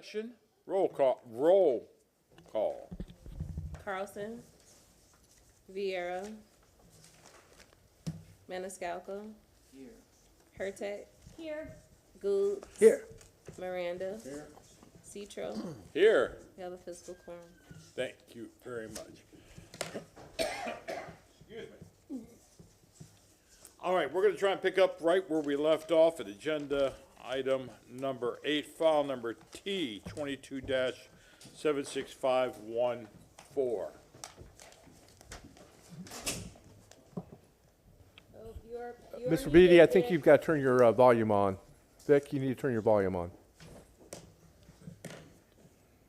section. Roll call. Carlson. Vieira. Maniscalco. Here. Hurtak. Here. Gould. Here. Miranda. Here. Citro. Here. We have a physical quorum. Thank you very much. Excuse me. All right, we're going to try and pick up right where we left off at agenda item number 8, file number T22-76514. Mr. Beatty, I think you've got to turn your volume on. Vic, you need to turn your volume on.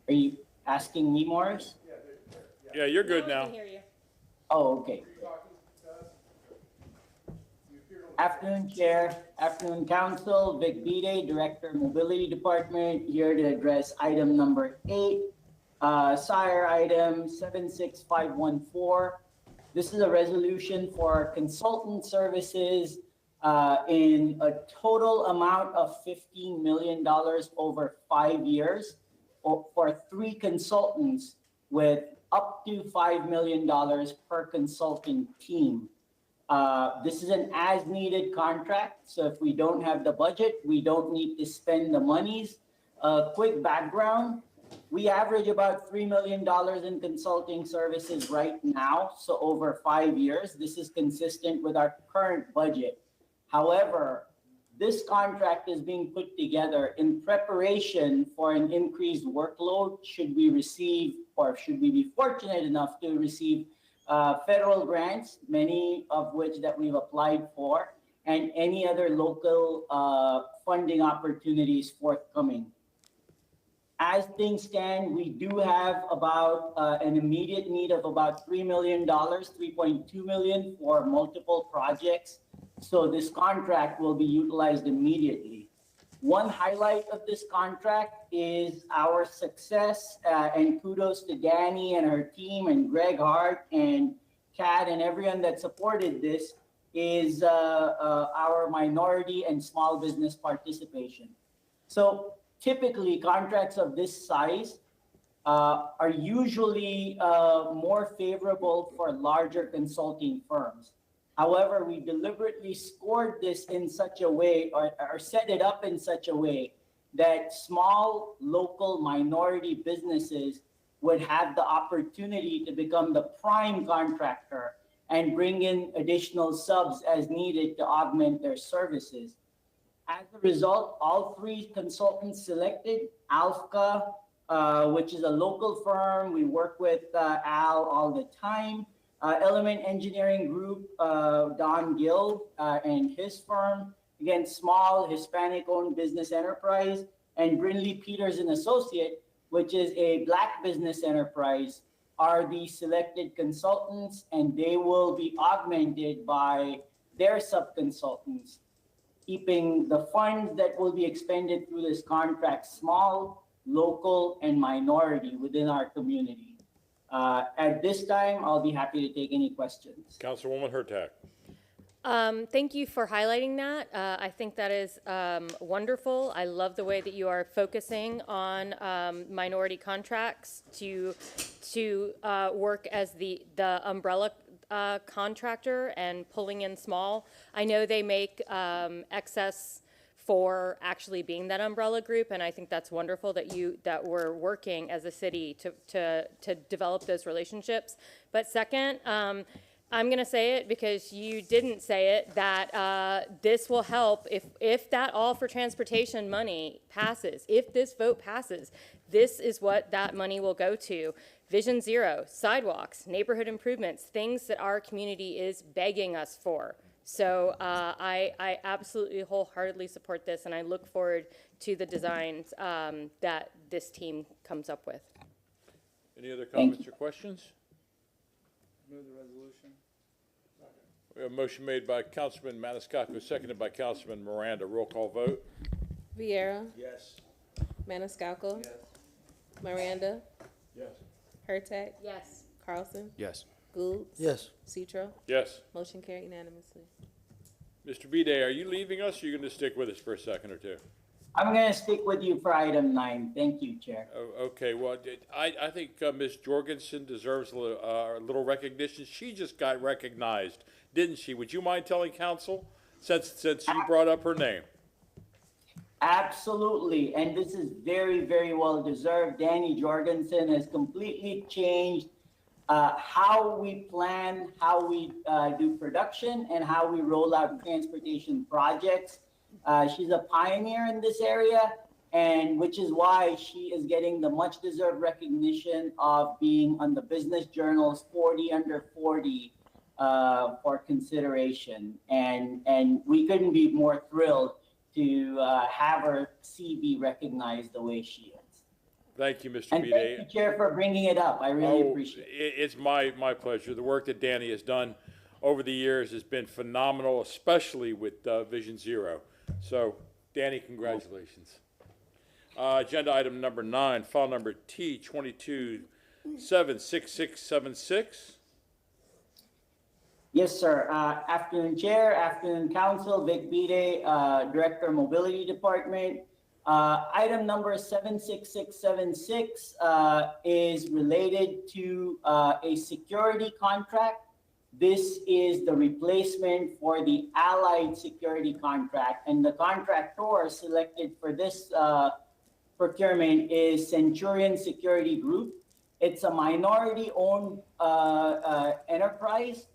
Are you asking me, Morris? Yeah, you're good Now we now. can hear you. Oh, okay. Afternoon, Chair. Afternoon, Council. Vic Bide, Director, Mobility Department, here to address item number 8, SIRE item 76514. This is a resolution for consultant services in a total amount of $15 million over 5 years for 3 consultants with up to $5 million per consulting team. This is an as-needed contract, so if we don't have the budget, we don't need to spend the monies. Quick background, we average about $3 million in consulting services right now, so over 5 years. This is consistent with our current budget. However, this contract is being put together in preparation for an increased workload should we receive, or should we be fortunate enough to receive federal grants, many of which that we've applied for, and any other local funding opportunities forthcoming. As things stand, we do have about an immediate need of about $3 million, $3.2 million for multiple projects. So this contract will be utilized immediately. One highlight of this contract is our success, and kudos to Danny and her team and Greg Hart and Kat and everyone that supported this, is our minority and small business participation. So typically contracts of this size are usually more favorable for larger consulting firms. However, we deliberately scored this in such a way, or set it up in such a way, that small local minority businesses would have the opportunity to become the prime contractor and bring in additional subs as needed to augment their services. As a result, all 3 consultants selected, Alfca, which is a local firm, we work with Al all the time, Element Engineering Group, Don Gill and his firm, again, small Hispanic-owned business enterprise, and Brindley Peters and Associate, which is a Black business enterprise, are the selected consultants, and they will be augmented by their sub-consultants, keeping the funds that will be expended through this contract small, local, and minority within our community. At this time, I'll be happy to take any questions. Councilwoman Hurtak. Thank you for highlighting that. I think that is wonderful. I love the way that you are focusing on minority contracts to work as the umbrella contractor and pulling in small. I know they make excess for actually being that umbrella group, and I think that's wonderful that we're working as a city to develop those relationships. But second, I'm going to say it because you didn't say it, that this will help if that all for transportation money passes, if this vote passes, this is what that money will go to. Vision Zero, sidewalks, neighborhood improvements, things that our community is begging us for. So I absolutely wholeheartedly support this, and I look forward to the designs that this team comes up with. Any other comments or questions? Move the resolution. We have a motion made by Councilman Maniscalco, seconded by Councilman Miranda. Roll call vote. Vieira. Yes. Maniscalco. Yes. Miranda. Yes. Hurtak. Yes. Carlson. Yes. Gould. Yes. Citro. Yes. Motion carried unanimously. Mr. Bide, are you leaving us, or are you going to stick with us for a second or two? I'm gonna stick with you for item 9. Thank you, Chair. Okay, well, I think Ms. Jorgensen deserves a little recognition. She just got recognized, didn't she? Would you mind telling council, since you brought up her name? Absolutely, and this is very, very well deserved. Danny Jorgensen has completely changed how we plan, how we do production, and how we roll out transportation projects. She's a pioneer in this area, and which is why she is getting the much deserved recognition of being on the Business Journal's 40 under 40 for consideration. And we couldn't be more thrilled to have her CV recognized the way she is. Thank you, Mr. And Bide. thank you, Chair, for bringing it up. I really appreciate it. It's my pleasure. The work that Danny has done over the years has been phenomenal, especially with Vision Zero. So, Danny, congratulations. Agenda item number 9, file number T22 76676. Yes, sir. Afternoon, Chair, afternoon, Council, Vic Bide, Director, Mobility Department. Item number 76676 is related to a security contract. This is the replacement for the Allied security contract, and the contractor selected for this procurement is Centurion Security Group. It's a minority-owned enterprise.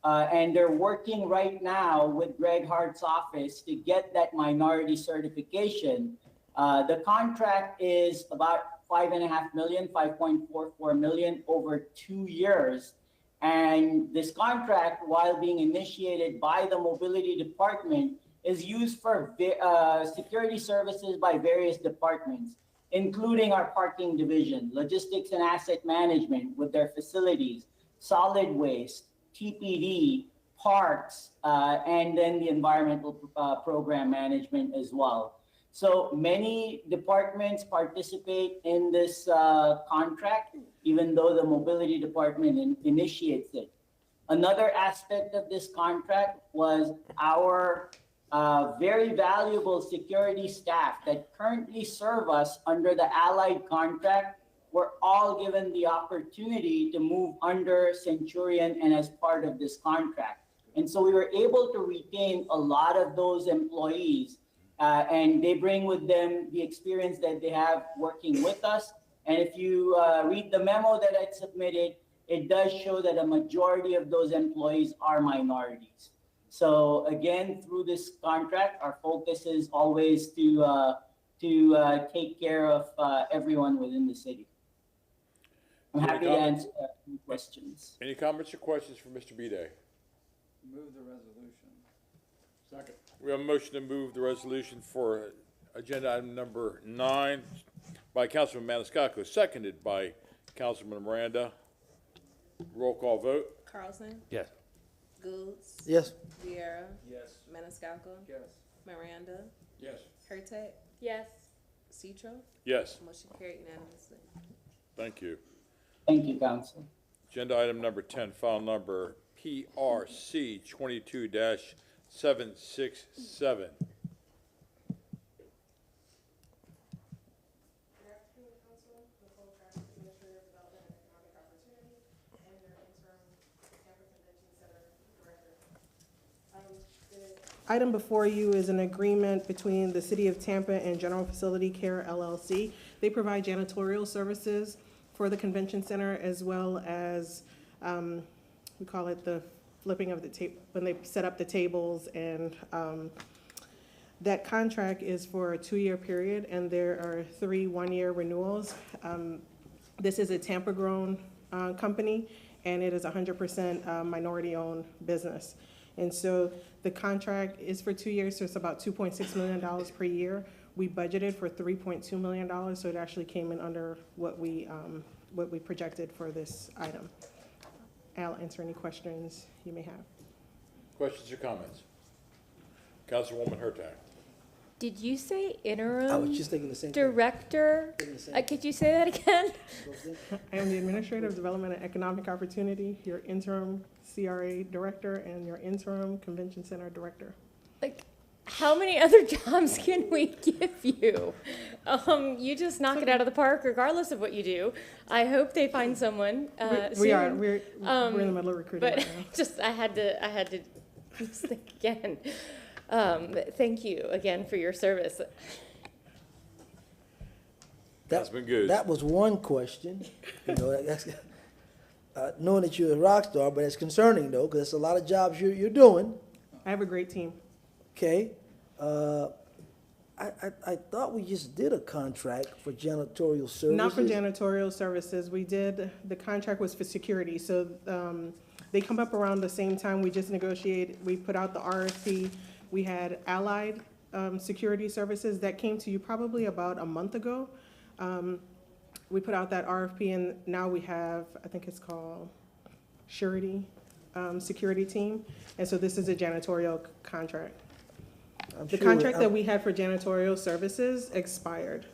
And they're working right now with Greg Hart's office to get that minority certification. The contract is about $5.5 million, $5.44 million over 2 years. And this contract, while being initiated by the Mobility Department, is used for security services by various departments, including our parking division, logistics and asset management with their facilities, solid waste, TPD, parks, and then the environmental program management as well. So many departments participate in this contract, even though the mobility department initiates it. Another aspect of this contract was our very valuable security staff that currently serve us under the Allied contract were all given the opportunity to move under Centurion and as part of this contract. And so we were able to retain a lot of those employees, and they bring with them the experience that they have working with us. And if you read the memo that I submitted, it does show that a majority of those employees are minorities. So again, through this contract, our focus is always to take care of everyone within the city. I'm happy to answer any questions. Any comments or questions for Mr. Bide? Move the resolution. Second. We have a motion to move the resolution for agenda item number 9 by Councilman Maniscalco, seconded by Councilman Miranda. Roll call vote. Carlson, Yes. Goods, Yes. Vieira, Yes. Maniscalco, Yes. Miranda, Yes. Hurtak, Yes. Citro. Yes, Motion carried unanimously. thank you. Thank you, Council. Agenda item number 10, file number PRC 22-767. Item before you is an agreement between the City of Tampa and General Facility Care LLC. They provide janitorial services for the convention center, as well as, we call it the flipping of the table, when they set up the tables. And that contract is for a 2-year period, and there are 3 one-year renewals. This is a Tampa-grown company, and it is 100% minority-owned business. And so the contract is for 2 years, so it's about $2.6 million per year. We budgeted for $3.2 million, so it actually came in under what we projected for this item. I'll answer any questions you may have. Questions or comments? Councilwoman Hurtak. Did you say I interim was just thinking the same thing. director? Thinking the same Could you say that again? I am the Administrator of Development and Economic Opportunity, your interim CRA Director, and your interim Convention Center Director. Like, How many other jobs can we give you? You just knock it out of the park regardless of what you do. I hope they find someone, We are, soon. we're in the middle of recruiting But right now. just, I had to just think again. Thank you again for your service. Councilman Goode. That was one question, you know, that's, knowing that you're a rock star, but it's concerning though, because it's a lot of jobs you're doing, I have a great team. okay? I thought we just did a contract for janitorial services. Not for janitorial services. We did, the contract was for security. So they come up around the same time. We just negotiated, we put out the RFP. We had allied security services that came to you probably about a month ago. We put out that RFP and now we have, I think it's called Surety Security Team. And so this is a janitorial contract. I'm The sure- contract that I'm- we had for janitorial services expired.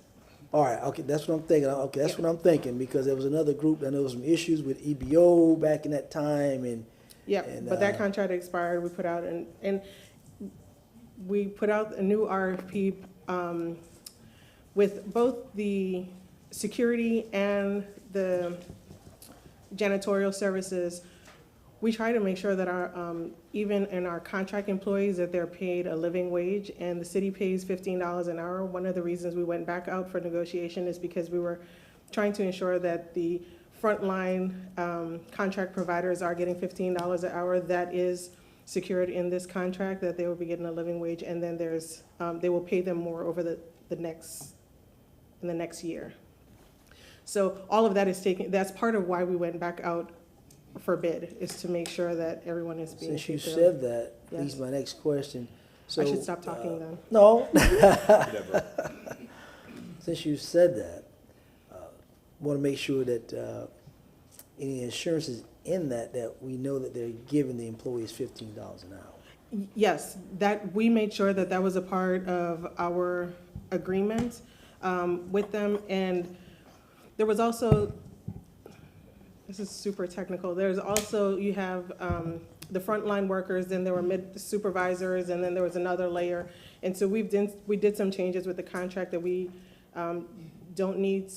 All right, okay, that's what I'm thinking. Okay, that's what I'm thinking, because there was another group, and there was some issues with EBO back in that time, and Yeah, And, but that contract expired, we put out, and we put out a new RFP with both the security and the janitorial services. We try to make sure that our, even in our contract employees, that they're paid a living wage, and the city pays $15 an hour. One of the reasons we went back out for negotiation is because we were trying to ensure that the frontline contract providers are getting $15 an hour. That is secured in this contract, that they will be getting a living wage, and then there's, they will pay them more over in the next year. So all of that is taken, that's part of why we went back out for bid, is to make sure that everyone is being since you paid fairly. said that, Yes. leads my next question. So I should stop talking then. No, Never. since you said that, want to make sure that any insurances in that we know that they're giving the employees $15 an hour. Yes, that, we made sure that that was a part of our agreement with them, and there was also, this is super technical, there's also, you have the frontline workers, then there were mid supervisors, and then there was another layer. And so we did some changes with the contract that we don't need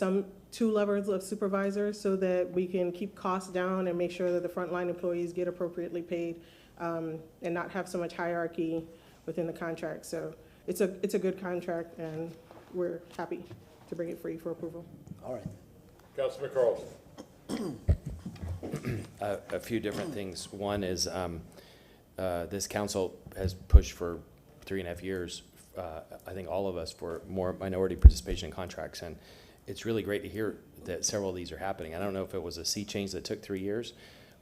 two levels of supervisors, so that we can keep costs down and make sure that the frontline employees get appropriately paid, and not have so much hierarchy within the contract. So it's a good contract, and we're happy to bring it free for approval. All right. Councilman Carlson. A few different things. One is this council has pushed for 3.5 years, I think all of us, for more minority participation in contracts. And it's really great to hear that several of these are happening. I don't know if it was a sea change that took 3 years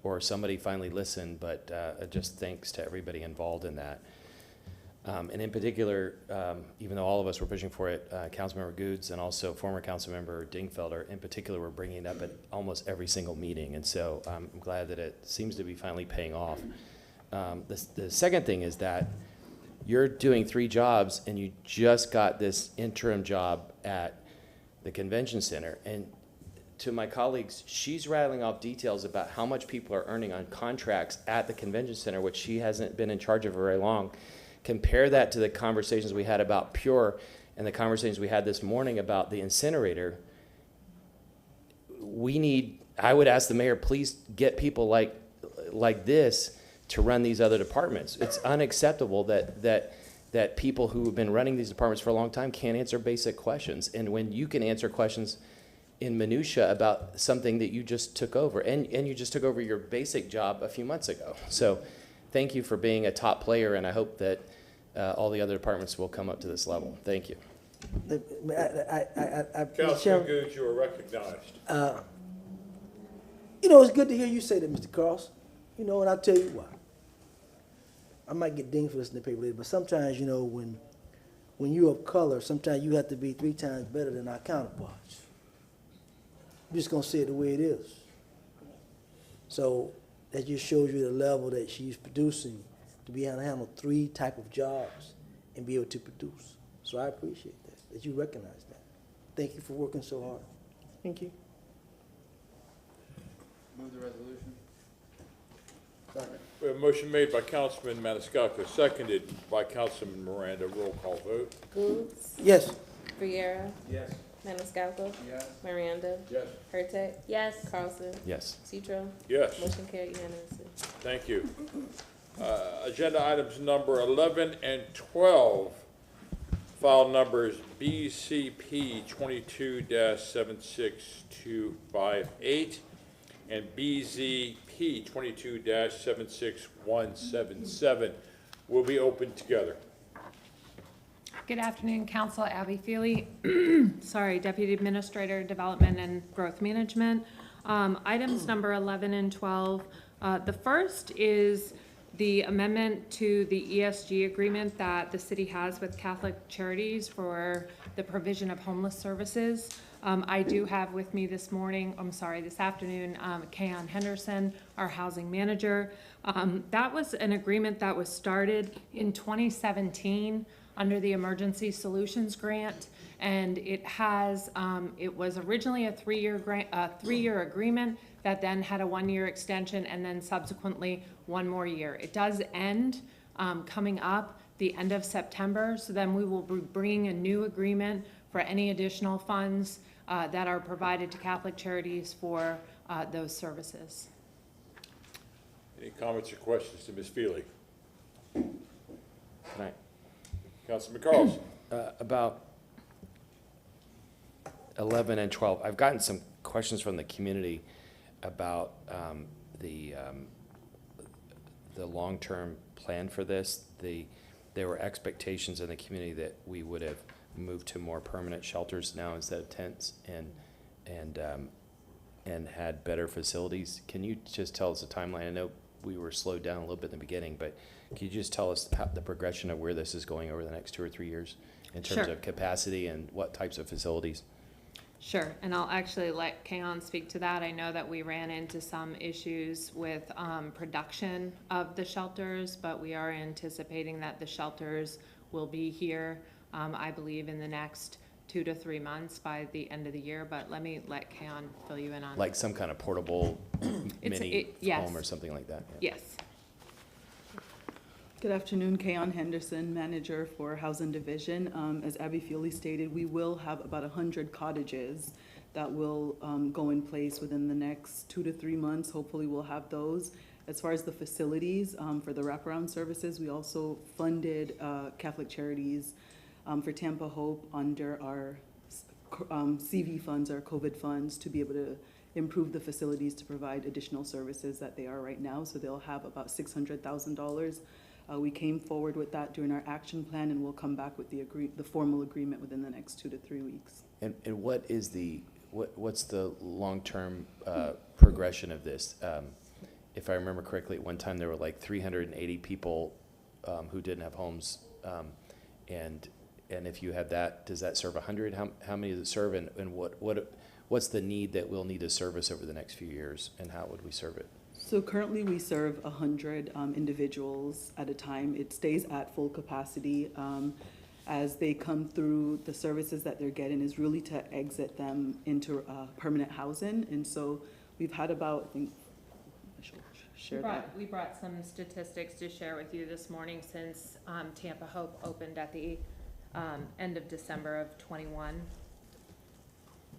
or somebody finally listened, but just thanks to everybody involved in that. And in particular, even though all of us were pushing for it, Councilmember Goods and also former Councilmember Dingfelder in particular were bringing it up at almost every single meeting. And so I'm glad that it seems to be finally paying off. The second thing is that you're doing 3 jobs and you just got this interim job at the convention center. And to my colleagues, she's rattling off details about how much people are earning on contracts at the convention center, which she hasn't been in charge of for very long. Compare that to the conversations we had about Pure and the conversations we had this morning about the incinerator. I would ask the mayor, please get people like this to run these other departments. It's unacceptable that people who have been running these departments for a long time can't answer basic questions. And when you can answer questions in minutia about something that you just took over, and you just took over your basic job a few months ago. So thank you for being a top player, and I hope that all the other departments will come up to this level. Thank you. Councilman Goode, you are recognized. You know, it's good to hear you say that, Mr. Carlson. You know, and I'll tell you why. I might get dinged for this in the paper later, but sometimes, you know, when you're of color, sometimes you have to be 3 times better than our counterparts. I'm just gonna say it the way it is. So that just shows you the level that she's producing to be able to handle 3 type of jobs and be able to produce. So I appreciate that you recognize that. Thank you for working so hard. Thank you. Move the resolution. We have a motion made by Councilman Maniscalco, seconded by Councilman Miranda. Roll call vote. Goods, Yes. Briera, Yes. Maniscalco, Yes. Miranda, Yes. Hurtak, Yes. Carlson, Yes. Citro. Yes. Motion carried unanimously. Thank you. Agenda items number 11 and 12, file numbers BCP 22-76258 and BZP 22-76177 will be opened together. Good afternoon, Council. Abby Feely, sorry, Deputy Administrator, Development and Growth Management. Items number 11 and 12. The first is the amendment to the ESG agreement that the city has with Catholic Charities for the provision of homeless services. I do have with me this afternoon, Kayon Henderson, our housing manager. That was an agreement that was started in 2017 under the Emergency Solutions Grant, and it has, it was originally a three-year agreement that then had a one-year extension and then subsequently one more year. It does end coming up the end of September, so then we will be bringing a new agreement for any additional funds that are provided to Catholic Charities for those services. Any comments or questions to Ms. Feely? Can I, Councilman Carlson? about 11 and 12, I've gotten some questions from the community about the long-term plan for this. There were expectations in the community that we would have moved to more permanent shelters now instead of tents, and had better facilities. Can you just tell us a timeline? I know we were slowed down a little bit in the beginning, but can you just tell us the progression of where this is going over the next 2 or 3 years in terms Sure. of capacity and what types of facilities? Sure, and I'll actually let Kayon speak to that. I know that we ran into some issues with production of the shelters, but we are anticipating that the shelters will be here, I believe, in the next 2 to 3 months by the end of the year, but let Kayon fill you in on. Like some kind of portable mini yes. home or something like that? Yeah. Yes. Good afternoon, Kayon Henderson, Manager for Housing Division. As Abby Feely stated, we will have about 100 cottages that will go in place within the next 2 to 3 months. Hopefully we'll have those. As far as the facilities for the wraparound services, we also funded Catholic Charities for Tampa Hope under our CV funds, our COVID funds, to be able to improve the facilities to provide additional services that they are right now. So they'll have about $600,000. We came forward with that during our action plan, and we'll come back with the formal agreement within the next 2 to 3 weeks. And what is what's the long-term progression of this? If I remember correctly, at one time there were like 380 people who didn't have homes, and if you have that, does that serve 100? How many does it serve, and what's the need that we'll need to service over the next few years, and how would we serve it? So currently we serve 100 individuals at a time. It stays at full capacity. As they come through, the services that they're getting is really to exit them into permanent housing. And so we've had about, I think, I should share that. We brought some statistics to share with you this morning since Tampa Hope opened at the end of December of 21.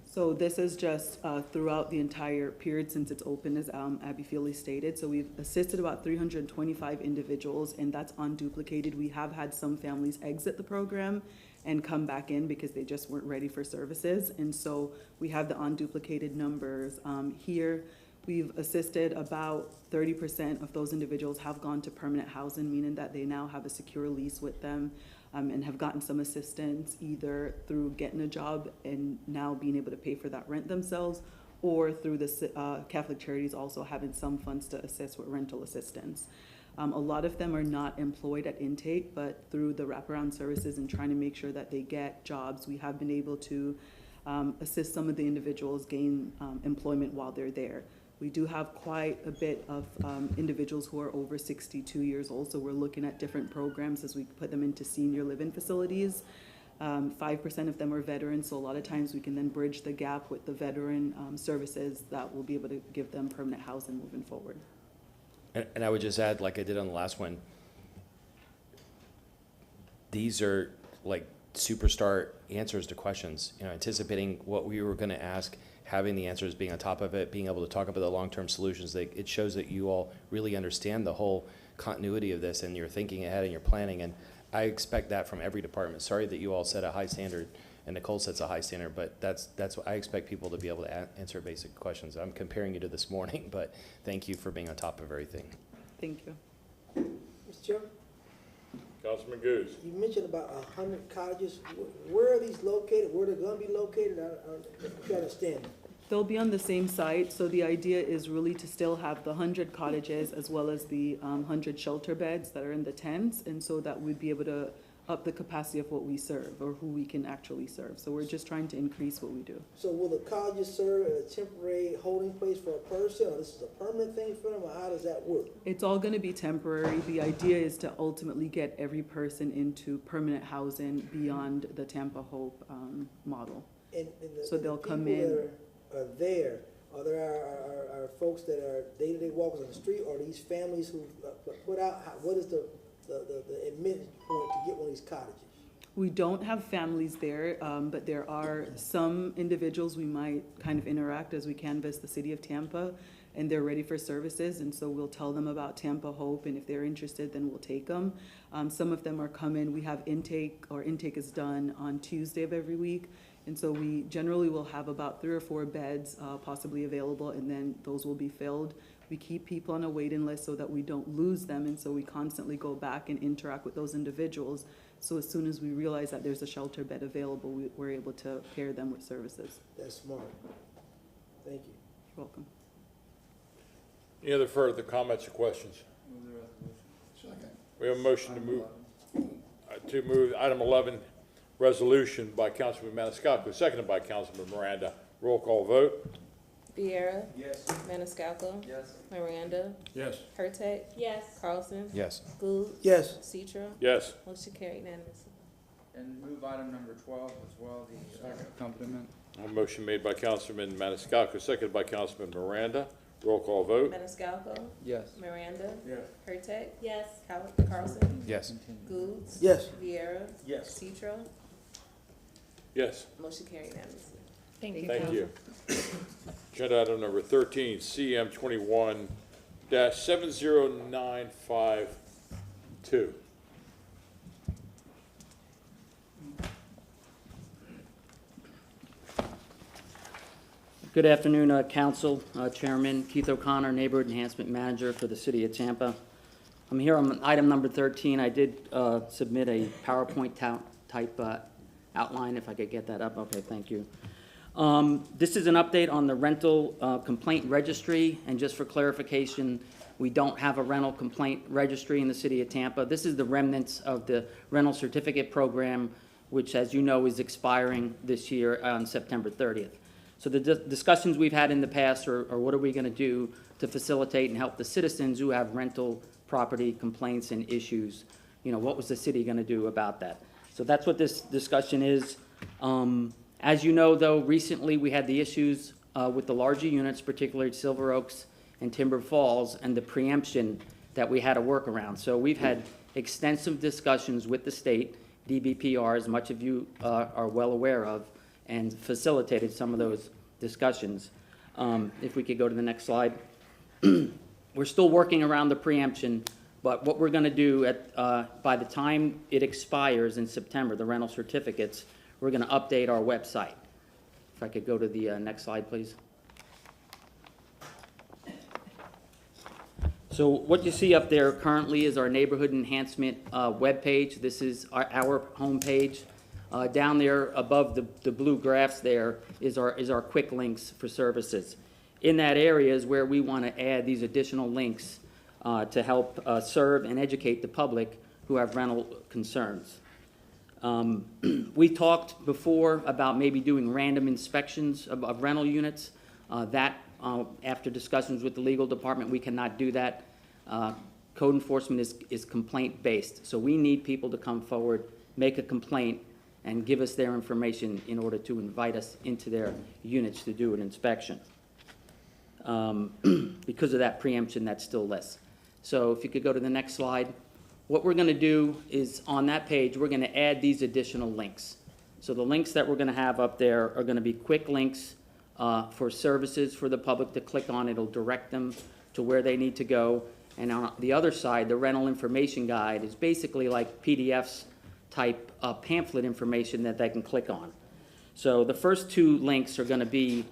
So this is just throughout the entire period since it's open, as Abby Feely stated. So we've assisted about 325 individuals, and that's unduplicated. We have had some families exit the program and come back in because they just weren't ready for services. And so we have the unduplicated numbers here. We've assisted about 30% of those individuals have gone to permanent housing, meaning that they now have a secure lease with them. And have gotten some assistance either through getting a job and now being able to pay for that rent themselves, or through the Catholic Charities also having some funds to assist with rental assistance. A lot of them are not employed at intake, but through the wraparound services and trying to make sure that they get jobs, we have been able to assist some of the individuals gain employment while they're there. We do have quite a bit of individuals who are over 62 years old, so we're looking at different programs as we put them into senior living facilities. 5% of them are veterans, so a lot of times we can then bridge the gap with the veteran services that will be able to give them permanent housing moving forward. And I would just add, like I did on the last one, these are like superstar answers to questions, you know, anticipating what we were gonna ask, having the answers, being on top of it, being able to talk about the long-term solutions. It shows that you all really understand the whole continuity of this, and you're thinking ahead and you're planning, and I expect that from every department. Sorry that you all set a high standard, and Nicole sets a high standard, but that's what I expect people to be able to answer basic questions. I'm comparing you to this morning, but thank you for being on top of everything. Thank you. Mr. Chairman, Councilman Goose. you mentioned about 100 cottages. Where are these located? Where they're gonna be located? I don't understand. They'll be on the same site, so the idea is really to still have the 100 cottages as well as the 100 shelter beds that are in the tents, and so that we'd be able to up the capacity of what we serve, or who we can actually serve. So we're just trying to increase what we do. So will the cottages serve as a temporary holding place for a person, or this is a permanent thing for them, or how does that work? It's all gonna be temporary. The idea is to ultimately get every person into permanent housing beyond the Tampa Hope model. And So they'll come people in. that are there, are there are folks that are day-to-day walkers on the street, or these families who put out, what is the admission point to get one of these cottages? We don't have families there, but there are some individuals we might kind of interact as we canvass the city of Tampa, and they're ready for services, and so we'll tell them about Tampa Hope, and if they're interested, then we'll take them. Some of them are coming. We have intake is done on Tuesday of every week, and so we generally will have about 3 or 4 beds possibly available, and then those will be filled. We keep people on a waiting list so that we don't lose them, and so we constantly go back and interact with those individuals. So as soon as we realize that there's a shelter bed available, we're able to pair them with services. That's smart. Thank you. You're welcome. Any other further comments or questions? Move the resolution. Second. We have a motion to move item 11, resolution by Councilman Maniscalco, seconded by Councilman Miranda. Roll call vote. Viera, Yes. Maniscalco, Yes. Miranda, Yes. Hurtak, Yes. Carlson, Yes. Gould, Yes. Citro, Yes. motion carried unanimously. And move item number 12 as well, the accompaniment. A motion made by Councilman Maniscalco, seconded by Councilman Miranda. Roll call vote. Maniscalco, Yes. Miranda, Yes. Hurtak, Yes. Carlson, Yes. Gould, Yes. Viera, Yes. Citro, Yes. motion carried unanimously. Thank you. Thank you. Agenda item number 13, CM 21-70952. Good afternoon, Council, Chairman Keith O'Connor, Neighborhood Enhancement Manager for the City of Tampa. I'm here on item number 13. I did submit a PowerPoint type outline, if I could get that up. Okay, thank you. This is an update on the rental complaint registry, and just for clarification, we don't have a rental complaint registry in the City of Tampa. This is the remnants of the rental certificate program, which, as you know, is expiring this year on September 30th. So the discussions we've had in the past are what are we going to do to facilitate and help the citizens who have rental property complaints and issues? You know, what was the city going to do about that? So that's what this discussion is. As you know, though, recently we had the issues with the larger units, particularly Silver Oaks and Timber Falls, and the preemption that we had to work around. So we've had extensive discussions with the state, DBPR, as much of you are well aware of, and facilitated some of those discussions. If we could go to the next slide. We're still working around the preemption, but what we're going to do by the time it expires in September, the rental certificates, we're going to update our website. If I could go to the next slide, please. So what you see up there currently is our neighborhood enhancement webpage. This is our homepage. Down there above the blue graphs there is our quick links for services. In that area is where we want to add these additional links to help serve and educate the public who have rental concerns. We talked before about maybe doing random inspections of rental units. After discussions with the legal department, we cannot do that. Code enforcement is complaint-based, so we need people to come forward, make a complaint, and give us their information in order to invite us into their units to do an inspection. Because of that preemption, that's still less. So if you could go to the next slide. What we're gonna do is, on that page, we're gonna add these additional links. So the links that we're gonna have up there are gonna be quick links for services for the public to click on. It'll direct them to where they need to go. And on the other side, the rental information guide is basically like PDFs type pamphlet information that they can click on. So the first two links are gonna be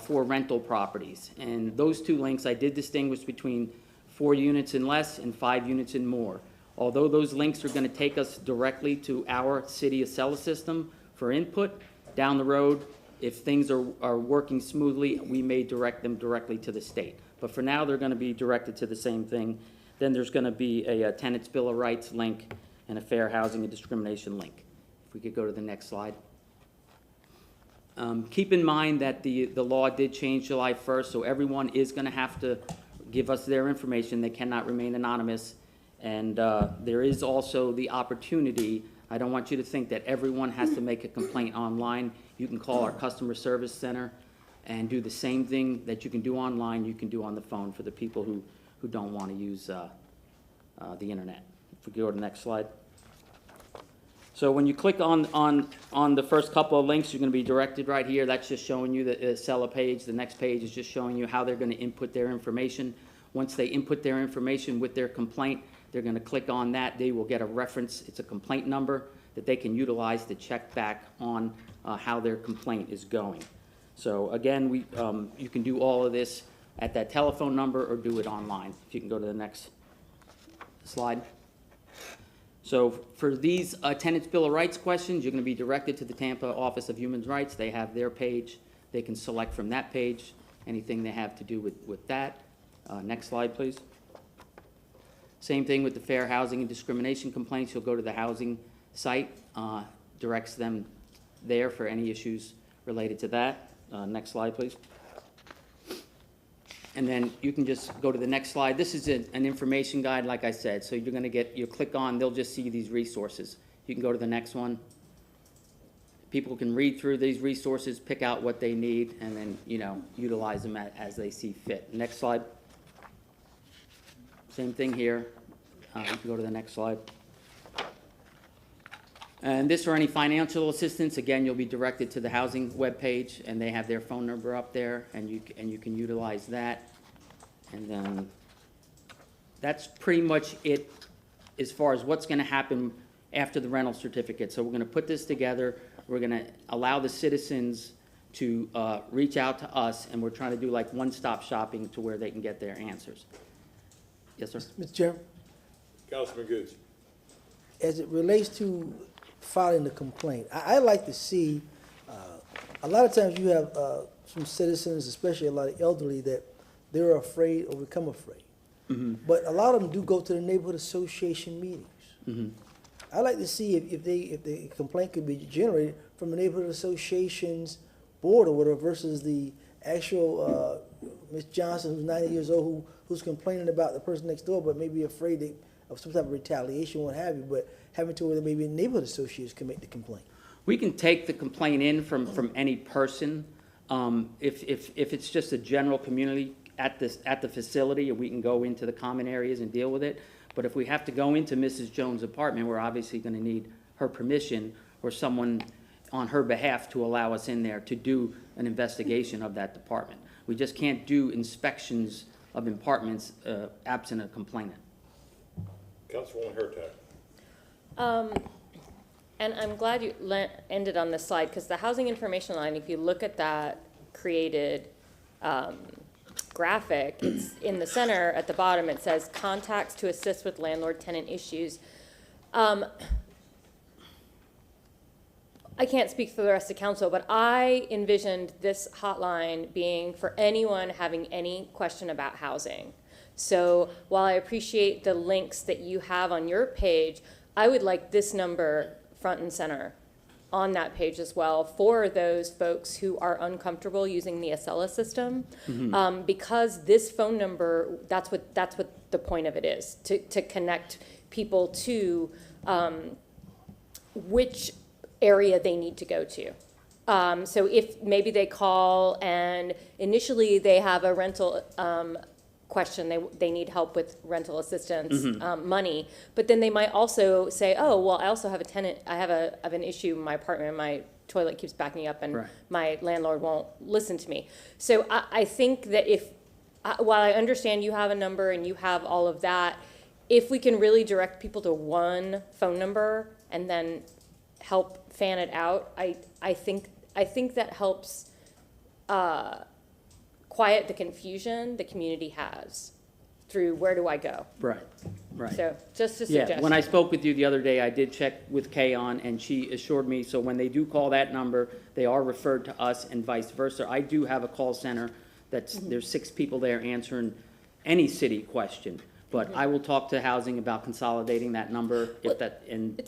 for rental properties. And those two links, I did distinguish between 4 units and less and 5 units and more. Although those links are gonna take us directly to our city Acela system for input, down the road, if things are working smoothly, we may direct them directly to the state. But for now, they're gonna be directed to the same thing. Then there's gonna be a tenant's bill of rights link and a fair housing and discrimination link. If we could go to the next slide. Keep in mind that the law did change July 1st, so everyone is gonna have to give us their information. They cannot remain anonymous. And there is also the opportunity, I don't want you to think that everyone has to make a complaint online. You can call our customer service center and do the same thing that you can do online, you can do on the phone for the people who don't want to use the internet. If we go to the next slide. So when you click on the first couple of links, you're going to be directed right here. That's just showing you the Acela page. The next page is just showing you how they're going to input their information. Once they input their information with their complaint, they're going to click on that. They will get a reference. It's a complaint number that they can utilize to check back on how their complaint is going. So again, you can do all of this at that telephone number or do it online. If you can go to the next slide. So for these Tenants' Bill of Rights questions, you're going to be directed to the Tampa Office of Human Rights. They have their page. They can select from that page anything they have to do with that. Next slide, please. Same thing with the fair housing and discrimination complaints. You'll go to the housing site, directs them there for any issues related to that. Next slide, please. And then you can just go to the next slide. This is an information guide, like I said. So you're going to you click on, they'll just see these resources. You can go to the next one. People can read through these resources, pick out what they need, and then, utilize them as they see fit. Next slide. Same thing here. You can go to the next slide. And this or any financial assistance, again, you'll be directed to the housing webpage, and they have their phone number up there, and you can utilize that. And then that's pretty much it as far as what's going to happen after the rental certificate. So we're going to put this together. We're going to allow the citizens to reach out to us, and we're trying to do like one-stop shopping to where they can get their answers. Yes, sir. Mr. Chairman, Councilman Gooch. as it relates to filing the complaint, I like to see, a lot of times you have some citizens, especially a lot of elderly, that they're afraid or become afraid. Mm-hmm. But a lot of them do go to the neighborhood association meetings. Mm-hmm. I like to see if the complaint could be generated from the neighborhood association's board or whatever versus the actual Ms. Johnson, who's 90 years old, who's complaining about the person next door, but maybe afraid of some type of retaliation, what have you. But having to where maybe neighborhood associates can make the complaint. We can take the complaint in from any person. If it's just a general community at the facility, we can go into the common areas and deal with it. But if we have to go into Mrs. Jones' apartment, we're obviously going to need her permission or someone on her behalf to allow us in there to do an investigation of that department. We just can't do inspections of apartments absent a complainant. Councilwoman Hurtak. And I'm glad you ended on this slide, because the housing information line, if you look at that created graphic, it's in the center at the bottom, it says contacts to assist with landlord-tenant issues. I can't speak for the rest of council, but I envisioned this hotline being for anyone having any question about housing. So while I appreciate the links that you have on your page, I would like this number front and center on that page as well for those folks who are uncomfortable using the Acela system. Mm-hmm. Because this phone number, that's what the point of it is, to connect people to which area they need to go to. So if maybe they call and initially they have a rental question, they need help with rental assistance, money. But then they might also say, oh, well, I also have a tenant, I have an issue in my apartment, my toilet keeps backing up and Right. my landlord won't listen to me. So I think that while I understand you have a number and you have all of that, if we can really direct people to one phone number and then help fan it out, I think that helps quiet the confusion the community has through where do I go? Right, right. So just a Yeah, suggestion. when I spoke with you the other day, I did check with Kay on, and she assured me, so when they do call that number, they are referred to us and vice versa. I do have a call center there's 6 people there answering any city question. But I will talk to housing about consolidating that number if that, and,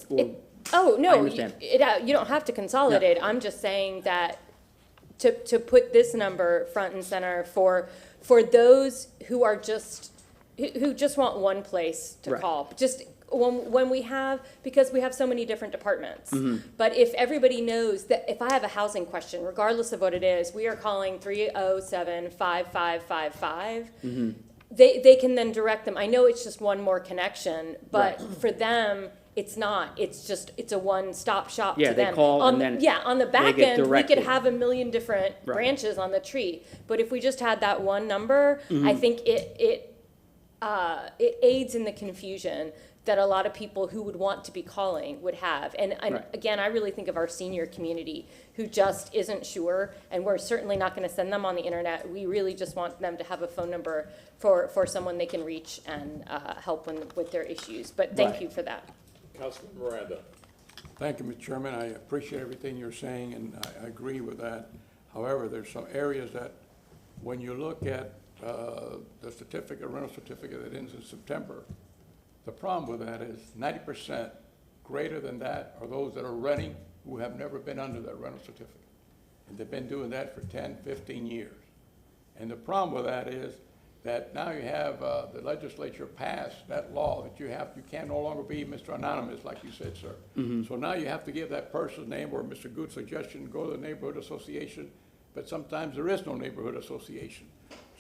Oh, I no, you understand. you don't have to consolidate. I'm just saying that to put this number front and center for those who are who just want one place to Right. call. Just when because we have so many different departments. Mm-hmm. But if everybody knows that if I have a housing question, regardless of what it is, we are calling 307-5555. Mm-hmm. They can then direct them. I know it's just one more connection, but for them, it's not. It's a one-stop shop Yeah, to they them. call On and the- then Yeah, on the they back get end, we could directed. have a million different Right. branches on the tree. But if we just had that one number, Mm-hmm. I think it aids in the confusion that a lot of people who would want to be calling would have. And Right. again, I really think of our senior community who just isn't sure, and we're certainly not gonna send them on the internet. We really just want them to have a phone number for someone they can reach and help with their issues. But thank Right. you for that. Councilman Miranda. Thank you, Mr. Chairman. I appreciate everything you're saying, and I agree with that. However, there's some areas that, when you look at the rental certificate that ends in September, the problem with that is 90% greater than that are those that are renting who have never been under that rental certificate. And they've been doing that for 10, 15 years. And the problem with that is that now you have the legislature passed that law that you can no longer be Mr. Anonymous, like you said, sir. So now you have to give that person's name, or Mr. Good's suggestion, go to the neighborhood association, but sometimes there is no neighborhood association.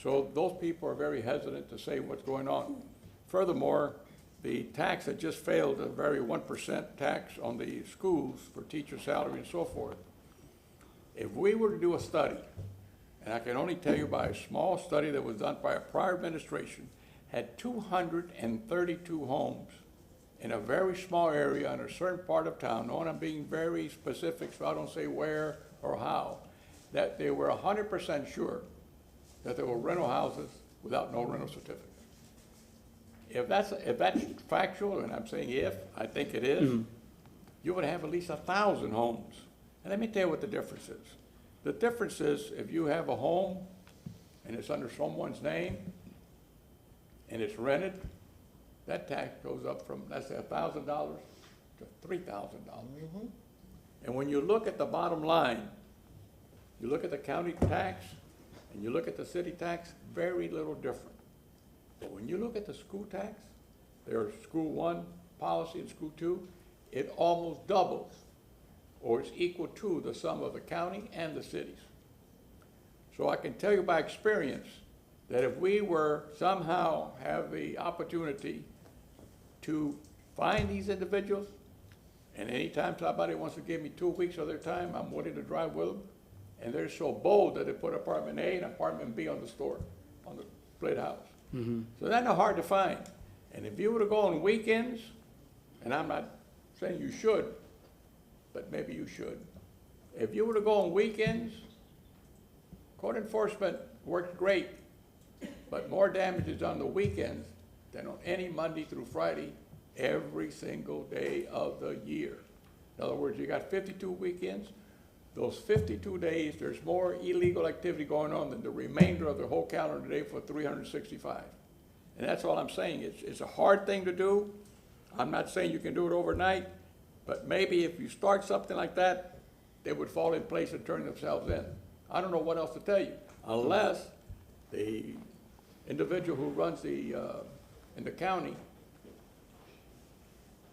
So those people are very hesitant to say what's going on. Furthermore, the tax that just failed, a very 1% tax on the schools for teacher salary and so forth. If we were to do a study, and I can only tell you by a small study that was done by a prior administration, had 232 homes in a very small area in a certain part of town, knowing I'm being very specific so I don't say where or how, that they were 100% sure that there were rental houses without no rental certificate. If that's factual, and I'm saying if, I think it is, you would have at least 1,000 homes. And let me tell you what the difference is. The difference is if you have a home and it's under someone's name and it's rented, that tax goes up from, let's say, $1,000 to $3,000. And when you look at the bottom line, you look at the county tax and you look at the city tax, very little different. But when you look at the school tax, there's school 1 policy and school 2, it almost doubles, or it's equal to the sum of the county and the cities. So I can tell you by experience that if we were somehow have the opportunity to find these individuals, and anytime somebody wants to give me 2 weeks of their time, I'm willing to drive with them, and they're so bold that they put apartment A and apartment B on the store, on the split house. So that's not hard to find. And if you were to go on weekends, and I'm not saying you should, but maybe you should. If you were to go on weekends, code enforcement works great, but more damage is on the weekends than on any Monday through Friday, every single day of the year. In other words, you got 52 weekends. Those 52 days, there's more illegal activity going on than the remainder of the whole calendar day for 365. And that's all I'm saying. It's a hard thing to do. I'm not saying you can do it overnight, but maybe if you start something like that, they would fall in place and turn themselves in. I don't know what else to tell you, unless the individual who runs in the county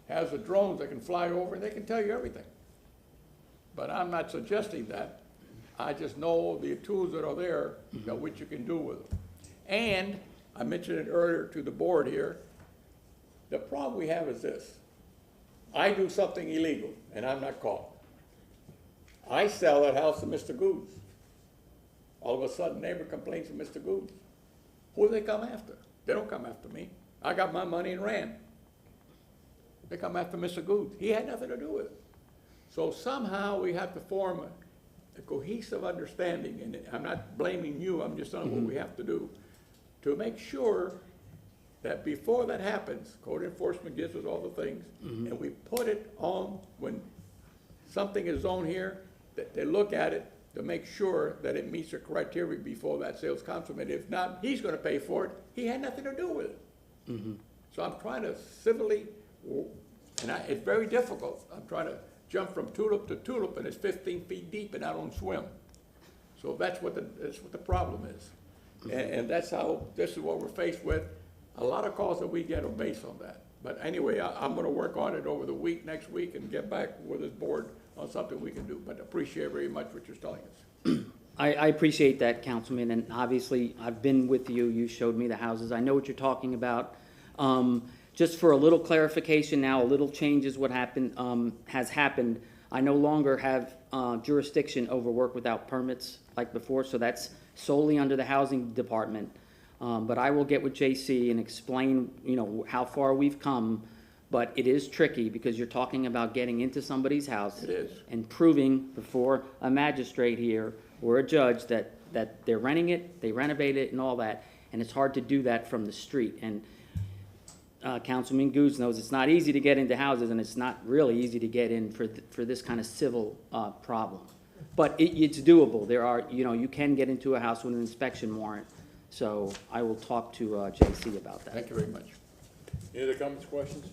has the drones that can fly over and they can tell you everything. But I'm not suggesting that. I just know the tools that are there, that what you can do with them. And I mentioned it earlier to the board here. The problem we have is this. I do something illegal, and I'm not caught. I sell that house to Mr. Goods. All of a sudden, neighbor complains to Mr. Goods. Who do they come after? They don't come after me. I got my money and ran. They come after Mr. Goods. He had nothing to do with it. So somehow we have to form a cohesive understanding, and I'm not blaming you, I'm just telling what we have to do, to make sure that before that happens, code enforcement gives us all the things, and we put it on when something is on here, that they look at it to make sure that it meets the criteria before that sale's consummated. If not, he's gonna pay for it. He had nothing to do with it. So I'm trying to civilly, and it's very difficult. I'm trying to jump from tulip to tulip, and it's 15 feet deep, and I don't swim. So that's what the problem is. And that's how, this is what we're faced with. A lot of calls that we get are based on that. But anyway, I'm gonna work on it over the week, next week, and get back with this board on something we can do. But appreciate very much what you're telling us. I appreciate that, Councilman, and obviously, I've been with you, you showed me the houses, I know what you're talking about. Just for a little clarification now, a little change is what happened, has happened. I no longer have jurisdiction over work without permits like before, so that's solely under the housing department. But I will get with JC and explain, you know, how far we've come. But it is tricky because you're talking about getting into somebody's house. It is. And proving before a magistrate here or a judge that they're renting it, they renovate it and all that. And it's hard to do that from the street. And Councilman Goose knows it's not easy to get into houses, and it's not really easy to get in for this kind of civil problem. But it's doable. There are, you know, you can get into a house with an inspection warrant. So I will talk to JC about that. Thank you very much. Any other comments, questions?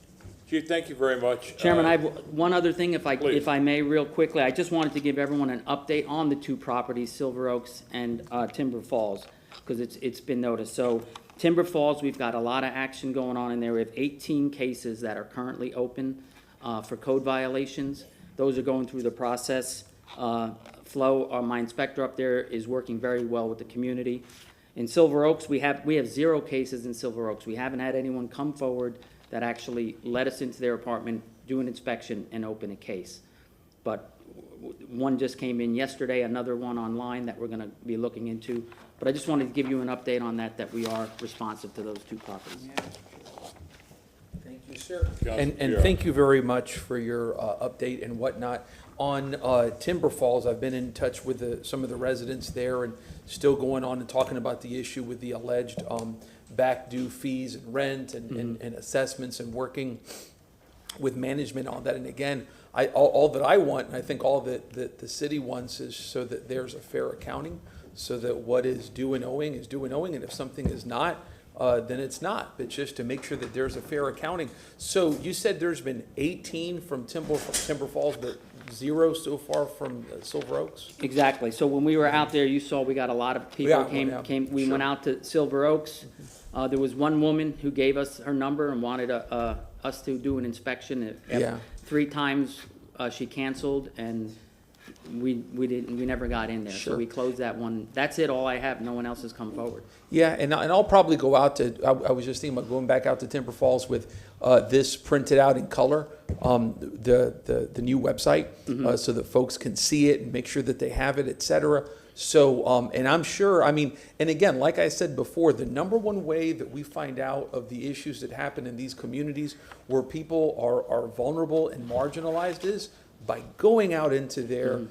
Chief, thank you very much. Chairman, I have one other thing, Please. if I may, real quickly. I just wanted to give everyone an update on the two properties, Silver Oaks and Timber Falls, because it's been noticed. So Timber Falls, we've got a lot of action going on in there. We have 18 cases that are currently open for code violations. Those are going through the process. Flo, my inspector up there, is working very well with the community. In Silver Oaks, we have 0 cases in Silver Oaks. We haven't had anyone come forward that actually let us into their apartment, do an inspection, and open a case. But one just came in yesterday, another one online that we're gonna be looking into. But I just wanted to give you an update on that we are responsive to those two properties. Thank you, sir. And Councilman thank you very much for your update and whatnot. On Timber Falls, I've been in touch with some of the residents there and still going on and talking about the issue with the alleged back due fees and rent and assessments, and working with management on that. And again, all that I want, and I think all that the city wants, is so that there's a fair accounting, so that what is due and owing is due and owing, and if something is not, then it's not. But just to make sure that there's a fair accounting. So you said there's been 18 from Timber Falls, but 0 so far from Silver Oaks? Exactly. So when we were out there, you saw we got a lot of people came. We went out to Silver Oaks. There was one woman who gave us her number and wanted us to do an inspection. 3 times she canceled, and we never got in there. So we closed that one. That's it. All I have. No one else has come forward. Yeah, and I'll probably go out to. I was just thinking about going back out to Timber Falls with this printed out in color, the new website, so that folks can see it and make sure that they have it, et cetera. So, and I'm sure, I mean, and again, like I said before, the number one way that we find out of the issues that happen in these communities where people are vulnerable and marginalized is by going out into there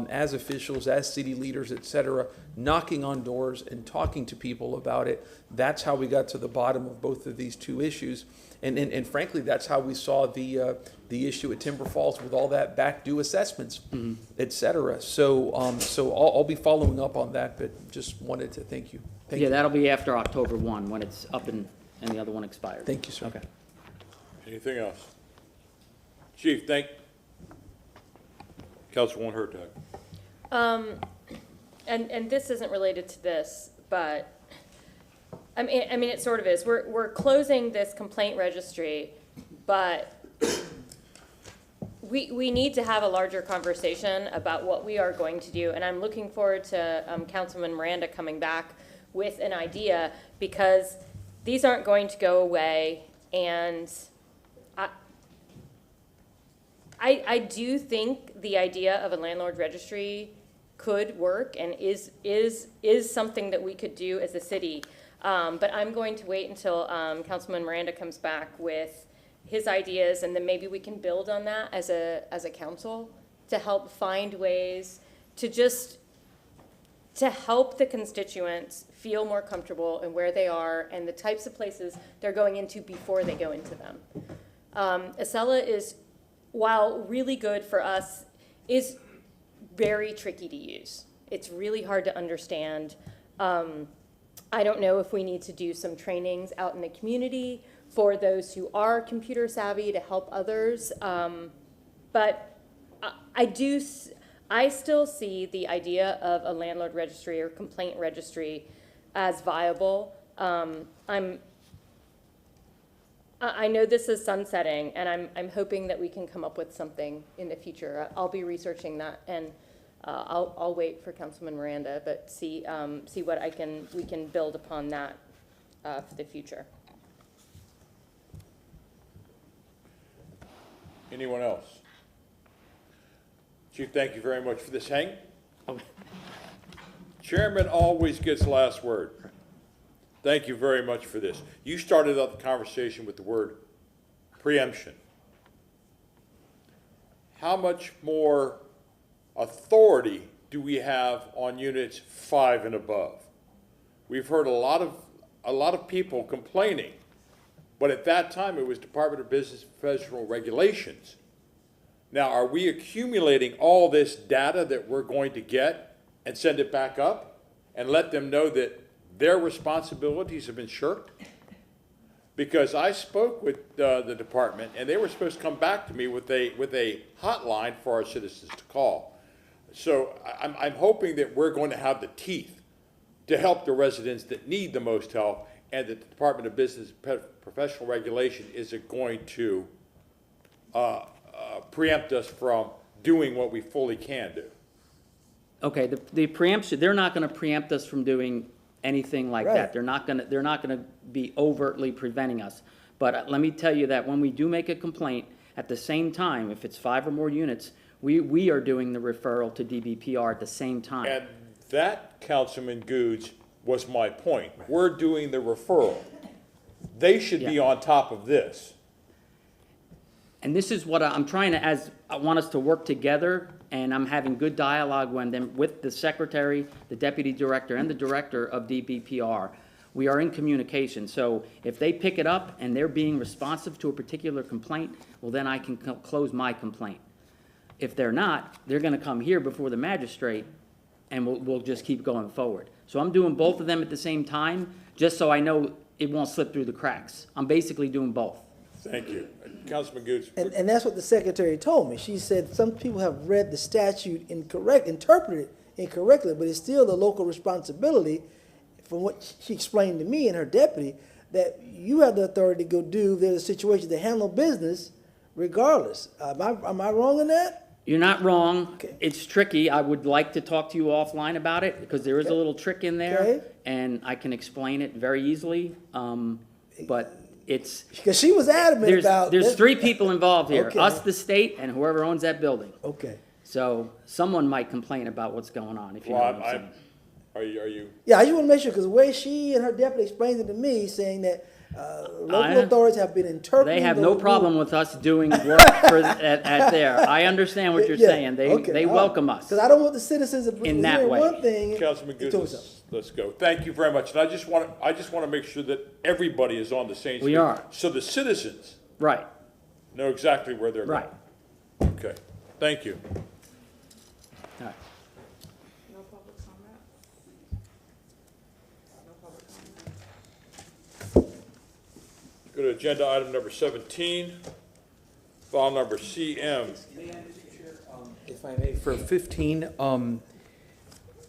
as officials, as city leaders, et cetera, knocking on doors and talking to people about it. That's how we got to the bottom of both of these two issues. And frankly, that's how we saw the issue at Timber Falls with all that back due assessments, et cetera. So I'll be following up on that, but just wanted to thank you. Thank you. That'll be after October 1 when it's up and the other one expired. Thank you, sir. Okay. Anything else? Chief, Councilwoman Hurtag. And this isn't related to this, but I mean, it sort of is. We're closing this complaint registry, but we need to have a larger conversation about what we are going to do. And I'm looking forward to Councilman Miranda coming back with an idea, because these aren't going to go away, and I do think the idea of a landlord registry could work and is something that we could do as a city. But I'm going to wait until Councilman Miranda comes back with his ideas, and then maybe we can build on that as a council to help find ways to help the constituents feel more comfortable in where they are and the types of places they're going into before they go into them. Acela is, while really good for us, is very tricky to use. It's really hard to understand. I don't know if we need to do some trainings out in the community for those who are computer savvy to help others. But I still see the idea of a landlord registry or complaint registry as viable. I know this is sunsetting, and I'm hoping that we can come up with something in the future. I'll be researching that, and I'll wait for Councilman Miranda, but see what we can build upon that for the future. Anyone else? Chief, thank you very much for this. Hank? Chairman always gets last word. Thank you very much for this. You started out the conversation with the word preemption. How much more authority do we have on units 5 and above? We've heard a lot of people complaining, but at that time it was Department of Business and Professional Regulations. Now, are we accumulating all this data that we're going to get and send it back up and let them know that their responsibilities have been shirked? Because I spoke with the department, and they were supposed to come back to me with a hotline for our citizens to call. So I'm hoping that we're going to have the teeth to help the residents that need the most help, and that the Department of Business and Professional Regulation isn't going to preempt us from doing what we fully can do. Okay, the preemption, they're not gonna preempt us from doing anything like Right. that. They're not gonna be overtly preventing us. But let me tell you that when we do make a complaint, at the same time, if it's 5 or more units, we are doing the referral to DBPR at the same time. And that, Councilman Goods, was my point. We're doing the referral. They should be on top of this. And this is what I'm trying to, I want us to work together, and I'm having good dialogue with the secretary, the deputy director, and the director of DBPR. We are in communication, so if they pick it up and they're being responsive to a particular complaint, well, then I can close my complaint. If they're not, they're gonna come here before the magistrate, and we'll just keep going forward. So I'm doing both of them at the same time, just so I know it won't slip through the cracks. I'm basically doing both. Thank you. Councilman Goods. And that's what the secretary told me. She said some people have read the statute interpreted it incorrectly, but it's still the local responsibility, from what she explained to me and her deputy, that you have the authority to go do, there's a situation to handle business regardless. Am I wrong in that? You're not wrong. Okay. It's tricky. I would like to talk to you offline about it, because there is a little trick in there, Okay. and I can explain it very easily. But it's, Because she was adamant about. there's 3 people involved here, Okay. us, the state, and whoever owns that building. Okay. So someone might complain about what's going on, if you know Well, what I'm saying. are you? Yeah, I just want to make sure, because the way she and her deputy explained it to me, saying that local authorities have been interpreting. They have no those problem rules. with us doing work at there. I understand what you're Yeah, saying. They okay, all right. welcome us. Because I don't want the citizens to In that hear way. one thing. Councilman and Goods, do something. let's go. Thank you very much. And I just want to make sure that everybody is on the same. We page, are. So the citizens Right, know exactly where they're going. right. Okay. Thank you. All right. No public comment? No public comment? Go to agenda item number 17, file number CM. If I may, for 15,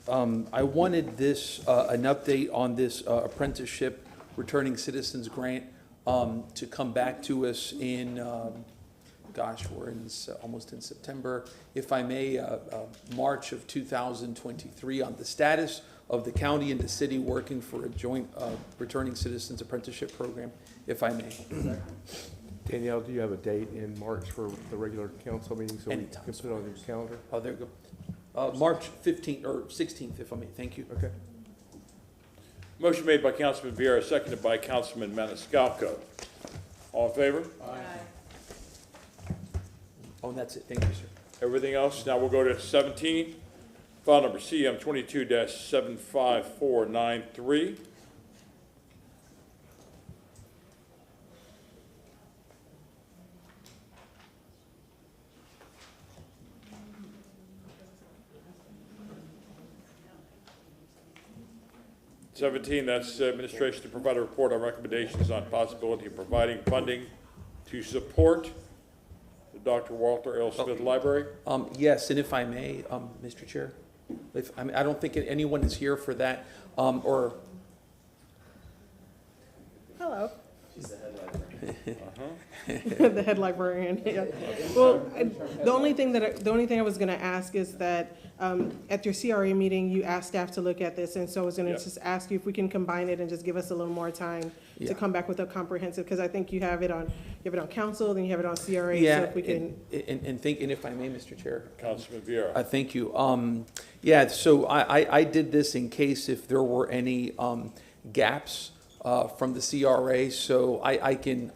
I wanted this, an update on this apprenticeship returning citizens grant to come back to us in, gosh, we're in, almost in September, if I may, March of 2023 on the status of the county and the city working for a joint returning citizens apprenticeship program, if I may. Danielle, do you have a date in March for the regular council meeting so we Anytime, can put it on your calendar? Oh, there you go. March 15th or 16th, if I may. Thank you. Okay. Motion made by Councilman Vieira, seconded by Councilman Maniscalco. All in favor? Oh, and that's it. Thank you, sir. Everything else, now we'll go to 17, file number CM 22-75493. That's administration to provide a report on recommendations on possibility of providing funding to support the Dr. Walter L. Smith Library. Yes, and if I may, Mr. Chair, I don't think anyone is here for that, or. Hello. The head librarian, yeah. Well, the only thing I was gonna ask is that, at your CRA meeting, you asked staff to look at this, and so I was gonna just ask you if we can combine it and just give us a little more time to come back with a comprehensive, because I think you have it on council, then you have it on CRA, so if we can. And if I may, Mr. Chair. Councilman Vieira. Thank you. Yeah, so I did this in case if there were any, gaps, from the CRA, so I can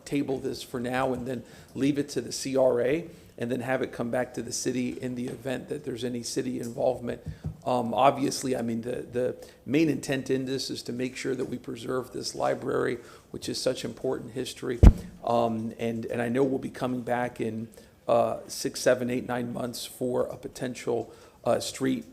table this for now and then leave it to the CRA and then have it come back to the city in the event that there's any city involvement. Obviously, I mean, the main intent in this is to make sure that we preserve this library, which is such important history. And I know we'll be coming back in 6, 7, 8, 9 months for a potential street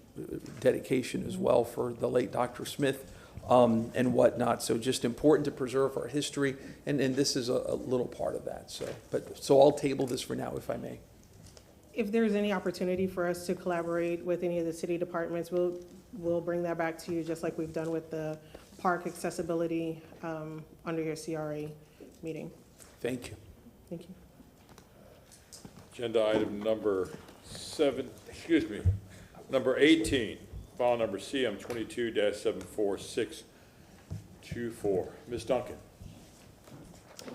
dedication as well for the late Dr. Smith. And whatnot. So just important to preserve our history, and this is a little part of that. So I'll table this for now, if I may. If there's any opportunity for us to collaborate with any of the city departments, we'll bring that back to you, just like we've done with the park accessibility under your CRA meeting. Thank you. Thank you. Agenda item number 18. File number CM 22-74624. Ms. Duncan.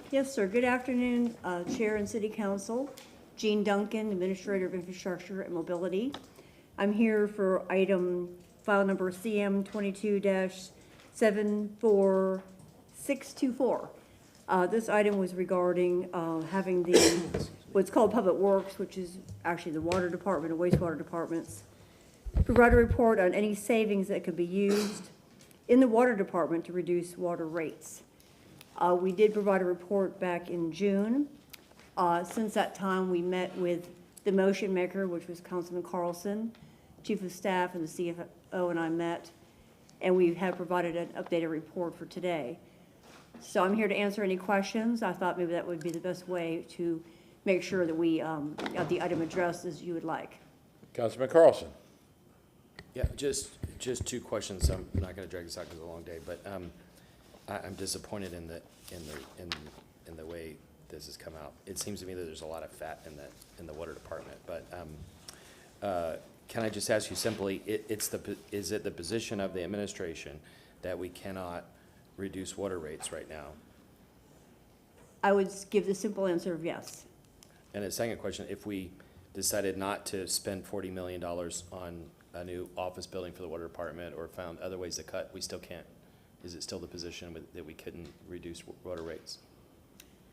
Yes, sir. Good afternoon, Chair and City Council. Jean Duncan, Administrator of Infrastructure and Mobility. I'm here for file number CM 22-74624. This item was regarding having what's called Public Works, which is actually the Water Department and Wastewater Departments, provide a report on any savings that could be used in the Water Department to reduce water rates. We did provide a report back in June. Since that time, we met with the motion maker, which was Councilman Carlson, Chief of Staff, and the CFO and I met, and we have provided an updated report for today. So I'm here to answer any questions. I thought maybe that would be the best way to make sure that we got the item addressed as you would like. Councilman Carlson. Yeah, just 2 questions. I'm not going to drag this out because it's a long day, but I'm disappointed in the way this has come out. It seems to me that there's a lot of fat in the water department. But can I just ask you simply? Is it the position of the administration that we cannot reduce water rates right now? I would give the simple answer of yes. And a second question: if we decided not to spend $40 million on a new office building for the water department, or found other ways to cut, we still can't. Is it still the position that we couldn't reduce water rates?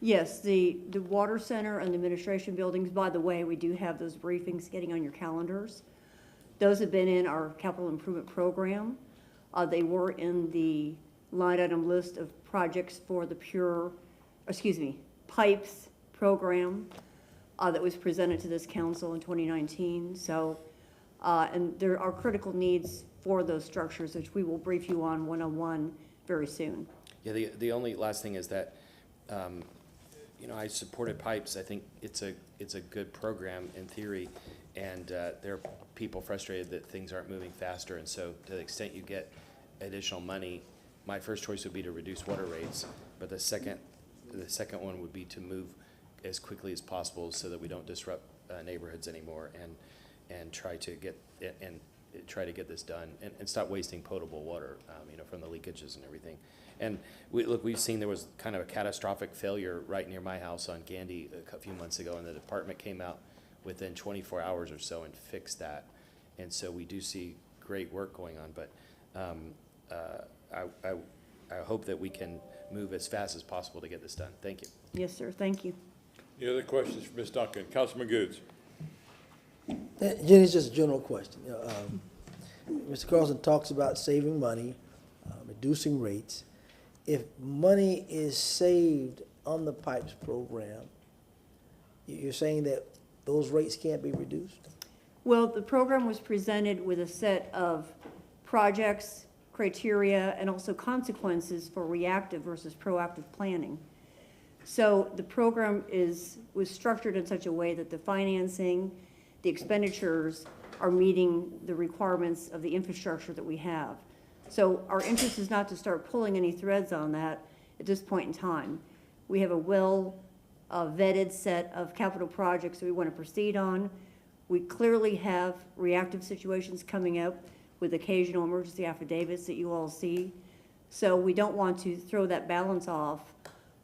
Yes, the water center and the administration buildings, by the way, we do have those briefings getting on your calendars. Those have been in our capital improvement program. They were in the line item list of projects for the pipes program that was presented to this council in 2019. So, and there are critical needs for those structures, which we will brief you on one-on-one very soon. Yeah, the only last thing is that, I supported pipes. I think it's a good program in theory, and there are people frustrated that things aren't moving faster. And so, to the extent you get additional money, my first choice would be to reduce water rates, but the second one would be to move as quickly as possible so that we don't disrupt neighborhoods anymore, and try to get and try to get this done and stop wasting potable water, you know, from the leakages and everything. And we've seen there was kind of a catastrophic failure right near my house on Gandy a few months ago, and the department came out within 24 hours or so and fixed that. And so we do see great work going on, but I hope that we can move as fast as possible to get this done. Thank you. Yes, sir, thank you. Any other questions for Ms. Duncan? Councilman Goods? Jenny, it's just a general question. Mr. Carlson talks about saving money, reducing rates. If money is saved on the pipes program, you're saying that those rates can't be reduced? Well, the program was presented with a set of projects, criteria, and also consequences for reactive versus proactive planning. So the program was structured in such a way that the financing, the expenditures are meeting the requirements of the infrastructure that we have. So our interest is not to start pulling any threads on that at this point in time. We have a well vetted set of capital projects that we want to proceed on. We clearly have reactive situations coming up with occasional emergency affidavits that you all see. So we don't want to throw that balance off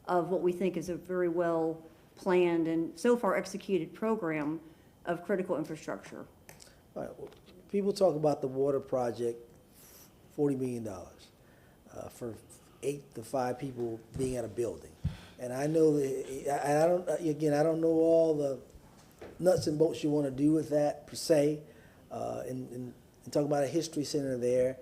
of what we think is a very well planned and so far executed program of critical infrastructure. All right, well, people talk about the water project, $40 million for 8 to 5 people being at a building. And I know that, I don't know all the nuts and bolts you want to do with that per se, and talk about a history center there.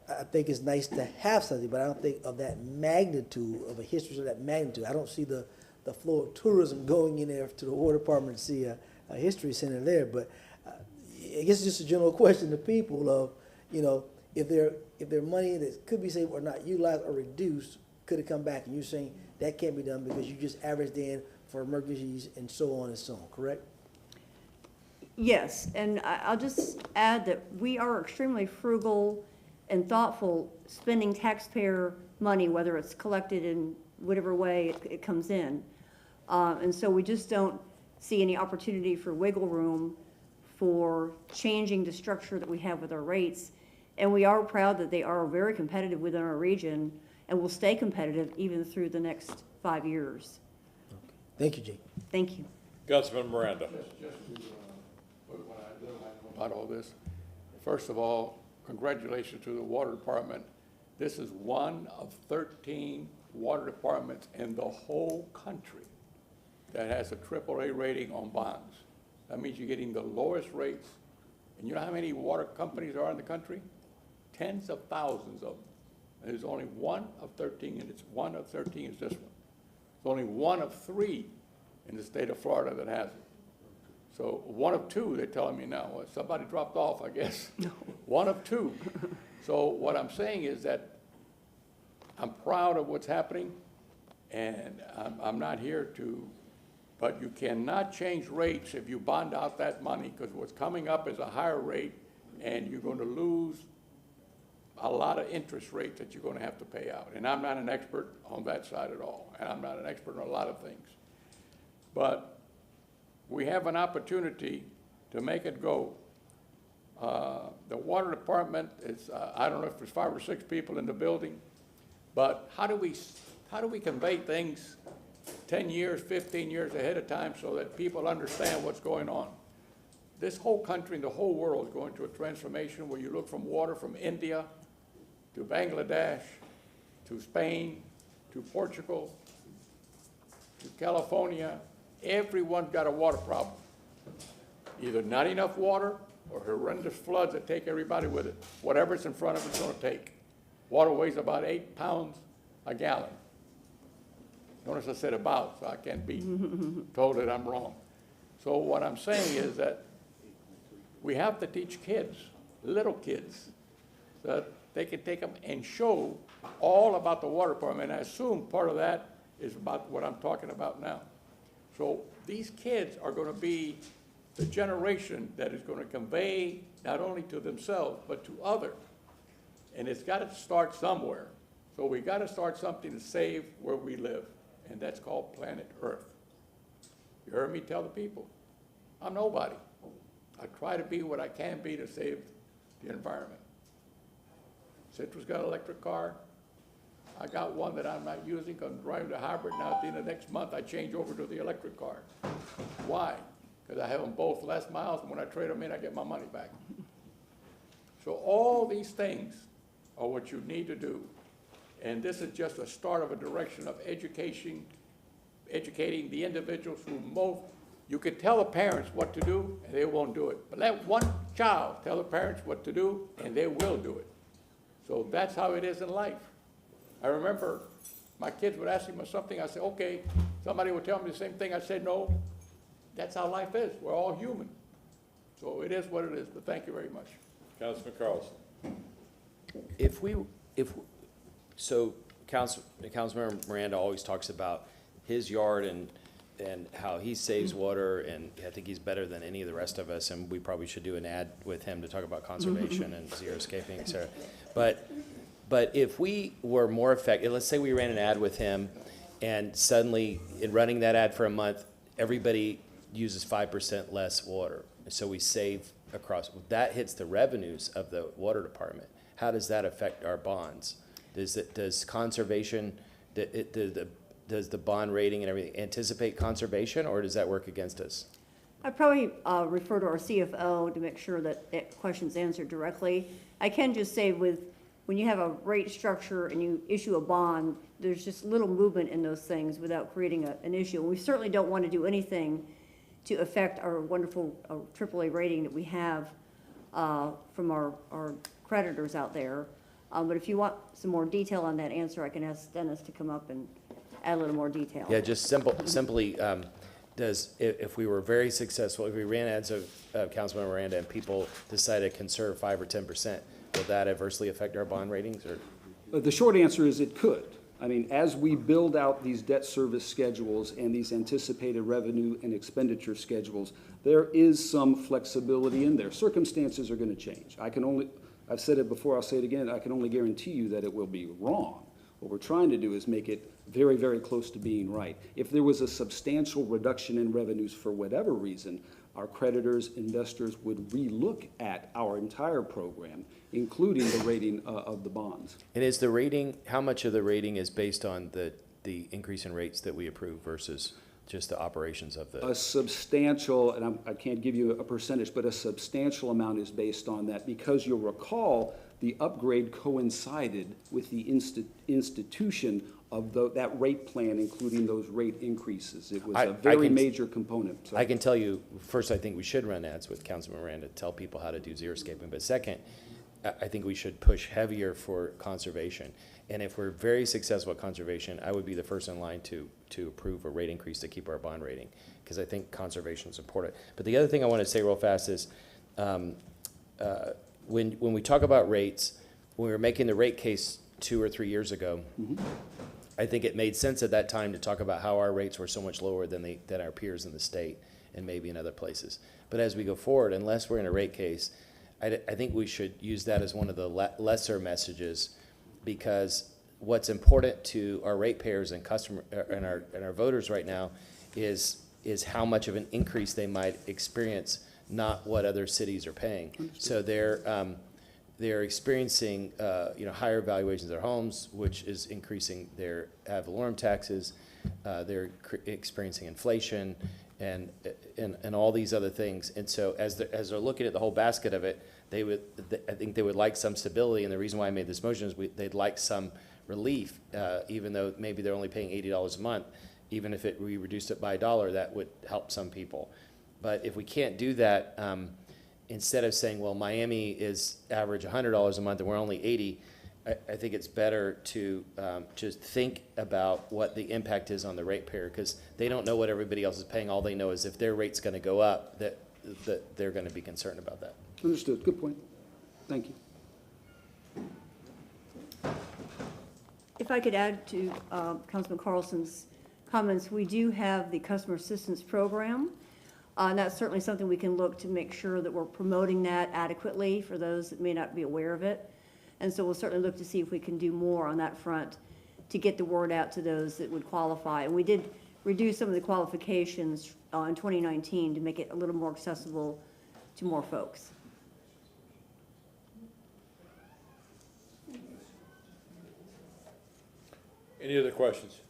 I think it's nice to have something, but I don't think of that magnitude, of a history center of that magnitude. I don't see the flow of tourism going in there to the water department to see a history center there. But I guess it's just a general question to people of, you know, if their money that could be saved or not utilized or reduced, could it come back? And you're saying that can't be done because you just averaged in for emergencies and so on and so on, correct? Yes, and I'll just add that we are extremely frugal and thoughtful spending taxpayer money, whether it's collected in whatever way it comes in. And so we just don't see any opportunity for wiggle room for changing the structure that we have with our rates. And we are proud that they are very competitive within our region and will stay competitive even through the next 5 years. Thank you, Jake. Thank you. Councilman Miranda? Just to put what I know about all this, first of all, congratulations to the water department. This is one of 13 water departments in the whole country that has a AAA rating on bonds. That means you're getting the lowest rates. And you know how many water companies there are in the country? Tens of thousands of them. And there's only one of 13, and it's one of 13 is this one. There's only one of 3 in the state of Florida that has it. So one of 2, they're telling me now. Well, somebody dropped off, I guess. No. One of 2. So what I'm saying is that I'm proud of what's happening, and I'm not here to, but you cannot change rates if you bond out that money, because what's coming up is a higher rate, and you're going to lose a lot of interest rates that you're going to have to pay out. And I'm not an expert on that side at all, and I'm not an expert on a lot of things. But we have an opportunity to make it go. The water department is, I don't know if there's 5 or 6 people in the building, but how do we convey things 10 years, 15 years ahead of time so that people understand what's going on? This whole country and the whole world is going through a transformation where you look from water from India to Bangladesh to Spain to Portugal to California. Everyone's got a water problem. Either not enough water or horrendous floods that take everybody with it. Whatever's in front of it's going to take. Water weighs about 8 pounds a gallon. Notice I said about, so I can't be told that I'm wrong. So what I'm saying is that we have to teach kids, little kids, that they can take them and show all about the water department. And I assume part of that is about what I'm talking about now. So these kids are going to be the generation that is going to convey not only to themselves, but to others. And it's got to start somewhere. So we got to start something to save where we live, and that's called planet Earth. You heard me tell the people, I'm nobody. I try to be what I can be to save the environment. Citrus got an electric car. I got one that I'm not using because I'm driving the hybrid now. At the end of next month, I change over to the electric car. Why? Because I have them both less miles, and when I trade them in, I get my money back. So all these things are what you need to do. And this is just a start of a direction of educating the individuals who you could tell the parents what to do, and they won't do it. But let one child tell the parents what to do, and they will do it. So that's how it is in life. I remember my kids would ask me something, I said, okay. Somebody would tell me the same thing, I said, no. That's how life is. We're all human. So it is what it is, but thank you very much. Councilman Carlson. Councilmember Miranda always talks about his yard and how he saves water, and I think he's better than any of the rest of us, and we probably should do an ad with him to talk about conservation and xeriscaping, et cetera. But if we were more effective, let's say we ran an ad with him, and suddenly, in running that ad for a month, everybody uses 5% less water, so we save across. That hits the revenues of the water department. How does that affect our bonds? Does conservation, does the bond rating and everything anticipate conservation, or does that work against us? I'd probably refer to our CFO to make sure that that question's answered directly. I can just say when you have a rate structure and you issue a bond, there's just little movement in those things without creating an issue. And we certainly don't want to do anything to affect our wonderful AAA rating that we have from our creditors out there. But if you want some more detail on that answer, I can ask Dennis to come up and add a little more detail. Yeah, just simply, if we were very successful, if we ran ads of Councilmember Miranda and people decided to conserve 5 or 10%, will that adversely affect our bond ratings, or? The short answer is it could. I mean, as we build out these debt service schedules and these anticipated revenue and expenditure schedules, there is some flexibility in there. Circumstances are going to change. I've said it before, I'll say it again, I can only guarantee you that it will be wrong. What we're trying to do is make it very, very close to being right. If there was a substantial reduction in revenues for whatever reason, our creditors, investors would relook at our entire program, including the rating of the bonds. And is the rating, how much of the rating is based on the increase in rates that we approve versus just the operations of the? A substantial, and I can't give you a percentage, but a substantial amount is based on that, because you'll recall the upgrade coincided with the institution of that rate plan, including those rate increases. It was a very major component. So. I can tell you, first, I think we should run ads with Councilman Miranda to tell people how to do xeriscaping. But second, I think we should push heavier for conservation. And if we're very successful at conservation, I would be the first in line to approve a rate increase to keep our bond rating, because I think conservation is important. But the other thing I want to say real fast is, when we talk about rates, when we were making the rate case 2 or 3 years ago, I think it made sense at that time to talk about how our rates were so much lower than our peers in the state and maybe in other places. But as we go forward, unless we're in a rate case, I think we should use that as one of the lesser messages, because what's important to our ratepayers and our voters right now is how much of an increase they might experience, not what other cities are paying. So they're experiencing higher valuations of their homes, which is increasing their ad valorem taxes. They're experiencing inflation and all these other things. And so as they're looking at the whole basket of it, I think they would like some stability. And the reason why I made this motion is they'd like some relief, even though maybe they're only paying $80 a month. Even if we reduced it by $1, that would help some people. But if we can't do that, instead of saying, well, Miami is average $100 a month and we're only $80, I think it's better to just think about what the impact is on the ratepayer, because they don't know what everybody else is paying. All they know is if their rate's going to go up, that they're going to be concerned about that. Understood. Good point. Thank you. If I could add to Councilman Carlson's comments, we do have the customer assistance program. And that's certainly something we can look to make sure that we're promoting that adequately for those that may not be aware of it. And so we'll certainly look to see if we can do more on that front to get the word out to those that would qualify. And we did reduce some of the qualifications in 2019 to make it a little more accessible to more folks. Any other questions?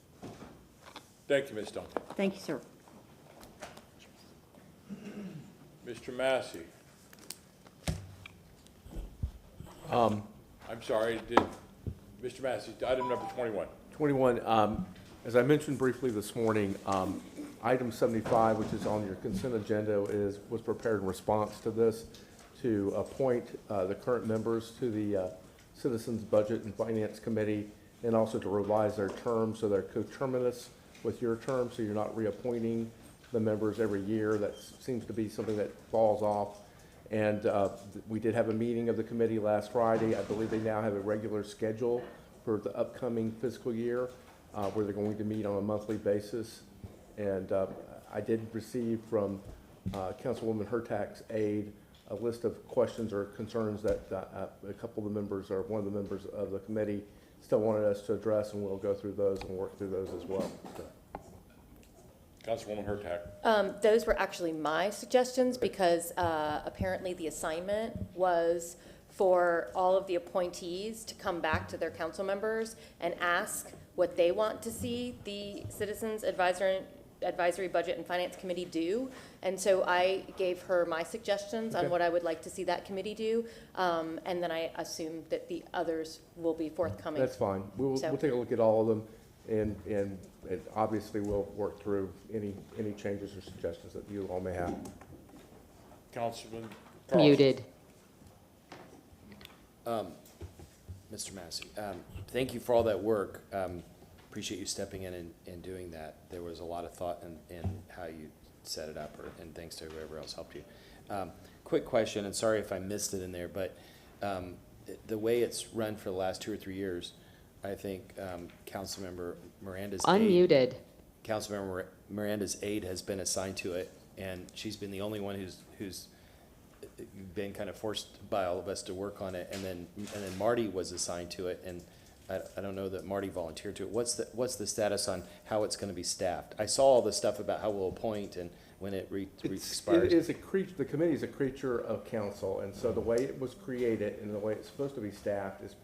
Thank you, Ms. Duncan. Thank you, sir. Mr. Massey. I'm sorry, Mr. Massey, item number 21. 21, as I mentioned briefly this morning, item 75, which is on your consent agenda, was prepared in response to this to appoint the current members to the Citizens Budget and Finance Committee, and also to revise their terms so they're coterminous with your term, so you're not reappointing the members every year. That seems to be something that falls off. And we did have a meeting of the committee last Friday. I believe they now have a regular schedule for the upcoming fiscal year where they're going to meet on a monthly basis. And I did receive from Councilwoman Hurtak's aide a list of questions or concerns that a couple of the members or one of the members of the committee still wanted us to address, and we'll go through those and work through those as well. So. Councilwoman Hurtak. Those were actually my suggestions because apparently the assignment was for all of the appointees to come back to their council members and ask what they want to see the Citizens Advisory Budget and Finance Committee do. And so I gave her my suggestions on what I would like to see that committee do. And then I assume that the others will be forthcoming. That's fine. We'll take a look at all of them, and obviously we'll work through any changes or suggestions that you all may have. Councilman Carlson. Muted. Mr. Massey, thank you for all that work. Appreciate you stepping in and doing that. There was a lot of thought in how you set it up, and thanks to whoever else helped you. Quick question, and sorry if I missed it in there, but the way it's run for the last 2 or 3 years, I think Councilmember Miranda's Unmuted. Councilmember Miranda's aide has been assigned to it, and she's been the only one who's been kind of forced by all of us to work on it, and then Marty was assigned to it, and I don't know that Marty volunteered to it. What's the status on how it's going to be staffed? I saw all the stuff about how we'll appoint and when it expires. It is the committee is a creature of council, and so the way it was created and the way it's supposed to be staffed is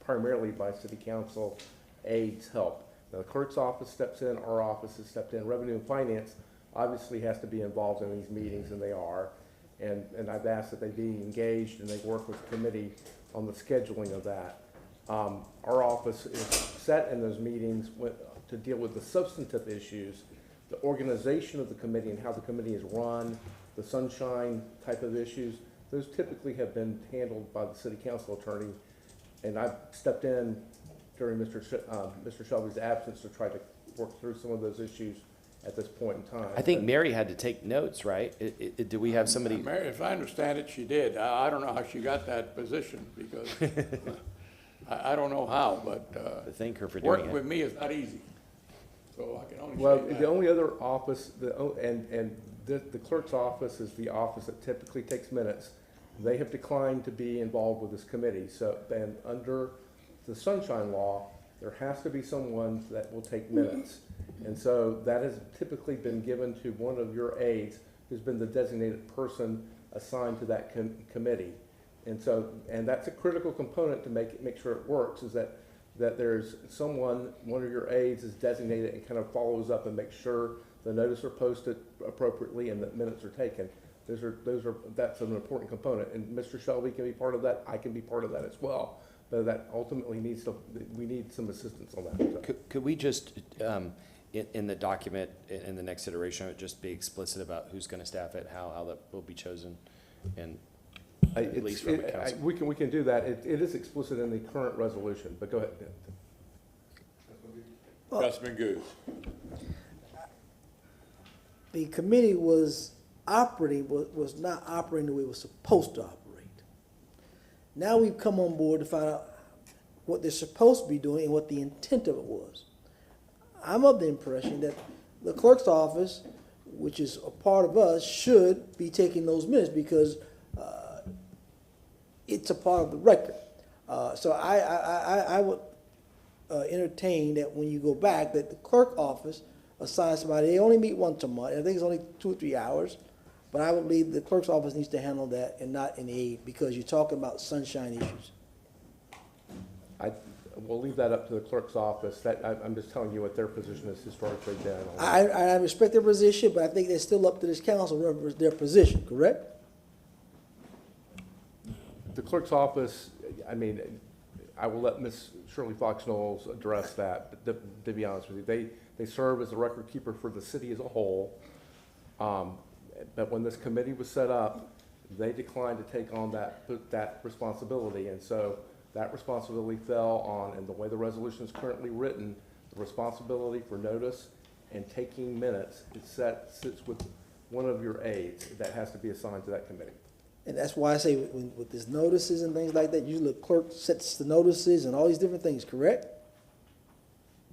primarily by city council aides' help. Now, the clerk's office steps in, our office has stepped in. Revenue and Finance obviously has to be involved in these meetings, and they are. And I've asked that they be engaged and they work with the committee on the scheduling of that. Our office is set in those meetings to deal with the substantive issues, the organization of the committee and how the committee is run, the sunshine type of issues. Those typically have been handled by the city council attorney, and I've stepped in during Mr. Shelby's absence to try to work through some of those issues at this point in time. I think Mary had to take notes, right? Do we have somebody? Mary, if I understand it, she did. I don't know how she got that position because I don't know how, but thank her for doing working it. with me is not easy. So I can only well, say that. the only other office, the clerk's office is the office that typically takes minutes. They have declined to be involved with this committee. So, and under the sunshine law, there has to be someone that will take minutes. And so that has typically been given to one of your aides who's been the designated person assigned to that committee. And so, and that's a critical component to make sure it works, is that there's someone, one of your aides is designated and kind of follows up and makes sure the notice are posted appropriately and that minutes are taken. That's an important component. And Mr. Shelby can be part of that. I can be part of that as well. But that ultimately we need some assistance on that. So. Could we just, in the document, in the next iteration, of it, just be explicit about who's going to staff it, how that will be chosen, and at least from the council? We can do that. It is explicit in the current resolution, but go ahead. Councilman Goose. The committee was not operating the way it was supposed to operate. Now we've come on board to find out what they're supposed to be doing and what the intent of it was. I'm of the impression that the clerk's office, which is a part of us, should be taking those minutes because it's a part of the record. So I would entertain that when you go back, that the clerk office assigns somebody. They only meet once a month. I think it's only 2 or 3 hours. but I would believe the clerk's office needs to handle that and not an aide, because you're talking about sunshine issues. We'll leave that up to the clerk's office. I'm just telling you what their position has historically been. I respect their position, but I think they're still up to this council, their position, correct? The clerk's office, I mean, I will let Ms. Shirley Fox-Knowles address that, but to be honest with you, they serve as a record keeper for the city as a whole. But when this committee was set up, they declined to take on that responsibility, and so that responsibility fell on, and the way the resolution is currently written, the responsibility for notice and taking minutes, sits with one of your aides that has to be assigned to that committee. And that's why I say with these notices and things like that, usually the clerk sets the notices and all these different things, correct?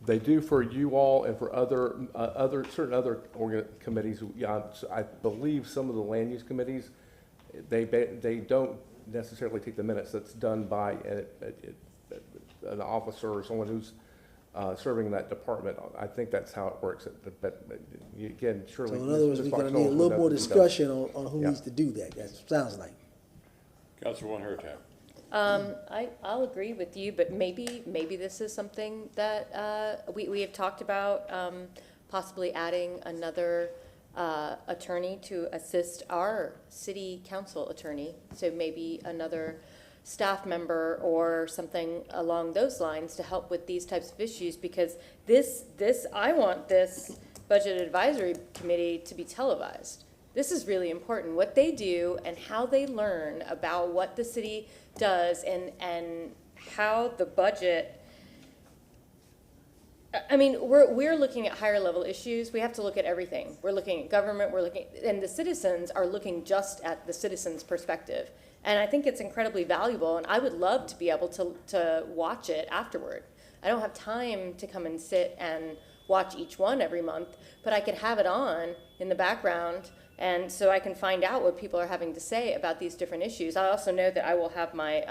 They do for you all and for certain other committees. Yeah, I believe some of the land use committees, they don't necessarily take the minutes. That's done by an officer or someone who's serving in that department. I think that's how it works. But again, surely. So in other words, we're going to need a little more discussion on who needs to do that. That sounds like. Councilwoman Hurtak. I'll agree with you, but maybe this is something that we have talked about, possibly adding another attorney to assist our city council attorney. So maybe another staff member or something along those lines to help with these types of issues, because I want this budget advisory committee to be televised. This is really important, what they do and how they learn about what the city does and how the budget. I mean, we're looking at higher level issues. We have to look at everything. We're looking at government, and the citizens are looking just at the citizens' perspective. And I think it's incredibly valuable, and I would love to be able to watch it afterward. I don't have time to come and sit and watch each one every month, but I could have it on in the background, and so I can find out what people are having to say about these different issues. I also know that I will have my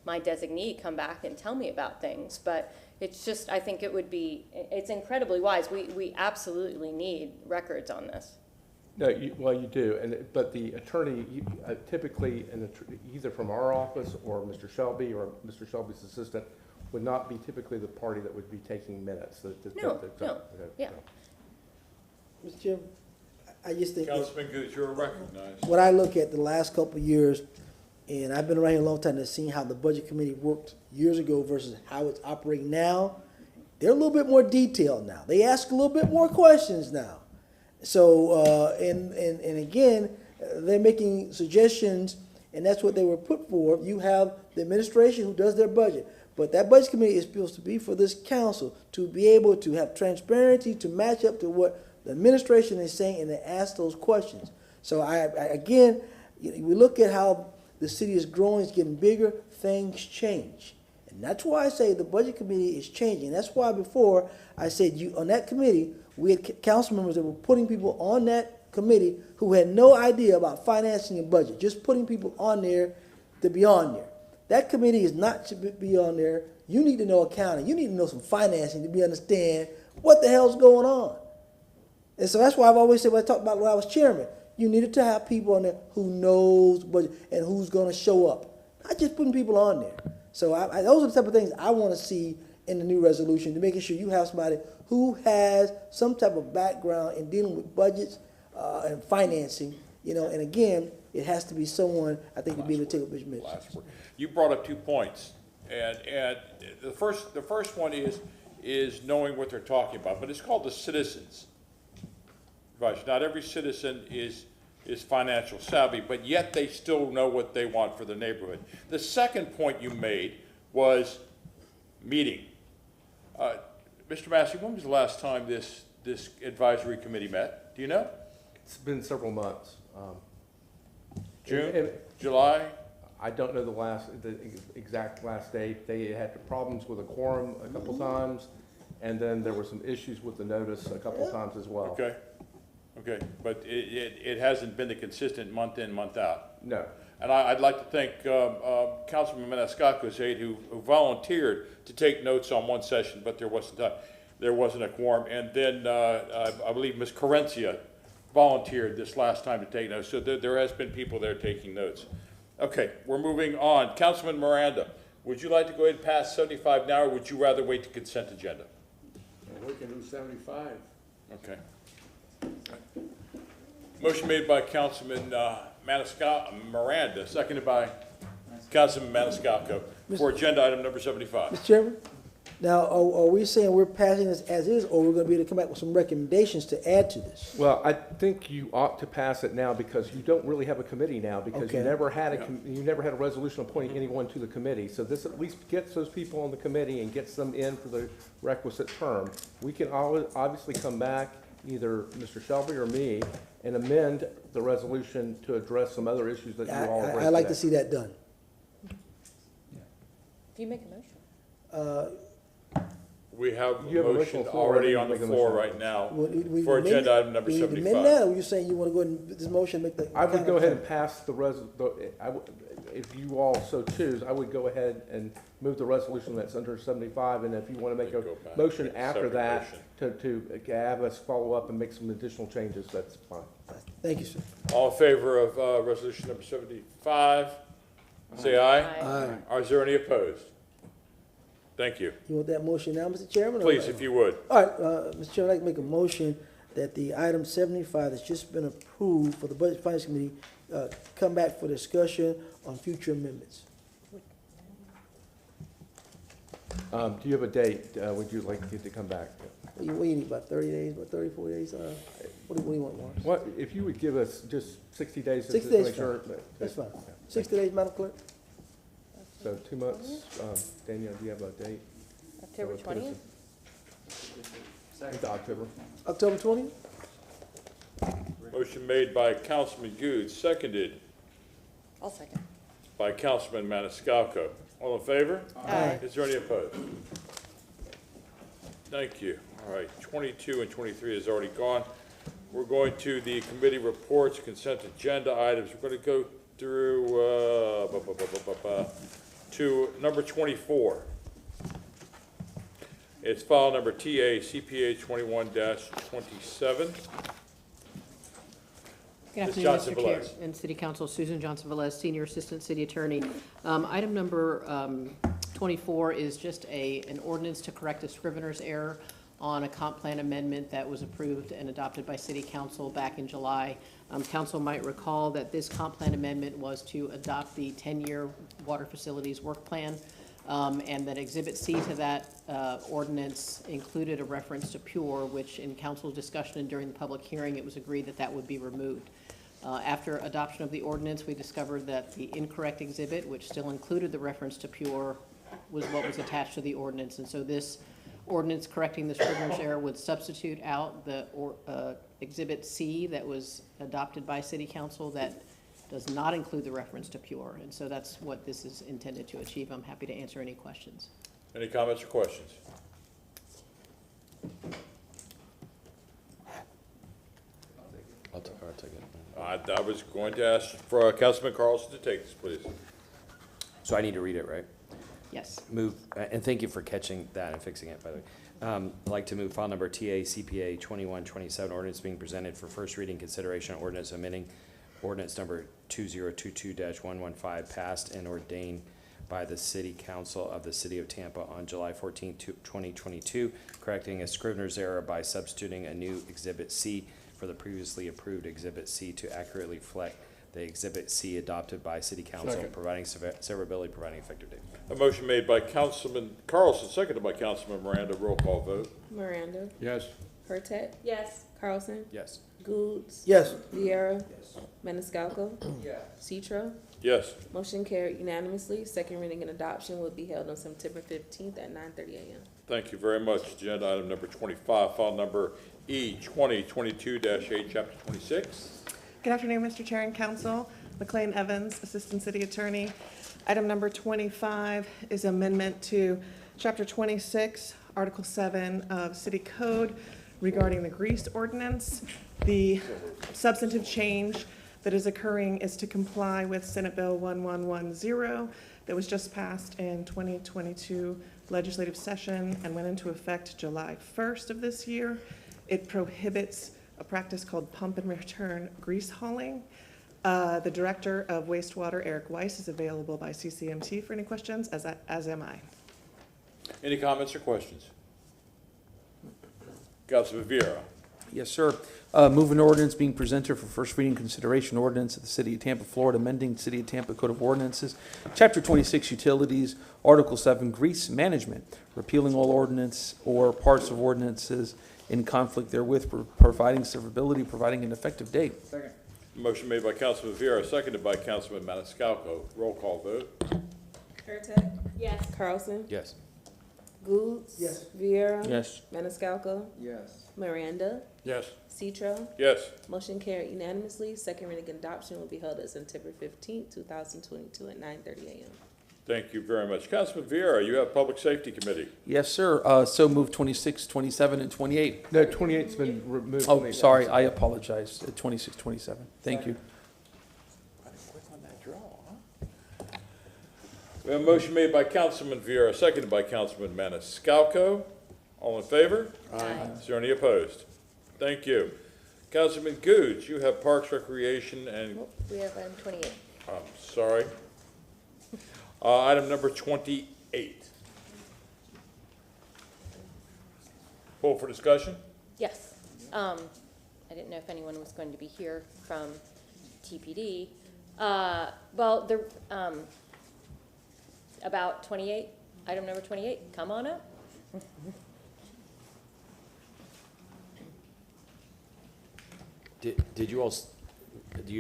my designee come back and tell me about things, but it's just, I think it's incredibly wise. We absolutely need records on this. No, you do, but the attorney, typically, either from our office or Mr. Shelby or Mr. Shelby's assistant, would not be typically the party that would be taking minutes. No, yeah. Mr. Chairman, I just think. Councilman Goods, you're recognized. What I look at the last couple of years, and I've been around here a long time, and seen how the budget committee worked years ago versus how it's operating now. They're a little bit more detailed now. They ask a little bit more questions now. So, and again, they're making suggestions, and that's what they were put for. You have the administration who does their budget, but that budget committee is supposed to be for this council to be able to have transparency, to match up to what the administration is saying, and to ask those questions. So again, we look at how the city is growing, it's getting bigger, things change. And that's why I say the budget committee is changing. That's why before I said on that committee, we had council members that were putting people on that committee who had no idea about financing and budget, just putting people on there to be on there. That committee is not to be on there. You need to know accounting. You need to know some financing to understand what the hell's going on. And so that's why I've always said, when I talked about when I was chairman, you needed to have people on there who knows budget and who's going to show up, not just putting people on there. So those are the type of things I want to see in the new resolution, to making sure you have somebody who has some type of background in dealing with budgets and financing, and again, it has to be someone, I think, to be able to take up his minutes. You brought up 2 points, and the first one is knowing what they're talking about, but it's called the citizens advice. Not every citizen is financial savvy, but yet they still know what they want for their neighborhood. The second point you made was meeting. Mr. Massey, when was the last time this advisory committee met? Do you know? It's been several months. June? July? I don't know the exact last date. They had problems with a quorum a couple times, and then there were some issues with the notice a couple times as well. Okay, but it hasn't been the consistent month in, month out. No. And I'd like to thank Councilman Maniscalco's aide who volunteered to take notes on one session, but there wasn't a quorum. And then I believe Ms. Carencia volunteered this last time to take notes, so there has been people there taking notes. Okay, we're moving on. Councilman Miranda, would you like to go ahead and pass 75 now, or would you rather wait to consent agenda? We can do 75. Okay. Motion made by Councilman Miranda, seconded by Councilman Maniscalco for agenda item number 75. Mr. Chairman, now, are we saying we're passing this as is, or we're gonna be able to come back with some recommendations to add to this? Well, I think you ought to pass it now because you don't really have a committee now because Okay. you never had a resolution appointing anyone to the committee. So this at least gets those people on the committee and gets them in for the requisite term. We can obviously come back, either Mr. Shelby or me, and amend the resolution to address some other issues that you all raised today. I'd like to see that done. Do you make a motion? We have You a have a motion motion on the floor, already you on the make a floor motion. right now We for amend agenda it? item number We need to amend 75. that, or you're saying you wanna go ahead and, this motion, make the. I would go ahead and pass if you all so choose, I would go ahead and move the resolution that's under 75, and if you want to make a Go back. motion Separate after that motion. to have us follow up and make some additional changes, that's fine. Thank you, sir. All in favor of resolution number 75, say aye. Aye. Or is there any opposed? Thank you. You want that motion now, Mr. Chairman? or- Please, if you would. All right, Mr. Chairman, I'd like to make a motion that the item 75 that's just been approved for the Budget Finance Committee, come back for discussion on future amendments. Do you have a date? Would you like it to come back? What do you need, about 30 days, about 30, 40 days? What do you want, Lawrence? What, if you would give us just 60 days to 60 make days, sure. fine. That's fine. 60 days, Madam Clerk? So 2 months. Danielle, do you have a date? October So put us 20th? Into October. October 20th? Motion made by Councilman Good, seconded I'll second. by Councilman Maniscalco. All in favor? Aye. Is there any opposed? Thank you. All right, 22 and 23 is already gone. We're going to the committee reports, consent agenda items. We're going to go through to number 24. It's file number TA CPA 21-27. Good Ms. afternoon, Johnson Mr. Chair Velez. and City Council. Susan Johnson Velez, Senior Assistant City Attorney. Item number 24 is just an ordinance to correct a scrivener's error on a comp plan amendment that was approved and adopted by City Council back in July. Council might recall that this comp plan amendment was to adopt the 10-year water facilities work plan, and that Exhibit C to that ordinance included a reference to PURE, which in council's discussion and during the public hearing, it was agreed that that would be removed. After adoption of the ordinance, we discovered that the incorrect exhibit, which still included the reference to PURE, was what was attached to the ordinance. And so this ordinance correcting the scrivener's error would substitute out the Exhibit C that was adopted by City Council that does not include the reference to PURE. And so that's what this is intended to achieve. I'm happy to answer any questions. Any comments or questions? I'll take it. I was going to ask for Councilman Carlson to take this, please. So I need to read it, right? Yes. Move, and thank you for catching that and fixing it, by the way. I'd like to move file number TA CPA 2127, ordinance being presented for first reading consideration, ordinance amending ordinance number 2022-115 passed and ordained by the City Council of the City of Tampa on July 14, 2022, correcting a scrivener's error by substituting a new Exhibit C for the previously approved Exhibit C to accurately reflect the Exhibit C adopted by City Council, Second. providing severability, providing effective date. A motion made by Councilman Carlson, seconded by Councilman Miranda. Roll call vote. Miranda, Yes. Hurtak, Yes. Carlson, Yes. Goods, Yes. Viera, Maniscalco, Citro. Yes. Motion carried unanimously. Second reading and adoption will be held on September 15th at 9:30 a.m. Thank you very much. Agenda item number 25, file number E 2022-8, chapter 26. Good afternoon, Mr. Chair and Council. McLean Evans, Assistant City Attorney. Item number 25 is amendment to Chapter 26, Article 7 of City Code regarding the grease ordinance. The substantive change that is occurring is to comply with Senate Bill 1110 that was just passed in 2022 legislative session and went into effect July 1st of this year. It prohibits a practice called pump and return grease hauling. The Director of Wastewater, Eric Weiss, is available by CCMT for any questions, as am I. Any comments or questions? Councilman Vieira. Yes, sir. Move an ordinance being presented for first reading consideration, ordinance of the City of Tampa, Florida, amending City of Tampa Code of Ordinances, Chapter 26, Utilities, Article 7, Grease Management, repealing all ordinance or parts of ordinances in conflict therewith, providing severability, providing an effective date. Second. Motion made by Councilman Vieira, seconded by Councilman Maniscalco. Roll call vote. Kurtak? Yes. Carlson? Yes. Goods? Yes. Viera? Yes. Maniscalco? Yes. Miranda? Yes. Citro? Yes. Motion carried unanimously. Second reading and adoption will be held on September 15th, 2022 at 9:30 a.m. Thank you very much. Councilman Vieira, you have Public Safety Committee. Yes, sir. So move 26, 27, and 28. No, 28's been removed. Oh, sorry, I apologize. 26, 27. Thank you. I didn't click on that draw, huh? We have a motion made by Councilman Vieira, seconded by Councilman Maniscalco. All in favor? Aye. Is there any opposed? Thank you. Councilman Goods, you have Parks, Recreation, and, We have item 28. I'm sorry. Item number 28. Pull for discussion? Yes. I didn't know if anyone was going to be here from TPD. Well, about 28, item number 28, come on up. Did you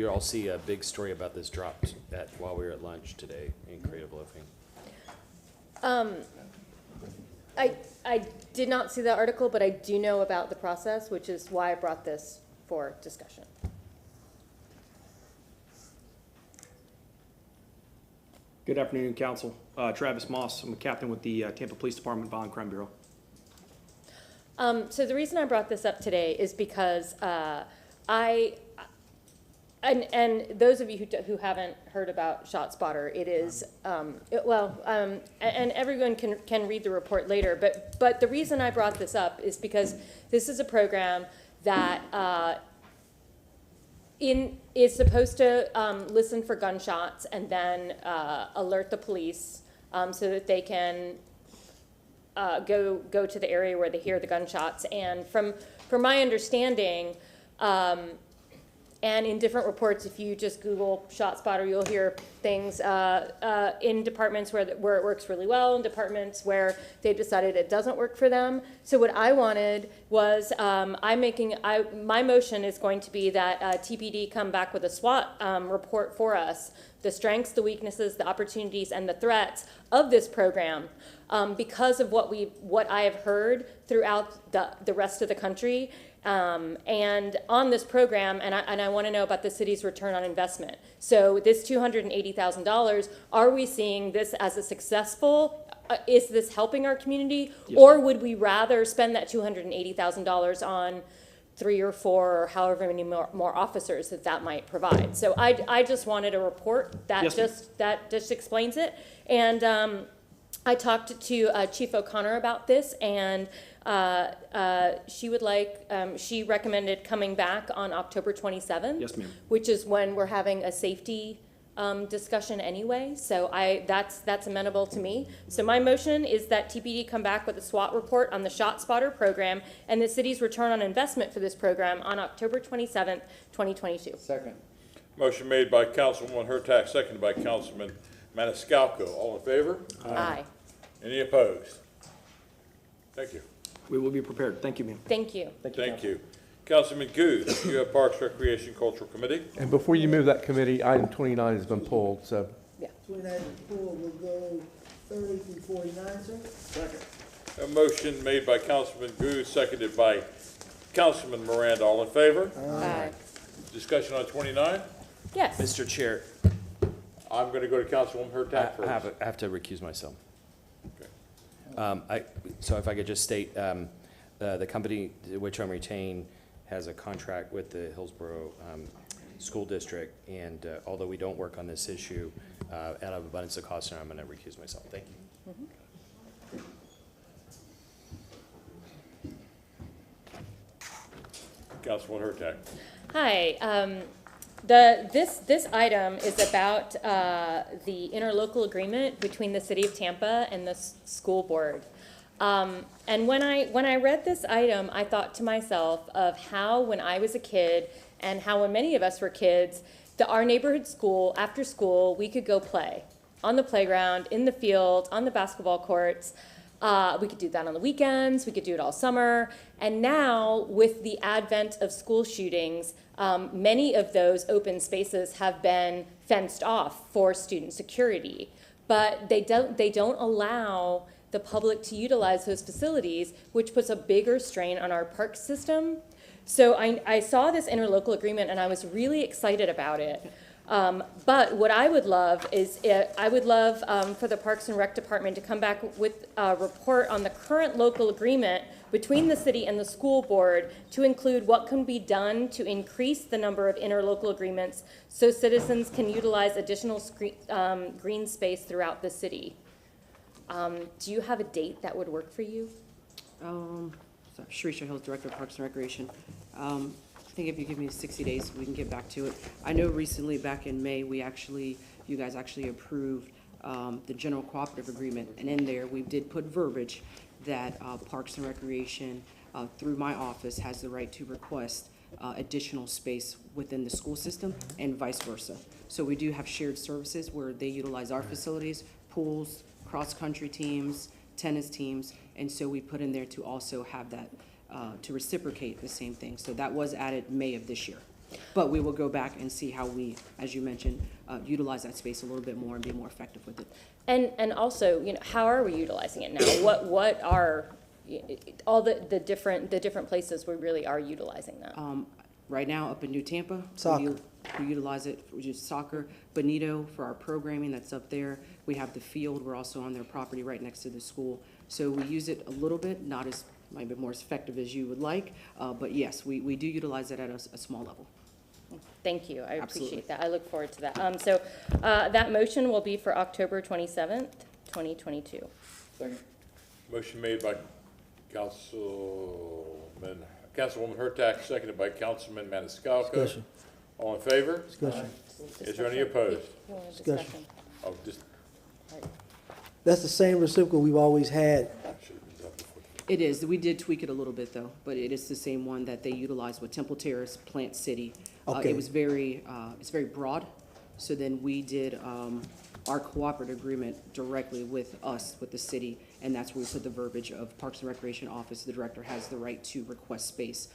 all see a big story about this dropped while we were at lunch today in Creative Loafing? I did not see the article, but I do know about the process, which is why I brought this for discussion. Good afternoon, Council. Travis Moss, I'm a captain with the Tampa Police Department Violent Crime Bureau. So the reason I brought this up today is because and those of you who haven't heard about ShotSpotter, it is and everyone can read the report later. But the reason I brought this up is because this is a program that is supposed to listen for gunshots and then alert the police so that they can go to the area where they hear the gunshots. And from my understanding, and in different reports, if you just Google ShotSpotter, you'll hear things in departments where it works really well, in departments where they've decided it doesn't work for them. So what I wanted was, my motion is going to be that TPD come back with a SWOT report for us, the strengths, the weaknesses, the opportunities, and the threats of this program, because of what I have heard throughout the rest of the country. And on this program, and I want to know about the city's return on investment. So this $280,000, are we seeing this as a successful, is this helping our community? Yes. Or would we rather spend that $280,000 on 3 or 4 or however many more officers that might provide? So I just wanted a report that just explains it. And I talked to Chief O'Connor about this, and she would like, she recommended coming back on October 27th. Yes, ma'am. Which is when we're having a safety discussion anyway. So that's amenable to me. So my motion is that TPD come back with a SWOT report on the ShotSpotter program and the city's return on investment for this program on October 27th, 2022. Second. Motion made by Councilwoman Hurtak, seconded by Councilman Maniscalco. All in favor? Aye. Any opposed? Thank you. We will be prepared. Thank you, ma'am. Thank you. Thank you. Councilman Goode, you have Parks, Recreation, Cultural Committee. And before you move that committee, item 29 has been pulled, so. Yeah. 29 is pulled, we'll go 30 through 49, sir. Second. A motion made by Councilman Goode, seconded by Councilman Miranda. All in favor? Aye. Discussion on 29? Yes. Mr. Chair, I'm going to go to Councilwoman Hurtak first. I have to recuse myself. Okay. So if I could just state, the company which I'm retained has a contract with the Hillsborough School District, and although we don't work on this issue, out of abundance of caution, I'm going to recuse myself. Thank you. Mm-hmm. Councilwoman Hurtak. Hi, this item is about, the interlocal agreement between the city of Tampa and the school board. And when I read this item, I thought to myself of how when I was a kid and how when many of us were kids, our neighborhood school, after school, we could go play on the playground, in the field, on the basketball courts. We could do that on the weekends, we could do it all summer. And now, with the advent of school shootings, many of those open spaces have been fenced off for student security. But they don't allow the public to utilize those facilities, which puts a bigger strain on our park system. So I saw this interlocal agreement and I was really excited about it. But what I would love is, for the Parks and Rec Department to come back with a report on the current local agreement between the city and the school board to include what can be done to increase the number of interlocal agreements so citizens can utilize additional green space throughout the city. Do you have a date that would work for you? Shrisha Hills, Director of Parks and Recreation. I think if you give me 60 days, we can get back to it. I know recently, back in May, you guys actually approved the general cooperative agreement, and in there, we did put verbiage that Parks and Recreation, through my office, has the right to request additional space within the school system and vice versa. So we do have shared services where they utilize our facilities, pools, cross-country teams, tennis teams, and so we put in there to also have that, to reciprocate the same thing. So that was added May of this year. But we will go back and see how we, as you mentioned, utilize that space a little bit more and be more effective with it. And also, how are we utilizing it now? What are all the different places we really are utilizing that? Right now, up in New Tampa, Soccer. we utilize it, which is soccer. Bonito for our programming, that's up there. We have the field, we're also on their property right next to the school. So we use it a little bit, not as, might be more as effective as you would like, but yes, we do utilize it at a small level. Thank you, I Absolutely. appreciate that. I look forward to that. So that motion will be for October 27th, 2022. Second. Motion made by Councilwoman Hurtak, seconded by Councilman Maniscalco. Discussion. All in favor? Discussion. Is there any opposed? Discussion. Oh, just, That's the same reciprocal we've always had. It is, we did tweak it a little bit though, but it is the same one that they utilize with Temple Terrace, Plant City. Okay. It was it's very broad, so then we did, our cooperative agreement directly with us, with the city, and that's where we put the verbiage of Parks and Recreation Office. The director has the right to request space,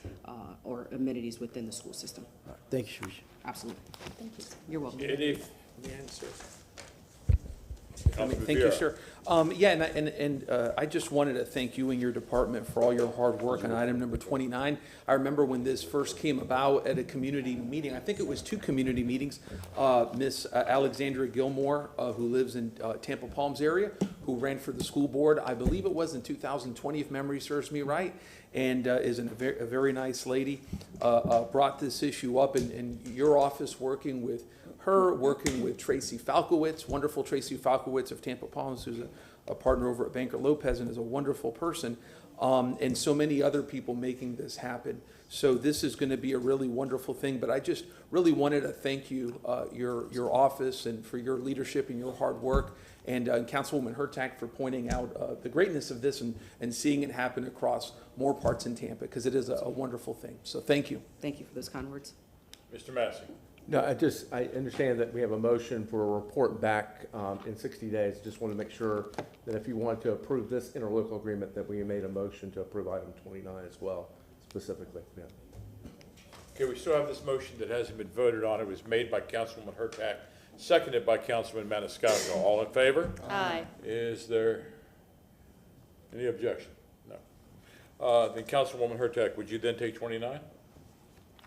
or amenities within the school system. Thank you, Shrisha. Absolutely. Thank you. You're welcome. Thank you, sir. I just wanted to thank you and your department for all your hard work on item number 29. I remember when this first came about at a community meeting, I think it was 2 community meetings, Miss Alexandra Gilmore, who lives in Tampa Palms area, who ran for the school board, I believe it was in 2020, if memory serves me right, and is a very nice lady, brought this issue up, and your office working with her, working with Tracy Falkowitz, wonderful Tracy Falkowitz of Tampa Palms, who's a partner over at Banker Lopez and is a wonderful person, and so many other people making this happen. So this is going to be a really wonderful thing, but I just really wanted to thank you, your office, and for your leadership and your hard work, and Councilwoman Hurtak for pointing out the greatness of this and seeing it happen across more parts in Tampa, because it is a wonderful thing. So thank you. Thank you for those kind words. Mr. Massey. No, I understand that we have a motion for a report back in 60 days. Just want to make sure that if you want to approve this interlocal agreement, that we made a motion to approve item 29 as well, specifically. Yeah. Okay, we still have this motion that hasn't been voted on. It was made by Councilwoman Hurtak, seconded by Councilman Maniscalco. All in favor? Aye. Is there any objection? No. Then Councilwoman Hurtak, would you then take 29?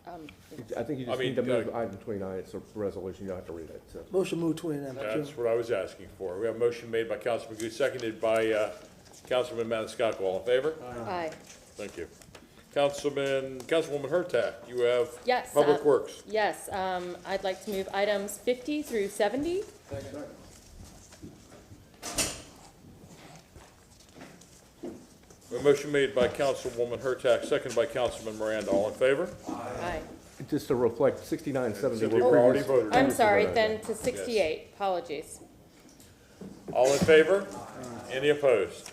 I think you just need to move item 29. It's a resolution. You don't have to read it. So. Motion move 29. That's what I was asking for. We have a motion made by Councilman Goose, seconded by Councilman Maniscalco. All in favor? Aye. Thank you. Councilwoman Hurtak, you have Yes. Public Works. Yes, I'd like to move items 50 through 70. Second. A motion made by Councilwoman Hurtak, second by Councilman Miranda. All in favor? Aye. Just to reflect, 6970 Cindy, were we already previous. voted. I'm sorry, then to 68, apologies. All in favor? Any opposed?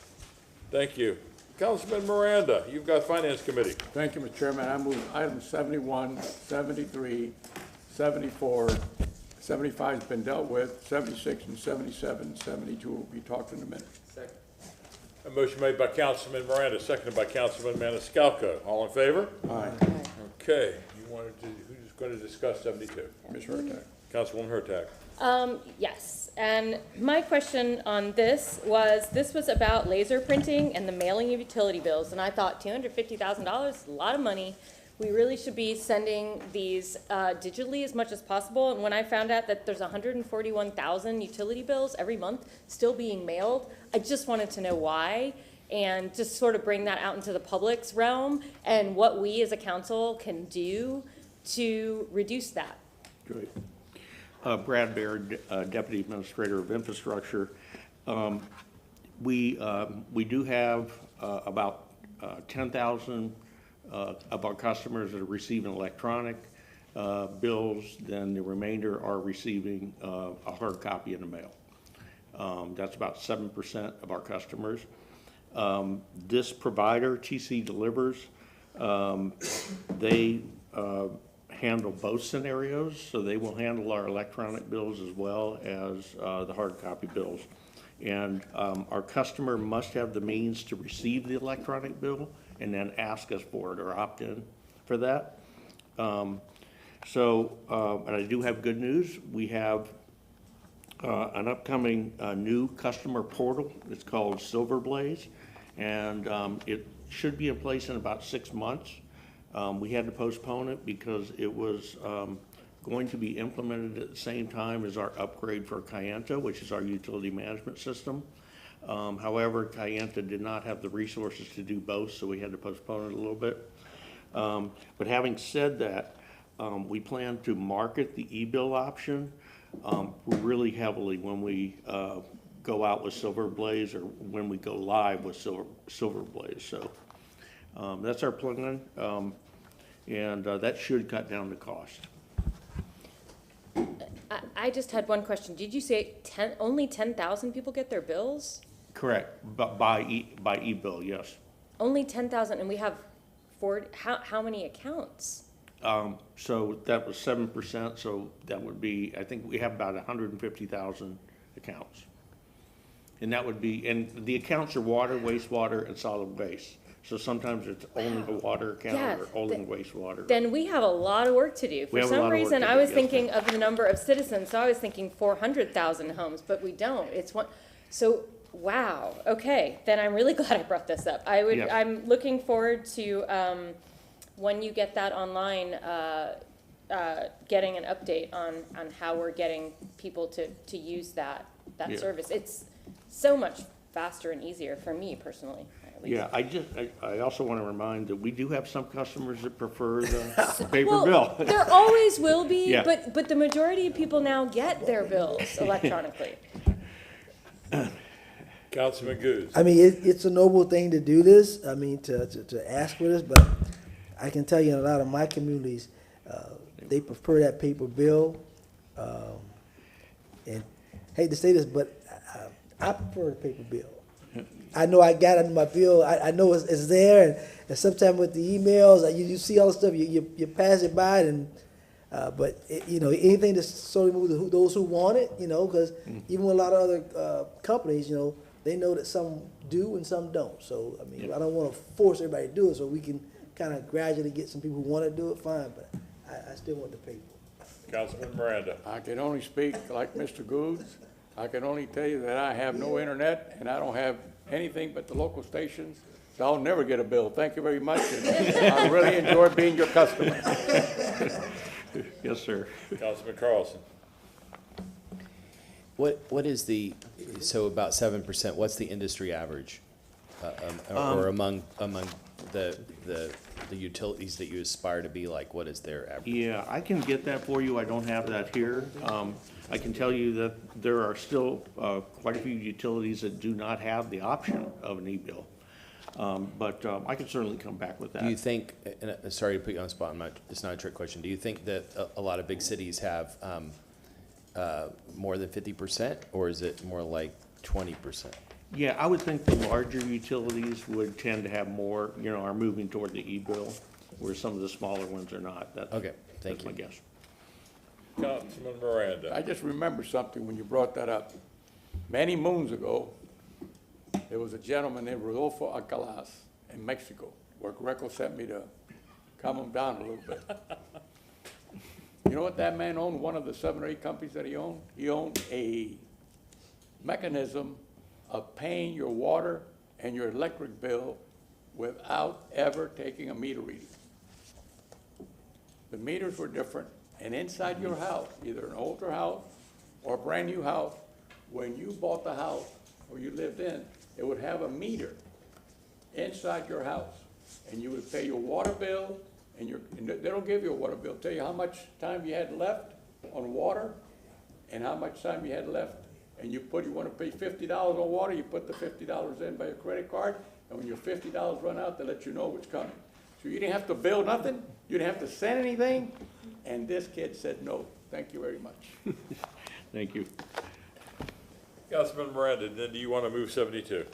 Thank you. Councilman Miranda, you've got Finance Committee. Thank you, Mr. Chairman. I move items 71, 73, 74, 75 has been dealt with, 76 and 77, 72 will be talked in a minute. Second. A motion made by Councilman Miranda, seconded by Councilman Maniscalco. All in favor? Aye. Okay, you wanted to, who's going to discuss 72? Ms. Hurtak. Councilwoman Hurtak. Yes, and my question on this was about laser printing and the mailing of utility bills, and I thought $250,000 is a lot of money. We really should be sending these digitally as much as possible, and when I found out that there's 141,000 utility bills every month still being mailed, I just wanted to know why, and just sort of bring that out into the public's realm, and what we as a council can do to reduce that. Great. Brad Baird, Deputy Administrator of Infrastructure. We do have about 10,000 of our customers that are receiving electronic bills, then the remainder are receiving a hard copy in the mail. That's about 7% of our customers. This provider, TC Delivers, they handle both scenarios, so they will handle our electronic bills as well as the hard copy bills. And our customer must have the means to receive the electronic bill and then ask us for it or opt in for that. And I do have good news. We have an upcoming new customer portal. It's called Silverblaze, and it should be in place in about 6 months. We had to postpone it because it was going to be implemented at the same time as our upgrade for Kayenta, which is our utility management system. However, Kayenta did not have the resources to do both, so we had to postpone it a little bit. But having said that, we plan to market the e-bill option really heavily when we go out with Silverblaze or when we go live with Silverblaze. So that's our plan, and that should cut down the cost. I just had one question. Did you say only 10,000 people get their bills? Correct, but by e-bill, yes. Only 10,000, and we have how many accounts? So that was 7%, so that would be, I think we have about 150,000 accounts. And that would be, and the accounts are water, wastewater, and solid waste. So sometimes it's only the water account or only wastewater. Then we have a lot of work to do. For some reason, I was thinking of the number of citizens, so I was thinking 400,000 homes, but we don't. It's one. So, wow. Okay, then I'm really glad I brought this up. I'm looking forward to when you get that online, getting an update on how we're getting people to use that service. It's so much faster and easier for me personally. Yeah, I also want to remind that we do have some customers that prefer the paper bill. There always will be, Yeah. but the majority of people now get their bills electronically. Councilman Goose. I mean, it's a noble thing to do this. I mean, to ask for this, but I can tell you in a lot of my communities, they prefer that paper bill. And hate to say this, but I prefer the paper bill. I know I got it in my bill. I know it's there, and sometimes with the emails, you see all the stuff, you pass it by, and but anything to sort of move those who want it, because even with a lot of other companies, they know that some do and some don't. So I mean, I don't want to force everybody to do it. So we can kind of gradually get some people who want to do it, fine. But I still want the paper. Councilman Miranda. I can only speak like Mr. Goods. I can only tell you that I have no internet and I don't have anything but the local stations, so I'll never get a bill. Thank you very much, and I really enjoy being your customer. Yes, sir. Councilman Carlson. What is so about 7%, what's the industry average? Or among the utilities that you aspire to be like, what is their average? Yeah, I can get that for you. I don't have that here. I can tell you that there are still quite a few utilities that do not have the option of an e-bill. But I can certainly come back with that. Do you think, and sorry to put you on the spot, it's not a trick question, do you think that a lot of big cities have more than 50%, or is it more like 20%? Yeah, I would think the larger utilities would tend to have more, are moving toward the e-bill, where some of the smaller ones are not. Okay, thank That's my guess. Councilman Miranda. I just remember something when you brought that up. Many moons ago, there was a gentleman named Rodolfo Alcalá in Mexico, where Greco sent me to calm him down a little bit. You know what that man owned? One of the 7 or 8 companies that he owned? He owned a mechanism of paying your water and your electric bill without ever taking a meter reading. The meters were different, and inside your house, either an older house or a brand new house, when you bought the house or you lived in, it would have a meter inside your house, and you would pay your water bill, and they don't give you a water bill, tell you how much time you had left on water and how much time you had left. And you want to pay $50 on water, you put the $50 in by your credit card, and when your $50 run out, they let you know what's coming. So you didn't have to bill nothing, you didn't have to send anything, and this kid said no. Thank you very much. Thank you. Councilman Miranda, then do you want to move 72?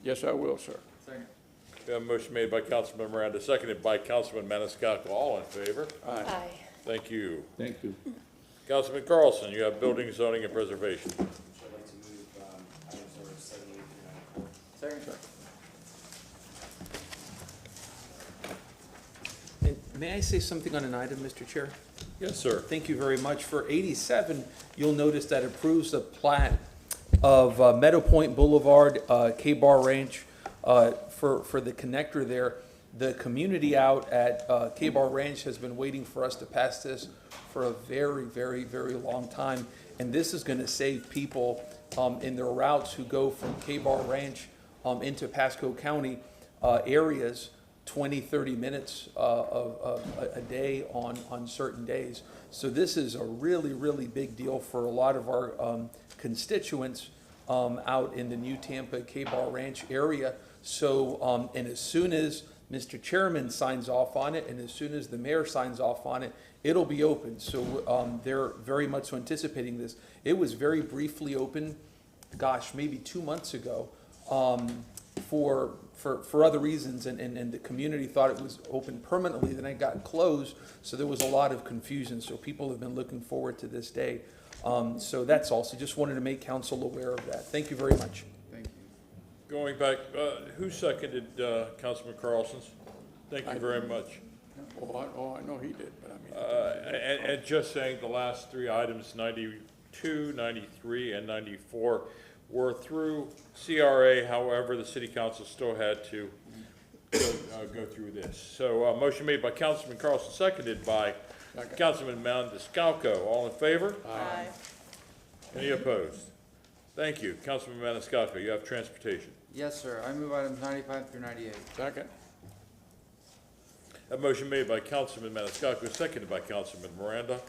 Yes, I will, sir. Second. We have a motion made by Councilman Miranda, seconded by Councilman Maniscalco. All in favor? Aye. Thank you. Thank you. Councilman Carlson, you have building, zoning, and preservation. I'd like to move items number 78 through 94. Second. And may I say something on an item, Mr. Chair? Yes, sir. Thank you very much. For 87, you'll notice that approves the plat of Meadow Point Boulevard, K-Bar Ranch, for the connector there. The community out at K-Bar Ranch has been waiting for us to pass this for a very, very, very long time. And this is going to save people in their routes who go from K-Bar Ranch into Pasco County areas 20, 30 minutes of a day on certain days. So this is a really, really big deal for a lot of our constituents out in the New Tampa K-Bar Ranch area. So, and as soon as Mr. Chairman signs off on it, and as soon as the mayor signs off on it, it'll be open. So they're very much anticipating this. It was very briefly open, gosh, maybe 2 months ago, for other reasons, and the community thought it was open permanently, then it got closed, so there was a lot of confusion. So people have been looking forward to this day. So that's all. So just wanted to make council aware of that. Thank you very much. Thank you. Going back, who seconded Councilman Carlson's? Thank you very much. Oh, I know he did, but I mean. And just saying the last 3 items, 92, 93, and 94, were through CRA. However, the city council still had to go through this. So motion made by Councilman Carlson, seconded by Councilman Maniscalco. All in favor? Aye. Any opposed? Thank you. Councilman Maniscalco, you have transportation. Yes, sir. I move items 95 through 98. Second. A motion made by Councilman Maniscalco, seconded by Councilman Miranda.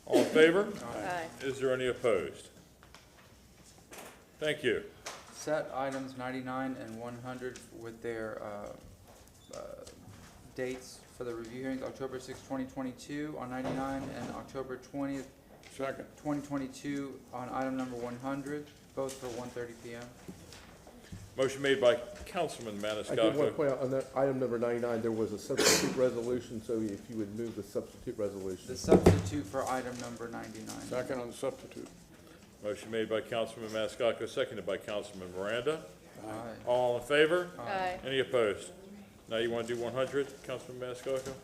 All in favor? Aye. Is there any opposed? Thank you. Set items 99 and 100 with their dates for the review hearings, October 6, 2022 on 99 and October 20th, 2022 on item number 100, both for 1:30 p.m. Motion made by Councilman I did want to Maniscalco. point out on that item number 99, there was a substitute resolution, so if you would move the substitute resolution. The substitute for item number 99. Second on the substitute. Motion made by Councilman Maniscalco, seconded by Councilman Miranda. Aye. All in favor? Aye. Any opposed? Now you want to do 100, Councilman Maniscalco?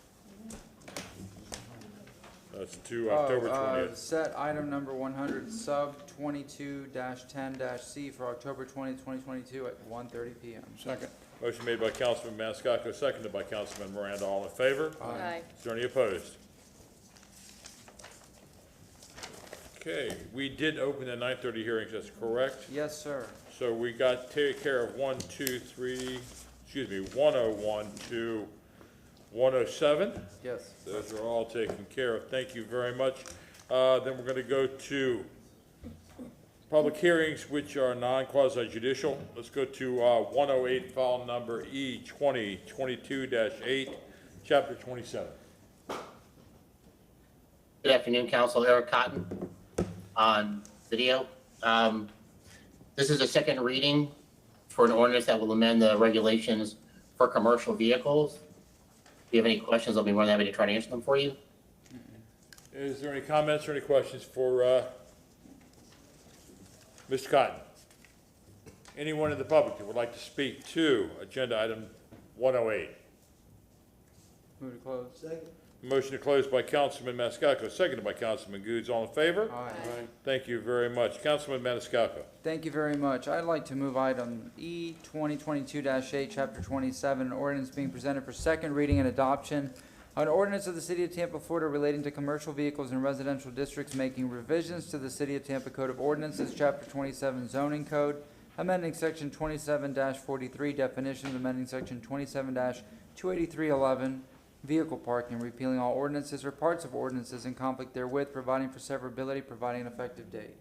That's to October 20th. Set item number 100, sub 22-10-C for October 20th, 2022 at 1:30 p.m. Second. Motion made by Councilman Maniscalco, seconded by Councilman Miranda. All in favor? Aye. Is there any opposed? Okay, we did open the 9:30 hearings, that's correct? Yes, sir. So we got take care of 101 to 107. Yes. Those are all taken care of. Thank you very much. Then we're going to go to public hearings which are non-quasi judicial. Let's go to 108, file number E 2022-8, chapter 27. Good afternoon, Council. Eric Cotton on video. This is a second reading for an ordinance that will amend the regulations for commercial vehicles. If you have any questions, I'll be more than happy to try to answer them for you. Is there any comments or any questions for Mr. Cotton? Anyone in the public that would like to speak to agenda item 108? Move to close. Second. Motion to close by Councilman Maniscalco, seconded by Councilman Goods. All in favor? Aye. Thank you very much. Councilman Maniscalco. Thank you very much. I'd like to move item E 2022-8, chapter 27, an ordinance being presented for second reading and adoption. An ordinance of the City of Tampa, Florida relating to commercial vehicles in residential districts, making revisions to the City of Tampa Code of Ordinances, Chapter 27 Zoning Code, amending Section 27-43 definitions, amending Section 27-28311 vehicle parking, repealing all ordinances or parts of ordinances in conflict therewith, providing for severability, providing an effective date.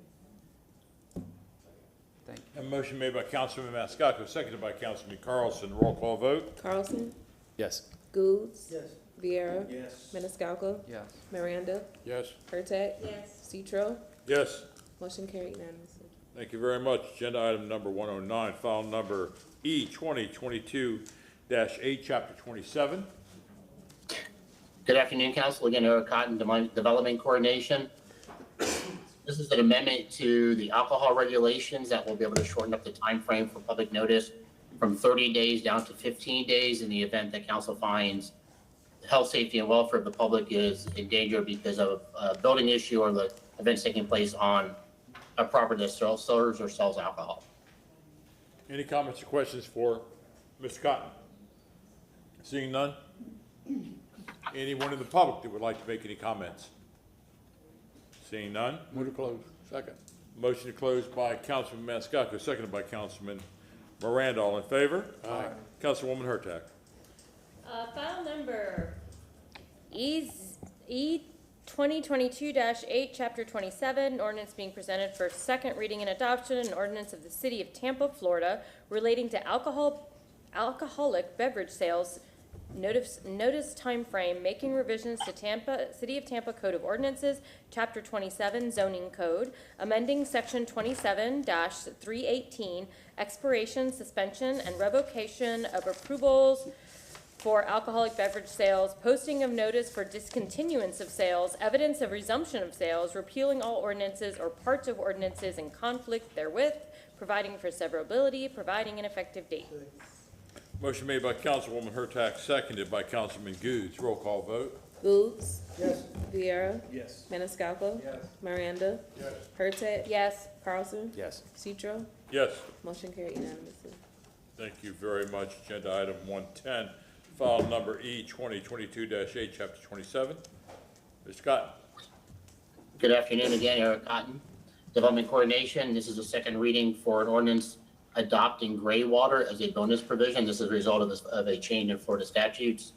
Thank you. A motion made by Councilman Maniscalco, seconded by Councilman Carlson. Roll call vote. Carlson, Yes. Goods, Yes. Vieira, Yes. Maniscalco, Yes. Miranda, Yes. Hurtak. Yes. Citro, Yes. motion carried unanimously. Thank you very much. Agenda item number 109, file number E 2022-8, chapter 27. Good afternoon, Council. Again, Eric Cotton, Development Coordination. This is an amendment to the alcohol regulations that will be able to shorten up the time frame for public notice from 30 days down to 15 days in the event that council finds the health, safety, and welfare of the public is in danger because of a building issue or the events taking place on a property that serves or sells alcohol. Any comments or questions for Mr. Cotton? Seeing none? Anyone in the public that would like to make any comments? Seeing none? Move to close. Second. Motion to close by Councilman Maniscalco, seconded by Councilman Miranda. All in favor? Aye. Councilwoman Hurtak. File number E 2022-8, chapter 27, ordinance being presented for second reading and adoption, an ordinance of the City of Tampa, Florida, relating to alcoholic beverage sales, notice time frame, making revisions to City of Tampa Code of Ordinances, Chapter 27 Zoning Code, amending Section 27-318, expiration, suspension, and revocation of approvals for alcoholic beverage sales, posting of notice for discontinuance of sales, evidence of resumption of sales, repealing all ordinances or parts of ordinances in conflict therewith, providing for severability, providing an effective date. Motion made by Councilwoman Hurtak, seconded by Councilman Goods. Roll call vote. Goods, Yes. Vieira, Yes. Maniscalco, Yes. Miranda, Yes. Hurtak. Yes. Carlson, Yes. Citro, Yes. motion carried unanimously. Thank you very much. Agenda item 110, file number E 2022-8, chapter 27. Mr. Cotton. Good afternoon again, Eric Cotton, Development Coordination. This is a second reading for an ordinance adopting gray water as a bonus provision. This is a result of a change in Florida statutes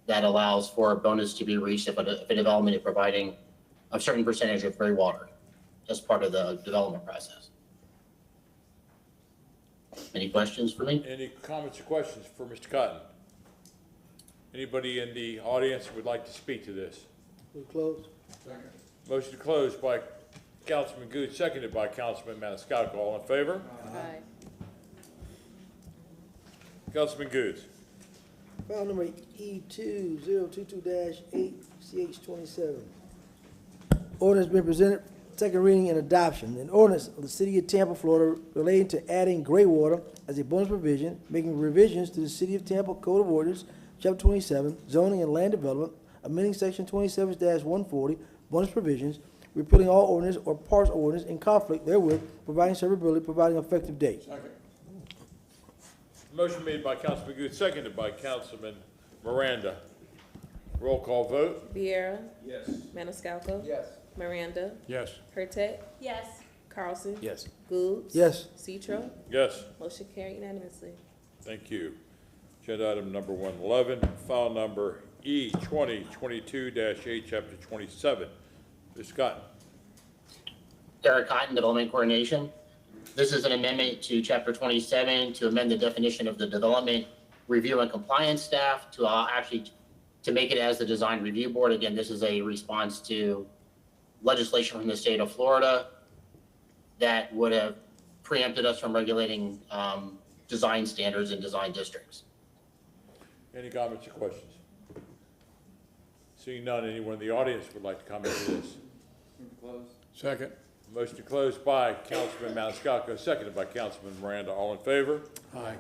that allows for a bonus to be reached if a development is providing a certain percentage of gray water as part of the development process. Any questions for me? Any comments or questions for Mr. Cotton? Anybody in the audience who would like to speak to this? We'll close. Second. Motion to close by Councilman Goods, seconded by Councilman Maniscalco. All in favor? Aye. Councilman Goods. File number E2022-8, CH 27. Ordinance being presented, second reading and adoption. An ordinance of the City of Tampa, Florida relating to adding gray water as a bonus provision, making revisions to the City of Tampa Code of Ordinance, Chapter 27, Zoning and Land Development, amending Section 27-140, bonus provisions, repealing all ordinance or parts of ordinance in conflict therewith, providing severability, providing effective date. Second. Motion made by Councilman Goods, seconded by Councilman Miranda. Roll call vote. Vieira, Yes. Maniscalco, Yes. Miranda, Yes. Hurtak, Yes. Carlson, Yes. Goods, Yes. Citro, Yes. motion carried unanimously. Thank you. Agenda item number 111, file number E 2022-8, chapter 27. Mr. Scott. Eric Cotton, Development Coordination. This is an amendment to Chapter 27 to amend the definition of the Development Review and Compliance Staff to to make it as the Design Review Board. Again, this is a response to legislation from the state of Florida that would have preempted us from regulating design standards in design districts. Any comments or questions? Seeing none, anyone in the audience would like to comment to this? Second. Motion to close by Councilman Maniscalco, seconded by Councilman Miranda. All in favor? Aye.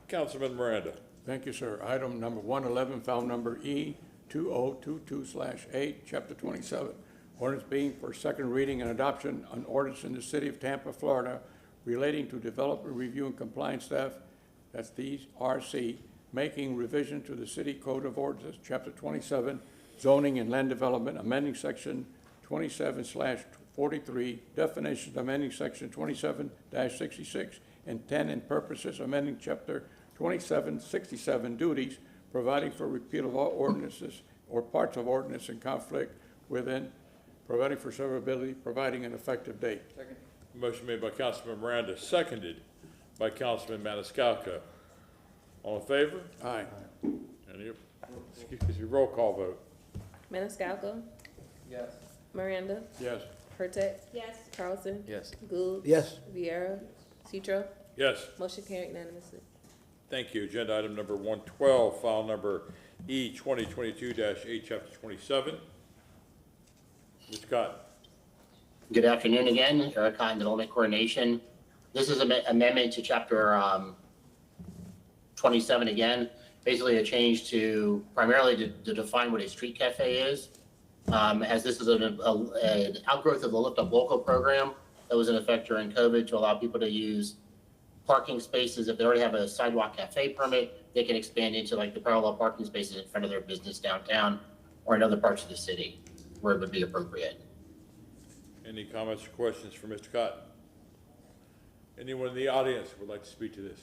Councilman Miranda. Thank you, sir. Item number 111, file number E2022/8, Chapter 27. Ordinance being for second reading and adoption, an ordinance in the city of Tampa, Florida, relating to development review and compliance staff, that's the RC, making revision to the city code of ordinances, Chapter 27, zoning and land development, amending section 27/43, definitions, amending section 27-66, intent and purposes, amending chapter 2767, duties, providing for repeal of all ordinances or parts of ordinance in conflict within, providing for severability, providing an effective date. Second. Motion made by Councilman Miranda, seconded by Councilman Maniscalco. All in favor? Aye. Any, excuse me, roll call vote. Maniscalco, Yes. Miranda, Yes. Pertec. Yes. Carlson. Yes. Gould. Yes. Vieira. Citro. Yes. Motion carried unanimously. Thank you. Agenda item number 112, file number E2022-8, Chapter 27. Mr. Cotton. Good afternoon again, Eric Cotton, Development Coordination. This is an amendment to Chapter 27 again, basically a change to primarily to define what a street cafe is, as this is an outgrowth of the Lift Up Local program that was in effect during COVID to allow people to use parking spaces. If they already have a sidewalk cafe permit, they can expand into like the parallel parking spaces in front of their business downtown or in other parts of the city where it would be appropriate. Any comments or questions for Mr. Cotton? Anyone in the audience would like to speak to this?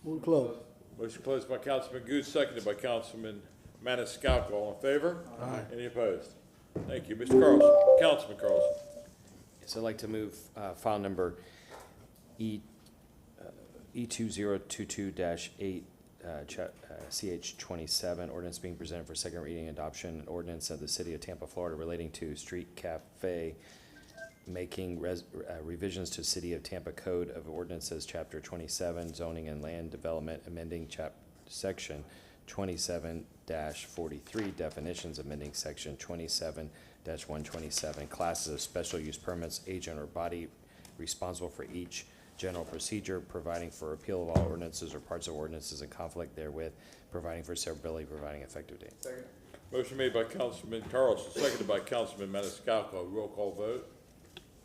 Move to close. Motion closed by Councilman Goode, seconded by Councilman Maniscalco. All in favor? Aye. Any opposed? Thank you. Mr. Carlson, Councilman Carlson. Yes, I'd like to move file number E2022-8, CH27, ordinance being presented for second reading and adoption, an ordinance of the city of Tampa, Florida relating to street cafe, making revisions to City of Tampa Code of Ordinances, Chapter 27, zoning and land development, amending section 27-43, definitions, amending section 27-127, classes of special use permits, agent or body responsible for each general procedure, providing for repeal of all ordinances or parts of ordinances in conflict therewith, providing for severability, providing effective date. Second. Motion made by Councilman Carlson, seconded by Councilman Maniscalco. Roll call vote.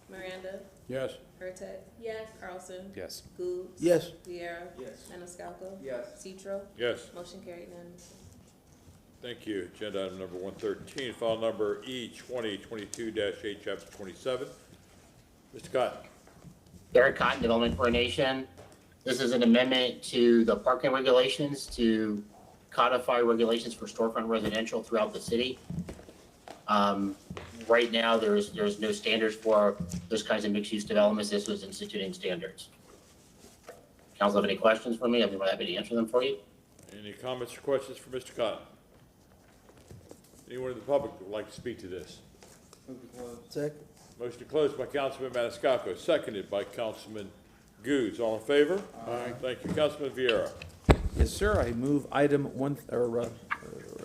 Miranda. Yes. Pertec. Yes. Carlson. Yes. Gould. Yes. Vieira. Yes. Maniscalco. Yes. Citro. Yes. Motion carried unanimously. Thank you. Agenda item number 113, file number E2022-8, Chapter 27. Mr. Cotton. Eric Cotton, Development Coordination. This is an amendment to the parking regulations to codify regulations for storefront residential throughout the city. Right now, there's no standards for those kinds of mixed-use developments. This was instituting standards. Council have any questions for me? I'd be happy to answer them for you. Any comments or questions for Mr. Cotton? Anyone in the public would like to speak to this? Move to close. Second. Motion to close by Councilman Maniscalco, seconded by Councilman Goode. All in favor? Aye. Thank you. Councilman Vieira. Yes, sir. I move item an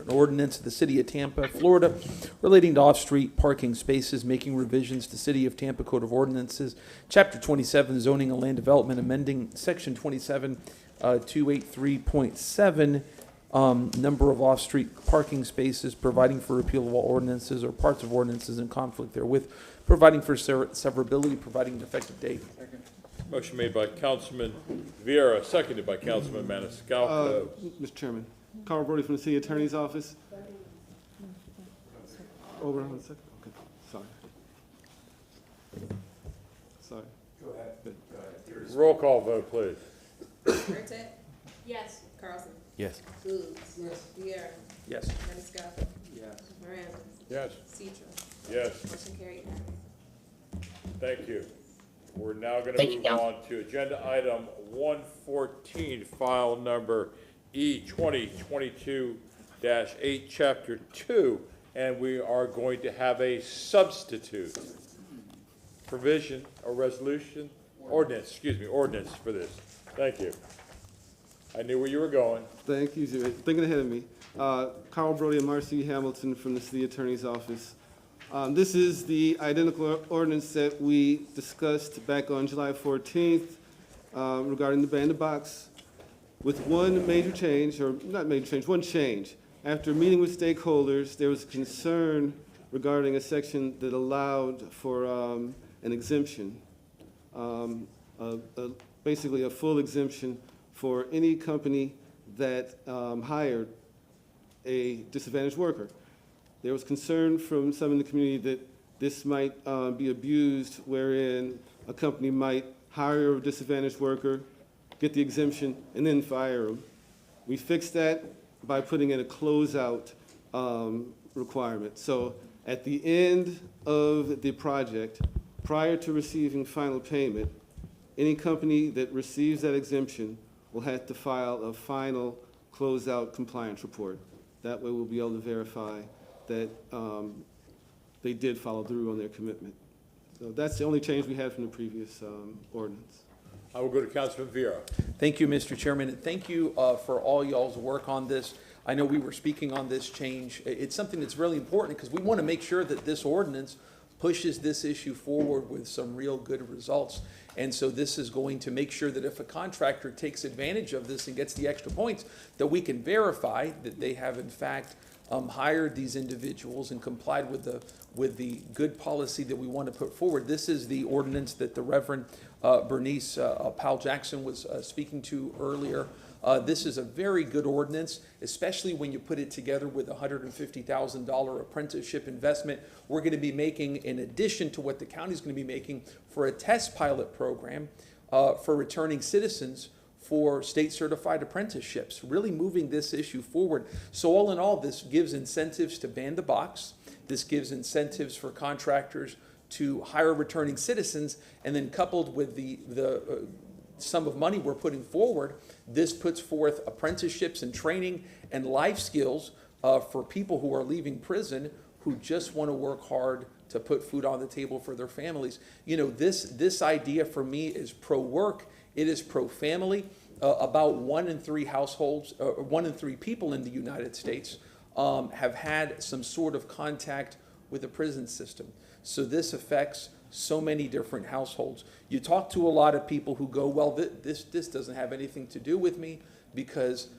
ordinance of the city of Tampa, Florida, relating to off-street parking spaces, making revisions to City of Tampa Code of Ordinances, Chapter 27, zoning and land development, amending Section 27-283.7, number of off-street parking spaces, providing for repeal of all ordinances or parts of ordinances in conflict therewith, providing for severability, providing an effective date. Second. Motion made by Councilman Vieira, seconded by Councilman Maniscalco. Mr. Chairman, Carl Brody from the City Attorney's Office. Over on the second. Okay, sorry. Go ahead. Roll call vote, please. Pertec. Yes. Carlson. Yes. Gould. Yes. Vieira. Yes. Maniscalco. Yes. Miranda. Yes. Citro. Yes. Motion carried unanimously. Thank you. We're now going to Thank you, move Council. on to agenda item 114, file number E 2022-8, chapter 2, and we are going to have a substitute provision or resolution, ordinance for this. Thank you. I knew where you were going. Thank you, sir. Thinking ahead of me. Carl Brody and Marcy Hamilton from the City Attorney's Office. This is the identical ordinance that we discussed back on July 14th regarding the bandit-box, with one major change, or not major change, one change. After meeting with stakeholders, there was concern regarding a section that allowed for an exemption, basically a full exemption for any company that hired a disadvantaged worker. There was concern from some in the community that this might be abused, wherein a company might hire a disadvantaged worker, get the exemption, and then fire them. We fixed that by putting in a closeout requirement. So at the end of the project, prior to receiving final payment, any company that receives that exemption will have to file a final closeout compliance report. That way we'll be able to verify that they did follow through on their commitment. So that's the only change we had from the previous ordinance. I will go to Councilman Vieira. Thank you, Mr. Chairman, and thank you for all y'all's work on this. I know we were speaking on this change. It's something that's really important because we want to make sure that this ordinance pushes this issue forward with some real good results. And so this is going to make sure that if a contractor takes advantage of this and gets the extra points, that we can verify that they have in fact hired these individuals and complied with the good policy that we want to put forward. This is the ordinance that the Reverend Bernice Powell Jackson was speaking to earlier. This is a very good ordinance, especially when you put it together with a $150,000 apprenticeship investment we're going to be making in addition to what the county's going to be making for a test pilot program for returning citizens for state certified apprenticeships, really moving this issue forward. So all in all, this gives incentives to ban the box. This gives incentives for contractors to hire returning citizens, and then coupled with the sum of money we're putting forward, this puts forth apprenticeships and training and life skills for people who are leaving prison who just want to work hard to put food on the table for their families. You know, this idea for me is pro-work. It is pro-family. About 1 in 3 households, 1 in 3 people in the United States have had some sort of contact with the prison system. So this affects so many different households. You talk to a lot of people who go, well, this doesn't have anything to do with me because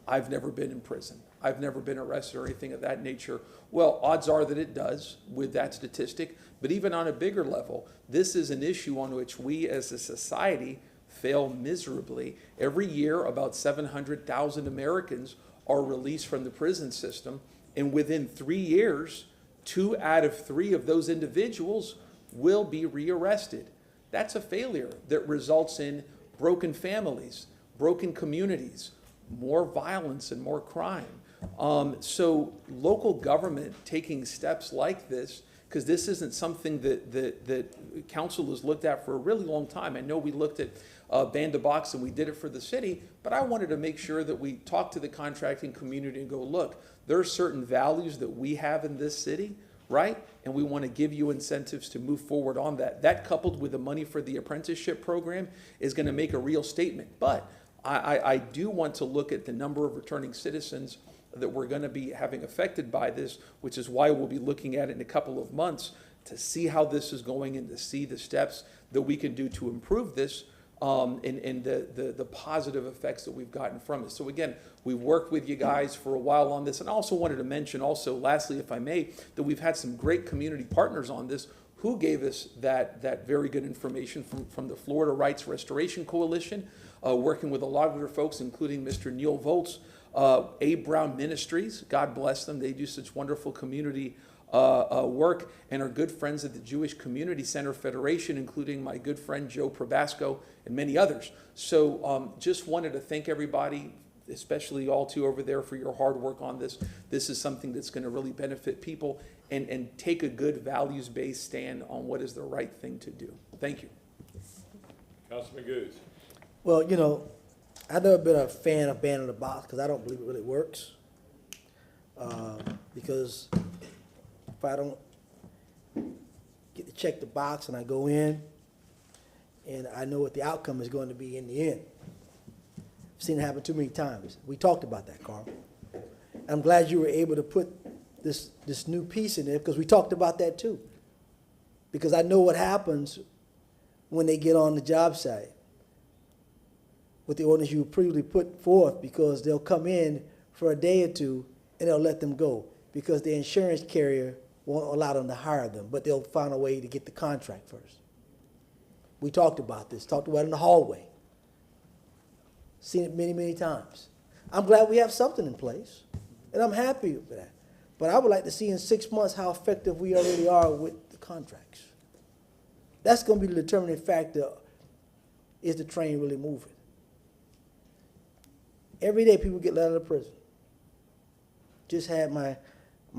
I've never been in prison. I've never been arrested or anything of that nature. Well, odds are that it does with that statistic. But even on a bigger level, this is an issue on which we as a society fail miserably. Every year, about 700,000 Americans are released from the prison system. And within 3 years, 2 out of 3 of those individuals will be rearrested. That's a failure that results in broken families, broken communities, more violence and more crime. So local government taking steps like this, because this isn't something that council has looked at for a really long time. I know we looked at Band-a-Box and we did it for the city, but I wanted to make sure that we talk to the contracting community and go, look, there are certain values that we have in this city, right? And we want to give you incentives to move forward on that. That coupled with the money for the apprenticeship program is going to make a real statement. But I do want to look at the number of returning citizens that we're going to be having affected by this, which is why we'll be looking at it in a couple of months to see how this is going and to see the steps that we can do to improve this and the positive effects that we've gotten from it. So again, we've worked with you guys for a while on this, and I also wanted to mention also, lastly, if I may, that we've had some great community partners on this who gave us that very good information from the Florida Rights Restoration Coalition, working with a lot of their folks, including Mr. Neil Volz, A. Brown Ministries, God bless them, they do such wonderful community work, and are good friends at the Jewish Community Center Federation, including my good friend Joe Probasco and many others. So just wanted to thank everybody, especially all two over there, for your hard work on this. This is something that's going to really benefit people and take a good values-based stand on what is the right thing to do. Thank you. Councilman Goose. Well, you know, I've never been a fan of banning the box because I don't believe it really works. Because if I don't get to check the box and I go in and I know what the outcome is going to be in the end. I've seen it happen too many times. We talked about that, Carl. I'm glad you were able to put this new piece in there because we talked about that too. Because I know what happens when they get on the job site with the ordinance you previously put forth, because they'll come in for a day or two and they'll let them go because the insurance carrier won't allow them to hire them, but they'll find a way to get the contract first. We talked about this, talked about it in the hallway. Seen it many, many times. I'm glad we have something in place, and I'm happy with that. But I would like to see in 6 months how effective we already are with the contracts. That's going to be the determining factor. Is the train really moving? Every day people get let out of prison. Just had my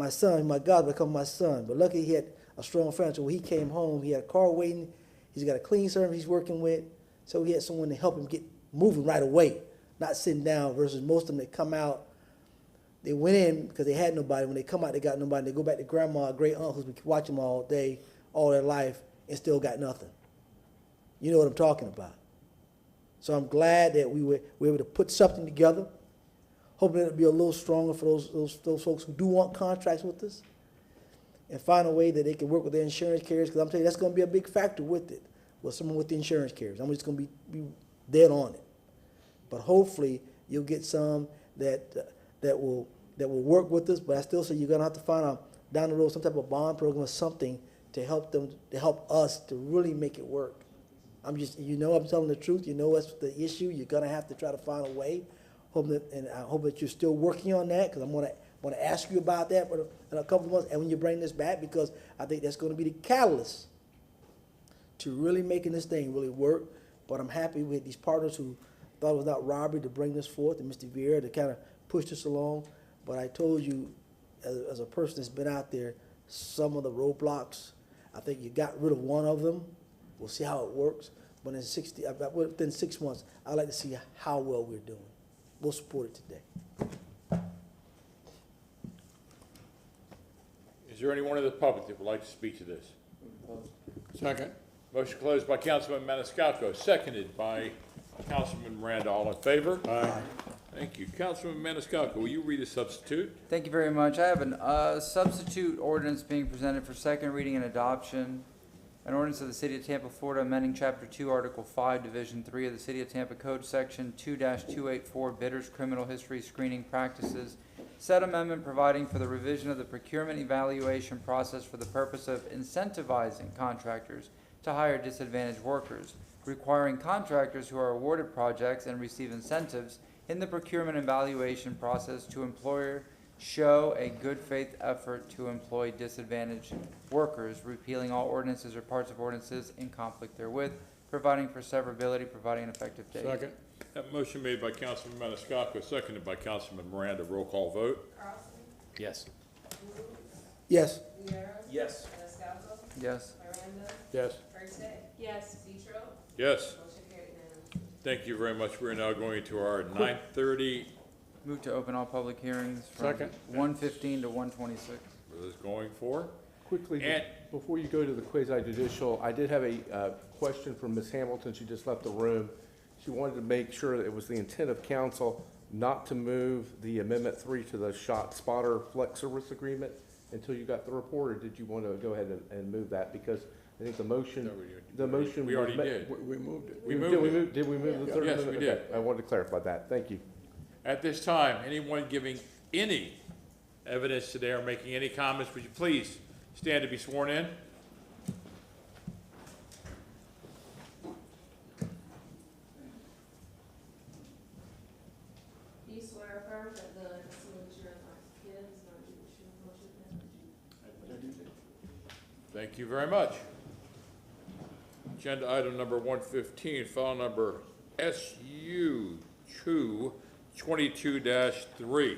son, my God become my son, but luckily he had a strong family. So when he came home, he had a car waiting. He's got a clean service he's working with. So he had someone to help him get moving right away, not sitting down, versus most of them that come out, they went in because they had nobody. When they come out, they got nobody. They go back to grandma, great uncles, we watch them all day, all their life, and still got nothing. You know what I'm talking about. So I'm glad that we were able to put something together, hoping it'll be a little stronger for those folks who do want contracts with us, and find a way that they can work with their insurance carriers, because I'm telling you, that's going to be a big factor with it, with someone with the insurance carriers. I'm just going to be dead on it. But hopefully you'll get some that will work with us, but I still say you're going to have to find out down the road some type of bond program or something to help them, to help us to really make it work. I'm telling the truth. You know what's the issue. You're going to have to try to find a way. And I hope that you're still working on that, because I'm going to ask you about that in a couple of months, and when you bring this back, because I think that's going to be the catalyst to really making this thing really work. But I'm happy with these partners who thought it was not robbery to bring this forth, and Mr. Vieira to kind of push this along. But I told you, as a person that's been out there, some of the roadblocks, I think you got rid of one of them. We'll see how it works. But within 6 months, I'd like to see how well we're doing. We'll support it today. Is there anyone in the public that would like to speak to this? Second. Motion closed by Councilman Maniscalco, seconded by Councilman Miranda. All in favor? Aye. Thank you. Councilman Maniscalco, will you read a substitute? Thank you very much. I have a substitute ordinance being presented for second reading and adoption. An ordinance of the City of Tampa, Florida, amending Chapter 2, Article 5, Division 3 of the City of Tampa Code, Section 2-284, Bidders Criminal History Screening Practices. Said amendment providing for the revision of the procurement evaluation process for the purpose of incentivizing contractors to hire disadvantaged workers, requiring contractors who are awarded projects and receive incentives in the procurement evaluation process to employer show a good faith effort to employ disadvantaged workers, repealing all ordinances or parts of ordinances in conflict therewith, providing for severability, providing an effective date. Second. That motion made by Councilman Maniscalco, seconded by Councilman Miranda. Roll call vote. Yes. Yes. Yes. Yes. Yes. Yes. Yes. Thank you very much. We're now going into our 9:30. Move to open all public hearings from Second. 1:15 to 1:26. What is going for? Quickly, And- before you go to the quasi-judicial, I did have a question from Ms. Hamilton. She just left the room. She wanted to make sure that it was the intent of council not to move the Amendment 3 to the ShotSpotter Flex Service Agreement until you got the report, or did you want to go ahead and move that? Because I think the motion We already was did. We moved it. We moved it. Did we move the third Yes, amendment? we did. Okay, I wanted to clarify that. Thank you. At this time, anyone giving any evidence today or making any comments, would you please stand to be sworn in? Do you swear affirm that the testimony that you're about to give is not true, the truth, the whole truth, and Thank you very much. Agenda item number 115, file number SU 22-3.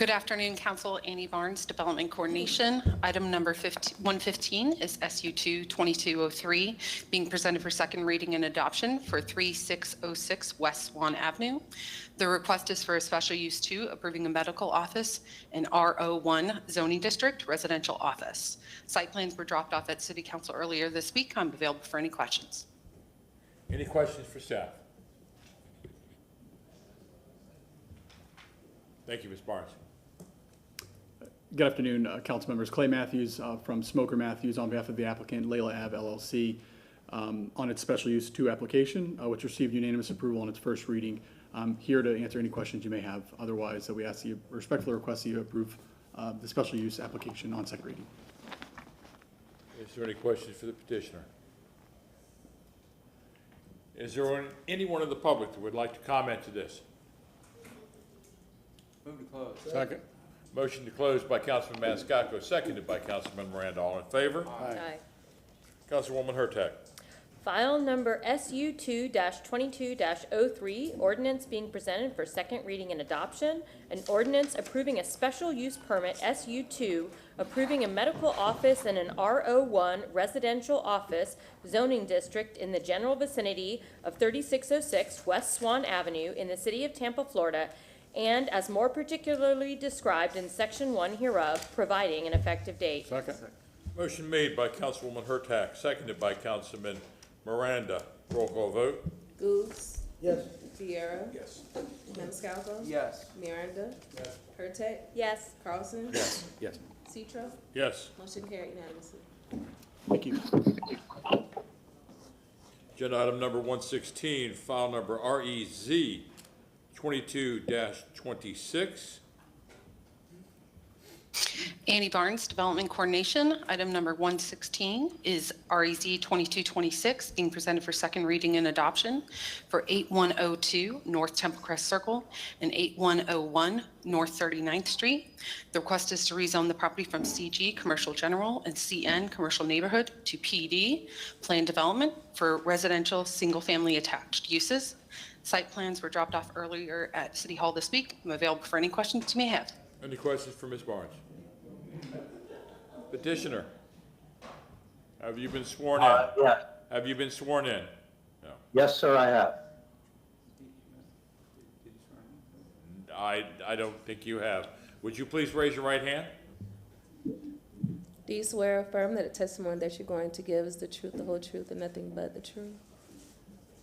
Good afternoon, Council. Annie Barnes, Development Coordination. Item number 115 is SU 2203, being presented for second reading and adoption for 3606 West Swan Avenue. The request is for a special use 2, approving a medical office in RO1 zoning district residential office. Site plans were dropped off at City Council earlier this week. I'm available for any questions. Any questions for staff? Thank you, Ms. Barnes. Good afternoon, council members. Clay Matthews from Smoker Matthews on behalf of the applicant Layla Ave LLC on its special use 2 application, which received unanimous approval on its first reading. I'm here to answer any questions you may have. Otherwise, we ask that you respectfully request that you approve the special use application on second reading. Is there any questions for the petitioner? Is there anyone in the public that would like to comment to this? Move to close. Second. Motion to close by Councilman Maniscalco, seconded by Councilman Miranda. All in favor? Aye. Councilwoman Hurtak. File number SU 2-22-03, ordinance being presented for second reading and adoption. An ordinance approving a special use permit SU 2, approving a medical office in an RO1 residential office zoning district in the general vicinity of 3606 West Swan Avenue in the city of Tampa, Florida, and as more particularly described in section 1 hereof, providing an effective date. Second. Motion made by Councilwoman Hurtak, seconded by Councilman Miranda. Roll call vote. Goose. Yes. Sierra. Yes. Maniscalco. Yes. Miranda. Yes. Hurtak. Yes. Carlson. Yes. Yes. Citro. Yes. Motion carried unanimously. Thank you. Agenda item number 116, file number REZ 22-26. Annie Barnes, Development Coordination. Item number 116 is REZ 2226, being presented for second reading and adoption for 8102 North Temple Crest Circle and 8101 North 39th Street. The request is to rezone the property from CG Commercial General and CN Commercial Neighborhood to PD Planned Development for residential single-family attached uses. Site plans were dropped off earlier at City Hall this week. I'm available for any questions you may have. Any questions for Ms. Barnes? Petitioner, have you been sworn in? Yes. Have you been sworn in? No. Yes, sir, I have. I don't think you have. Would you please raise your right hand? Do you swear or affirm that the testimony that you're going to give is the truth, the whole truth, and nothing but the truth?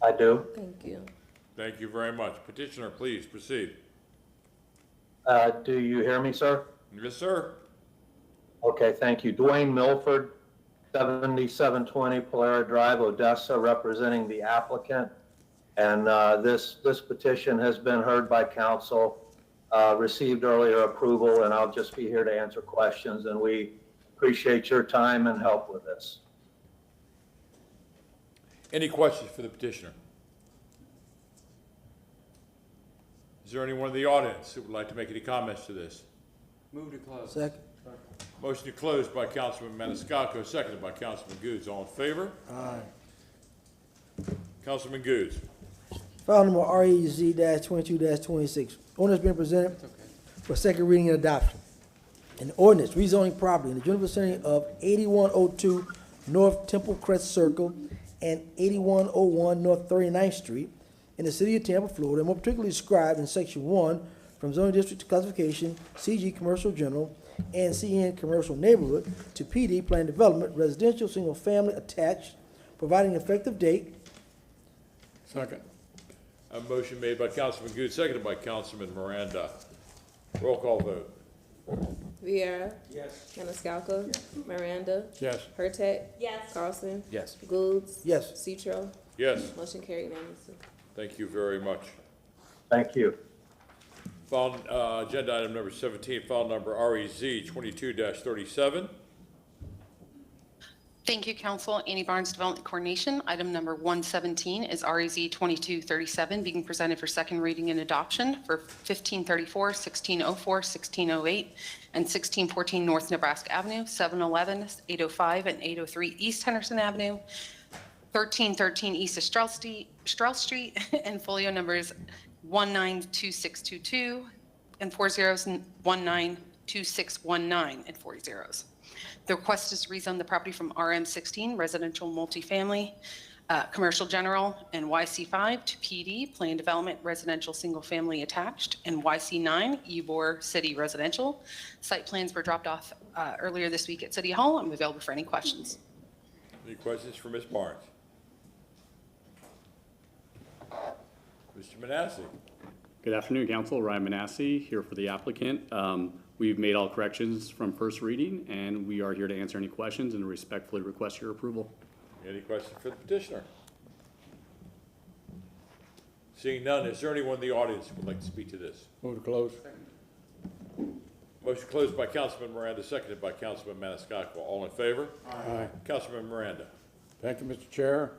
I do. Thank you. Thank you very much. Petitioner, please proceed. Do you hear me, sir? Yes, sir. Okay, thank you. Dwayne Milford, 7720 Polara Drive, Odessa, representing the applicant. And this petition has been heard by council, received earlier approval, and I'll just be here to answer questions. And we appreciate your time and help with this. Any questions for the petitioner? Is there anyone in the audience who would like to make any comments to this? Move to close. Second. Motion to close by Councilman Maniscalco, seconded by Councilman Goods. All in favor? Aye. Councilman Goods. File number REZ-22-26. Ordinance being presented for second reading and adoption. An ordinance rezoning property in the general vicinity of 8102 North Temple Crest Circle and 8101 North 39th Street in the city of Tampa, Florida, and more particularly described in section 1 from zoning district classification, CG Commercial General and CN Commercial Neighborhood to PD Planned Development, residential, single-family attached, providing effective date. Second. A motion made by Councilman Goods, seconded by Councilman Miranda. Roll call vote. Vieira. Yes. Maniscalco. Yes. Miranda. Yes. Hurtak. Yes. Carlson. Yes. Goods. Yes. Citro. Yes. Motion carried unanimously. Thank you very much. Thank you. File, agenda item number 17, file number REZ 22-37. Thank you, Council. Annie Barnes, Development Coordination. Item number 117 is REZ 2237, being presented for second reading and adoption for 1534, 1604, 1608, and 1614 North Nebraska Avenue, 711, 805, and 803 East Henderson Avenue, 1313 East of Strauss Street, and folio numbers 192622, and 4 zeros, 192619 and 4 zeros. The request is to rezone the property from RM16 residential multifamily, commercial general, and YC5 to PD plan development residential single family attached, and YC9 Ybor City residential. Site plans were dropped off earlier this week at City Hall. I'm available for any questions. Any questions for Ms. Barnes? Mr. Manassi. Good afternoon, Council. Ryan Manassi here for the applicant. We've made all corrections from first reading, and we are here to answer any questions and respectfully request your approval. Any questions for the petitioner? Seeing none, is there anyone in the audience who would like to speak to this? Move to close. Motion closed by Councilman Miranda, seconded by Councilman Maniscalco. All in favor? Aye. Councilman Miranda. Thank you, Mr. Chair.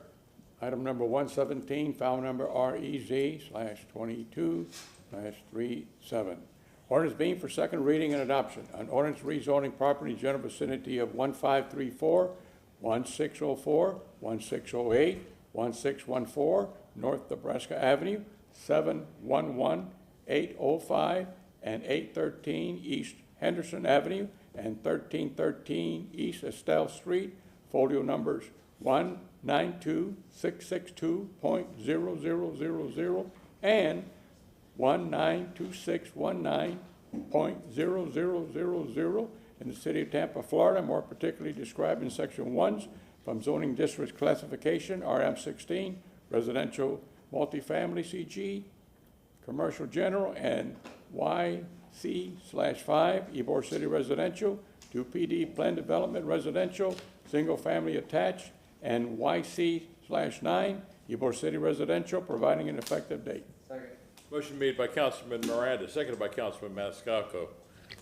Item number 117, file number REZ/22/37. Ordinance being for second reading and adoption. An ordinance rezoning property in general vicinity of 1534, 1604, 1608, 1614, North Nebraska Avenue, 711, 805, and 813 East Henderson Avenue, and 1313 East Estelle Street, folio numbers 192-662.0000 and 192619.0000 in the city of Tampa, Florida, more particularly described in section 1 from zoning district classification, RM16, residential multifamily CG, commercial general, and YC/5, Ybor City residential, to PD plan development residential, single family attached, and YC/9, Ybor City residential, providing an effective date. Second. Motion made by Councilman Miranda, seconded by Councilman Maniscalco.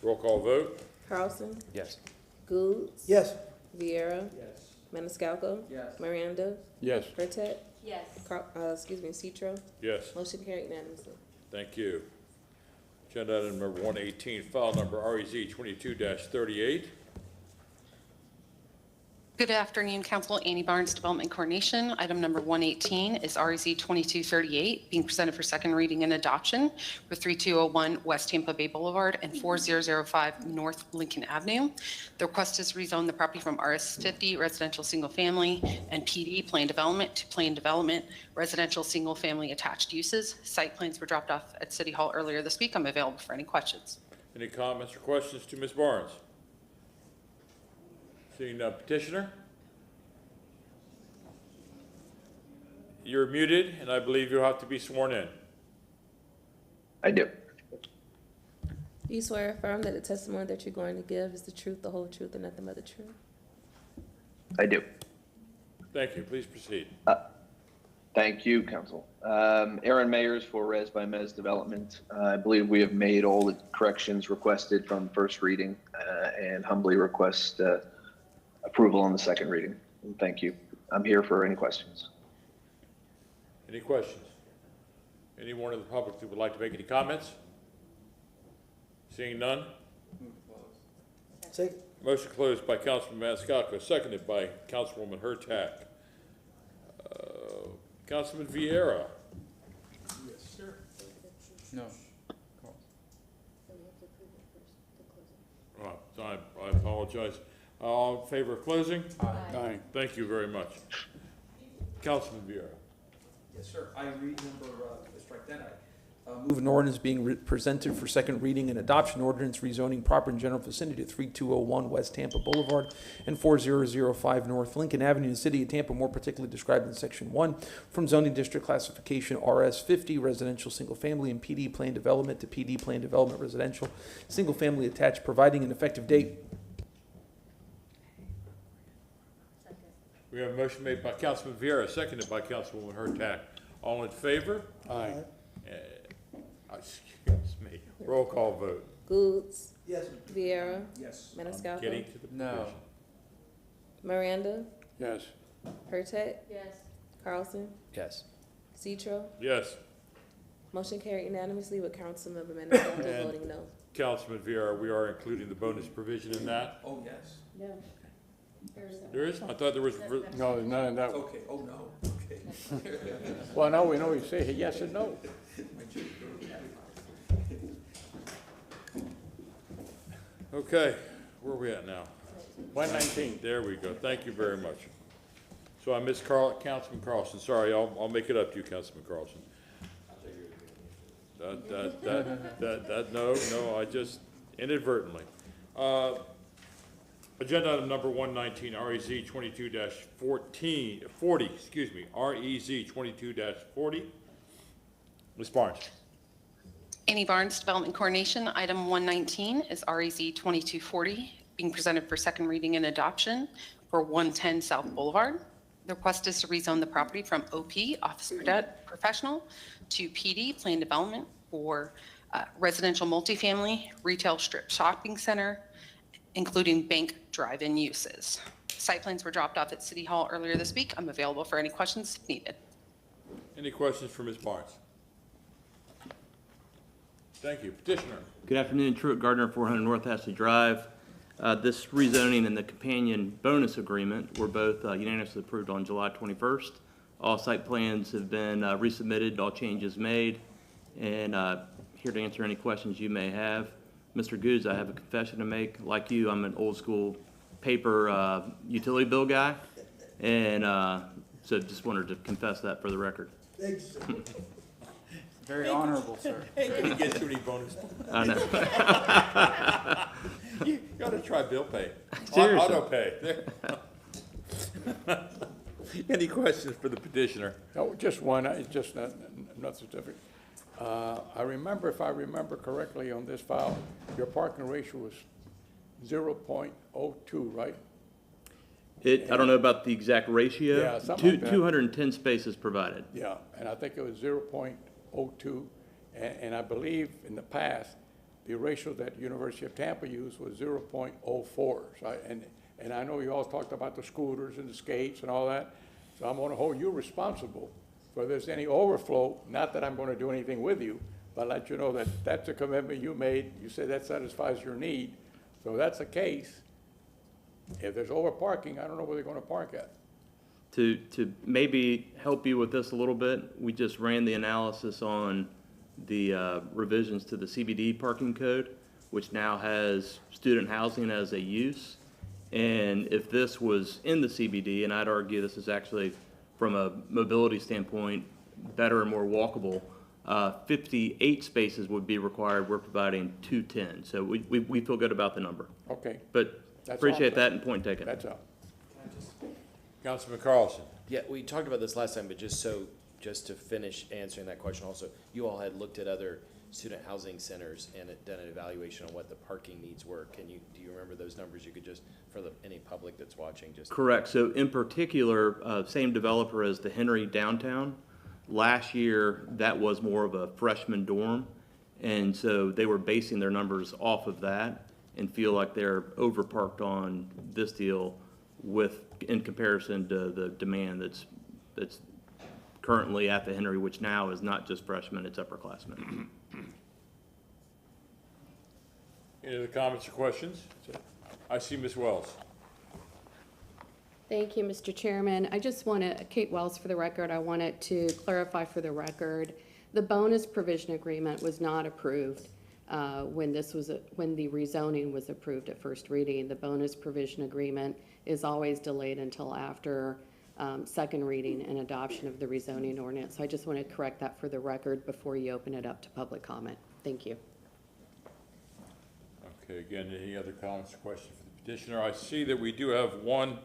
Roll call vote. Carlson, Yes. Gould, Yes. Vieira, Yes. Maniscalco, Yes. Miranda, Yes. Burtett, Yes. Citro. Yes. Motion carried unanimously. Thank you. Agenda item number 118, file number REZ/22-38. Good afternoon, Council. Annie Barnes, Development Coordination. Item number 118 is REZ/2238, being presented for second reading and adoption for 3201 West Tampa Bay Boulevard and 4005 North Lincoln Avenue. The request is rezone the property from RS50 residential single family and PD plan development to plan development residential single family attached uses. Site plans were dropped off at City Hall earlier this week. I'm available for any questions. Any comments or questions to Ms. Barnes? Seeing none, petitioner? You're muted, and I believe you'll have to be sworn in. I do. Do you swear or affirm that the testimony that you're going to give is the truth, the whole truth, and nothing but the truth? I do. Thank you. Please proceed. Thank you, Council. Aaron Mayers for Res by Mez Development. I believe we have made all the corrections requested from first reading and humbly request approval on the second reading. And thank you. I'm here for any questions. Any questions? Anyone in the public who would like to make any comments? Seeing none? Second. Motion closed by Councilman Maniscalco, seconded by Councilwoman Hurtak. Councilman Vieira. Yes, sir. No. I apologize. All in favor of closing? Aye. Thank you very much. Councilman Vieira. Yes, sir. I read number, strike that. Move an ordinance being presented for second reading and adoption, ordinance rezoning proper and general vicinity to 3201 West Tampa Boulevard and 4005 North Lincoln Avenue in the city of Tampa, more particularly described in section 1 from zoning district classification RS50 residential single family and PD plan development to PD plan development residential single family attached, providing an effective date. We have a motion made by Councilman Vieira, seconded by Councilwoman Hurtak. All in favor? Aye. Excuse me. Roll call vote. Gould, Yes. Vieira, Yes. Maniscalco, Getting to the No. petition. Miranda, Yes. Burtett, Yes. Carlson, Yes. Citro. Yes. Motion carried unanimously with Councilmember Maniscalco And- voting no. Councilman Vieira, we are including the bonus provision in that? Oh, yes. No. There is? I thought there was. No, there's none of that. Okay, oh, no, okay. Well, now we know you say yes and no. Okay, where are we at now? 119. There we go. Thank you very much. So I missed Councilman Carlson. Sorry, I'll make it up to you, Councilman Carlson. No, I just inadvertently. Agenda item number 119, REZ 22-40, excuse me, REZ 22-40. Ms. Barnes. Annie Barnes, Development Coordination. Item 119 is REZ 2240, being presented for second reading and adoption for 110 South Boulevard. The request is to rezone the property from OP, Office Professional, to PD, Plan Development, for residential multifamily, retail strip shopping center, including bank drive-in uses. Site plans were dropped off at City Hall earlier this week. I'm available for any questions if needed. Any questions for Ms. Barnes? Thank you. Petitioner. Good afternoon, Truett Gardner, 400 North Ashley Drive. This rezoning and the companion bonus agreement were both unanimously approved on July 21st. All site plans have been resubmitted, all changes made, and here to answer any questions you may have. Mr. Goods, I have a confession to make. Like you, I'm an old school paper utility bill guy, and so just wanted to confess that for the record. Thank you, sir. Very honorable, sir. Ain't gonna get too many bonus points. I know. You gotta try bill pay. Seriously. Auto pay. Any questions for the petitioner? No, just one, it's just not certificate. I remember, if I remember correctly on this file, your parking ratio was 0.02, right? I don't know about the exact ratio. Yeah, something like that. 210 spaces provided. Yeah, and I think it was 0.02, and I believe in the past, the ratio that University of Tampa used was 0.04. So and I know you all talked about the scooters and the skates and all that, so I'm gonna hold you responsible for if there's any overflow, not that I'm gonna do anything with you, but let you know that that's a commitment you made. You said that satisfies your need, so if that's the case. If there's over parking, I don't know where they're gonna park at. To maybe help you with this a little bit, we just ran the analysis on the revisions to the CBD parking code, which now has student housing as a use. And if this was in the CBD, and I'd argue this is actually, from a mobility standpoint, better and more walkable, 58 spaces would be required. We're providing 210. So we feel good about the number. Okay. But That's appreciate all. that and point taken. That's all. Councilman Carlson. Yeah, we talked about this last time, but just to finish answering that question also, you all had looked at other student housing centers and had done an evaluation on what the parking needs were. Do you remember those numbers? You could just, for any public that's watching, just. Correct. So in particular, same developer as the Henry downtown. Last year, that was more of a freshman dorm. And so they were basing their numbers off of that and feel like they're overparked on this deal in comparison to the demand that's currently at the Henry, which now is not just freshmen, it's upperclassmen. Any other comments or questions? I see Ms. Wells. Thank you, Mr. Chairman. I just want to, Kate Wells for the record, I wanted to clarify for the record, the bonus provision agreement was not approved when the rezoning was approved at first reading. The bonus provision agreement is always delayed until after second reading and adoption of the rezoning ordinance. So I just want to correct that for the record before you open it up to public comment. Thank you. Okay, again, any other comments or questions for the petitioner? I see that we do have one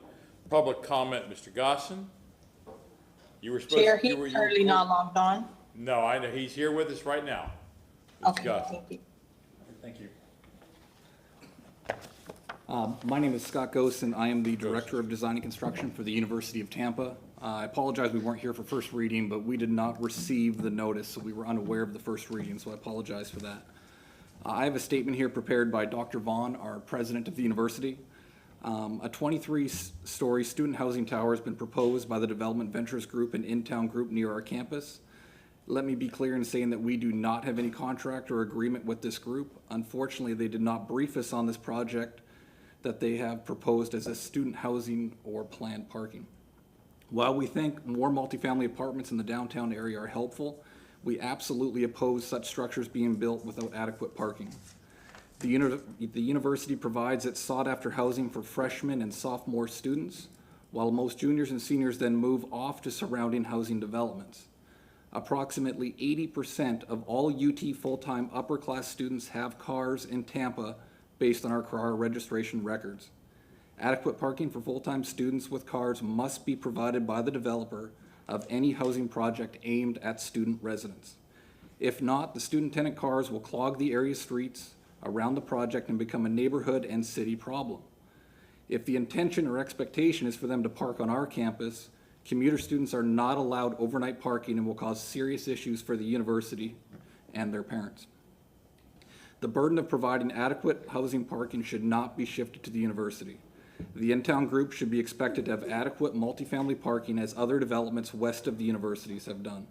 public comment, Mr. Gosson. You were supposed Chair, to. he's currently not logged on. No, I know, he's here with us right now. Mr. Okay, Gosson. thank you. Thank you. My name is Scott Gosen. I am the Director of Design and Construction for the University of Tampa. I apologize we weren't here for first reading, but we did not receive the notice, so we were unaware of the first reading, so I apologize for that. I have a statement here prepared by Dr. Vaughn, our president of the university. A 23-story student housing tower has been proposed by the Development Ventures Group and In-Town Group near our campus. Let me be clear in saying that we do not have any contract or agreement with this group. Unfortunately, they did not brief us on this project that they have proposed as a student housing or planned parking. While we think more multifamily apartments in the downtown area are helpful, we absolutely oppose such structures being built without adequate parking. The university provides its sought-after housing for freshmen and sophomore students, while most juniors and seniors then move off to surrounding housing developments. Approximately 80% of all UT full-time upper-class students have cars in Tampa based on our car registration records. Adequate parking for full-time students with cars must be provided by the developer of any housing project aimed at student residents. If not, the student-tenant cars will clog the area streets around the project and become a neighborhood and city problem. If the intention or expectation is for them to park on our campus, commuter students are not allowed overnight parking and will cause serious issues for the university and their parents. The burden of providing adequate housing parking should not be shifted to the university. The in-town group should be expected to have adequate multifamily parking as other developments west of the universities have done.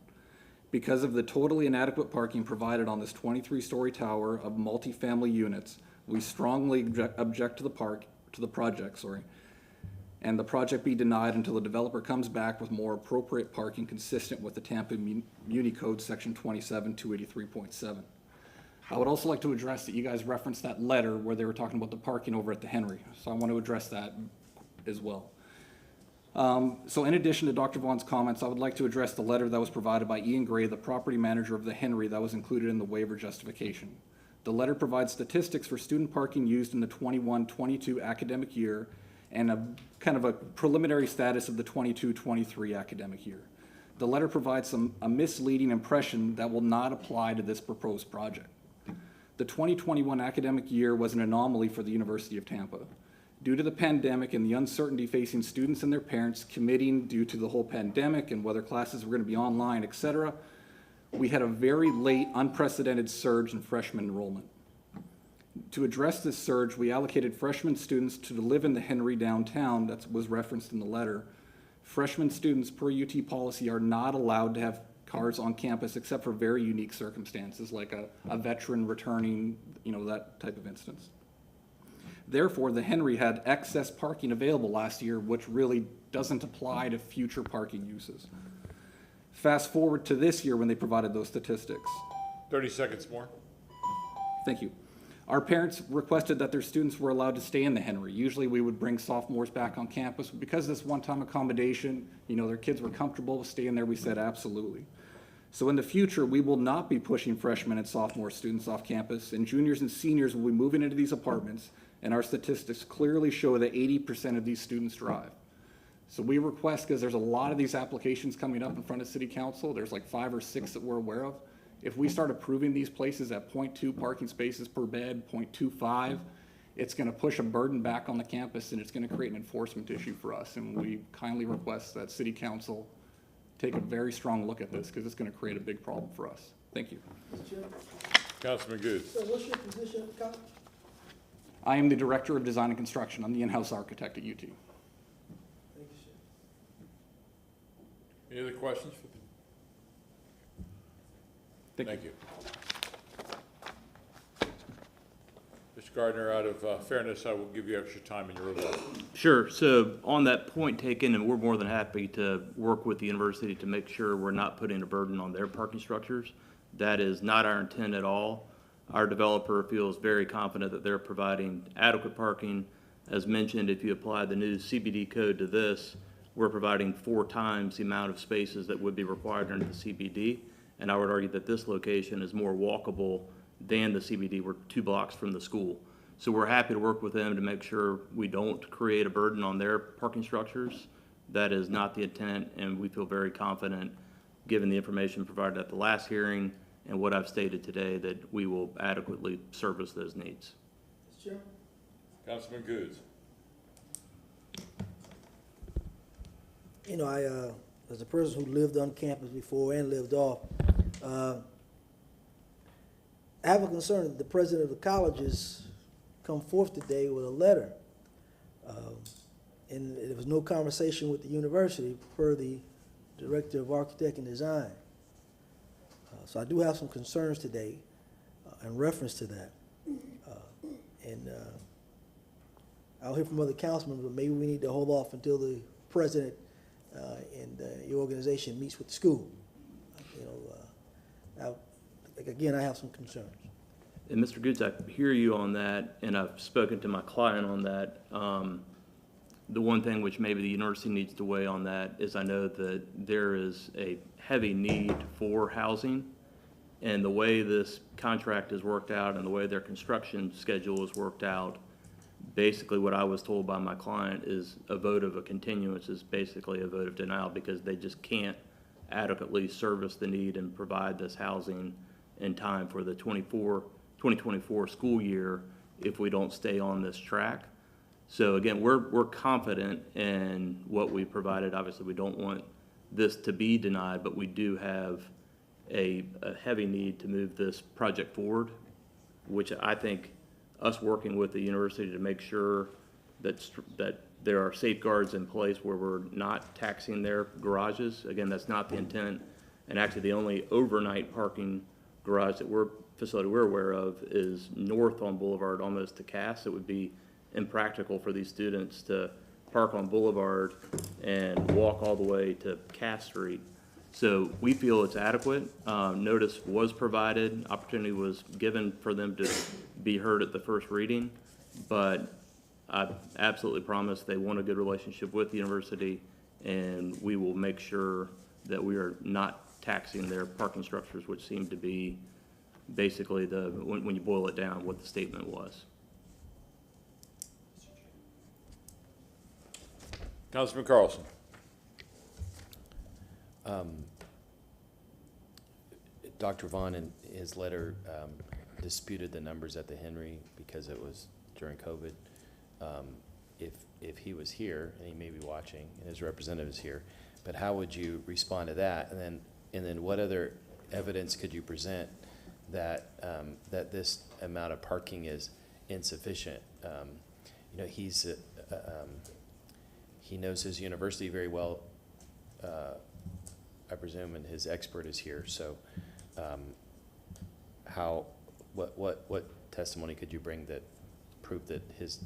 Because of the totally inadequate parking provided on this 23-story tower of multifamily units, we strongly object to the project, and the project be denied until the developer comes back with more appropriate parking consistent with the Tampa Muni Code Section 27-283.7. I would also like to address that you guys referenced that letter where they were talking about the parking over at the Henry. So I want to address that as well. So in addition to Dr. Vaughn's comments, I would like to address the letter that was provided by Ian Gray, the property manager of the Henry, that was included in the waiver justification. The letter provides statistics for student parking used in the 21-22 academic year and a kind of a preliminary status of the 22-23 academic year. The letter provides a misleading impression that will not apply to this proposed project. The 2021 academic year was an anomaly for the University of Tampa. Due to the pandemic and the uncertainty facing students and their parents committing due to the whole pandemic and whether classes were going to be online, etc., we had a very late, unprecedented surge in freshman enrollment. To address this surge, we allocated freshman students to live in the Henry downtown, that was referenced in the letter. Freshman students per UT policy are not allowed to have cars on campus except for very unique circumstances like a veteran returning, that type of instance. Therefore, the Henry had excess parking available last year, which really doesn't apply to future parking uses. Fast forward to this year when they provided those statistics. 30 seconds more. Thank you. Our parents requested that their students were allowed to stay in the Henry. Usually we would bring sophomores back on campus. Because of this one-time accommodation, their kids were comfortable with staying there, we said absolutely. So in the future, we will not be pushing freshmen and sophomore students off campus, and juniors and seniors will be moving into these apartments, and our statistics clearly show that 80% of these students drive. So we request, because there's a lot of these applications coming up in front of City Council, there's like 5 or 6 that we're aware of. If we start approving these places at 0.2 parking spaces per bed, 0.25, it's going to push a burden back on the campus and it's going to create an enforcement issue for us. And we kindly request that City Council take a very strong look at this because it's going to create a big problem for us. Thank you. Councilman Good. So what's your position at the college? I am the Director of Design and Construction. I'm the in-house architect at UT. Thank you, sir. Any other questions? Thank you. Mr. Gardner, out of fairness, I will give you extra time in your rebuttal. Sure. So on that point taken, and we're more than happy to work with the university to make sure we're not putting a burden on their parking structures. That is not our intent at all. Our developer feels very confident that they're providing adequate parking. As mentioned, if you apply the new CBD code to this, we're providing 4 times the amount of spaces that would be required under the CBD. And I would argue that this location is more walkable than the CBD. We're 2 blocks from the school. So we're happy to work with them to make sure we don't create a burden on their parking structures. That is not the intent, and we feel very confident, given the information provided at the last hearing and what I've stated today, that we will adequately service those needs. Mr. Chairman? Councilman Goods. As a person who lived on campus before and lived off, I have a concern that the president of the colleges come forth today with a letter. And there was no conversation with the university per the Director of Architect and Design. So I do have some concerns today in reference to that. I'll hear from other councilmen, but maybe we need to hold off until the president and your organization meets with the school. Again, I have some concerns. And Mr. Goods, I hear you on that, and I've spoken to my client on that. The one thing which maybe the university needs to weigh on that is I know that there is a heavy need for housing, and the way this contract is worked out and the way their construction schedule is worked out, basically what I was told by my client is a vote of a continuance is basically a vote of denial because they just can't adequately service the need and provide this housing in time for the 2024 school year if we don't stay on this track. So again, we're confident in what we provided. Obviously, we don't want this to be denied, but we do have a heavy need to move this project forward, which I think us working with the university to make sure that there are safeguards in place where we're not taxing their garages. Again, that's not the intent. And actually, the only overnight parking garage facility we're aware of is north on Boulevard, almost to Cass. It would be impractical for these students to park on Boulevard and walk all the way to Cass Street. So we feel it's adequate. Notice was provided, opportunity was given for them to be heard at the first reading, but I absolutely promise they want a good relationship with the university, and we will make sure that we are not taxing their parking structures, which seem to be basically when you boil it down, what the statement was. Councilman Carlson. Dr. Vaughn in his letter disputed the numbers at the Henry because it was during COVID. If he was here, and he may be watching, and his representative is here, but how would you respond to that? And then what other evidence could you present that that this amount of parking is insufficient? You know, he knows his university very well, I presume, and his expert is here. So, what testimony could you bring that proved that his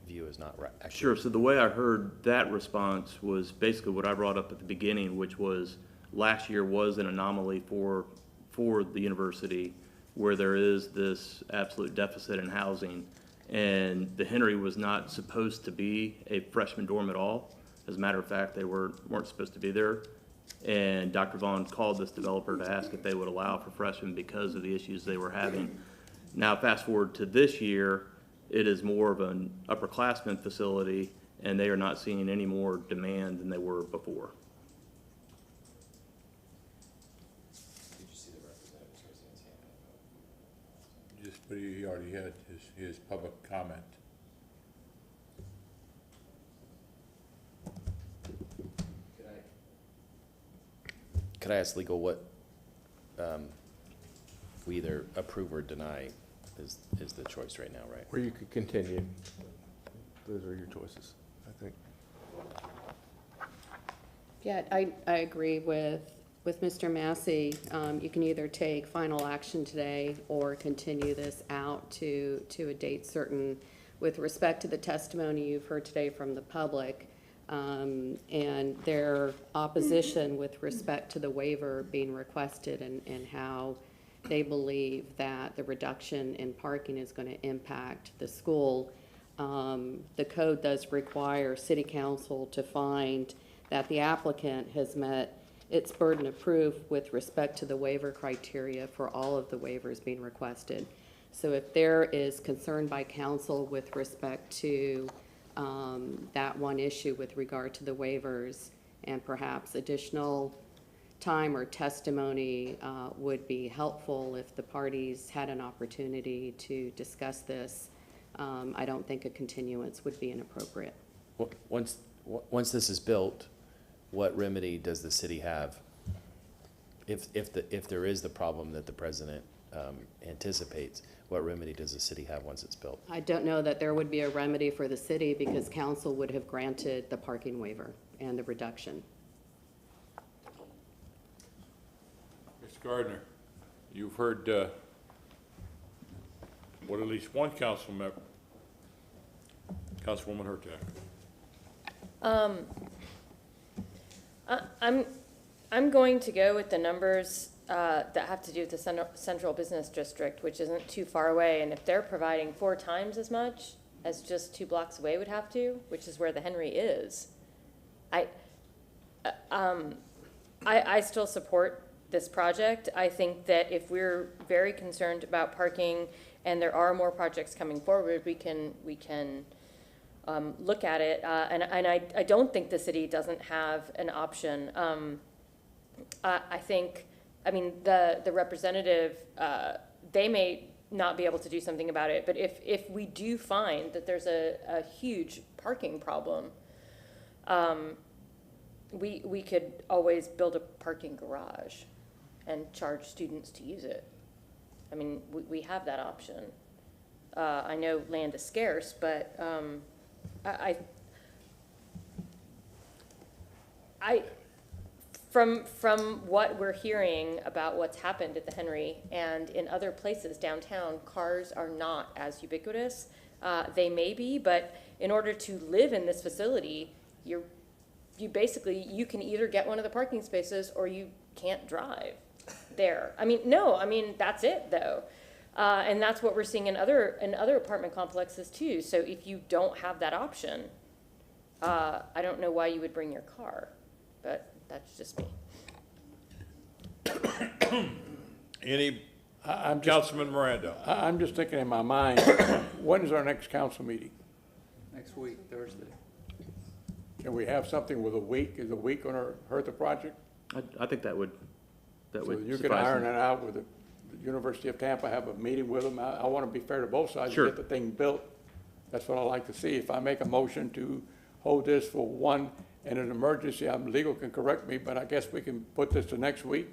view is not right? Sure. So the way I heard that response was basically what I brought up at the beginning, which was last year was an anomaly for the university where there is this absolute deficit in housing. And the Henry was not supposed to be a freshman dorm at all. As a matter of fact, they weren't supposed to be there. And Dr. Vaughn called this developer to ask if they would allow for freshmen because of the issues they were having. Now, fast forward to this year, it is more of an upperclassmen facility, and they are not seeing any more demand than they were before. Did you see the representative's raising his hand? Just, but he already had his public comment. Could I ask legal what we either approve or deny is the choice right now, right? Or you could continue. Those are your choices, I think. Yeah, I agree with Mr. Massey. You can either take final action today or continue this out to a date certain. With respect to the testimony you've heard today from the public, and their opposition with respect to the waiver being requested and how they believe that the reduction in parking is going to impact the school. The code does require City Council to find that the applicant has met its burden of proof with respect to the waiver criteria for all of the waivers being requested. So if there is concern by council with respect to that one issue with regard to the waivers, and perhaps additional time or testimony would be helpful if the parties had an opportunity to discuss this, I don't think a continuance would be inappropriate. Once this is built, what remedy does the city have if there is the problem that the president anticipates? What remedy does the city have once it's built? I don't know that there would be a remedy for the city because council would have granted the parking waiver and the reduction. Mr. Gardner, you've heard what at least one council member, Councilwoman Hurtak. I'm going to go with the numbers that have to do with the central business district, which isn't too far away. And if they're providing 4 times as much as just 2 blocks away would have to, which is where the Henry is, I still support this project. I think that if we're very concerned about parking and there are more projects coming forward, we can look at it. And I don't think the city doesn't have an option. I think, I mean, the representative, they may not be able to do something about it, but if we do find that there's a huge parking problem, we could always build a parking garage and charge students to use it. I mean, we have that option. I know land is scarce, but from what we're hearing about what's happened at the Henry and in other places downtown, cars are not as ubiquitous. They may be, but in order to live in this facility, you can either get one of the parking spaces or you can't drive there. I mean, that's it though. And that's what we're seeing in other apartment complexes too. So if you don't have that option, I don't know why you would bring your car, but that's just me. Councilman Miranda. I'm just thinking in my mind, when is our next council meeting? Next week, Thursday. Can we have something with a week? Is a week going to hurt the project? I think that would So you can suffice. iron it out with the University of Tampa, have a meeting with them. I want to be fair to both sides, Sure. get the thing built. That's what I like to see. If I make a motion to hold this for one in an emergency, legal can correct me, but I guess we can put this to next week.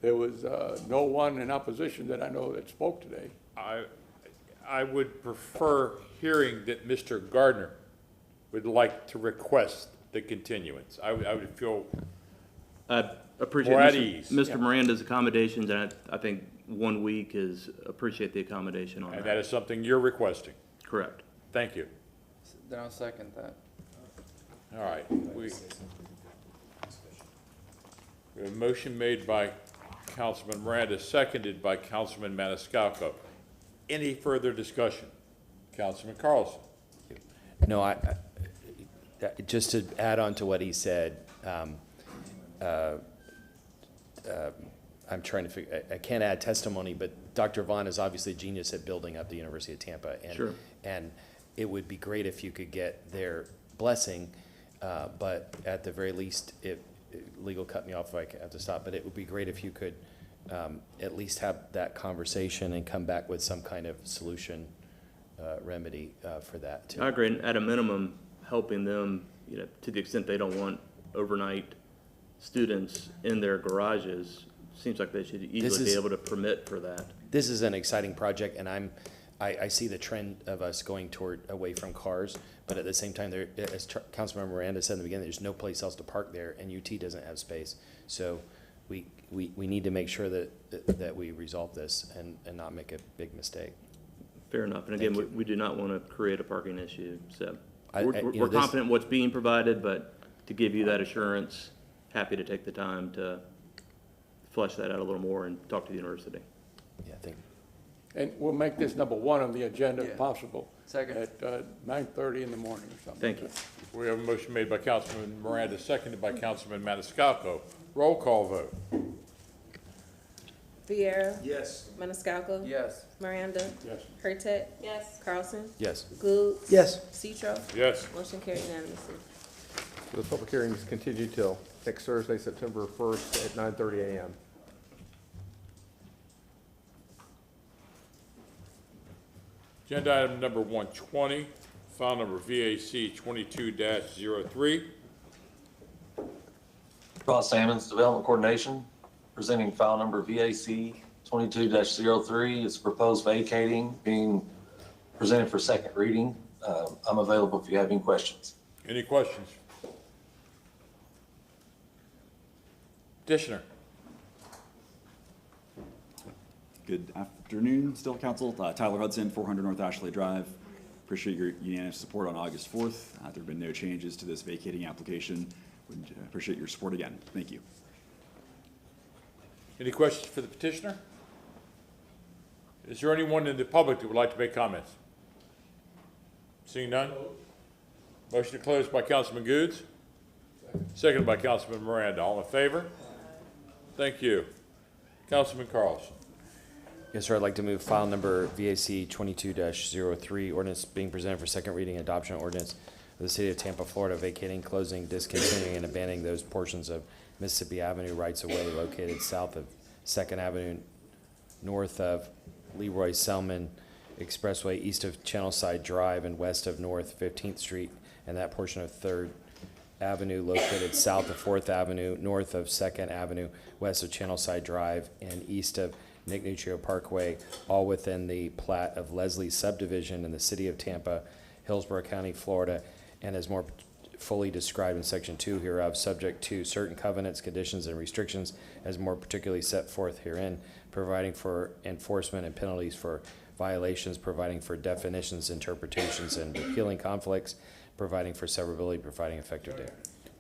There was no one in opposition that I know that spoke today. I would prefer hearing that Mr. Gardner would like to request the continuance. I would feel I appreciate more at ease. Mr. Miranda's accommodations, and I think 1 week appreciate the accommodation on that. And that is something you're requesting. Correct. Thank you. Then I'll second that. All right. We have a motion made by Councilman Miranda, seconded by Councilman Maniscalco. Any further discussion? Councilman Carlson. No, just to add on to what he said, I'm trying to figure, I can't add testimony, but Dr. Vaughn is obviously a genius at building up the University of Tampa. And, Sure. And it would be great if you could get their blessing, but at the very least, legal cut me off if I have to stop, but it would be great if you could at least have that conversation and come back with some kind of solution remedy for that too. I agree, and at a minimum, helping them, to the extent they don't want overnight students in their garages, seems like they should easily be able to permit for that. This is an exciting project, and I see the trend of us going away from cars, but at the same time, as Councilmember Miranda said in the beginning, there's no place else to park there, and UT doesn't have space. So we need to make sure that we resolve this and not make a big mistake. Fair enough. And again, we do not want to create a parking issue. So we're this- confident in what's being provided, but to give you that assurance, happy to take the time to flesh that out a little more and talk to the university. Yeah, I think. And we'll make this number 1 on the agenda if possible. Second. At 9:30 in the morning or something. Thank you. We have a motion made by Councilman Miranda, seconded by Councilman Maniscalco. Roll call vote. Vieira. Yes. Maniscalco. Yes. Miranda. Yes. Hurtak. Yes. Carlson. Yes. Gould. Yes. Citro. Yes. Motion carried unanimously. The public hearing is continued till next Thursday, September 1st at 9:30 a.m. Agenda item number 120, file number VAC 22-03. Ross Salmons, Development Coordination, presenting file number VAC 22-03. It's proposed vacating, being presented for second reading. I'm available if you have any questions. Any questions? Dishner. Good afternoon, still council. Tyler Hudson, 400 North Ashley Drive. Appreciate your unanimous support on August 4th. There have been no changes to this vacating application. Would appreciate your support again. Thank you. Any questions for the petitioner? Is there anyone in the public that would like to make comments? Seeing none? Motion to close by Councilman Goods. Seconded by Councilman Miranda. All in favor? Thank you. Councilman Carlson. Yes, sir. I'd like to move file number VAC 22-03, ordinance being presented for second reading and adoption ordinance of the City of Tampa, Florida, vacating, closing, discontinuing, and abandoning those portions of Mississippi Avenue rights-of-way located south of 2nd Avenue, north of Leroy Selman Expressway, east of Channelside Drive, and west of North 15th Street, and that portion of 3rd Avenue located south of 4th Avenue, north of 2nd Avenue, west of Channelside Drive, and east of Nick Nuccio Parkway, all within the plat of Leslie subdivision in the City of Tampa, Hillsborough County, Florida, and as more fully described in Section 2 hereof, subject to certain covenants, conditions, and restrictions as more particularly set forth herein, providing for enforcement and penalties for violations, providing for definitions, interpretations, and repealing conflicts, providing for severability, providing effective date.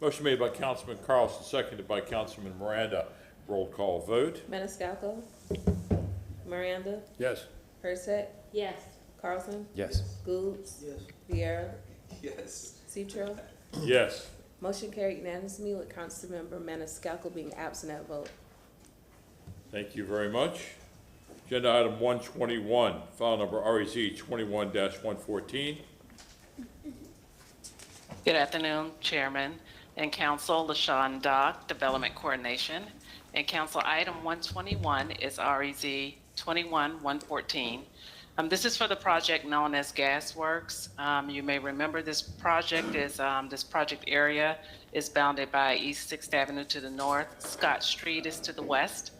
Motion made by Councilman Carlson, seconded by Councilman Miranda. Roll call vote. Maniscalco? Miranda? Yes. Hurtak? Yes. Carlson? Yes. Goods? Yes. Viera? Yes. Citro? Yes. Motion carried unanimously with Councilmember Maniscalco being absent at vote. Thank you very much. Agenda item 121, file number REZ 21-114. Good afternoon, Chairman and Council. LaShawn Dock, Development Coordination. And Council Item 121 is REZ 21-114. This is for the project known as Gas Works. You may remember this project is, this project area is bounded by East 6th Avenue to the north, Scott Street is to the west,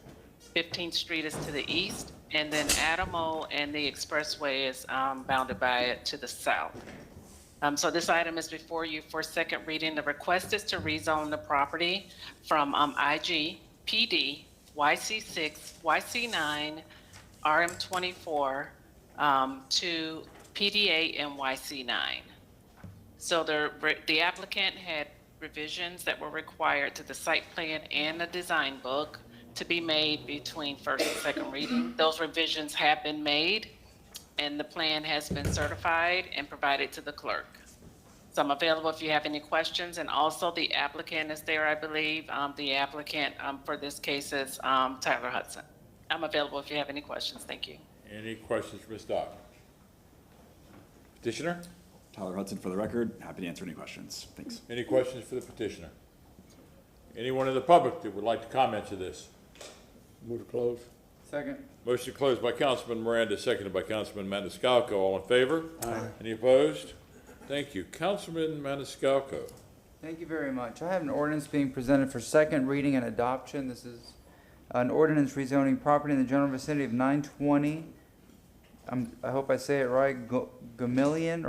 15th Street is to the east, and then Adamo and the Expressway is bounded by it to the south. So this item is before you for second reading. The request is to rezone the property from IG, PD, YC6, YC9, RM24 to PDA and YC9. So the applicant had revisions that were required to the site plan and the design book to be made between first and second reading. Those revisions have been made and the plan has been certified and provided to the clerk. So I'm available if you have any questions, and also the applicant is there, I believe. The applicant for this case is Tyler Hudson. I'm available if you have any questions. Thank you. Any questions for Ms. Dock? Petitioner? Tyler Hudson for the record. Happy to answer any questions. Thanks. Any questions for the petitioner? Anyone in the public that would like to comment to this? Move to close. Second. Motion closed by Councilman Miranda, seconded by Councilman Maniscalco. All in favor? Aye. Any opposed? Thank you. Councilman Maniscalco. Thank you very much. I have an ordinance being presented for second reading and adoption. This is an ordinance rezoning property in the general vicinity of 920, I hope I say it right, Gomillon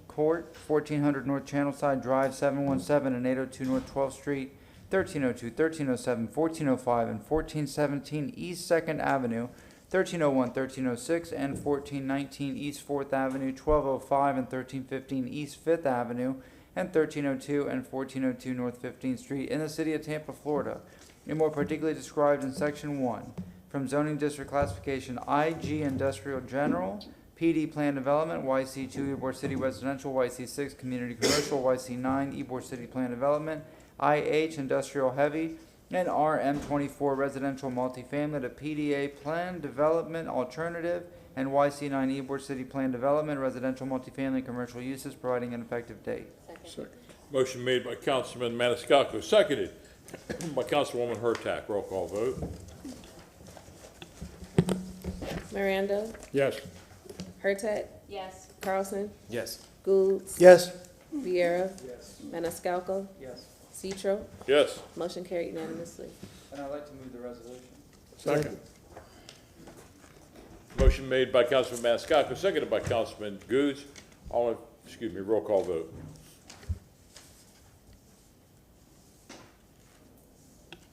Court, 1400 North Channelside Drive, 717 and 802 North 12th Street, 1302, 1307, 1405, and 1417 East 2nd Avenue, 1301, 1306, and 1419 East 4th Avenue, 1205 and 1315 East 5th Avenue, and 1302 and 1402 North 15th Street in the City of Tampa, Florida, and more particularly described in Section 1, from zoning district classification IG Industrial General, PD Plan Development, YC2 Ybor City Residential, YC6 Community Commercial, YC9 Ybor City Plan Development, IH Industrial Heavy, and RM24 Residential Multifamily to PDA Plan Development Alternative, and YC9 Ybor City Plan Development Residential Multifamily Commercial Uses, providing an effective date. Second. Motion made by Councilman Maniscalco, seconded by Councilwoman Hurtak. Roll call vote. Miranda? Yes. Hurtak? Yes. Carlson? Yes. Goods? Yes. Viera? Yes. Maniscalco? Yes. Citro? Yes. Motion carried unanimously. And I'd like to move the resolution. Second. Motion made by Councilman Maniscalco, seconded by Councilman Goods. Roll call vote.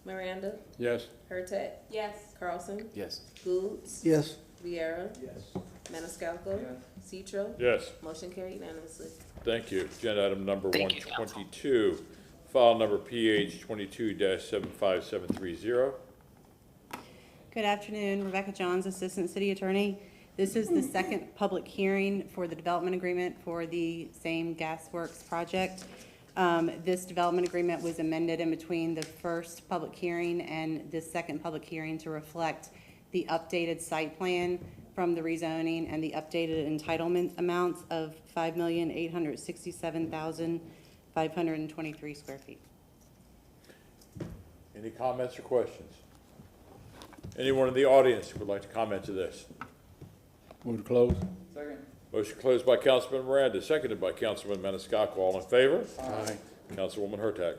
Miranda? Yes. Hurtak? Yes. Carlson? Yes. Goods? Yes. Viera? Yes. Maniscalco? Citro? Yes. Motion carried unanimously. Thank you. Agenda item number Thank you, 122, file number PH 22-75730. Good afternoon, Rebecca Johns, Assistant City Attorney. This is the second public hearing for the development agreement for the same gasworks project. This development agreement was amended in between the first public hearing and this second public hearing to reflect the updated site plan from the rezoning and the updated entitlement amounts of 5,867,523 square feet. Any comments or questions? Anyone in the audience who would like to comment to this? Move to close. Second. Motion closed by Councilman Miranda, seconded by Councilman Maniscalco. All in favor? Aye. Councilwoman Hurtak.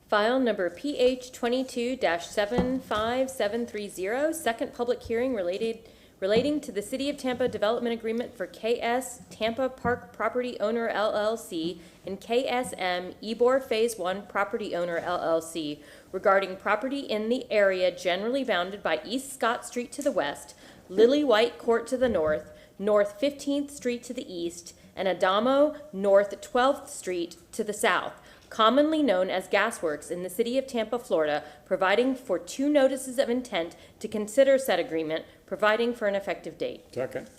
File number PH 22-75730, second public hearing relating to the City of Tampa Development Agreement for KS Tampa Park Property Owner LLC and KSM Ybor Phase 1 Property Owner LLC regarding property in the area generally bounded by East Scott Street to the west, Lily White Court to the north, North 15th Street to the east, and Adamo North 12th Street to the south, commonly known as Gasworks in the City of Tampa, Florida, providing for 2 notices of intent to consider said agreement, providing for an effective date. Second.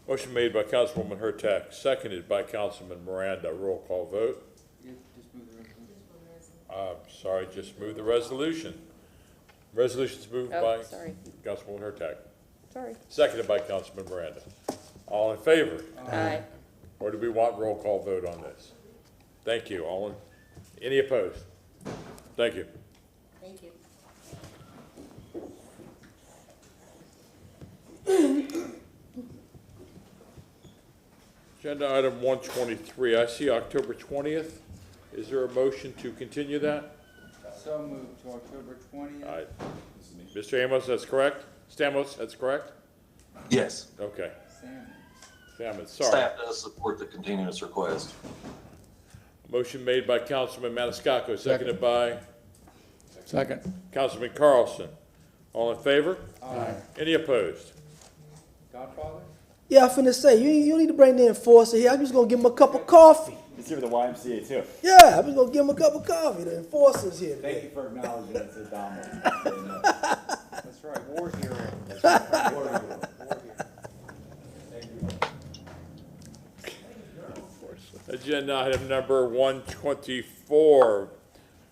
Motion made by Councilwoman Hurtak, seconded by Councilman Miranda. Roll call vote. Sorry, just move the resolution. Resolution's moved by sorry. Councilwoman Hurtak, Sorry. seconded by Councilman Miranda. All in favor? Aye. Or do we want roll call vote on this? Thank you. Any opposed? Thank you. Thank you. Agenda item 123, I see October 20th. Is there a motion to continue that? So moved to October 20th. All right. Mr. Amos, that's correct? Stamos, that's correct? Yes. Okay. Salmon, sorry. Staff does support the continuance request. Motion made by Councilman Maniscalco, seconded by Second. Councilman Carlson. All in favor? Aye. Any opposed? Godfather? Yeah, I'm finna say, you don't need to bring the enforcer here. I'm just gonna give him a cup of coffee. He's here with the YMCA too. Yeah, I'm just gonna give him a cup of coffee. The enforcer's here today. Thank you for acknowledging that, Sid Donald. That's right, war hero. That's right. War hero. Agenda item number 124,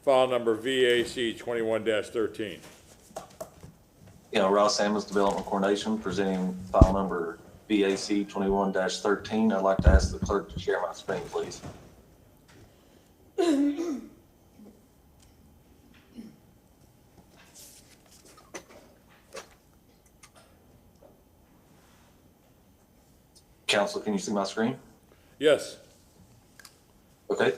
file number VAC 21-13. Ross Samuels Development Coordination presenting file number VAC 21-13. I'd like to ask the clerk to share my screen, please. Council, can you see my screen? Yes. Okay.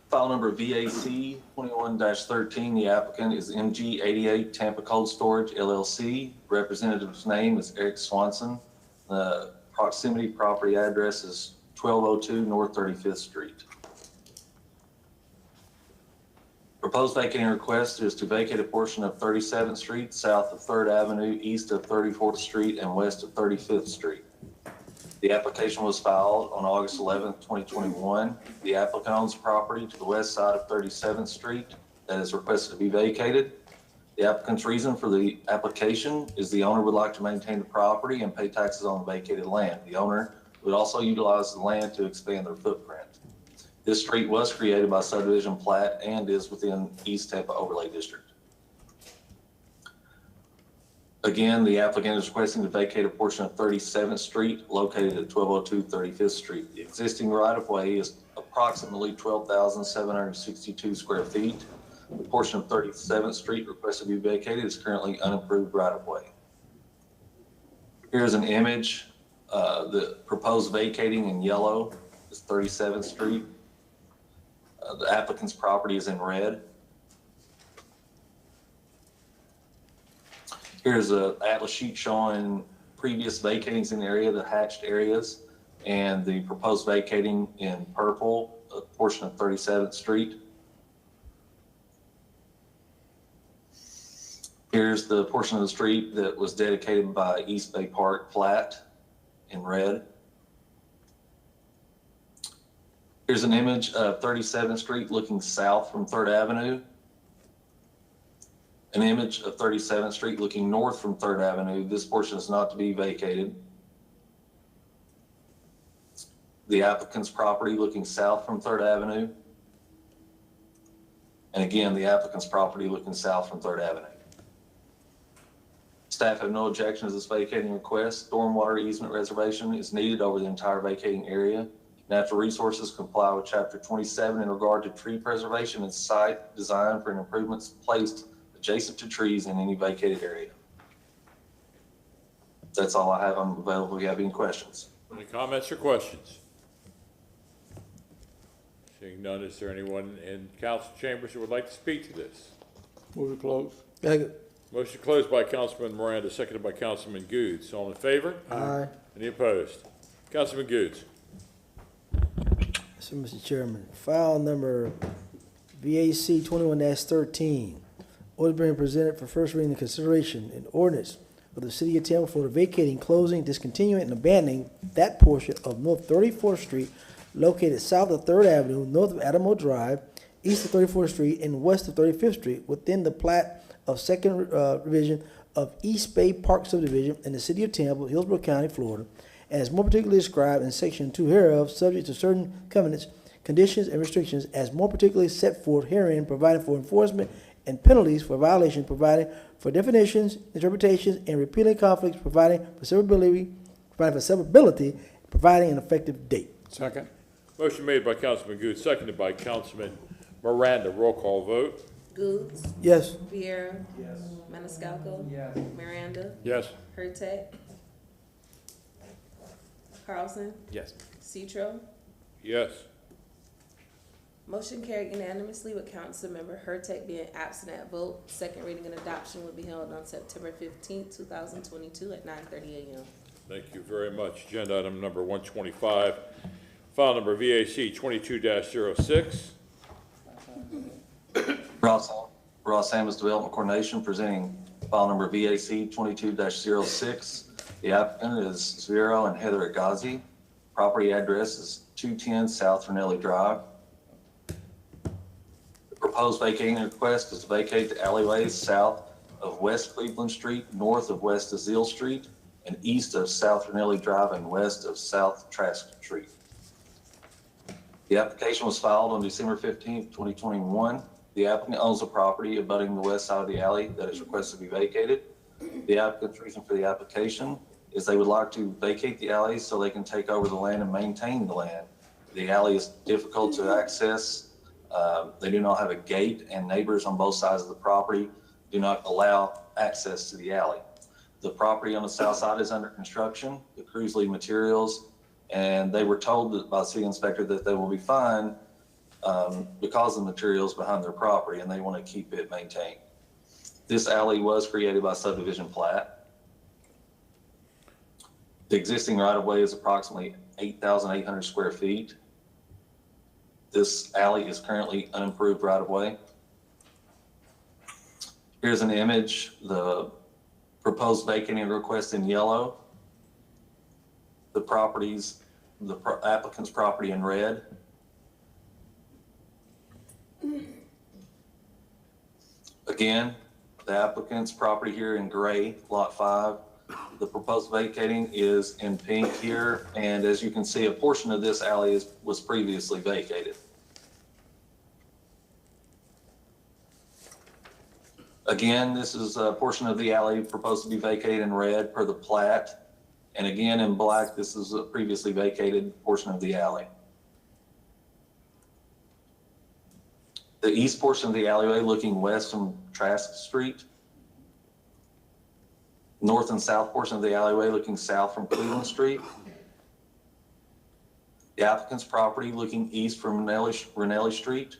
File number VAC 21-13, the applicant is MG88 Tampa Cold Storage LLC. Representative's name is Eric Swanson. The proximity property address is 1202 North 35th Street. Proposed vacating request is to vacate a portion of 37th Street, south of 3rd Avenue, east of 34th Street, and west of 35th Street. The application was filed on August 11th, 2021. The applicant owns property to the west side of 37th Street that is requested to be vacated. The applicant's reason for the application is the owner would like to maintain the property and pay taxes on the vacated land. The owner would also utilize the land to expand their footprint. This street was created by subdivision Plat and is within East Tampa Overlay District. Again, the applicant is requesting to vacate a portion of 37th Street located at 1202 35th Street. The existing right-of-way is approximately 12,762 square feet. The portion of 37th Street requested to be vacated is currently unimproved right-of-way. Here's an image. The proposed vacating in yellow is 37th Street. The applicant's property is in red. Here's an atlas sheet showing previous vacatings in the area, the hatched areas, and the proposed vacating in purple, a portion of 37th Street. Here's the portion of the street that was dedicated by East Bay Park Plat in red. Here's an image of 37th Street looking south from 3rd Avenue. An image of 37th Street looking north from 3rd Avenue. This portion is not to be vacated. The applicant's property looking south from 3rd Avenue. And again, the applicant's property looking south from 3rd Avenue. Staff have no objection to this vacating request. Stormwater easement reservation is needed over the entire vacating area. Natural Resources comply with Chapter 27 in regard to tree preservation and site design for improvements placed adjacent to trees in any vacated area. That's all I have. I'm available if you have any questions. Any comments or questions? Seeing none, is there anyone in council chambers who would like to speak to this? Move to close. Second. Motion closed by Councilman Miranda, seconded by Councilman Goods. All in favor? Aye. Any opposed? Councilman Goods. So, Mr. Chairman, file number VAC 21-13. Order being presented for first reading and consideration, an ordinance of the City of Tampa, Florida, vacating, closing, discontinuing, and abandoning that portion of North 34th Street located south of 3rd Avenue, north of Adamo Drive, east of 34th Street, and west of 35th Street within the plat of second revision of East Bay Park subdivision in the City of Tampa, Hillsborough County, Florida, and is more particularly described in Section 2 hereof, subject to certain covenants, conditions, and restrictions as more particularly set forth herein, providing for enforcement and penalties for violation, providing for definitions, interpretations, and repealing conflicts, providing for severability, providing an effective date. Second. Motion made by Councilman Goods, seconded by Councilman Miranda. Roll call vote. Goods. Yes. Viera. Yes. Maniscalco. Yes. Miranda. Yes. Hurtak. Carlson. Yes. Citro. Yes. Motion carried unanimously with Councilmember Hurtak being absent at vote. Second reading and adoption will be held on September 15th, 2022 at 9:30 a.m. Thank you very much. Agenda item number 125, file number VAC 22-06. Ross Amos Development Coordination presenting file number VAC 22-06. The applicant is Zviro and Heather Agazi. Property address is 210 South Renelli Drive. The proposed vacating request is to vacate the alleyways south of West Cleveland Street, north of West Azile Street, and east of South Renelli Drive and west of South Trask Street. The application was filed on December 15th, 2021. The applicant owns a property abutting the west side of the alley that is requested to be vacated. The applicant's reason for the application is they would like to vacate the alley so they can take over the land and maintain the land. The alley is difficult to access. They do not have a gate, and neighbors on both sides of the property do not allow access to the alley. The property on the south side is under construction. The crews leave materials, and they were told that by the city inspector that they will be fine because of the materials behind their property, and they want to keep it maintained. This alley was created by subdivision plat. The existing right-of-way is approximately 8,800 square feet. This alley is currently unimproved right-of-way. Here's an image, the proposed vacating request in yellow. The applicant's property in red. Again, the applicant's property here in gray, lot 5. The proposed vacating is in pink here, and as you can see, a portion of this alley was previously vacated. Again, this is a portion of the alley proposed to be vacated in red per the plat. And again, in black, this is a previously vacated portion of the alley. The east portion of the alleyway looking west from Trask Street. North and south portion of the alleyway looking south from Cleveland Street. The applicant's property looking east from Renelli Street.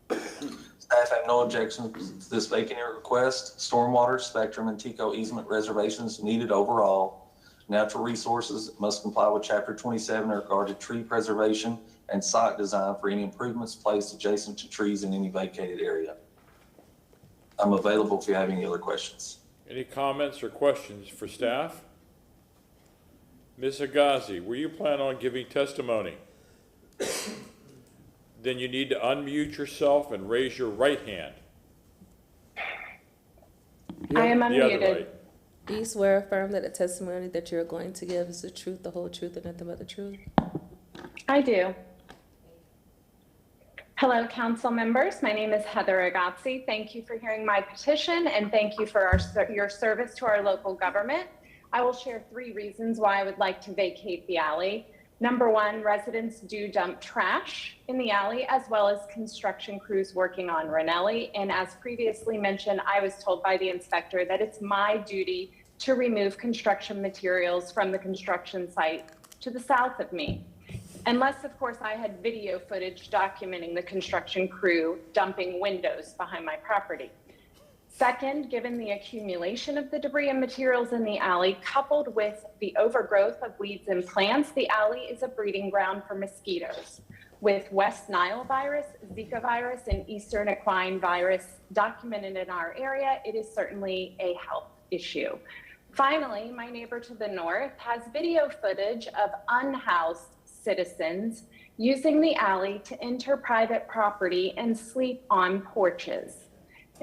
Staff have no objections to this vacating request. Stormwater, spectrum, and TCO easement reservations needed overall. Natural Resources must comply with Chapter 27 in regard to tree preservation and site design for any improvements placed adjacent to trees in any vacated area. I'm available if you have any other questions. Any comments or questions for staff? Ms. Agazi, were you planning on giving testimony? Then you need to unmute yourself and raise your right hand. I am The other unmuted. right. Do you swear or affirm that the testimony that you're going to give is the truth, the whole truth, and nothing but the truth? I do. Hello, council members. My name is Heather Agazzi. Thank you for hearing my petition and thank you for your service to our local government. I will share 3 reasons why I would like to vacate the alley. Number 1, residents do dump trash in the alley as well as construction crews working on Ranelli. And as previously mentioned, I was told by the inspector that it's my duty to remove construction materials from the construction site to the south of me. Unless, of course, I had video footage documenting the construction crew dumping windows behind my property. Second, given the accumulation of the debris and materials in the alley, coupled with the overgrowth of weeds and plants, the alley is a breeding ground for mosquitoes. With West Nile virus, Zika virus, and Eastern equine virus documented in our area, it is certainly a health issue. Finally, my neighbor to the north has video footage of unhoused citizens using the alley to enter private property and sleep on porches.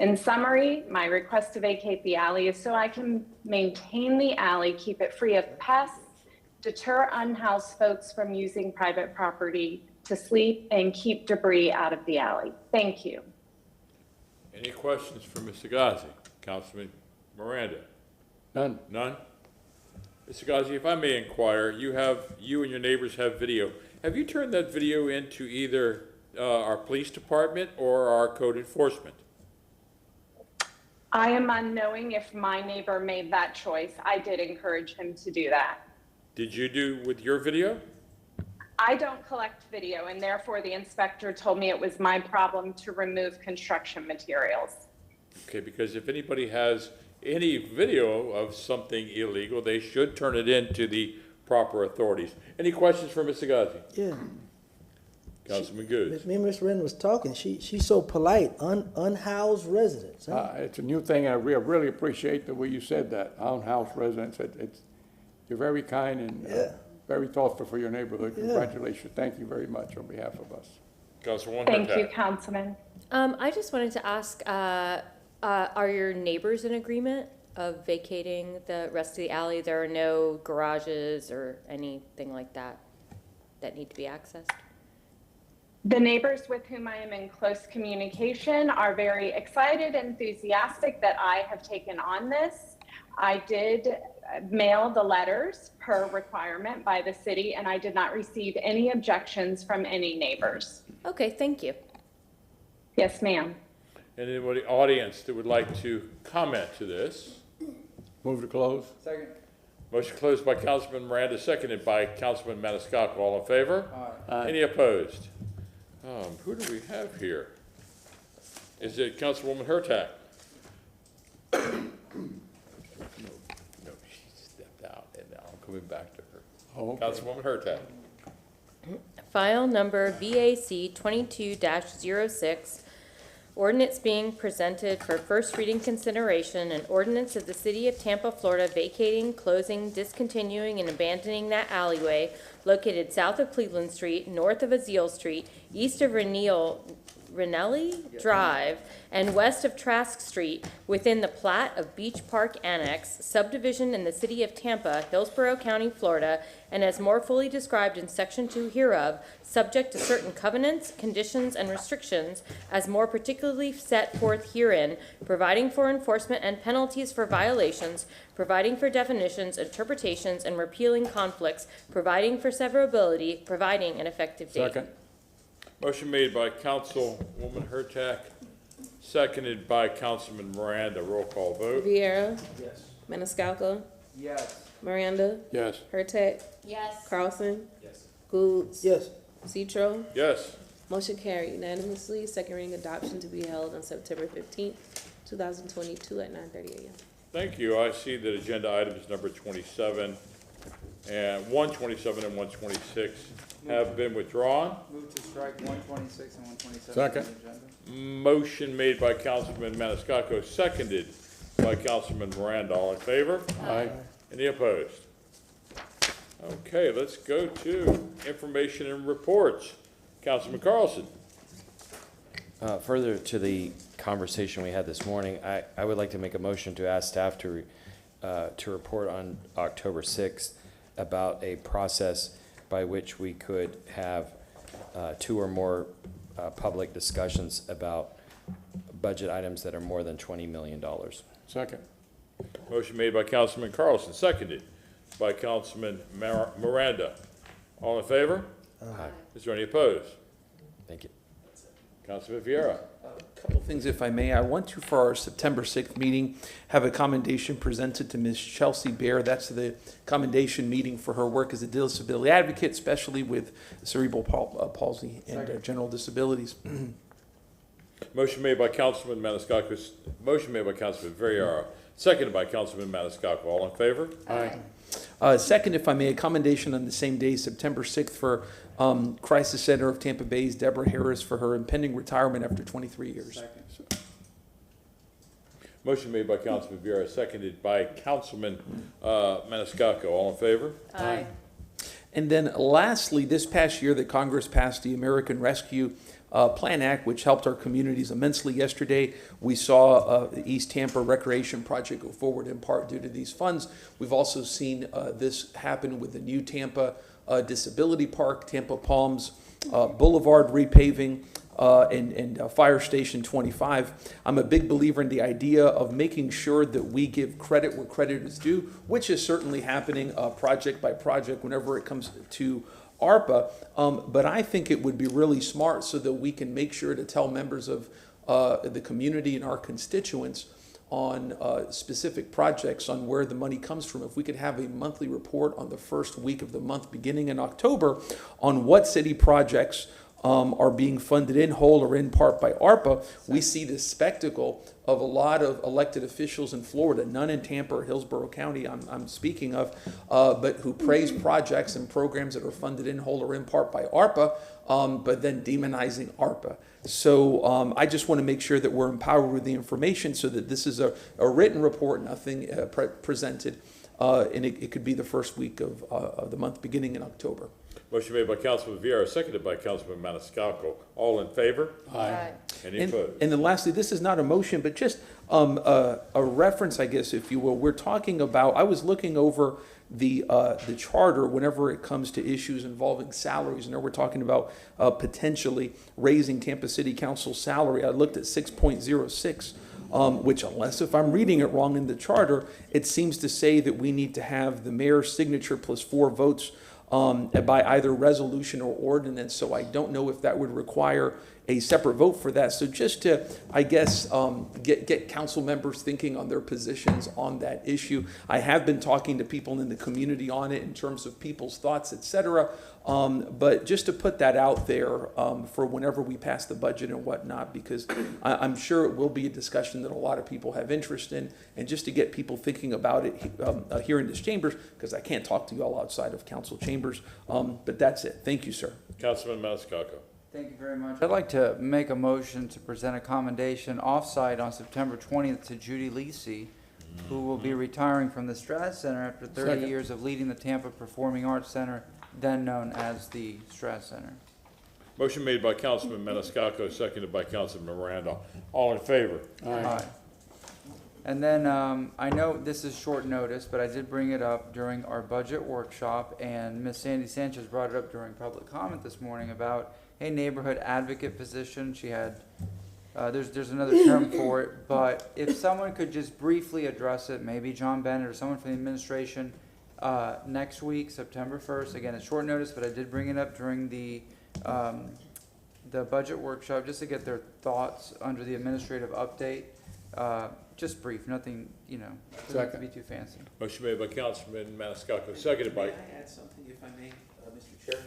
In summary, my request to vacate the alley is so I can maintain the alley, keep it free of pests, deter unhoused folks from using private property to sleep, and keep debris out of the alley. Thank you. Any questions for Mr. Ghazi? Councilman Miranda? None. None? Mr. Ghazi, if I may inquire, you and your neighbors have video. Have you turned that video into either our police department or our code enforcement? I am unknowing if my neighbor made that choice. I did encourage him to do that. Did you do with your video? I don't collect video, and therefore the inspector told me it was my problem to remove construction materials. Okay, because if anybody has any video of something illegal, they should turn it in to the proper authorities. Any questions for Mr. Ghazi? Yeah. Councilman Goods. Me and Miss Wren was talking. She's so polite. Unhoused residents. Huh? It's a new thing. I really appreciate the way you said that. Unhoused residents. You're very kind and very thoughtful for your neighborhood. Congratulations. Thank you very much on behalf of us. Councilwoman Thank you, Hurtak. Councilman. I just wanted to ask, are your neighbors in agreement of vacating the rest of the alley? There are no garages or anything like that that need to be accessed? The neighbors with whom I am in close communication are very excited, enthusiastic that I have taken on this. I did mail the letters per requirement by the city, and I did not receive any objections from any neighbors. Okay, thank you. Yes, ma'am. Anybody in the audience that would like to comment to this? Move to close. Second. Motion closed by Councilman Miranda, seconded by Councilman Maniscalco. All in favor? Aye. Any opposed? Who do we have here? Is it Councilwoman Hurtak? No, she stepped out, and now I'm coming back to her. Oh, okay. Councilwoman Hurtak. File number VAC 22-06, ordinance being presented for first reading consideration, an ordinance of the City of Tampa, Florida, vacating, closing, discontinuing, and abandoning that alleyway located south of Cleveland Street, north of Azeel Street, east of Ranelli Drive, and west of Trask Street, within the Plat of Beach Park Annex, subdivision in the City of Tampa, Hillsborough County, Florida, and as more fully described in Section 2 hereof, subject to certain covenants, conditions, and restrictions, as more particularly set forth herein, providing for enforcement and penalties for violations, providing for definitions, interpretations, and repealing conflicts, providing for severability, providing an effective date. Second. Motion made by Councilwoman Hurtak, seconded by Councilman Miranda. Roll call vote. Vieira. Yes. Maniscalco. Yes. Miranda. Yes. Hurtak. Yes. Carlson. Yes. Goods. Yes. Citro. Yes. Motion carried unanimously. Second reading adoption to be held on September 15th, 2022 at 9:30 a.m. Thank you. I see that agenda items number 27 and 127 and 126 have been withdrawn. Move to strike 126 and 127 Second. from the agenda. Motion made by Councilman Maniscalco, seconded by Councilman Miranda. All in favor? Aye. Any opposed? Okay, let's go to information and reports. Councilman Carlson. Further to the conversation we had this morning, I would like to make a motion to ask staff to report on October 6th about a process by which we could have 2 or more public discussions about budget items that are more than $20 million. Second. Motion made by Councilman Carlson, seconded by Councilman Miranda. All in favor? Aye. Is there any opposed? Thank you. Councilman Vieira. A couple things, if I may. I want to, for our September 6th meeting, have a commendation presented to Ms. Chelsea Bear. That's the commendation meeting for her work as a disability advocate, especially with cerebral palsy and general disabilities. Motion made by Councilman Maniscalco, motion made by Councilman Vieira, seconded by Councilman Maniscalco. All in favor? Aye. Second, if I may, a commendation on the same day, September 6th, for Crisis Center of Tampa Bay's Deborah Harris for her impending retirement after 23 years. Motion made by Councilman Vieira, seconded by Councilman Maniscalco. All in favor? Aye. And then lastly, this past year that Congress passed the American Rescue Plan Act, which helped our communities immensely. Yesterday, we saw the East Tampa Recreation Project go forward in part due to these funds. We've also seen this happen with the new Tampa Disability Park, Tampa Palms Boulevard repaving, and Fire Station 25. I'm a big believer in the idea of making sure that we give credit where credit is due, which is certainly happening project by project whenever it comes to ARPA, but I think it would be really smart so that we can make sure to tell members of the community and our constituents on specific projects on where the money comes from. If we could have a monthly report on the first week of the month beginning in October on what city projects are being funded in whole or in part by ARPA, we see the spectacle of a lot of elected officials in Florida, none in Tampa or Hillsborough County I'm speaking of, but who praise projects and programs that are funded in whole or in part by ARPA, but then demonizing ARPA. So I just want to make sure that we're empowered with the information so that this is a written report, nothing presented, and it could be the first week of the month beginning in October. Motion made by Councilman Vieira, seconded by Councilman Maniscalco. All in favor? Aye. Any opposed? And then lastly, this is not a motion, but just a reference, I guess, if you will. We're talking about, I was looking over the charter whenever it comes to issues involving salaries. And we're talking about potentially raising Tampa City Council's salary. I looked at 6.06. Which, unless if I'm reading it wrong in the charter, it seems to say that we need to have the mayor's signature plus 4 votes by either resolution or ordinance. So I don't know if that would require a separate vote for that. So just to, I guess, get council members thinking on their positions on that issue. I have been talking to people in the community on it in terms of people's thoughts, et cetera. But just to put that out there for whenever we pass the budget and whatnot, because I'm sure it will be a discussion that a lot of people have interest in, and just to get people thinking about it here in this chambers, because I can't talk to you all outside of council chambers. But that's it. Thank you, sir. Councilman Maniscalco. Thank you very much. I'd like to make a motion to present a commendation offsite on September 20th to Judy Lisi, who will be retiring from the Strass Center after 30 Second. years of leading the Tampa Performing Arts Center, then known as the Strass Center. Motion made by Councilman Maniscalco, seconded by Councilman Miranda. All in favor? Aye. And then I know this is short notice, but I did bring it up during our budget workshop, and Ms. Sandy Sanchez brought it up during public comment this morning about a neighborhood advocate position. She had, there's another term for it, but if someone could just briefly address it, maybe John Bennett or someone from the administration, next week, September 1st. Again, it's short notice, but I did bring it up during the budget workshop just to get their thoughts under the administrative update. Just brief, nothing, doesn't have to be too fancy. Motion made by Councilman Maniscalco, seconded by. May I add something, if I may, Mr. Chair,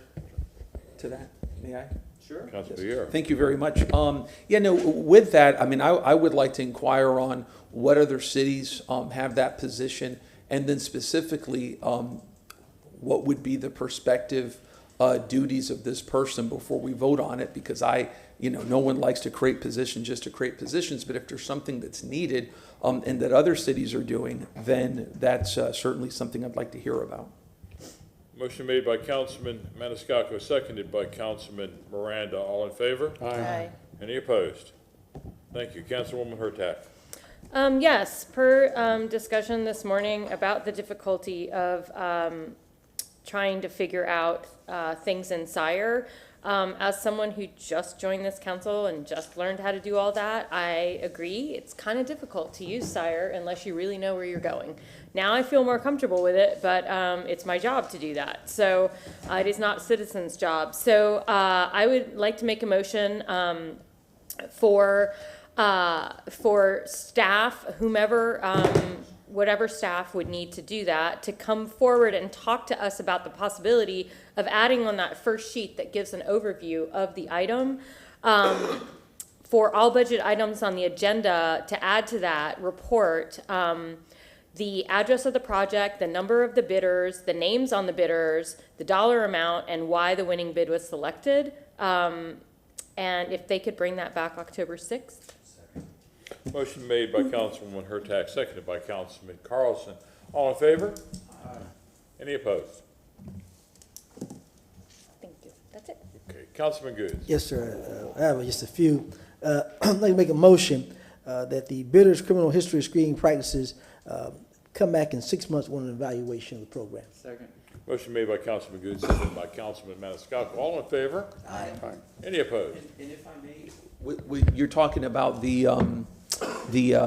to that? May I? Sure. Councilman Vieira. Thank you very much. With that, I mean, I would like to inquire on what other cities have that position, and then specifically, what would be the prospective duties of this person before we vote on it, because no one likes to create positions just to create positions, but if there's something that's needed and that other cities are doing, then that's certainly something I'd like to hear about. Motion made by Councilman Maniscalco, seconded by Councilman Miranda. All in favor? Aye. Any opposed? Thank you. Councilwoman Hurtak. Yes, per discussion this morning about the difficulty of trying to figure out things in Sire. As someone who just joined this council and just learned how to do all that, I agree. It's kind of difficult to use Sire unless you really know where you're going. Now I feel more comfortable with it, but it's my job to do that. So it is not citizens' job. So I would like to make a motion for staff, whomever, whatever staff would need to do that, to come forward and talk to us about the possibility of adding on that first sheet that gives an overview of the item. For all budget items on the agenda, to add to that report, the address of the project, the number of the bidders, the names on the bidders, the dollar amount, and why the winning bid was selected. And if they could bring that back October 6th. Motion made by Councilwoman Hurtak, seconded by Councilman Carlson. All in favor? Aye. Any opposed? Thank you. That's it. Okay. Councilman Goods. Yes, sir. I have just a few. I'd like to make a motion that the bidders' criminal history screening practices come back in 6 months with an evaluation of the program. Second. Motion made by Councilman Goods, seconded by Councilman Maniscalco. All in favor? Aye. Any opposed? And if I may, you're talking about the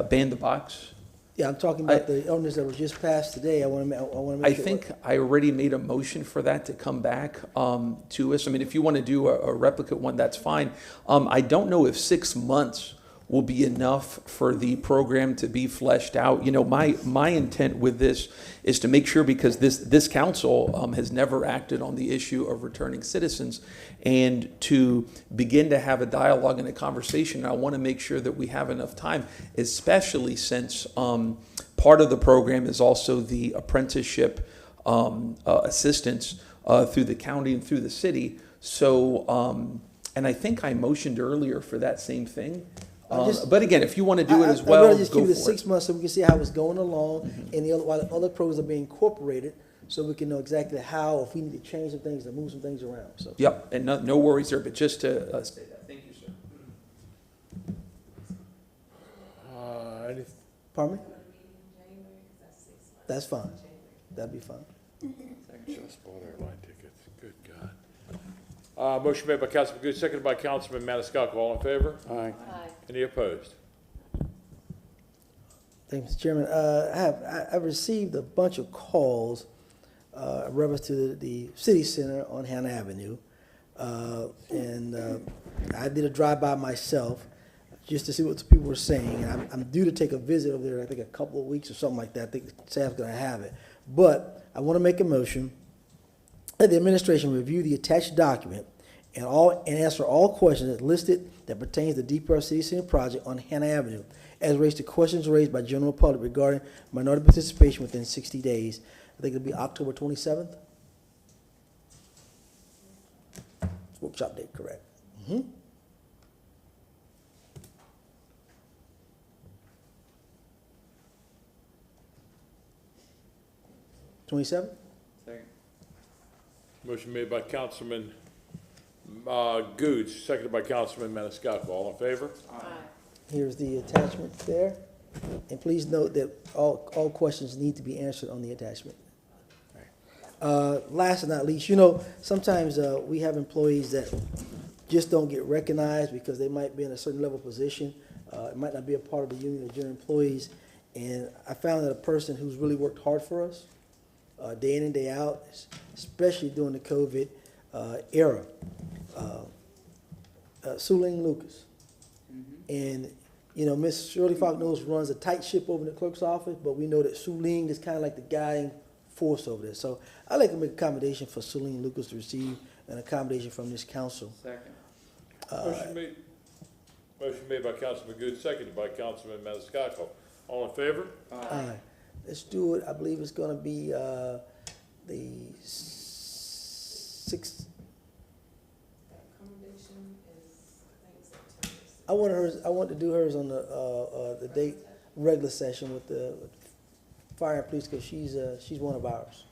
ban the box? Yeah, I'm talking about the ordinance that was just passed today. I want to make I sure. think I already made a motion for that to come back to us. I mean, if you want to do a replicate one, that's fine. I don't know if 6 months will be enough for the program to be fleshed out. You know, my intent with this is to make sure, because this council has never acted on the issue of returning citizens, and to begin to have a dialogue and a conversation. I want to make sure that we have enough time, especially since part of the program is also the apprenticeship assistance through the county and through the city. So, and I think I motioned earlier for that same thing. But again, if you want to do it as well, I'd rather just go keep it for 6 months so we can see how it's going along, and while the other programs are being incorporated, so we can know exactly how, if we need to change some things or move some things around. So. Yep, and no worries there, but just to say that. Thank you, sir. Pardon me? That's fine. That'd be fine. ShotSpotter line tickets. Good God. Motion made by Councilman Goods, seconded by Councilman Maniscalco. All in favor? Aye. Aye. Any opposed? Thank you, Mr. Chairman. I've received a bunch of calls in reference to the city center on Hannah Avenue. And I did a drive-by myself just to see what the people were saying. And I'm due to take a visit over there, I think a couple of weeks or something like that. I think staff's going to have it. But I want to make a motion that the administration review the attached document and answer all questions that's listed that pertains to DPR City Center project on Hannah Avenue, as relates to questions raised by general public regarding minority participation within 60 days. I think it'll be October 27th. Workshop date, correct. 27th? Second. Motion made by Councilman Goods, seconded by Councilman Maniscalco. All in favor? Aye. Here's the attachment there. And please note that all questions need to be answered on the attachment. Last but not least, you know, sometimes we have employees that just don't get recognized because they might be in a certain level position. It might not be a part of the union of general employees. And I found that a person who's really worked hard for us, day in and day out, especially during the COVID era, Suling Lucas. And, you know, Miss Shirley Falconer runs a tight ship over in the clerk's office, but we know that Suling is kind of like the guiding force over there. So I'd like to make accommodation for Suling Lucas to receive an accommodation from this council. Second. Motion made by Councilman Goods, seconded by Councilman Maniscalco. All in favor? Aye. Let's do it. I believe it's going to be the 6th. I want to do hers on the date regular session with fire and police, because she's one of ours.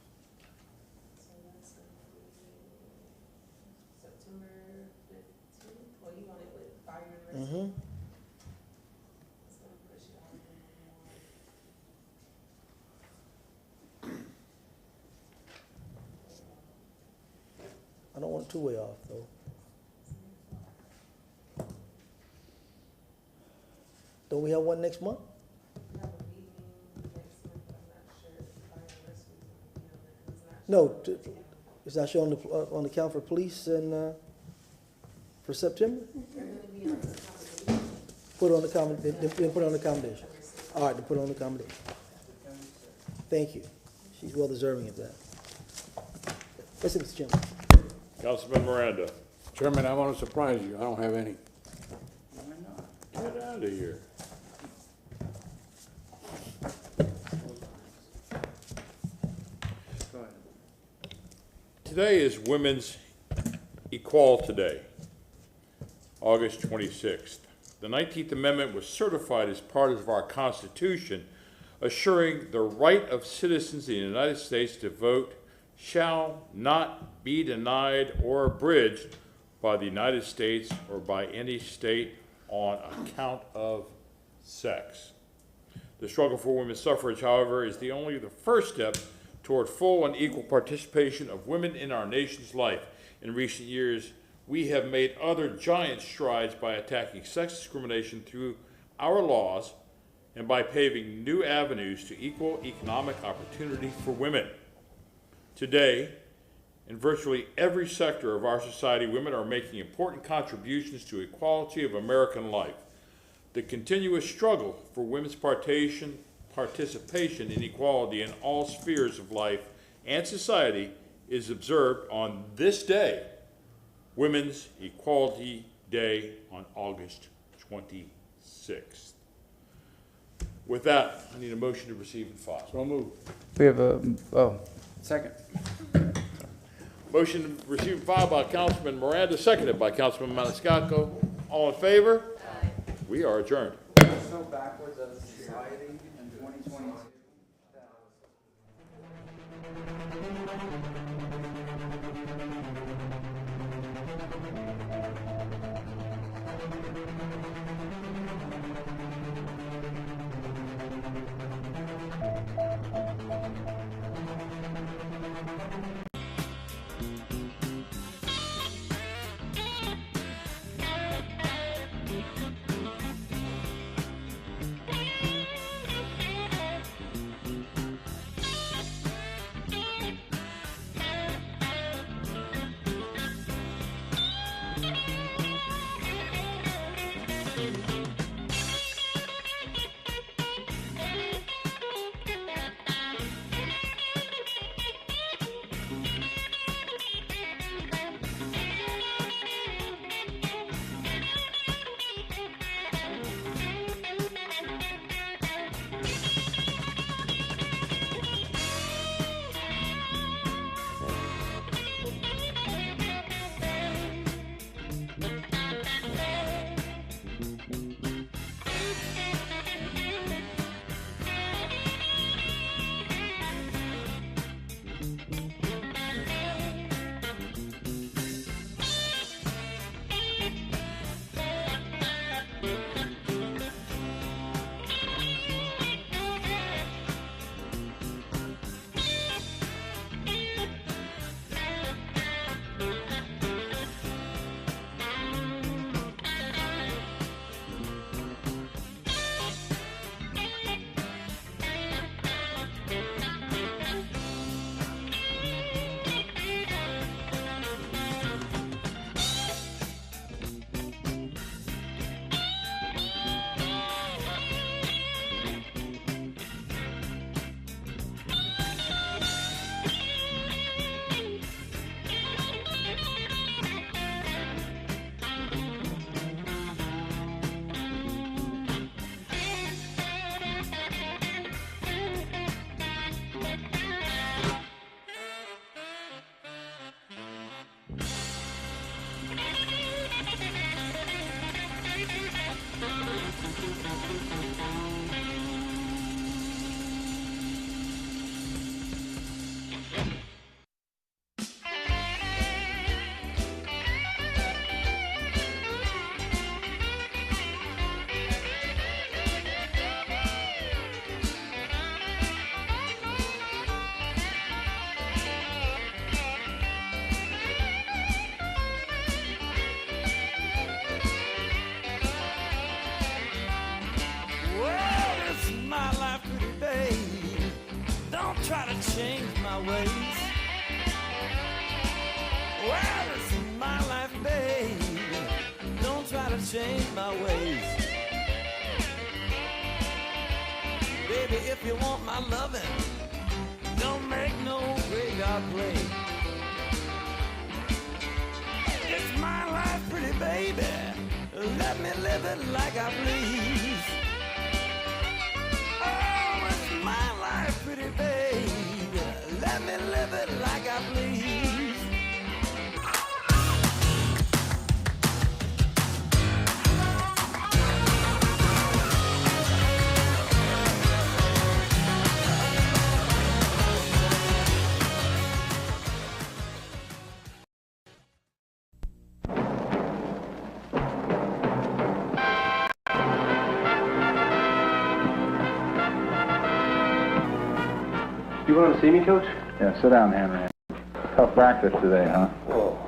Mm-hmm. I don't want it too way off, though. Don't we have one next month? No, it's not showing on the count for police and, for September? Put on the then put on the accommodation. All right, then put on the accommodation. Thank you. She's well deserving of that. Yes, Mr. Chairman. Councilman Miranda. Chairman, I want to surprise you. I don't have any. Get out of here. Today is Women's Equality Day, August 26th. The 19th Amendment was certified as part of our Constitution, assuring the right of citizens in the United States to vote shall not be denied or abridged by the United States or by any state on account of sex. The struggle for women's suffrage, however, is only the first step toward full and equal participation of women in our nation's life. In recent years, we have made other giant strides by attacking sex discrimination through our laws and by paving new avenues to equal economic opportunity for women. Today, in virtually every sector of our society, women are making important contributions to equality of American life. The continuous struggle for women's participation in equality in all spheres of life and society is observed on this day, Women's Equality Day on August 26th. With that, I need a motion to receive and file. So moved. We have a, second. Motion to receive and file by Councilman Miranda, seconded by Councilman Maniscalco. All in favor? Aye. We are adjourned. So backwards as a society in 2022. try to change my ways. Well, this is my life, babe. Don't try to change my ways. Baby, if you want my loving, don't make no graveyard play. It's my life, pretty baby. Let me live it like I please. Oh, it's my life, pretty baby. Let me live it like I please. You want to see me, Coach? Yeah, sit down, Henry. Tough practice today, huh? Whoa.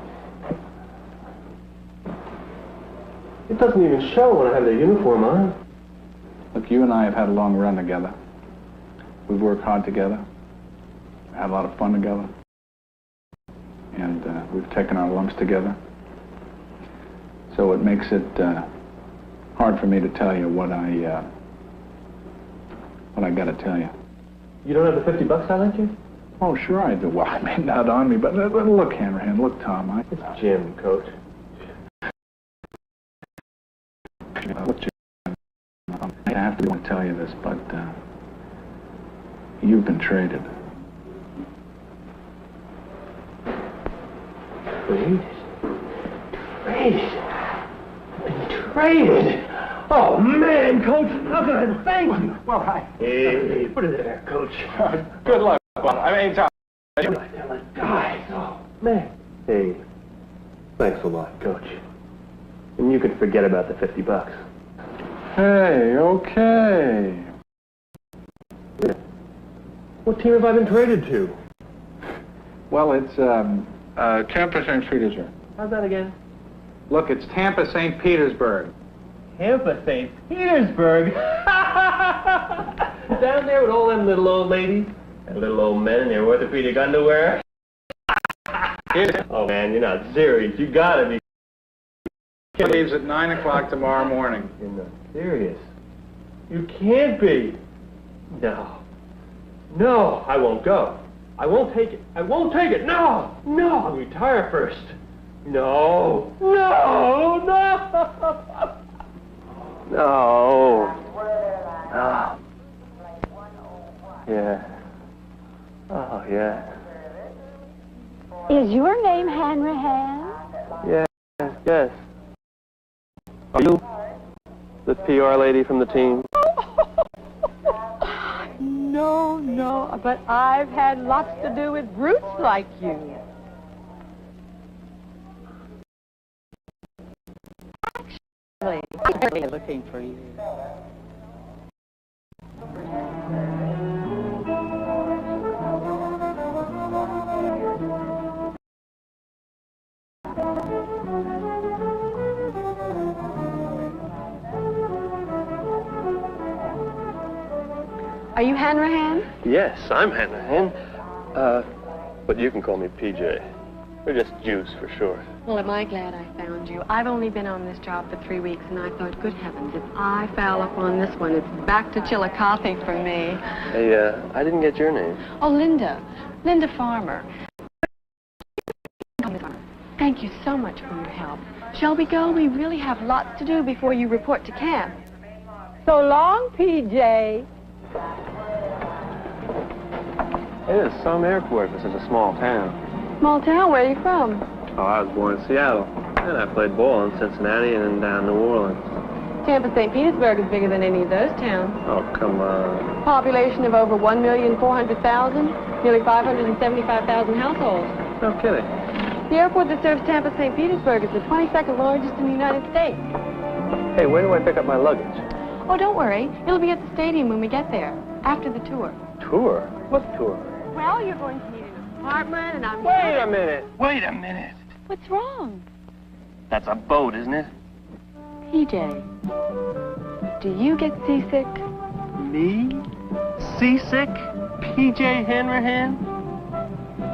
It doesn't even show when I have the uniform on. Look, you and I have had a long run together. We've worked hard together. Had a lot of fun together. And we've taken our lumps together. So it makes it hard for me to tell you what I got to tell you. You don't have the $50 I lent you? Oh, sure I do. Well, I mean, not on me, but look, Hanrahan, look, Tom, It's Jim, Coach. Look, Jim, I have to tell you this, but you've been traded. Traded? Traded? Oh, man, Coach, how can I thank you? Well, Hey, put it there, Coach. Good luck, Bob. I mean, Tom. Guys, oh, man. Hey, thanks a lot, Coach. And you can forget about the $50. Hey, okay. Yeah. What team have I been traded to? Well, it's, Tampa St. Petersburg. How's that again? Look, it's Tampa St. Petersburg. Tampa St. Petersburg? Down there with all them little old ladies and little old men in their orthopedic underwear? Oh, man, you're not serious. You gotta be. Leaves at 9 o'clock tomorrow morning. You're not serious. You can't be. No. No, I won't go. I won't take it. I won't take it. No. No, I'll retire first. No. No. No. No. Oh. Yeah. Oh, yeah. Is your name Hanrahan? Yes, yes. Are you the PR lady from the team? No, no, but I've had lots to do with brutes like you. Actually, I'm really looking for you. Are you Hanrahan? Yes, I'm Hanrahan. But you can call me PJ. Or just Juice for short. Well, am I glad I found you. I've only been on this job for 3 weeks, and I thought, good heavens, if I foul up on this one, it's back to Chillicothe for me. Hey, I didn't get your name. Oh, Linda. Linda Farmer. Thank you so much for your help. Shall we go? We really have lots to do before you report to camp. So long, PJ. It is some airport for such a small town. Small town? Where are you from? Oh, I was born in Seattle. And I played ball in Cincinnati and then down New Orleans. Tampa St. Petersburg is bigger than any of those towns. Oh, come on. Population of over 1,400,000, nearly 575,000 households. No kidding. The airport that serves Tampa St. Petersburg is the 22nd largest in the United States. Hey, where do I pick up my luggage? Oh, don't worry. It'll be at the stadium when we get there, after the tour. Tour? What tour? Well, you're going to need an apartment, and I'm... Wait a minute. Wait a minute. What's wrong? That's a boat, isn't it? PJ, do you get seasick? Me? Seasick? P.J. Hanrahan?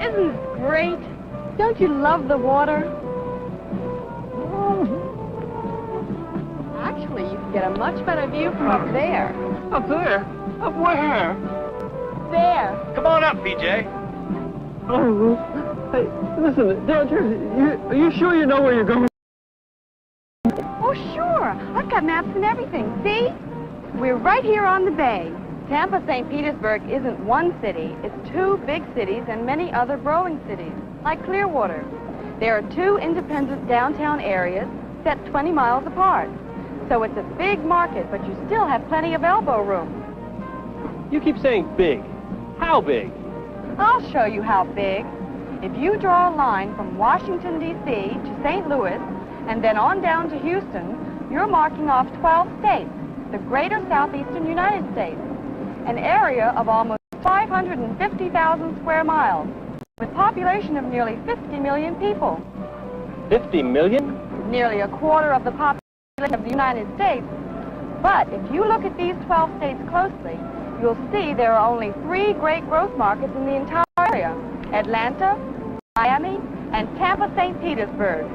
Isn't this great? Don't you love the water? Actually, you can get a much better view from up there. Up there? Up where? There. Come on up, P.J. Oh, hey, listen, are you sure you know where you're going? Oh, sure. I've got maps and everything. See? We're right here on the bay. Tampa St. Petersburg isn't one city. It's two big cities and many other growing cities, like Clearwater. There are two independent downtown areas set 20 miles apart. So it's a big market, but you still have plenty of elbow room. You keep saying big. How big? I'll show you how big. If you draw a line from Washington, D.C. to St. Louis, and then on down to Houston, you're marking off 12 states, the greater southeastern United States, an area of almost 550,000 square miles, with a population of nearly 50 million people. 50 million? Nearly a quarter of the population of the United States. But if you look at these 12 states closely, you'll see there are only 3 great growth markets in the entire area: Atlanta, Miami, and Tampa St. Petersburg.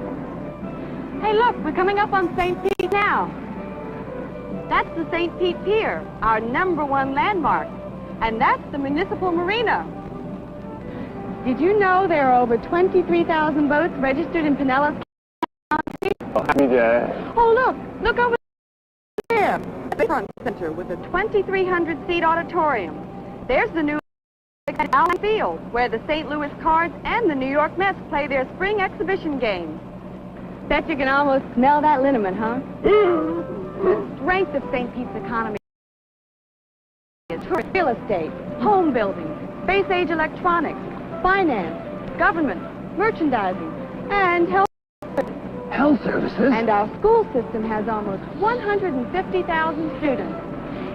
Hey, look, we're coming up on St. Pete now. That's the St. Pete Pier, our #1 landmark. And that's the municipal marina. Did you know there are over 23,000 boats registered in Pinellas County? Oh, look over there. The front center with a 2,300-seat auditorium. There's the new Allen Field, where the St. Louis Cards and the New York Mets play their spring exhibition games. Bet you can almost smell that liniment, huh? The strength of St. Pete's economy is real estate, home building, space-age electronics, finance, government, merchandising, and health services. And our school system has almost 150,000 students.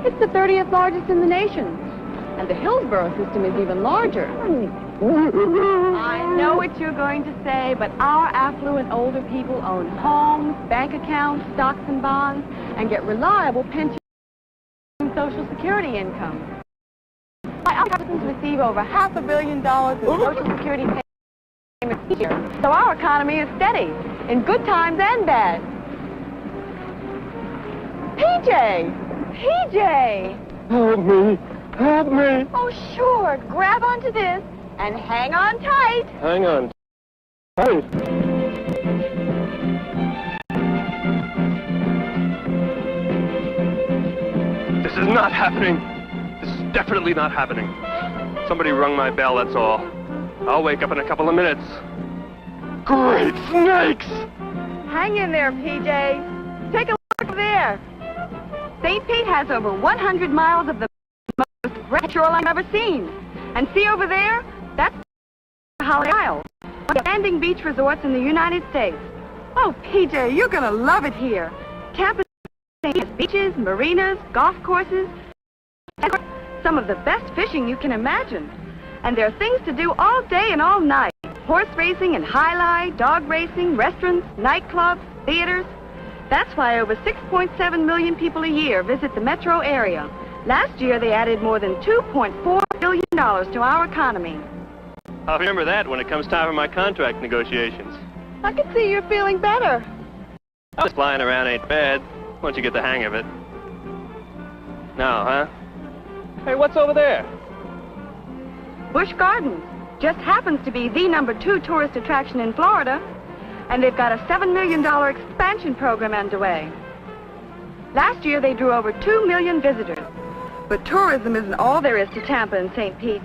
It's the 30th largest in the nation. And the Hillsborough system is even larger. I know what you're going to say, but our affluent older people own homes, bank accounts, stocks and bonds, and get reliable pension and Social Security income. Our citizens receive over $500 million in Social Security payments each year, so our economy is steady, in good times and bad. PJ! Help me! Help me! Oh, sure. Grab onto this and hang on tight. Hang on. Tight. This is not happening. This is definitely not happening. Somebody rung my bell, that's all. I'll wake up in a couple of minutes. Great snakes! Hang in there, PJ. Take a look over there. St. Pete has over 100 miles of the most great shoreline I've ever seen. And see over there? That's Holiday Isle, one of the landing beach resorts in the United States. Oh, PJ, you're gonna love it here. Tampa has beaches, marinas, golf courses, and some of the best fishing you can imagine. And there are things to do all day and all night. Horse racing and highlight, dog racing, restaurants, nightclubs, theaters. That's why over 6.7 million people a year visit the metro area. Last year, they added more than $2.4 billion to our economy. I'll remember that when it comes time for my contract negotiations. I can see you're feeling better. Just flying around ain't bad, once you get the hang of it. Now, huh? Hey, what's over there? Busch Gardens just happens to be the #2 tourist attraction in Florida, and they've got a $7 million expansion program underway. Last year, they drew over 2 million visitors. But tourism isn't all there is to Tampa and St. Pete.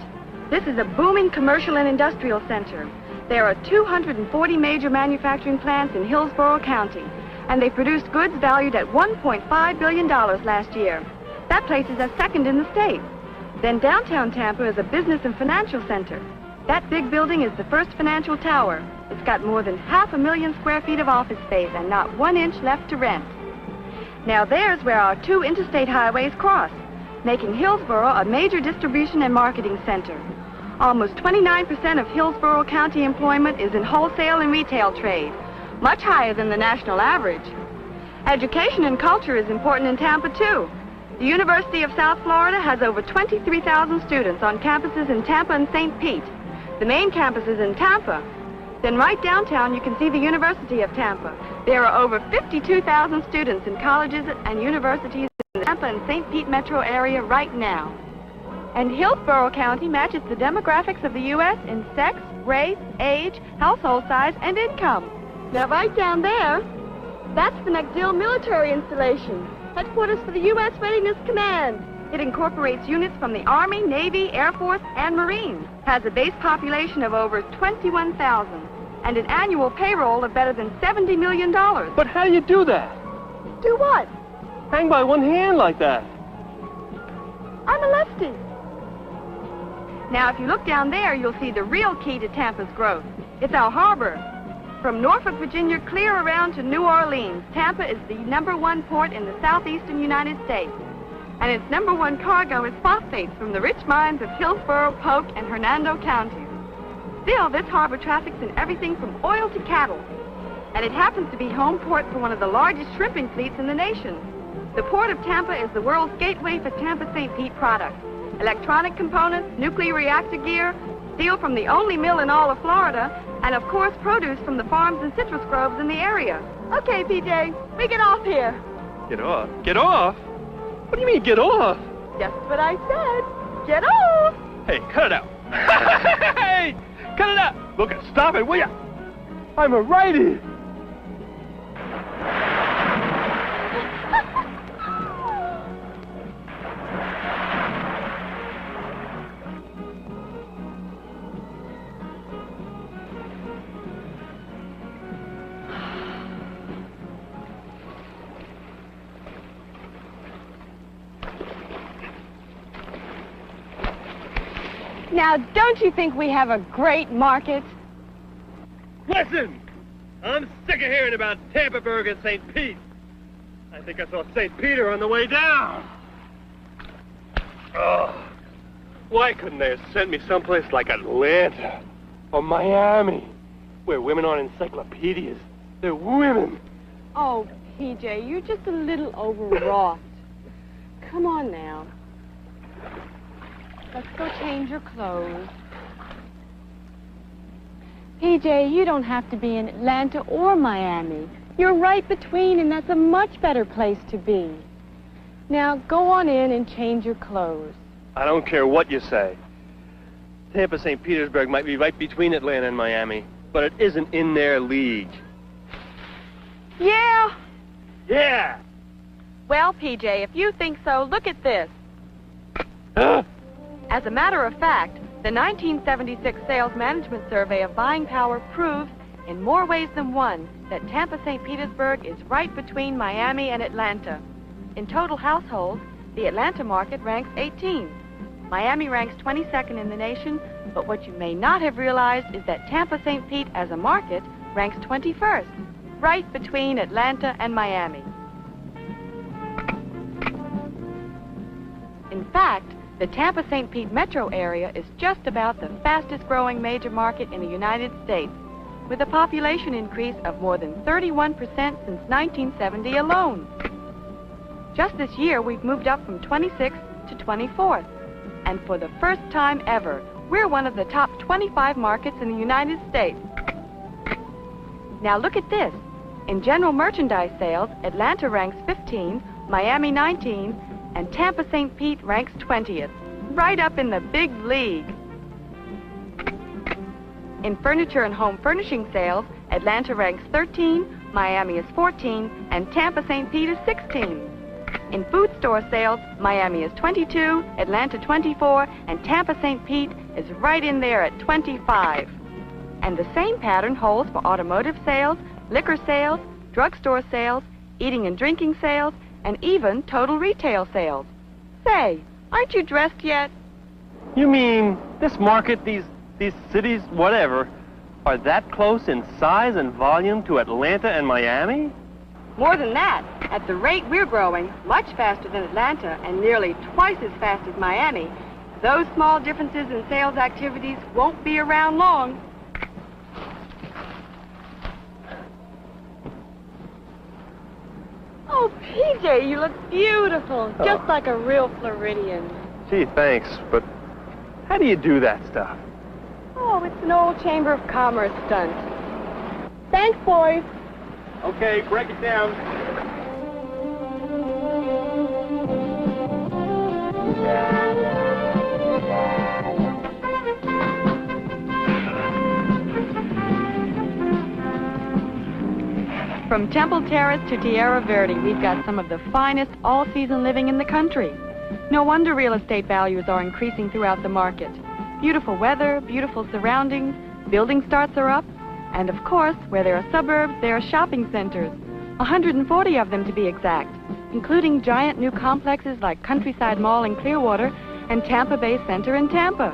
This is a booming commercial and industrial center. There are 240 major manufacturing plants in Hillsborough County, and they produced goods valued at $1.5 billion last year. That places us second in the state. Then downtown Tampa is a business and financial center. That big building is the First Financial Tower. It's got more than 500,000 square feet of office space and not 1 inch left to rent. Now there's where our 2 interstate highways cross, making Hillsborough a major distribution and marketing center. Almost 29% of Hillsborough County employment is in wholesale and retail trade, much higher than the national average. Education and culture is important in Tampa, too. The University of South Florida has over 23,000 students on campuses in Tampa and St. Pete. The main campus is in Tampa. Then right downtown you can see the University of Tampa. There are over 52,000 students in colleges and universities in the Tampa and St. Pete metro area right now. And Hillsborough County matches the demographics of the U.S. in sex, race, age, household size, and income. Now right down there, that's the MacDill military installation, headquarters for the U.S. Readiness Command. It incorporates units from the Army, Navy, Air Force, and Marines. Has a base population of over 21,000 and an annual payroll of better than $70 million. But how do you do that? Do what? Hang by one hand like that. I'm a lefty. Now, if you look down there, you'll see the real key to Tampa's growth. It's our harbor. From Norfolk, Virginia, clear around to New Orleans, Tampa is the #1 port in the southeastern United States. And its #1 cargo is phosphates from the rich mines of Hillsborough, Polk, and Hernando counties. Still, this harbor traffics in everything from oil to cattle. And it happens to be home port for one of the largest shrimping fleets in the nation. The Port of Tampa is the world's gateway for Tampa-St. Pete products. Electronic components, nuclear reactor gear, steel from the only mill in all of Florida, and of course produce from the farms and citrus groves in the area. Okay, PJ, we get off here. Get off? Get off? What do you mean, get off? Just what I said. Get off! Hey, cut it out. Hey, cut it out. Look, stop it, will ya? I'm a righty. Now, don't you think we have a great market? Listen, I'm sick of hearing about Tampaburg and St. Pete. I think I saw St. Peter on the way down. Oh, why couldn't they have sent me someplace like Atlanta or Miami, where women aren't encyclopedias? They're women. Oh, PJ, you're just a little overwrought. Come on now. Let's go change your clothes. PJ, you don't have to be in Atlanta or Miami. You're right between, and that's a much better place to be. Now, go on in and change your clothes. I don't care what you say. Tampa St. Petersburg might be right between Atlanta and Miami, but it isn't in their league. Yeah? Yeah! Well, PJ, if you think so, look at this. Huh? As a matter of fact, the 1976 Sales Management Survey of Buying Power proves, in more ways than one, that Tampa St. Petersburg is right between Miami and Atlanta. In total households, the Atlanta market ranks 18th. Miami ranks 22nd in the nation, but what you may not have realized is that Tampa St. Pete as a market ranks 21st, right between Atlanta and Miami. In fact, the Tampa St. Pete metro area is just about the fastest growing major market in the United States, with a population increase of more than 31% since 1970 alone. Just this year, we've moved up from 26th to 24th. And for the first time ever, we're one of the top 25 markets in the United States. Now look at this. In general merchandise sales, Atlanta ranks 15, Miami 19, and Tampa St. Pete ranks 20th, right up in the big league. In furniture and home furnishing sales, Atlanta ranks 13, Miami is 14, and Tampa St. Pete is 16. In food store sales, Miami is 22, Atlanta 24, and Tampa St. Pete is right in there at 25. And the same pattern holds for automotive sales, liquor sales, drugstore sales, eating and drinking sales, and even total retail sales. Say, aren't you dressed yet? You mean this market, these cities, whatever, are that close in size and volume to Atlanta and Miami? More than that, at the rate we're growing, much faster than Atlanta and nearly twice as fast as Miami, those small differences in sales activities won't be around long. Oh, PJ, PJ, you look beautiful, just like a real Floridian. Gee, thanks, but how do you do that stuff? Oh, it's an old Chamber of Commerce stunt. Thanks, boys. Okay, break it down. From Temple Terrace to Tierra Verde, we've got some of the finest all-season living in the country. No wonder real estate values are increasing throughout the market. Beautiful weather, beautiful surroundings, building starts are up, and of course, where there are suburbs, there are shopping centers. 140 of them to be exact, including giant new complexes like Countryside Mall in Clearwater and Tampa Bay Center in Tampa.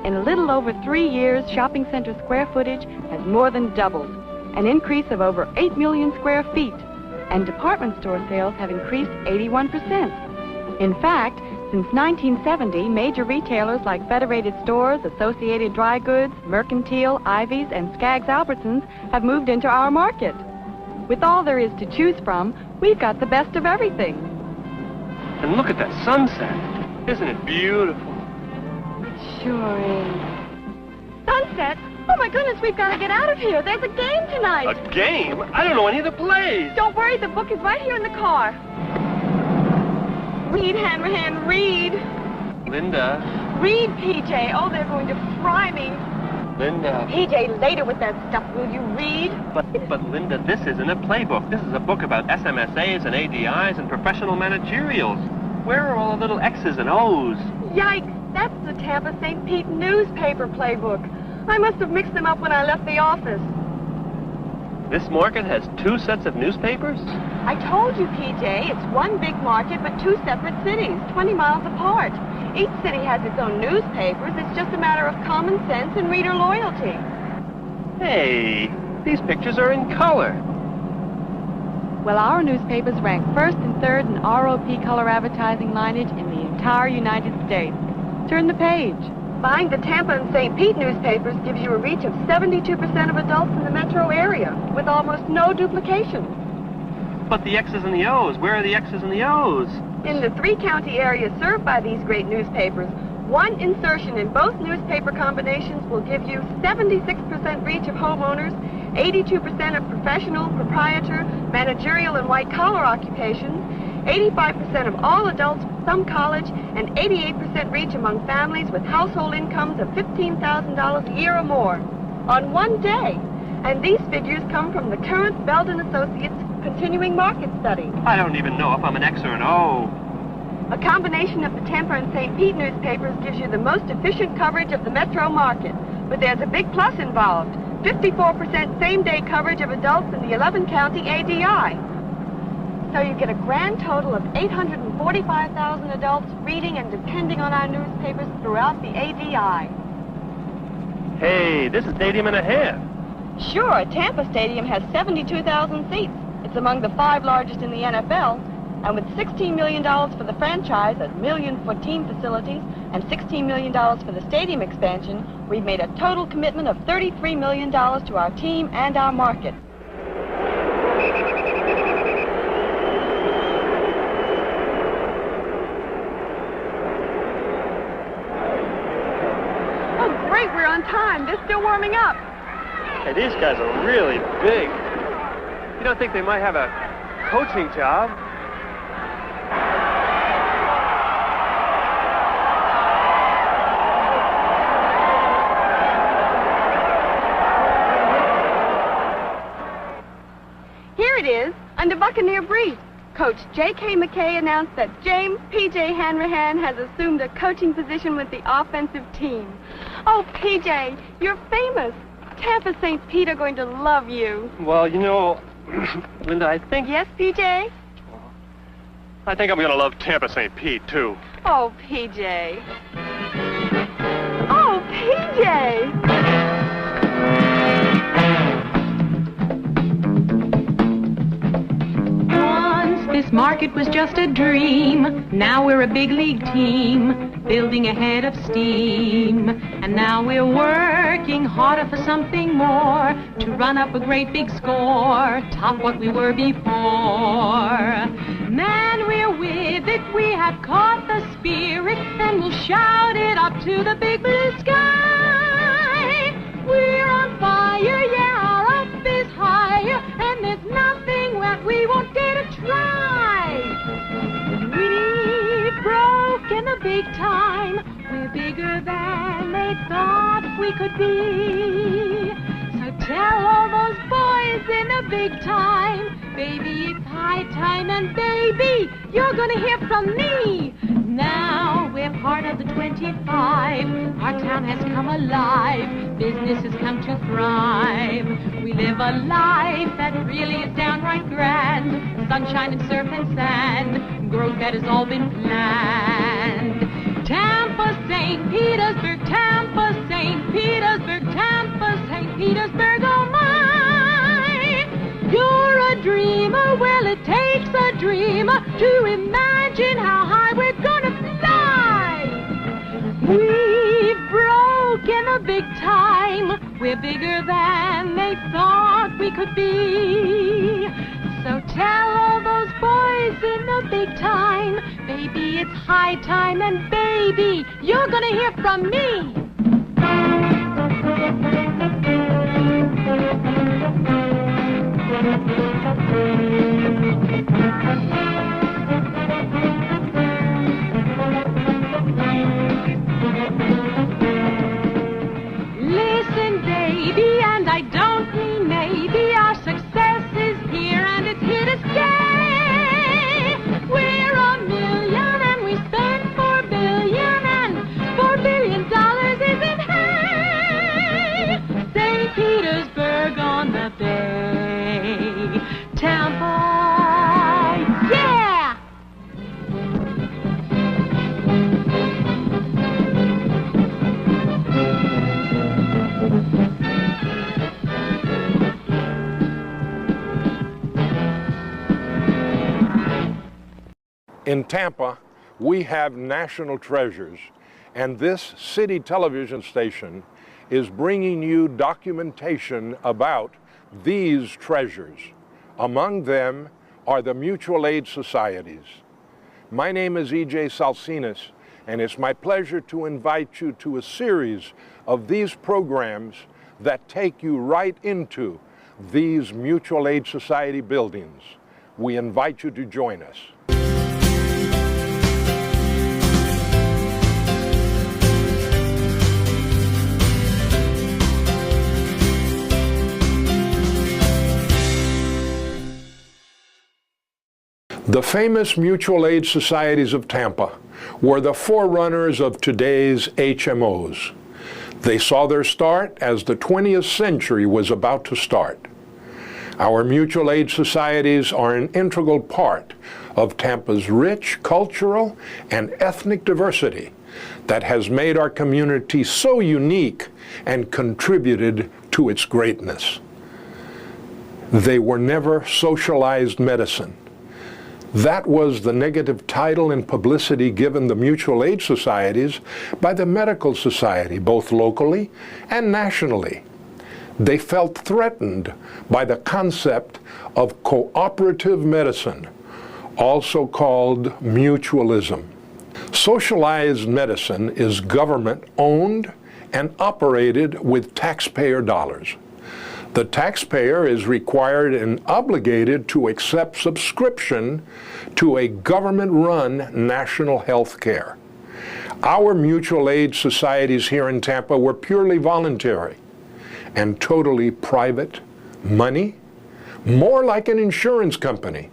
In a little over 3 years, shopping center square footage has more than doubled, an increase of over 8 million square feet, and department store sales have increased 81%. In fact, since 1970, major retailers like Federated Stores, Associated Dry Goods, Mercantile, Ivy's, and Skaggs Albertsons have moved into our market. With all there is to choose from, we've got the best of everything. And look at that sunset. Isn't it beautiful? It sure is. Sunset? Oh my goodness, we've got to get out of here. There's a game tonight. A game? I don't know any of the plays. Don't worry, the book is right here in the car. Read, Hanrahan, read. Linda. Read, PJ. Oh, they're going to fry me. Linda. PJ, later with that stuff, will you read? But Linda, this isn't a playbook. This is a book about SMSAs and ADIs and professional managerials. Where are all the little X's and O's? Yikes, that's the Tampa St. Pete newspaper playbook. I must have mixed them up when I left the office. This market has 2 sets of newspapers? I told you, PJ, it's one big market, but 2 separate cities, 20 miles apart. Each city has its own newspapers. It's just a matter of common sense and reader loyalty. Hey, these pictures are in color. Well, our newspapers rank first and third in ROP color advertising lineage in the entire United States. Turn the page. Buying the Tampa and St. Pete newspapers gives you a reach of 72% of adults in the metro area, with almost no duplication. But the X's and the O's, where are the X's and the O's? In the 3-county area served by these great newspapers, one insertion in both newspaper combinations will give you 76% reach of homeowners, 82% of professional, proprietor, managerial, and white-collar occupations, 85% of all adults with some college, and 88% reach among families with household incomes of $15,000 a year or more on one day. And these figures come from the current Belden Associates continuing market study. I don't even know if I'm an X or an O. A combination of the Tampa and St. Pete newspapers gives you the most efficient coverage of the metro market. But there's a big plus involved. 54% same-day coverage of adults in the 11-county ADI. So you get a grand total of 845,000 adults reading and depending on our newspapers throughout the ADI. Hey, this is stadium and a half. Sure, Tampa Stadium has 72,000 seats. It's among the 5 largest in the NFL. And with $16 million for the franchise, $1 million for team facilities, and $16 million for the stadium expansion, we've made a total commitment of $33 million to our team and our market. Oh, great, we're on time. They're still warming up. Hey, these guys are really big. You don't think they might have a coaching job? Here it is, under Buccaneer Brief. Coach J.K. McKay announced that James P.J. Hanrahan has assumed a coaching position with the offensive team. Oh, P.J., you're famous. Tampa St. Pete are going to love you. Well, you know, Linda, I think... Yes, P.J.? I think I'm going to love Tampa St. Pete, too. Oh, P.J. Oh, P.J. This market was just a dream. Now we're a big league team, building ahead of steam. And now we're working harder for something more, to run up a great big score, top what we were before. Man, we're with it, we have caught the spirit, and we'll shout it up to the big blue sky. We're on fire, yeah, our up is higher, and there's nothing that we won't dare to try. We've broken the big time, we're bigger than they thought we could be. So tell all those boys in the big time, baby, it's high time, and baby, you're gonna hear from me. Now we're part of the 25, our town has come alive, business has come to thrive. We live a life that really is downright grand, sunshine and surf and sand, growth that has all been planned. Tampa, St. Petersburg, Tampa, St. Petersburg, Tampa, St. Petersburg, oh my! You're a dreamer, well it takes a dreamer to imagine how high we're gonna fly. We've broken the big time, we're bigger than they thought we could be. So tell all those boys in the big time, baby, it's high time, and baby, you're gonna hear from me. Listen, baby, and I don't mean maybe, our success is here and it's here to stay. We're a million and we spend $4 billion, and $4 billion isn't hay. St. Petersburg on the bay, Tampa, yeah! In Tampa, we have national treasures, and this city television station is bringing you documentation about these treasures. Among them are the mutual aid societies. My name is E.J. Salsinas, and it's my pleasure to invite you to a series of these programs that take you right into these mutual aid society buildings. We invite you to join us. The famous mutual aid societies of Tampa were the forerunners of today's HMOs. They saw their start as the 20th century was about to start. Our mutual aid societies are an integral part of Tampa's rich cultural and ethnic diversity that has made our community so unique and contributed to its greatness. They were never socialized medicine. That was the negative title and publicity given the mutual aid societies by the medical society, both locally and nationally. They felt threatened by the concept of cooperative medicine, also called mutualism. Socialized medicine is government-owned and operated with taxpayer dollars. The taxpayer is required and obligated to accept subscription to a government-run national health care. Our mutual aid societies here in Tampa were purely voluntary and totally private money, more like an insurance company.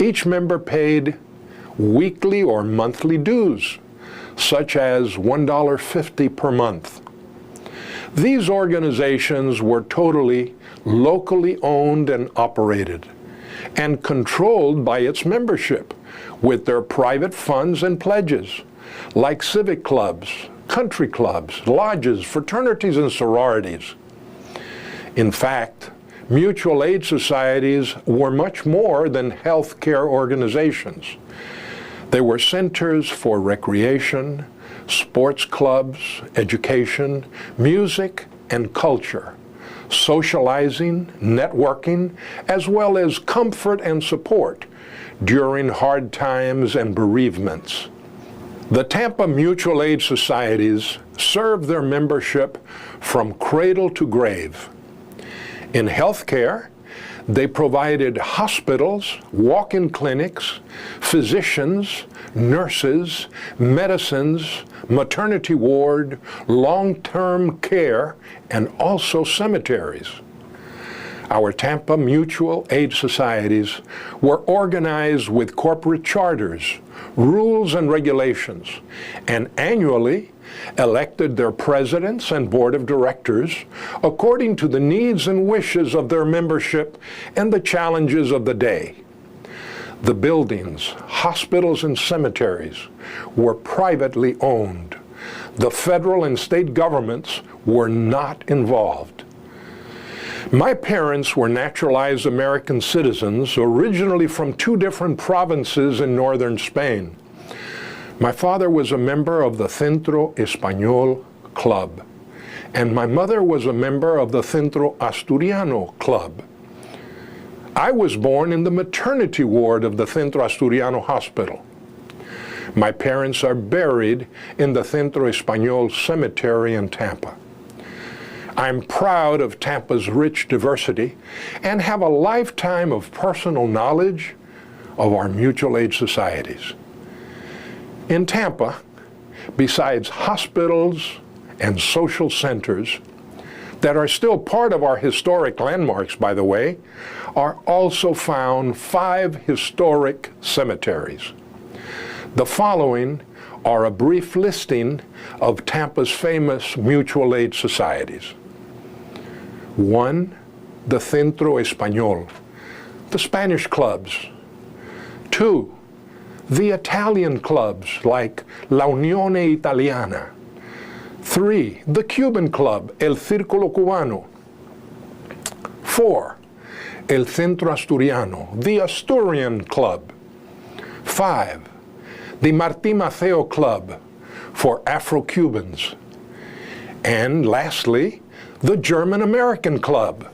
Each member paid weekly or monthly dues, such as $1.50 per month. These organizations were totally locally owned and operated and controlled by its membership with their private funds and pledges, like civic clubs, country clubs, lodges, fraternities, and sororities. In fact, mutual aid societies were much more than health care organizations. They were centers for recreation, sports clubs, education, music, and culture, socializing, networking, as well as comfort and support during hard times and bereavements. The Tampa Mutual Aid Societies serve their membership from cradle to grave. In healthcare, they provided hospitals, walk-in clinics, physicians, nurses, medicines, maternity ward, long-term care, and also cemeteries. Our Tampa Mutual Aid Societies were organized with corporate charters, rules and regulations, and annually elected their presidents and board of directors according to the needs and wishes of their membership and the challenges of the day. The buildings, hospitals, and cemeteries were privately owned. The federal and state governments were not involved. My parents were naturalized American citizens, originally from 2 different provinces in northern Spain. My father was a member of the Centro Español Club, and my mother was a member of the Centro Asturiano Club. I was born in the maternity ward of the Centro Asturiano Hospital. My parents are buried in the Centro Español Cemetery in Tampa. I'm proud of Tampa's rich diversity and have a lifetime of personal knowledge of our mutual aid societies. In Tampa, besides hospitals and social centers that are still part of our historic landmarks, by the way, are also found 5 historic cemeteries. The following are a brief listing of Tampa's famous mutual aid societies. 1, the Centro Español, the Spanish clubs. 2, the Italian clubs like La Unione Italiana. 3, the Cuban club, El Círculo Cubano. 4, El Centro Asturiano, the Asturian club. 5, the Martí Maceo Club for Afro-Cubans. And lastly, the German-American Club.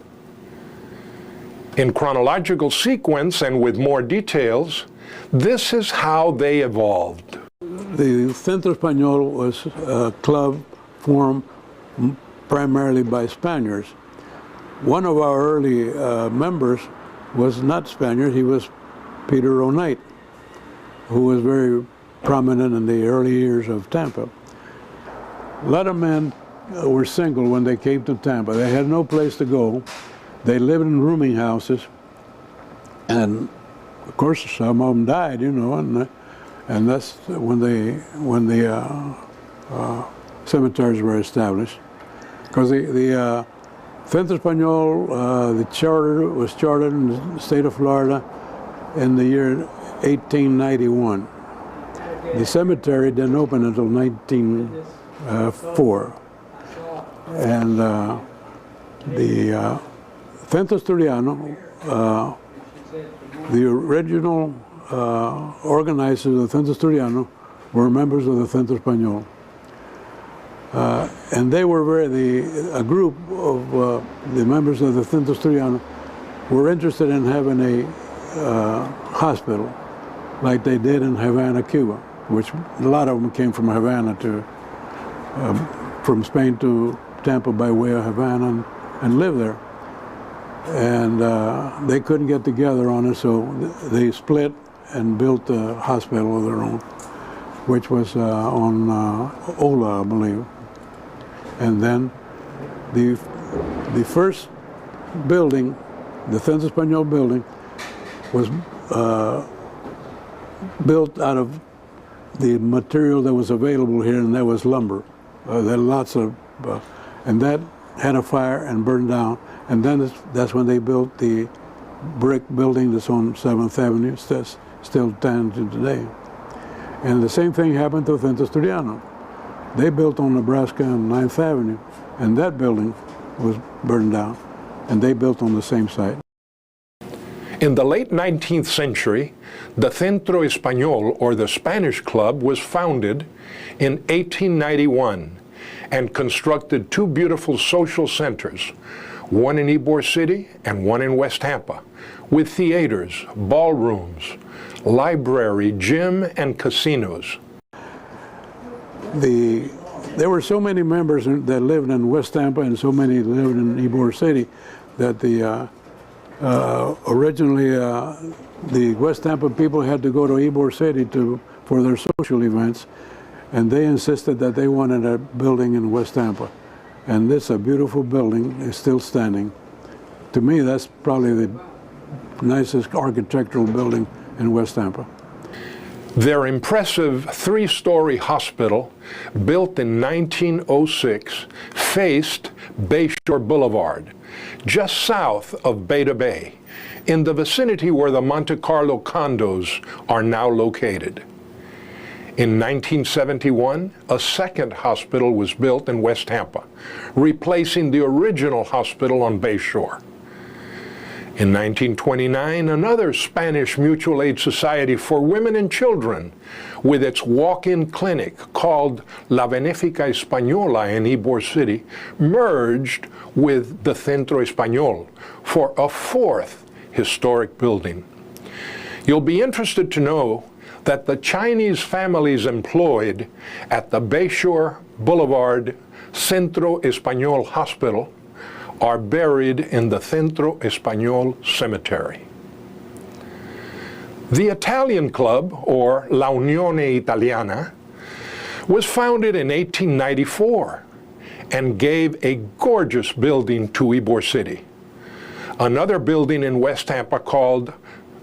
In chronological sequence and with more details, this is how they evolved. The Centro Español was a club formed primarily by Spaniards. One of our early members was not Spaniard, he was Peter O'Knight, who was very prominent in the early years of Tampa. A lot of men were single when they came to Tampa. They had no place to go. They lived in rooming houses, and of course some of them died, you know, and that's when the cemeteries were established. Because the Centro Español, the charter was chartered in the state of Florida in the year 1891. The cemetery didn't open until 1904. And the Centro Asturiano, the original organizers of the Centro Asturiano were members of the Centro Español. And they were a group of the members of the Centro Asturiano were interested in having a hospital like they did in Havana, Cuba, which a lot of them came from Havana from Spain to Tampa by way of Havana and lived there. And they couldn't get together on it, so they split and built a hospital of their own, which was on Ola, I believe. And then the first building, the Centro Español building, was built out of the material that was available here, and that was lumber. There were lots of, and that had a fire and burned down. And then that's when they built the brick building that's on 7th Avenue, still standing today. And the same thing happened to Centro Asturiano. They built on Nebraska and 9th Avenue, and that building was burned down, and they built on the same site. In the late 19th century, the Centro Español, or the Spanish Club, was founded in 1891 and constructed 2 beautiful social centers, one in Ybor City and one in West Tampa, with theaters, ballrooms, library, gym, and casinos. There were so many members that lived in West Tampa and so many lived in Ybor City that originally the West Tampa people had to go to Ybor City for their social events, and they insisted that they wanted a building in West Tampa. And this is a beautiful building. It's still standing. To me, that's probably the nicest architectural building in West Tampa. Their impressive three-story hospital, built in 1906, faced Bayshore Boulevard, just south of Beta Bay, in the vicinity where the Monte Carlo condos are now located. In 1971, a second hospital was built in West Tampa, replacing the original hospital on Bayshore. In 1929, another Spanish mutual aid society for women and children, with its walk-in clinic called La Benéfica Española in Ybor City, merged with the Centro Español for a fourth historic building. You'll be interested to know that the Chinese families employed at the Bayshore Boulevard Centro Español Hospital are buried in the Centro Español Cemetery. The Italian Club, or La Unione Italiana, was founded in 1894 and gave a gorgeous building to Ybor City. Another building in West Tampa called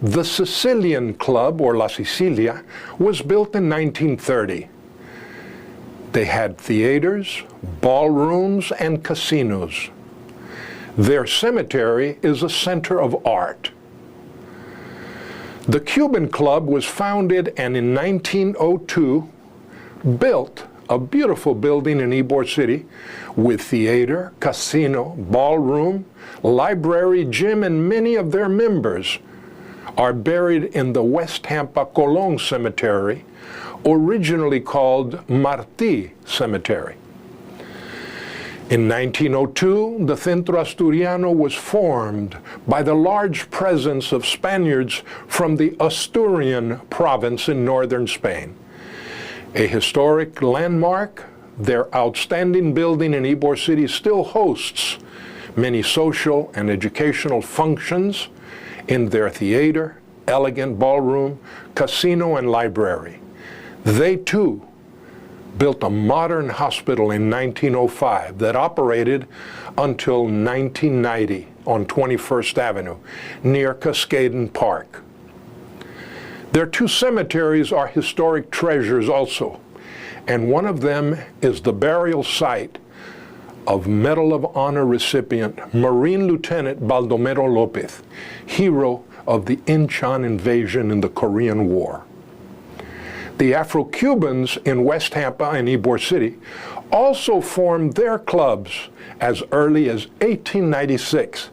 the Sicilian Club, or La Sicilia, was built in 1930. They had theaters, ballrooms, and casinos. Their cemetery is a center of art. The Cuban Club was founded and in 1902 built a beautiful building in Ybor City with theater, casino, ballroom, library, gym, and many of their members are buried in the West Tampa Colón Cemetery, originally called Martí Cemetery. In 1902, the Centro Asturiano was formed by the large presence of Spaniards from the Asturian province in northern Spain. A historic landmark, their outstanding building in Ybor City still hosts many social and educational functions in their theater, elegant ballroom, casino, and library. They too built a modern hospital in 1905 that operated until 1990 on 21st Avenue near Cascaden Park. Their two cemeteries are historic treasures also, and one of them is the burial site of Medal of Honor recipient Marine Lieutenant Baldomero Lopez, hero of the Inchon invasion in the Korean War. The Afro-Cubans in West Tampa and Ybor City also formed their clubs as early as 1896,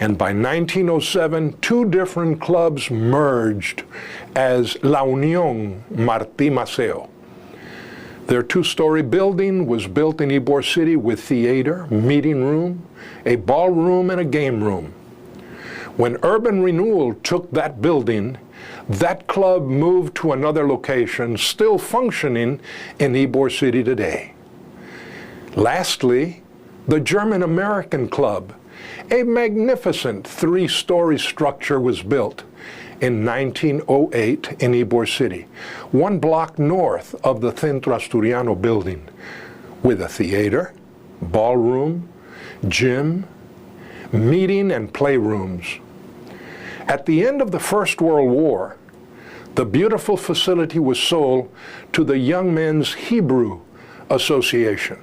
and by 1907, two different clubs merged as La Unión Martí Maceo. Their two-story building was built in Ybor City with theater, meeting room, a ballroom, and a game room. When urban renewal took that building, that club moved to another location, still functioning in Ybor City today. Lastly, the German-American Club, a magnificent three-story structure, was built in 1908 in Ybor City, 1 block north of the Centro Asturiano building, with a theater, ballroom, gym, meeting and playrooms. At the end of the First World War, the beautiful facility was sold to the Young Men's Hebrew Association.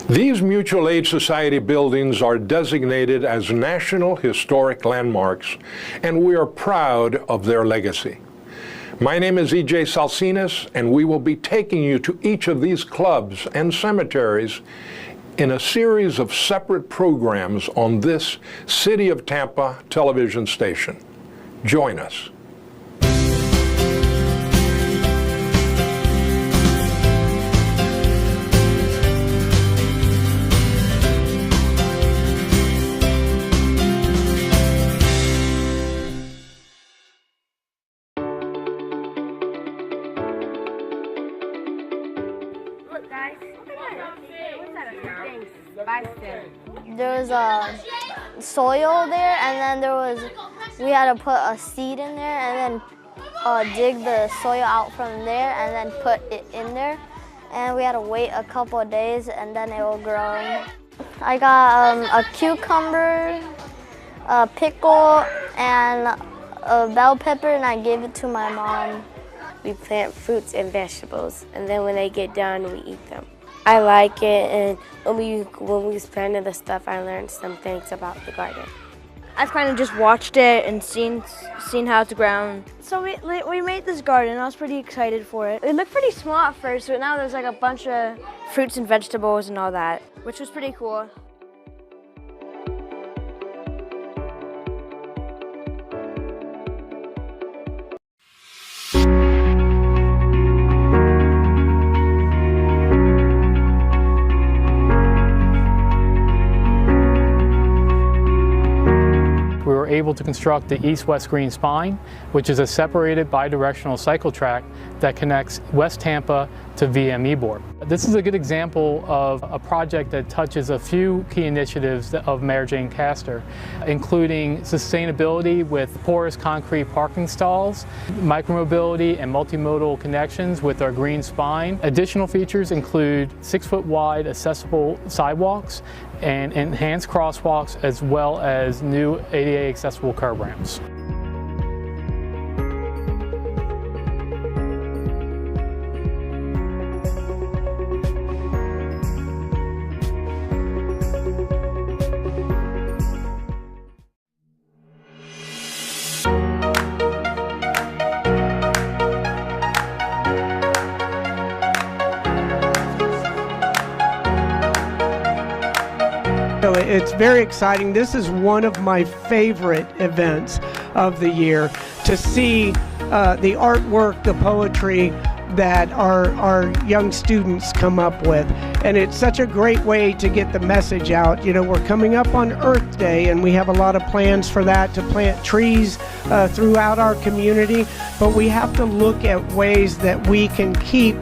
These mutual aid society buildings are designated as National Historic Landmarks, and we are proud of their legacy. My name is E.J. Salsinas, and we will be taking you to each of these clubs and cemeteries in a series of separate programs on this City of Tampa television station. Join us. There was soil there, and then we had to put a seed in there, and then dig the soil out from there, and then put it in there. And we had to wait a couple of days, and then it will grow. I got a cucumber, a pickle, and a bell pepper, and I gave it to my mom. We plant fruits and vegetables, and then when they get done, we eat them. I like it, and when we was planting the stuff, I learned some things about the garden. I've kind of just watched it and seen how it's grown. So we made this garden. I was pretty excited for it. It looked pretty small at first, but now there's like a bunch of fruits and vegetables and all that, which was pretty cool. We were able to construct the east-west green spine, which is a separated bidirectional cycle track that connects West Tampa to VM Ybor. This is a good example of a project that touches a few key initiatives of Mayor Jane Castor, including sustainability with porous concrete parking stalls, micromobility and multimodal connections with our green spine. Additional features include 6-foot wide accessible sidewalks and enhanced crosswalks, as well as new ADA accessible curb ramps. It's very exciting. This is one of my favorite events of the year, to see the artwork, the poetry that our young students come up with. And it's such a great way to get the message out. You know, we're coming up on Earth Day, and we have a lot of plans for that, to plant trees throughout our community. But we have to look at ways that we can keep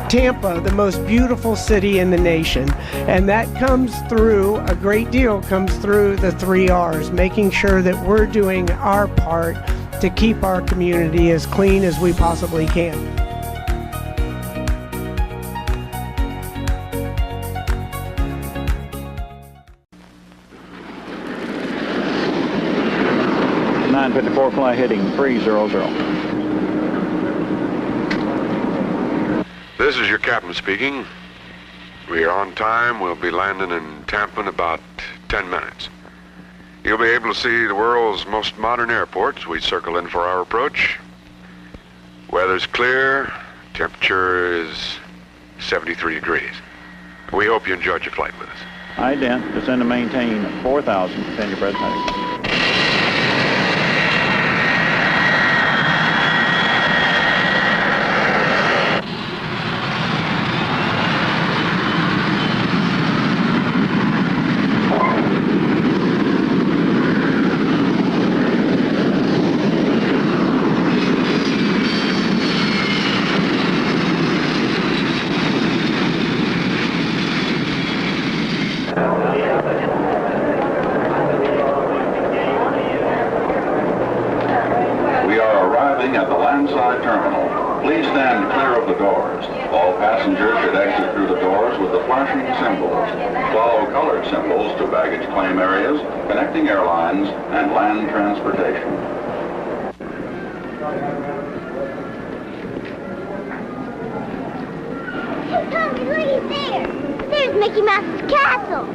Tampa the most beautiful city in the nation, and that comes through, a great deal comes through the 3 R's, making sure that we're doing our part to keep our community as clean as we possibly can. .954 fly heading 300. This is your captain speaking. We are on time. We'll be landing in Tampa in about 10 minutes. You'll be able to see the world's most modern airport as we circle in for our approach. Weather's clear. Temperature is 73 degrees. We hope you enjoyed your flight with us. Ident, descend to maintain 4,000. Send your breath medic. At the landside terminal, please stand clear of the doors. All passengers should exit through the doors with the flashing symbols. Follow colored symbols to baggage claim areas, connecting airlines, and land transportation. Hey, Tommy, look at there! There's Mickey Mouse's castle!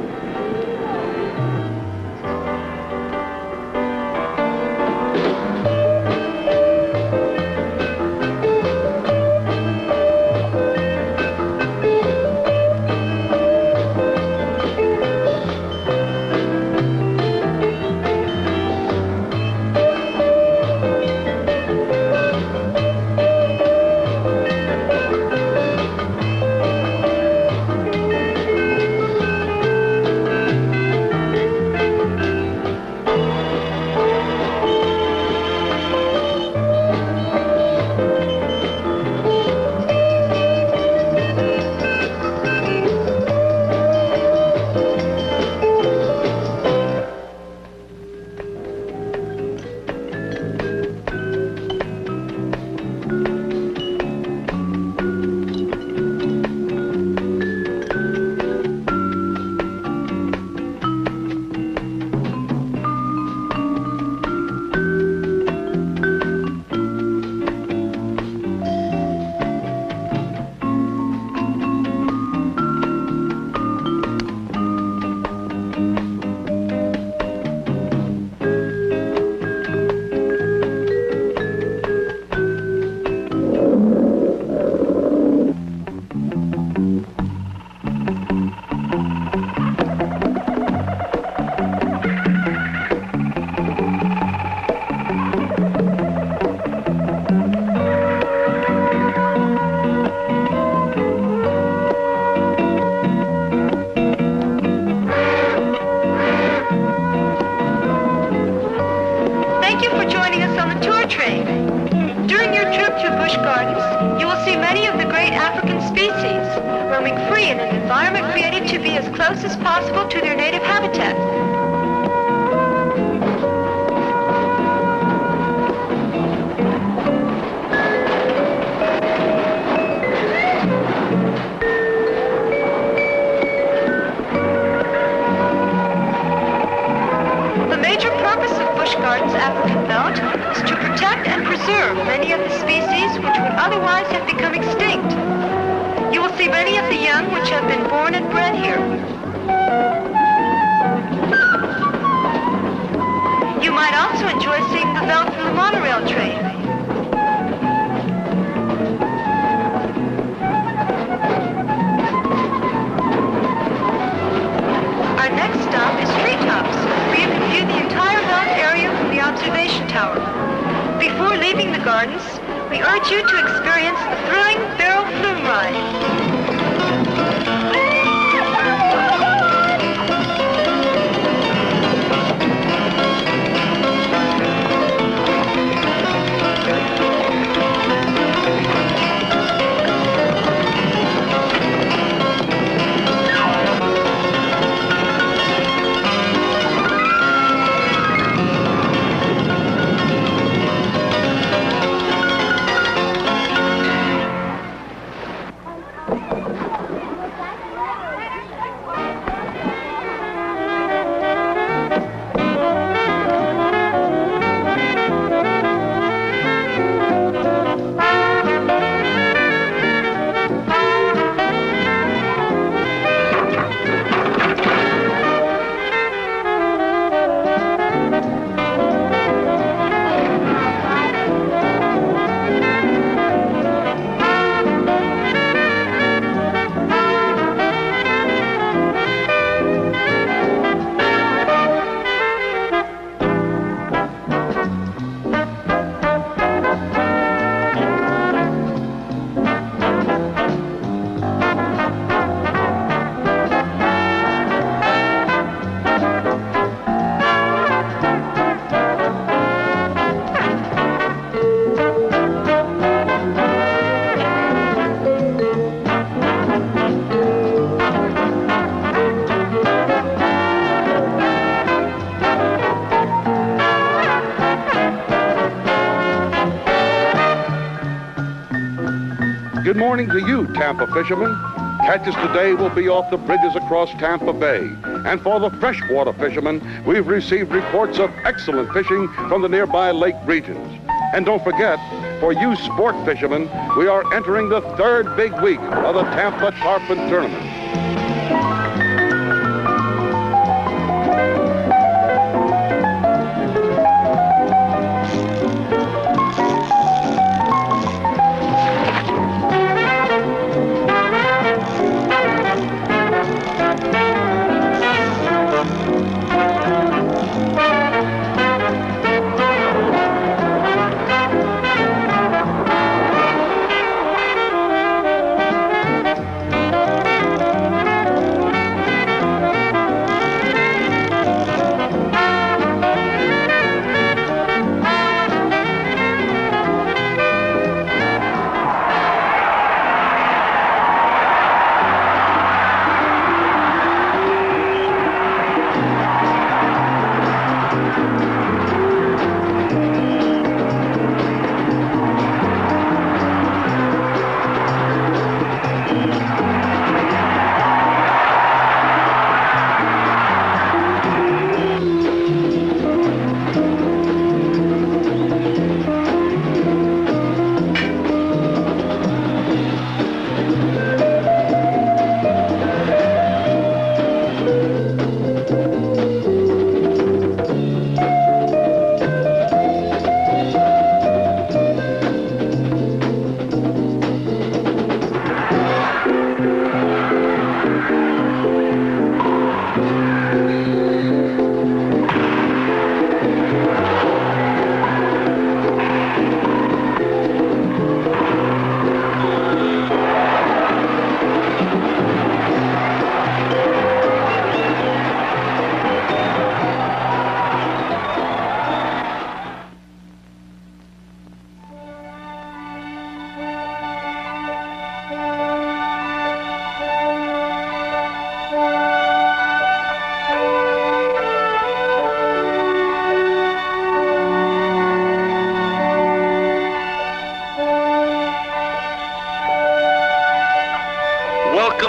an environment created to be as close as possible to their native habitat. The major purpose of Busch Gardens African Belt is to protect and preserve many of the species which would otherwise have become extinct. You will see many of the young which have been born and bred here. You might also enjoy seeing the belt from the monorail train. Our next stop is Treetops, where you can view the entire belt area from the observation tower. Before leaving the gardens, we urge you to experience the thrilling barrel flume ride. Good morning to you, Tampa fishermen. Catches today will be off the bridges across Tampa Bay. And for the freshwater fishermen, we've received reports of excellent fishing from the nearby lake regions. And don't forget, for you sport fishermen, we are entering the third big week of the Tampa Tarpon Tournament.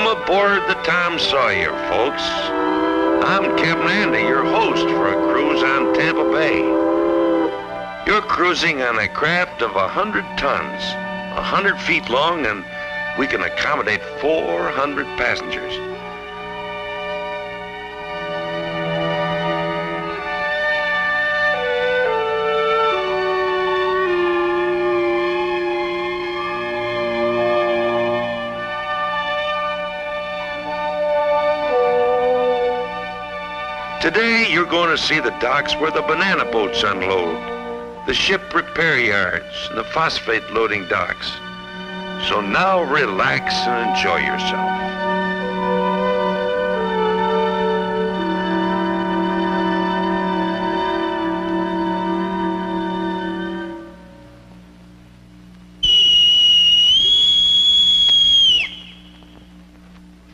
Welcome aboard the Tom Sawyer, folks. I'm Captain Andy, your host for a cruise on Tampa Bay. You're cruising on a craft of 100 tons, 100 feet long, and we can accommodate 400 passengers. Today, you're going to see the docks where the banana boats unload, the ship repair yards, and the phosphate loading docks. So now relax and enjoy yourself.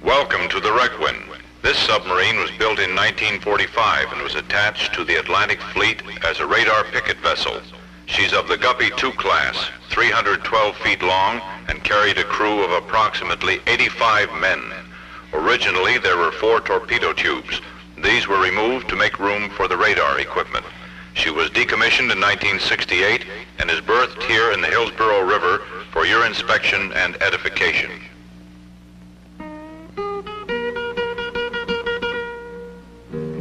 Welcome to the Requin. This submarine was built in 1945 and was attached to the Atlantic Fleet as a radar picket vessel. She's of the Guppy II class, 312 feet long, and carried a crew of approximately 85 men. Originally, there were 4 torpedo tubes. These were removed to make room for the radar equipment. She was decommissioned in 1968 and is berthed here in the Hillsborough River for your inspection and edification.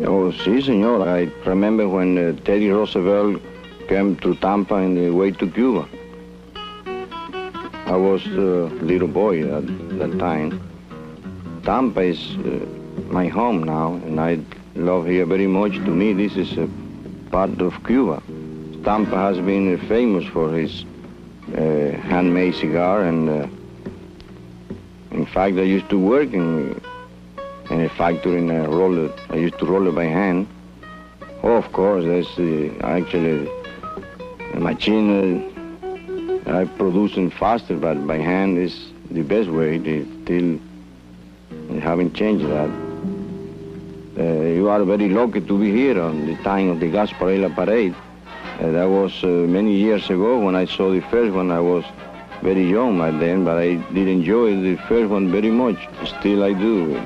Oh, si, senor. I remember when Teddy Roosevelt came to Tampa on the way to Cuba. I was a little boy at that time. Tampa is my home now, and I love here very much. To me, this is a part of Cuba. Tampa has been famous for his handmade cigar, and in fact, I used to work in a factory in a roller. I used to roll it by hand. Oh, of course, there's actually a machine I producing faster, but by hand is the best way. They still haven't changed that. You are very lucky to be here on the time of the Gasparilla Parade. That was many years ago when I saw the first one. I was very young by then, but I did enjoy the first one very much. Still I do.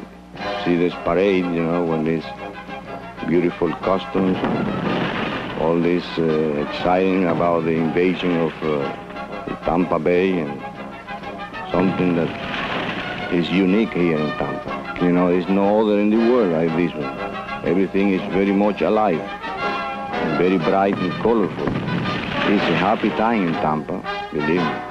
See this parade, you know, when these beautiful costumes, all this exciting about the invasion of Tampa Bay, and something that is unique here in Tampa. You know, there's no other in the world like this one. Everything is very much alive and very bright and colorful. It's a happy time in Tampa, believe me.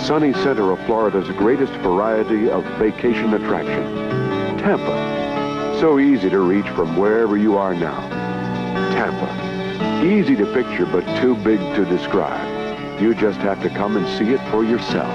Sunny center of Florida's greatest variety of vacation attraction. Tampa, so easy to reach from wherever you are now. Tampa, easy to picture but too big to describe. You just have to come and see it for yourself.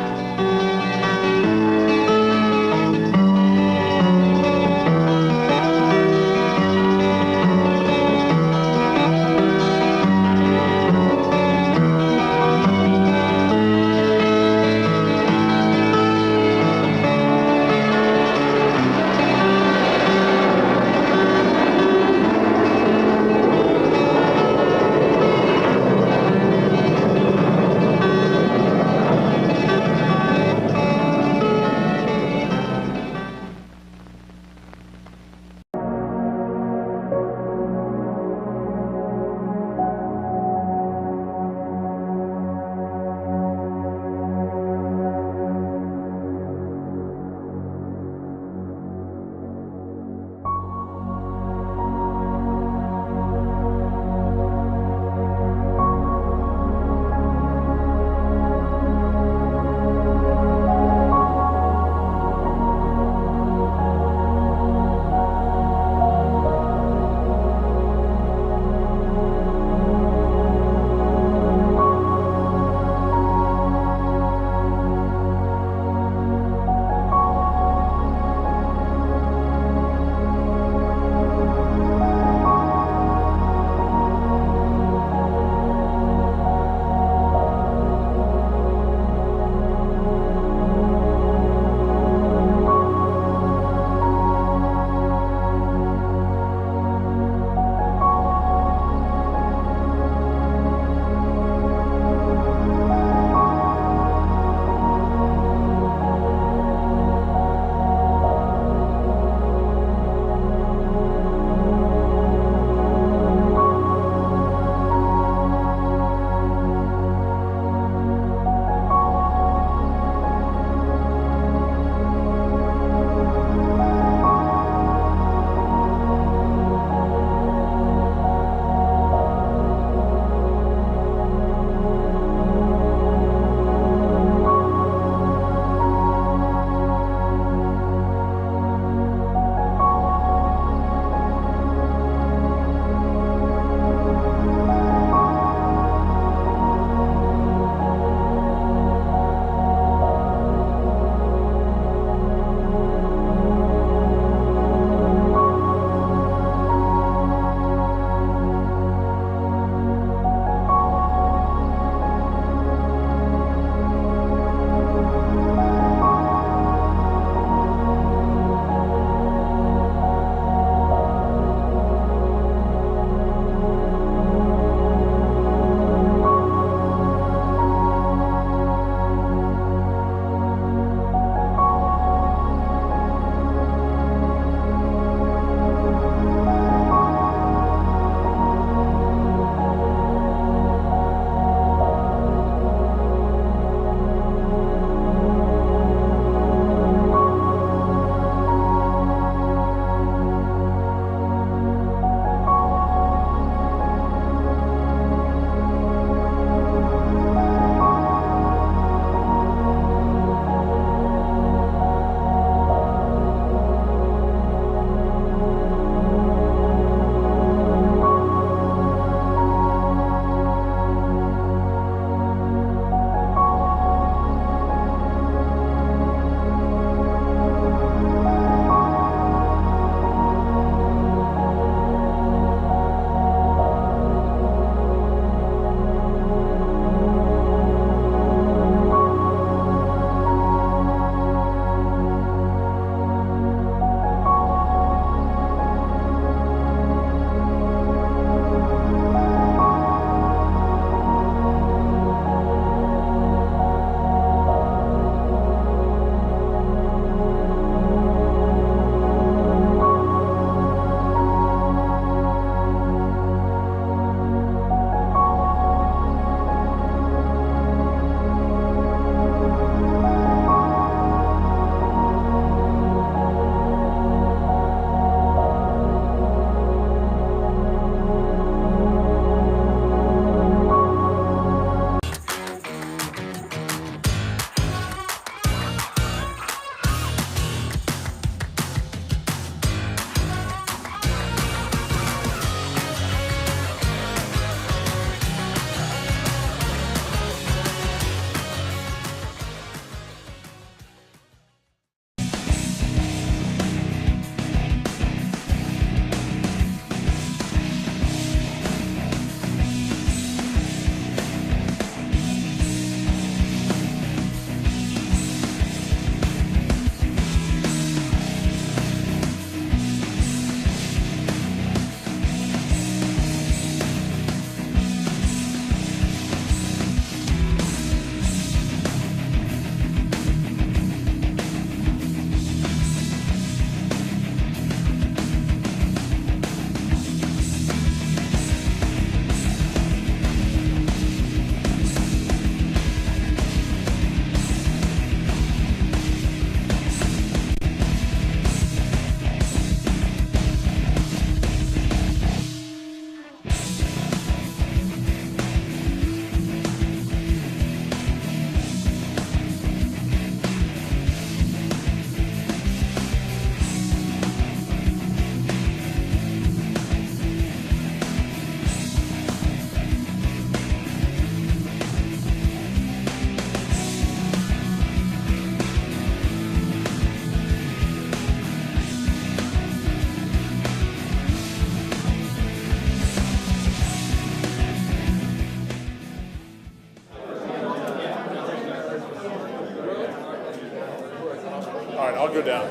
go down.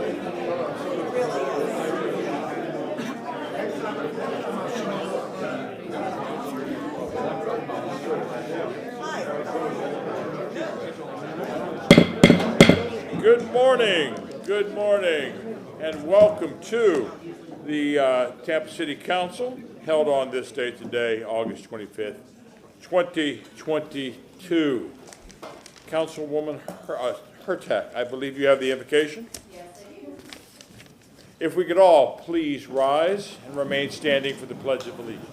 Good morning, and welcome to the Tampa City Council, held on this date today, August 25th, 2022. Councilwoman Hurtak, I believe you have the invocation? Yes, I do. If we could all please rise and remain standing for the Pledge of Allegiance.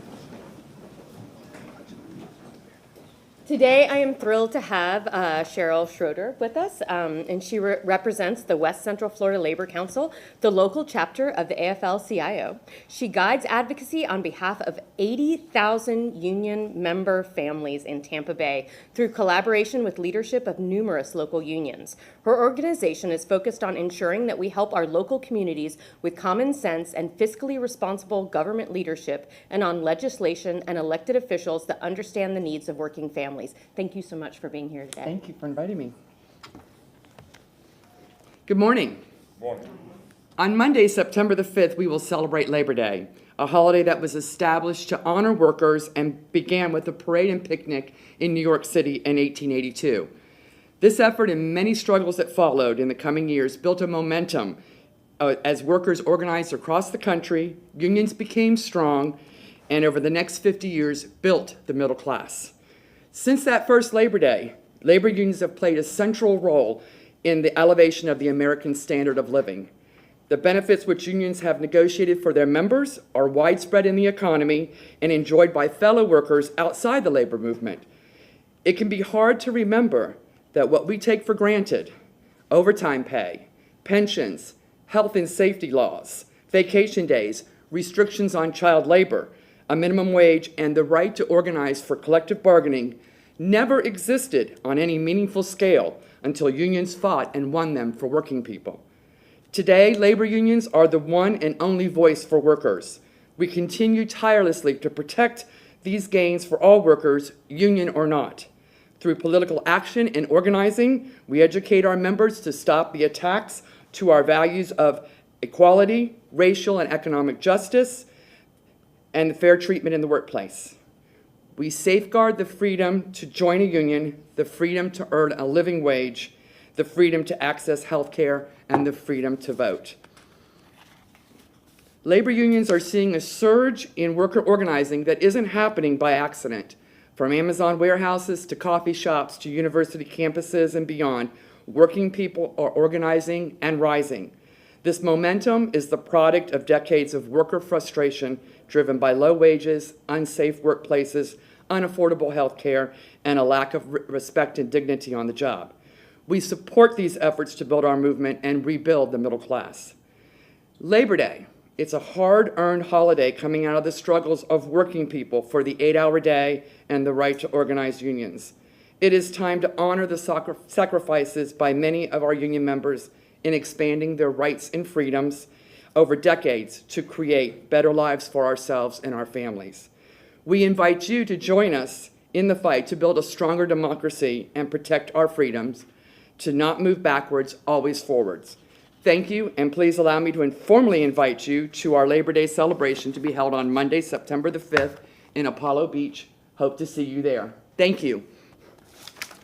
Today, I am thrilled to have Cheryl Schroeder with us, and she represents the West Central Florida Labor Council, the local chapter of the AFL-CIO. She guides advocacy on behalf of 80,000 union member families in Tampa Bay through collaboration with leadership of numerous local unions. Her organization is focused on ensuring that we help our local communities with common sense and fiscally responsible government leadership, and on legislation and elected officials that understand the needs of working families. Thank you so much for being here today. Thank you for inviting me. Good morning. Morning. On Monday, September the 5th, we will celebrate Labor Day, a holiday that was established to honor workers and began with a parade and picnic in New York City in 1882. This effort and many struggles that followed in the coming years built a momentum as workers organized across the country, unions became strong, and over the next 50 years built the middle class. Since that first Labor Day, labor unions have played a central role in the elevation of the American standard of living. The benefits which unions have negotiated for their members are widespread in the economy and enjoyed by fellow workers outside the labor movement. It can be hard to remember that what we take for granted, overtime pay, pensions, health and safety laws, vacation days, restrictions on child labor, a minimum wage, and the right to organize for collective bargaining never existed on any meaningful scale until unions fought and won them for working people. Today, labor unions are the one and only voice for workers. We continue tirelessly to protect these gains for all workers, union or not. Through political action and organizing, we educate our members to stop the attacks to our values of equality, racial and economic justice, and fair treatment in the workplace. We safeguard the freedom to join a union, the freedom to earn a living wage, the freedom to access health care, and the freedom to vote. Labor unions are seeing a surge in worker organizing that isn't happening by accident. From Amazon warehouses to coffee shops to university campuses and beyond, working people are organizing and rising. This momentum is the product of decades of worker frustration driven by low wages, unsafe workplaces, unaffordable health care, and a lack of respect and dignity on the job. We support these efforts to build our movement and rebuild the middle class. Labor Day, it's a hard-earned holiday coming out of the struggles of working people for the 8-hour day and the right to organize unions. It is time to honor the sacrifices by many of our union members in expanding their rights and freedoms over decades to create better lives for ourselves and our families. We invite you to join us in the fight to build a stronger democracy and protect our freedoms, to not move backwards, always forwards. Thank you, and please allow me to informally invite you to our Labor Day celebration to be held on Monday, September the 5th in Apollo Beach. Hope to see you there. Thank you.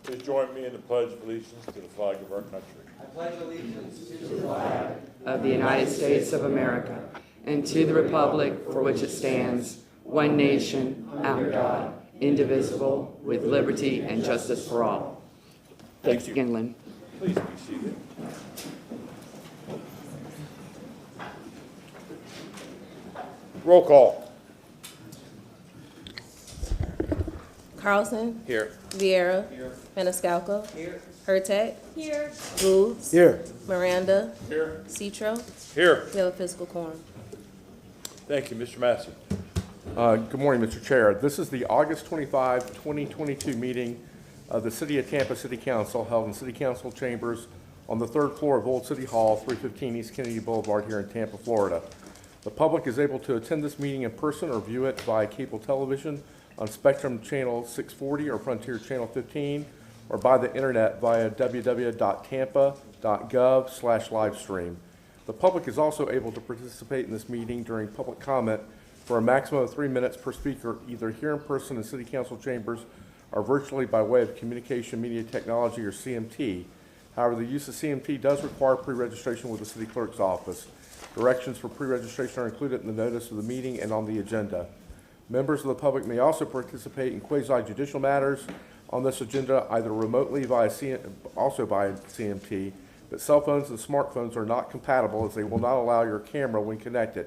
Please join me in the Pledge of Allegiance to the flag of our country. I pledge allegiance to the flag of the United States of America and to the republic for which it stands, one nation, under God, indivisible, with liberty and justice for all. Thanks again, Lynn. Please be seated. Roll call. Carlson. Here. Vieira. Here. Maniscalco. Here. Hurtak. Here. Booths. Here. Miranda. Here. Citro. Here. We have a physical quorum. Thank you, Mr. Massey. Good morning, Mr. Chair. This is the August 25, 2022 meeting of the City of Tampa City Council held in City Council chambers on the 3rd floor of Old City Hall, 315 East Kennedy Boulevard here in Tampa, Florida. The public is able to attend this meeting in person or view it via cable television on Spectrum Channel 640 or Frontier Channel 15, or by the internet via www.tampa.city.gov. tampa.gov/livestream. The public is also able to participate in this meeting during public comment for a maximum of 3 minutes per speaker, either here in person in City Council chambers or virtually by way of Communication Media Technology or CMT. However, the use of CMT does require pre-registration with the City Clerk's office. Directions for pre-registration are included in the notice of the meeting and on the agenda. Members of the public may also participate in quasi-judicial matters on this agenda, either remotely also via CMT, but cell phones and smartphones are not compatible as they will not allow your camera when connected.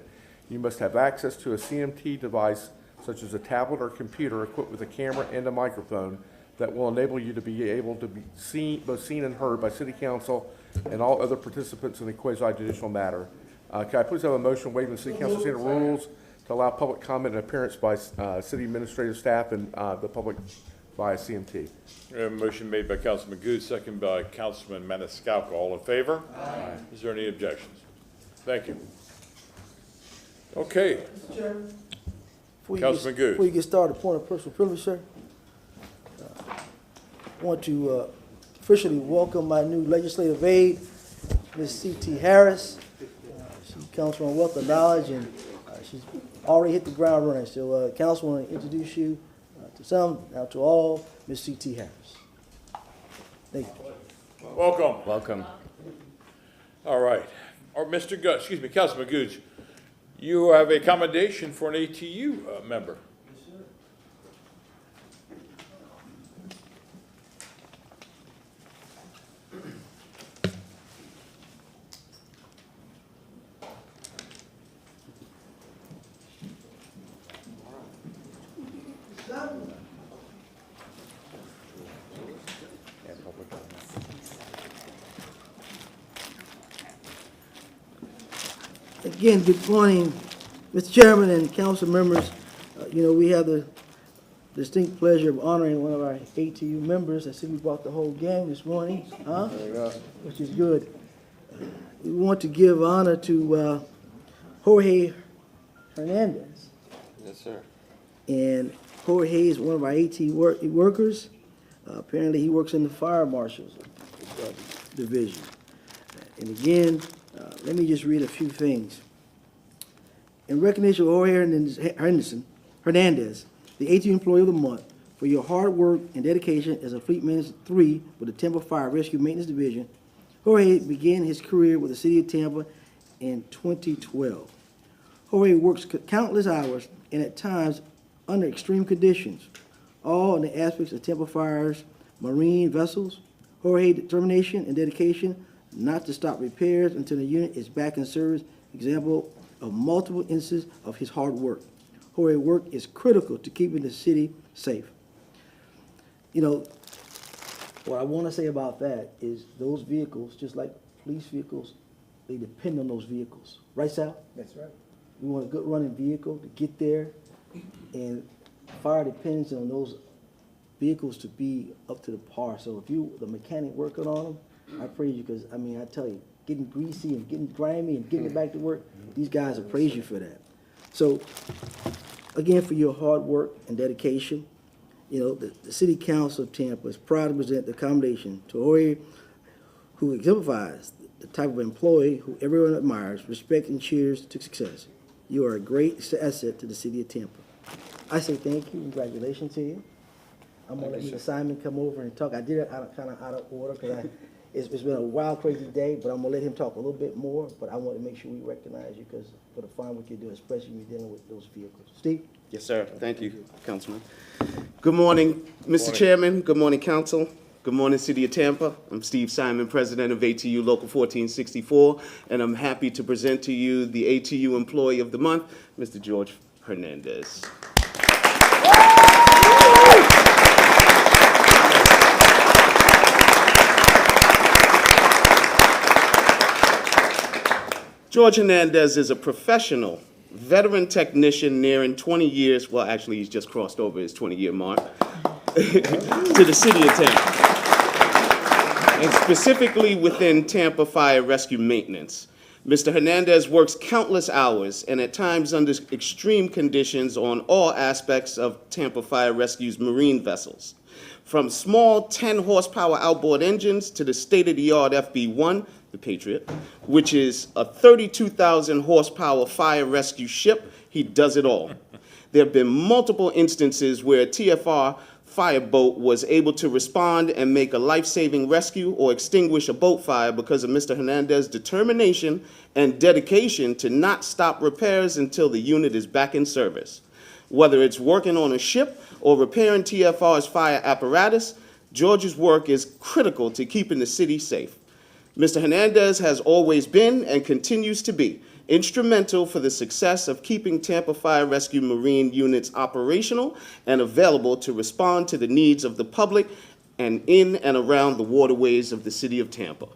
You must have access to a CMT device, such as a tablet or computer equipped with a camera and a microphone that will enable you to be able to be both seen and heard by City Council and all other participants in the quasi-judicial matter. Can I please have a motion waiving City Council standard rules to allow public comment and appearance by city administrative staff and the public via CMT? We have a motion made by Councilman Good, second by Councilman Maniscalco. All in favor? Aye. Is there any objections? Thank you. Okay. Mr. Chairman, Councilman Good. Before you get started, point of personal privilege, sir. I want to officially welcome my new legislative aide, Ms. C.T. Harris. She comes from a wealth of knowledge, and she's already hit the ground running. So, Council, I want to introduce you to some, now to all, Ms. C.T. Harris. Thank you. Welcome. Welcome. All right. Or Mr. Good, excuse me, Councilman Gooch, you have a commendation for an ATU member. Again, good morning, Mr. Chairman and council members. We have the distinct pleasure of honoring one of our ATU members. I see we brought the whole gang this morning, huh? Which is good. We want to give honor to Jorge Hernandez. Yes, sir. And Jorge is one of our ATU workers. Apparently, he works in the fire marshal's division. And again, let me just read a few things. In recognition of Jorge Hernandez, the ATU Employee of the Month, for your hard work and dedication as a Fleet Maintenance 3 with the Tampa Fire Rescue Maintenance Division, Jorge began his career with the City of Tampa in 2012. Jorge works countless hours and at times under extreme conditions, all in the aspects of Tampa Fire's marine vessels. Jorge's determination and dedication not to stop repairs until the unit is back in service, example of multiple instances of his hard work. Jorge's work is critical to keeping the city safe. What I want to say about that is those vehicles, just like police vehicles, they depend on those vehicles. Right, Sal? That's right. We want a good running vehicle to get there, and fire depends on those vehicles to be up to the par. So if you, the mechanic working on them, I praise you because, I tell you, getting greasy and getting grimy and getting it back to work, these guys will praise you for that. So, again, for your hard work and dedication, the City Council of Tampa is proud to present the commendation to Jorge, who exemplifies the type of employee who everyone admires, respects, and cheers to success. You are a great asset to the City of Tampa. I say thank you, congratulations to you. I'm going to let Mr. Simon come over and talk. I did it kind of out of order because it's been a wild, crazy day, but I'm going to let him talk a little bit more, but I want to make sure we recognize you because for the fine work you do, especially when you're dealing with those vehicles. Steve? Yes, sir. Thank you, Councilman. Good morning, Mr. Chairman. Good morning, Council. Good morning, City of Tampa. I'm Steve Simon, President of ATU Local 1464, and I'm happy to present to you the ATU Employee of the Month, Mr. George Hernandez. George Hernandez is a professional, veteran technician nearing 20 years, well, actually, he's just crossed over his 20-year mark, to the City of Tampa, and specifically within Tampa Fire Rescue Maintenance. Mr. Hernandez works countless hours and at times under extreme conditions on all aspects of Tampa Fire Rescue's marine vessels. From small 10 horsepower outboard engines to the state-of-the-art FB1, the Patriot, which is a 32,000 horsepower fire rescue ship, he does it all. There have been multiple instances where a TFR fireboat was able to respond and make a life-saving rescue or extinguish a boat fire because of Mr. Hernandez's determination and dedication to not stop repairs until the unit is back in service. Whether it's working on a ship or repairing TFR's fire apparatus, George's work is critical to keeping the city safe. Mr. Hernandez has always been and continues to be instrumental for the success of keeping Tampa Fire Rescue Marine units operational and available to respond to the needs of the public and in and around the waterways of the city of Tampa.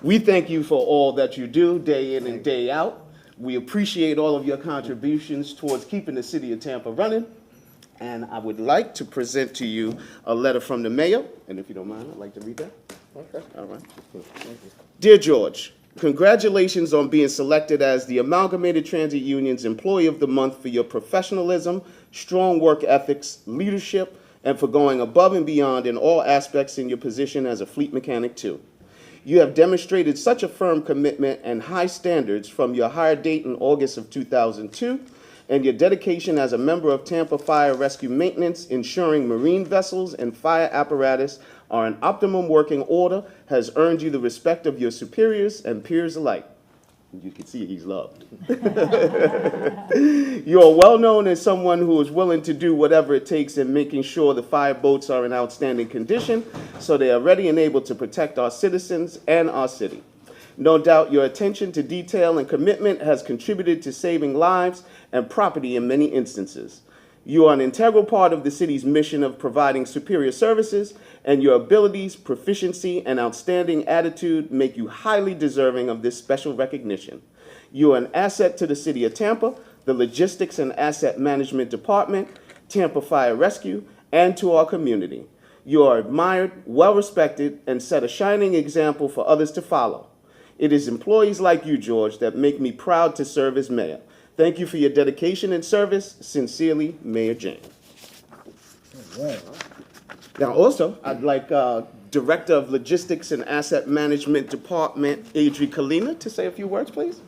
We thank you for all that you do day in and day out. We appreciate all of your contributions towards keeping the city of Tampa running. And I would like to present to you a letter from the mayor. And if you don't mind, I'd like to read that. Okay. All right. Dear George, congratulations on being selected as the Amalgamated Transit Union's Employee of the Month for your professionalism, strong work ethics, leadership, and for going above and beyond in all aspects in your position as a fleet mechanic too. You have demonstrated such a firm commitment and high standards from your hire date in August of 2002 and your dedication as a member of Tampa Fire Rescue Maintenance, ensuring marine vessels and fire apparatus are in optimum working order, has earned you the respect of your superiors and peers alike. You can see he's loved. You are well known as someone who is willing to do whatever it takes in making sure the fire boats are in outstanding condition so they are ready and able to protect our citizens and our city. No doubt your attention to detail and commitment has contributed to saving lives and property in many instances. You are an integral part of the city's mission of providing superior services, and your abilities, proficiency, and outstanding attitude make you highly deserving of this special recognition. You are an asset to the city of Tampa, the Logistics and Asset Management Department, Tampa Fire Rescue, and to our community. You are admired, well-respected, and set a shining example for others to follow. It is employees like you, George, that make me proud to serve as mayor. Thank you for your dedication and service. Sincerely, Mayor James. Now, also, I'd like Director of Logistics and Asset Management Department, Adri Kalina, to say a few words, please.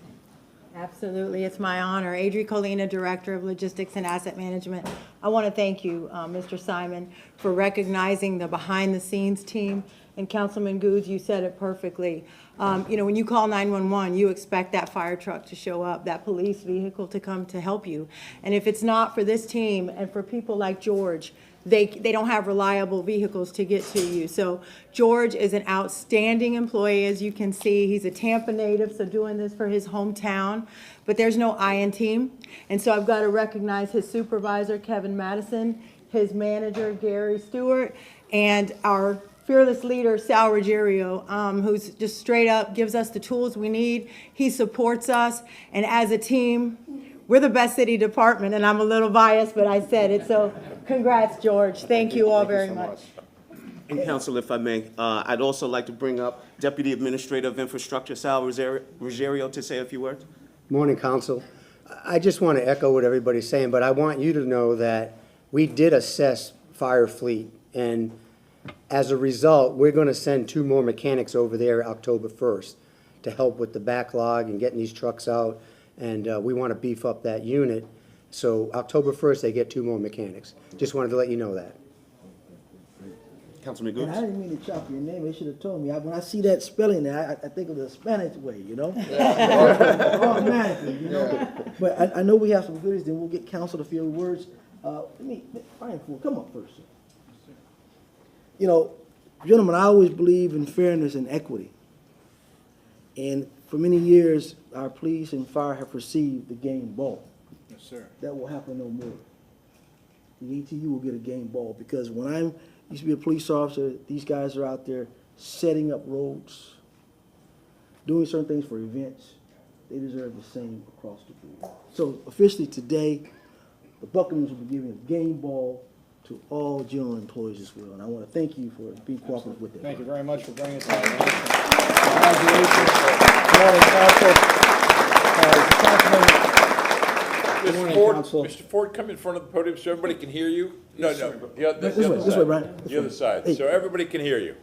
Absolutely, it's my honor. Adri Kalina, Director of Logistics and Asset Management. I want to thank you, Mr. Simon, for recognizing the behind-the-scenes team. And Councilman Goods, you said it perfectly. You know, when you call 911, you expect that fire truck to show up, that police vehicle to come to help you. And if it's not for this team and for people like George, they don't have reliable vehicles to get to you. So George is an outstanding employee, as you can see. He's a Tampa native, so doing this for his hometown. But there's no I in team. And so I've got to recognize his supervisor, Kevin Madison, his manager, Gary Stewart, and our fearless leader, Sal Ruggiero, who's just straight up gives us the tools we need. He supports us, and as a team, we're the best city department, and I'm a little biased, but I said it. So congrats, George. Thank you all very much. And Council, if I may, I'd also like to bring up Deputy Administrator of Infrastructure, Sal Ruggiero, to say a few words. Morning, Council. I just want to echo what everybody's saying, but I want you to know that we did assess fire fleet, and as a result, we're going to send 2 more mechanics over there October 1st to help with the backlog and getting these trucks out, and we want to beef up that unit. So October 1st, they get 2 more mechanics. Just wanted to let you know that. Councilman Goods. And I didn't mean to chop your name. They should have told me. When I see that spelling there, I think of the Spanish way, you know? Automatically, you know? But I know we have some goodies, then we'll get council to feel words. Let me, Brian Ford, come up first, sir. You know, gentlemen, I always believe in fairness and equity. And for many years, our police and fire have received the game ball. Yes, sir. That will happen no more. The ETU will get a game ball because when I used to be a police officer, these guys are out there setting up roads, doing certain things for events. They deserve the same across the board. So officially today, the Buccaneers will be giving a game ball to all general employees as well. And I want to thank you for being cooperative with that. Thank you very much for bringing us that. Congratulations. Good morning, Council. morning, Ford, Council. Mr. Ford, come in front of the podium so everybody can hear you. No, no, This way, Brian. The other side, so everybody can hear you.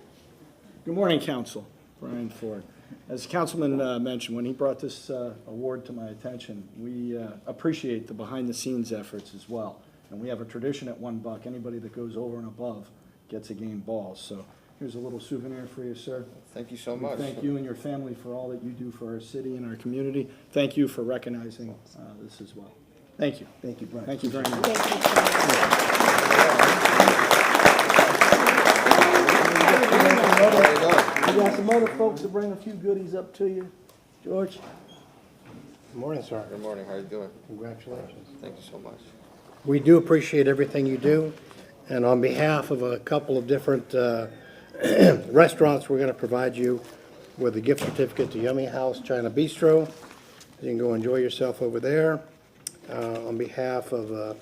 Good morning, Council. Brian Ford. As Councilman mentioned, when he brought this award to my attention, we appreciate the behind-the-scenes efforts as well. And we have a tradition at $1. Anybody that goes over and above gets a game ball. So here's a little souvenir for you, sir. Thank you so We much. thank you and your family for all that you do for our city and our community. Thank you for recognizing this as well. Thank you. Thank you, Brian. Thank you very much. We got some other folks to bring a few goodies up to you. George? Good morning, sir. Good morning, how are you doing? Congratulations. Thank you so much. We do appreciate everything you do, and on behalf of a couple of different restaurants, we're going to provide you with a gift certificate to Yummy House China Bistro. You can go enjoy yourself over there. On behalf of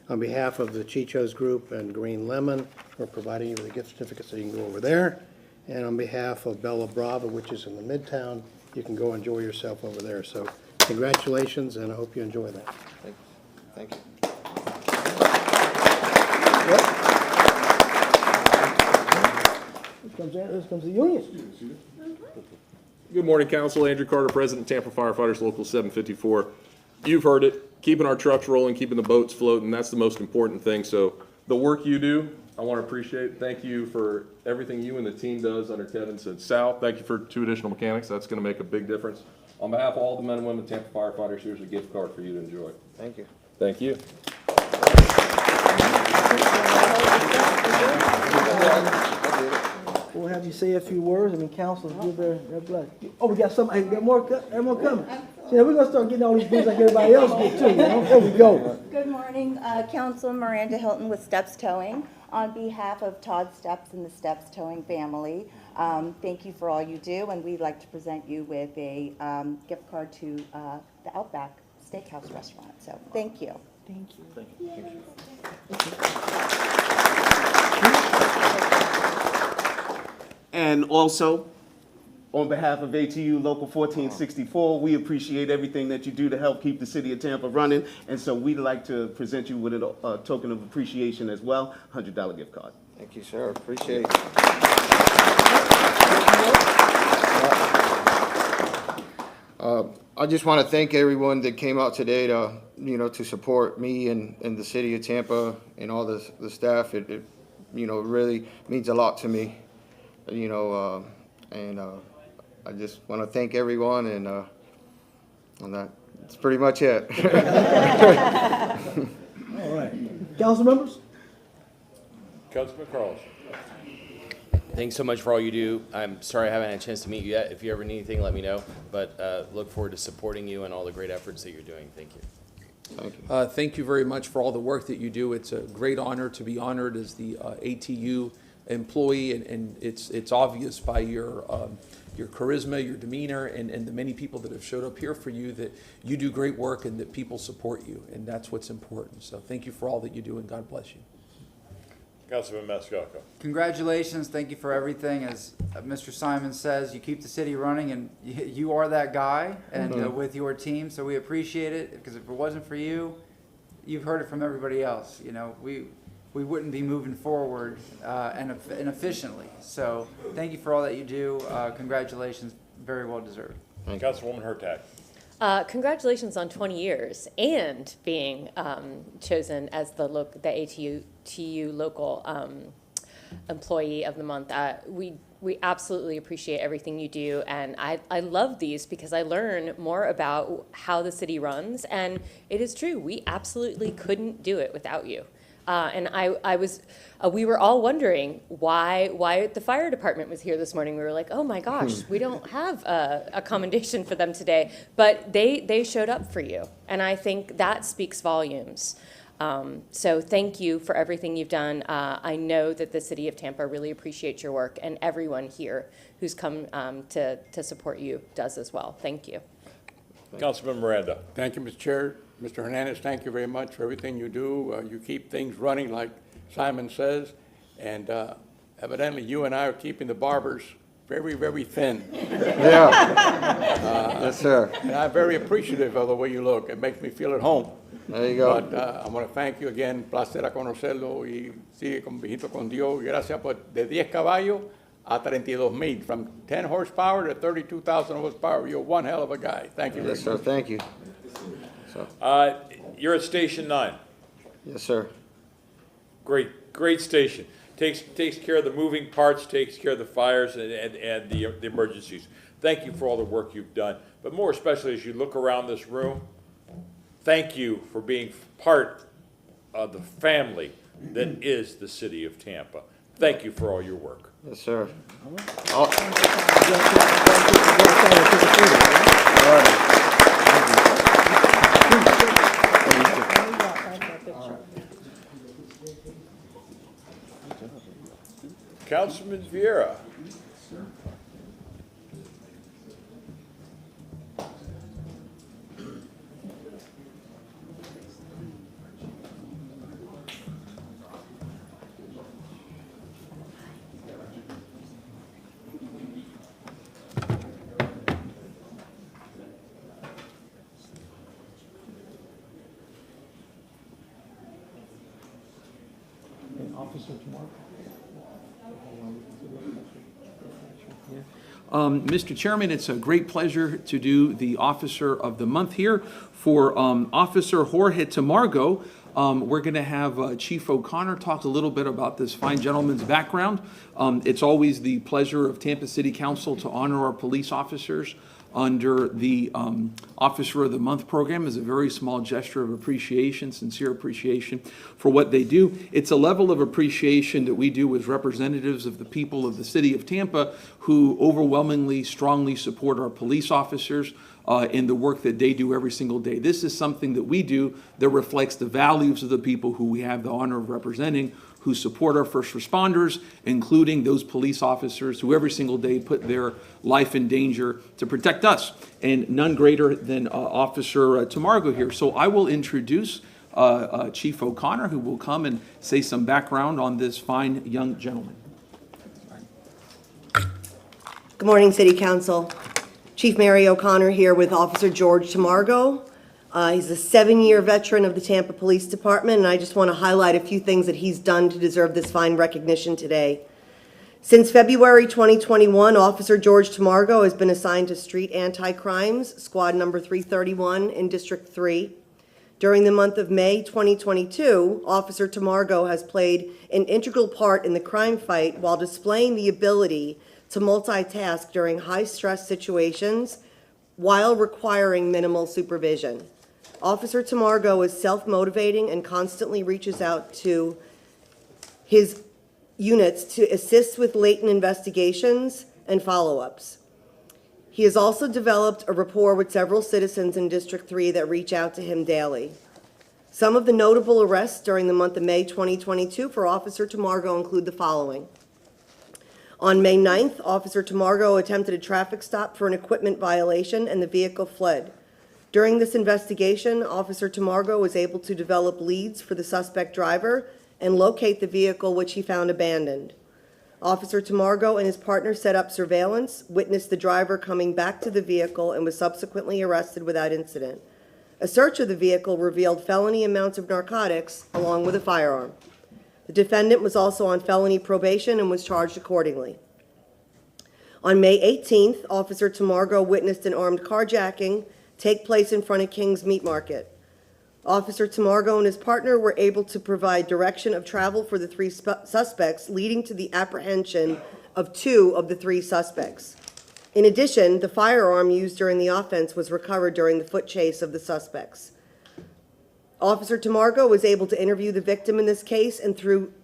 on behalf of the Chicho's Group and Green Lemon, we're providing you with a gift certificate so you can go over there. And on behalf of Bella Brava, which is in the Midtown, you can go enjoy yourself over there. So congratulations, and I hope you enjoy that. Thank you. Here comes the union. Good morning, Council. Andrew Carter, President, Tampa Firefighters Local 754. You've heard it, keeping our trucks rolling, keeping the boats floating, that's the most important thing. So the work you do, I want to appreciate. Thank you for everything you and the team does under Kevin. So Sal, thank you for 2 additional mechanics. That's going to make a big difference. On behalf of all the men and women of Tampa Firefighters, here's a gift card for you to enjoy. Thank you. Thank you. We'll have you say a few words. I mean, councilors give their blood. Oh, we got some. Hey, got more coming. See, we're gonna start getting all these things like everybody else get too. You know? There we go. Good morning, Council Miranda Hilton with Steps Towing. On behalf of Todd Steps and the Steps Towing family, thank you for all you do, and we'd like to present you with a gift card to the Outback Steakhouse restaurant. So, thank you. Thank you. Thank you. And also, on behalf of ATU Local 1464, we appreciate everything that you do to help keep the city of Tampa running. And so we'd like to present you with a token of appreciation as well, $100 gift card. Thank you, sir. Appreciate it. I just want to thank everyone that came out today to, to support me and the city of Tampa and all the staff. It really means a lot to me, and I just want to thank everyone, and that's pretty much it. All right. Council members? Councilman Carlos. Thanks so much for all you do. I'm sorry I haven't had a chance to meet you yet. If you ever need anything, let me know. But look forward to supporting you and all the great efforts that you're doing. Thank you. Thank you. Thank you very much for all the work that you do. It's a great honor to be honored as the ATU employee, and it's obvious by your charisma, your demeanor, and the many people that have showed up here for you that you do great work and that people support you, and that's what's important. So thank you for all that you do, and God bless you. Councilman Maniscalco. Congratulations. Thank you for everything. As Mr. Simon says, you keep the city running, and you are that guy, and with your team. So we appreciate it, because if it wasn't for you, you've heard it from everybody else. We wouldn't be moving forward and efficiently. So thank you for all that you do. Congratulations. Very well deserved. Councilwoman Hurtak. Congratulations on 20 years and being chosen as the ATU local employee of the month. We absolutely appreciate everything you do, and I love these because I learn more about how the city runs, and it is true, we absolutely couldn't do it without you. And we were all wondering why the fire department was here this morning. We were like, oh my gosh, we don't have a commendation for them today, but they showed up for you, and I think that speaks volumes. So thank you for everything you've done. I know that the city of Tampa really appreciates your work, and everyone here who's come to support you does as well. Thank you. Councilman Miranda. Thank you, Mr. Chair. Mr. Hernandez, thank you very much for everything you do. You keep things running like Simon says, and evidently you and I are keeping the barbers very, very thin. Yeah. Yes, sir. And I'm very appreciative of the way you look. It makes me feel at home. There you go. But I want to thank you again. Placer a conocerlo y sigue con viejito con Dios. Gracias por de 10 caballos a 32,000. From 10 horsepower to 32,000 horsepower. You're one hell of a guy. Thank you. Yes, sir. Thank you. So, You're at Station 9. yes, sir. Great station. Takes care of the moving parts, takes care of the fires and the emergencies. Thank you for all the work you've done. But more especially as you look around this room, thank you for being part of the family that is the city of Tampa. Thank you for all your work. Yes, sir. Councilman Vieira. Officer Mr. Chairman, it's a great pleasure to do the Officer of the Month here. For Officer Jorge Tamargo, we're going to have Chief O'Connor talk a little bit about this fine gentleman's background. It's always the pleasure of Tampa City Council to honor our police officers under the Officer of the Month program is a very small gesture of appreciation, sincere appreciation for what they do. It's a level of appreciation that we do as representatives of the people of the city of Tampa who overwhelmingly, strongly support our police officers in the work that they do every single day. This is something that we do that reflects the values of the people who we have the honor of representing, who support our first responders, including those police officers who every single day put their life in danger to protect us, and none greater than Officer Tamargo here. So I will introduce Chief O'Connor, who will come and say some background on this fine young gentleman. Good morning, City Council. Chief Mary O'Connor here with Officer George Tamargo. He's a 7-year veteran of the Tampa Police Department, and I just want to highlight a few things that he's done to deserve this fine recognition today. Since February 2021, Officer George Tamargo has been assigned to Street Anti-Crimes, Squad number 331 in District 3. During the month of May 2022, Officer Tamargo has played an integral part in the crime fight while displaying the ability to multitask during high-stress situations while requiring minimal supervision. Officer Tamargo is self-motivating and constantly reaches out to his units to assist with latent investigations and follow-ups. He has also developed a rapport with several citizens in District 3 that reach out to him daily. Some of the notable arrests during the month of May 2022 for Officer Tamargo include the following. On May 9th, Officer Tamargo attempted a traffic stop for an equipment violation and the vehicle fled. During this investigation, Officer Tamargo was able to develop leads for the suspect driver and locate the vehicle which he found abandoned. Officer Tamargo and his partner set up surveillance, witnessed the driver coming back to the vehicle, and was subsequently arrested without incident. A search of the vehicle revealed felony amounts of narcotics along with a firearm. The defendant was also on felony probation and was charged accordingly. On May 18th, Officer Tamargo witnessed an armed carjacking take place in front of King's Meat Market. Officer Tamargo and his partner were able to provide direction of travel for the three suspects, leading to the apprehension of 2 of the 3 suspects. In addition, the firearm used during the offense was recovered during the foot chase of the suspects. Officer Tamargo was able to interview the victim in this case, and through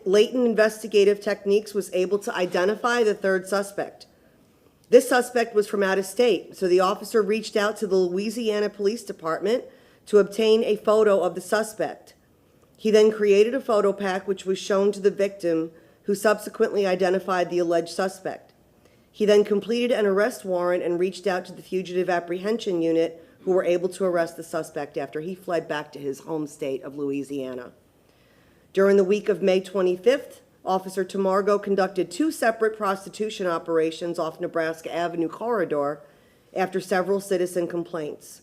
latent investigative techniques was able to identify the 3rd suspect. This suspect was from out of state, so the officer reached out to the Louisiana Police Department to obtain a photo of the suspect. He then created a photo pack which was shown to the victim, who subsequently identified the alleged suspect. He then completed an arrest warrant and reached out to the Fugitive Apprehension Unit, who were able to arrest the suspect after he fled back to his home state of Louisiana. During the week of May 25th, Officer Tamargo conducted 2 separate prostitution operations off Nebraska Avenue corridor after several citizen complaints.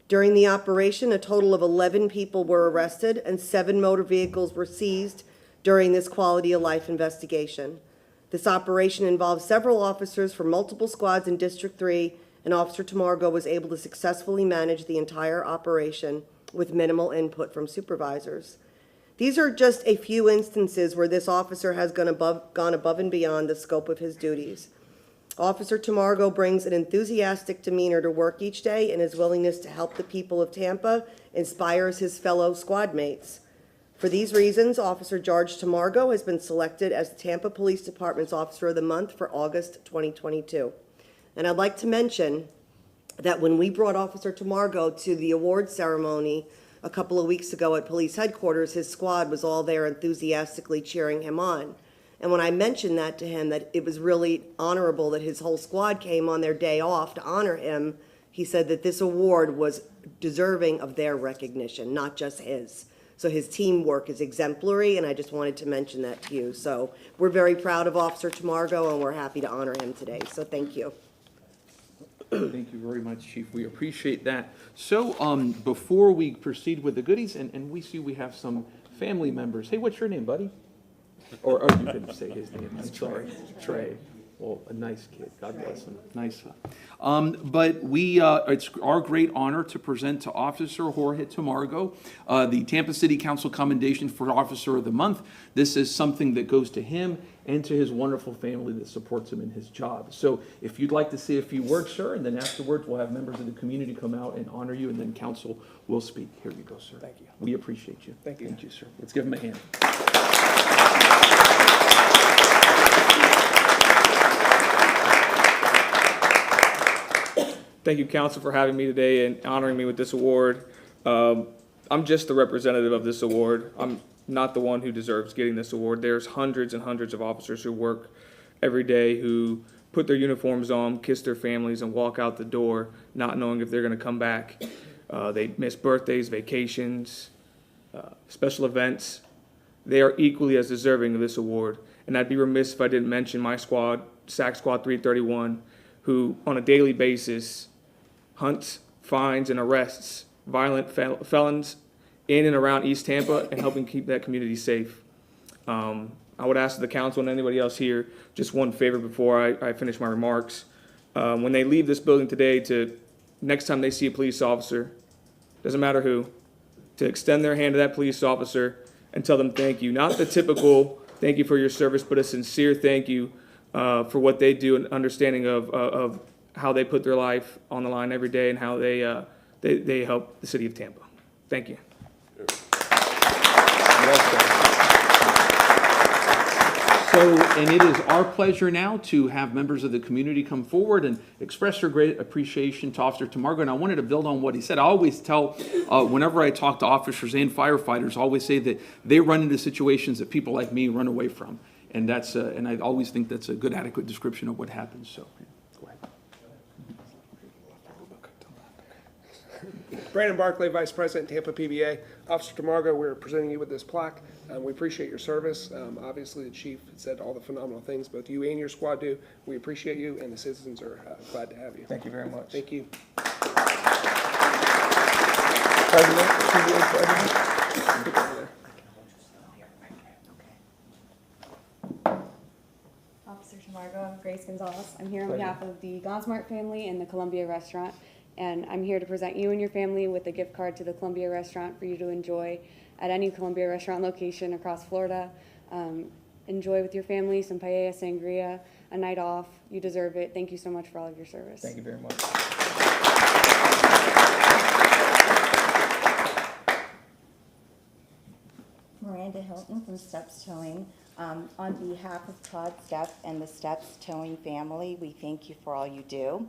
During the operation, a total of 11 people were arrested and 7 motor vehicles were seized during this quality of life investigation. This operation involved several officers from multiple squads in District 3, and Officer Tamargo was able to successfully manage the entire operation with minimal input from supervisors. These are just a few instances where this officer has gone above and beyond the scope of his duties. Officer Tamargo brings an enthusiastic demeanor to work each day, and his willingness to help the people of Tampa inspires his fellow squad mates. For these reasons, Officer George Tamargo has been selected as the Tampa Police Department's Officer of the Month for August 2022. And I'd like to mention that when we brought Officer Tamargo to the awards ceremony a couple of weeks ago at police headquarters, his squad was all there enthusiastically cheering him on. And when I mentioned that to him, that it was really honorable that his whole squad came on their day off to honor him, he said that this award was deserving of their recognition, not just his. So his teamwork is exemplary, and I just wanted to mention that to you. So we're very proud of Officer Tamargo, and we're happy to honor him today. So thank you. Thank you very much, Chief. We appreciate that. So before we proceed with the goodies, and we see we have some family members. Hey, what's your name, buddy? Or you can say his name. I'm sorry. Trey. Well, a nice kid. God bless him. Nice. But it's our great honor to present to Officer Jorge Tamargo the Tampa City Council Commendation for Officer of the Month. This is something that goes to him and to his wonderful family that supports him in his job. So if you'd like to say a few words, sir, and then afterwards we'll have members of the community come out and honor you, and then council will speak. Here you go, sir. Thank you. We appreciate you. Thank you. Thank you, sir. Let's give him a hand. Thank you, Council, for having me today and honoring me with this award. I'm just the representative of this award. I'm not the one who deserves getting this award. There's hundreds and hundreds of officers who work every day who put their uniforms on, kiss their families, and walk out the door not knowing if they're going to come back. They miss birthdays, vacations, special events. They are equally as deserving of this award. And I'd be remiss if I didn't mention my squad, SAC Squad 331, who on a daily basis hunts, finds, and arrests violent felons in and around East Tampa and helping keep that community safe. I would ask the council and anybody else here just one favor before I finish my remarks. When they leave this building today, to next time they see a police officer, doesn't matter who, to extend their hand to that police officer and tell them thank you. Not the typical thank you for your service, but a sincere thank you for what they do and understanding of how they put their life on the line every day and how they help the city of Tampa. Thank you. So, and it is our pleasure now to have members of the community come forward and express their great appreciation to Officer Tamargo. And I wanted to build on what he said. I always tell, whenever I talk to officers and firefighters, I always say that they run into situations that people like me run away from. And that's, and I always think that's a good, adequate description of what happens. So, go ahead. Brandon Barclay, Vice President, Tampa PBA. Officer Tamargo, we're presenting you with this plaque. We appreciate your service. Obviously, the chief said all the phenomenal things both you and your squad do. We appreciate you, and the citizens are glad to have you. Thank you very much. Thank you. President, President. Officer Tamargo, I'm Grace Gonzalez. I'm here on behalf of the Gonsmart family and the Columbia Restaurant, and I'm here to present you and your family with a gift card to the Columbia Restaurant for you to enjoy at any Columbia Restaurant location across Florida. Enjoy with your family some paella, sangria, a night off. You deserve it. Thank you so much for all of your service. Thank you very much. Miranda Hilton from Steps Towing. On behalf of Todd Stepp and the Steps Towing family, we thank you for all you do.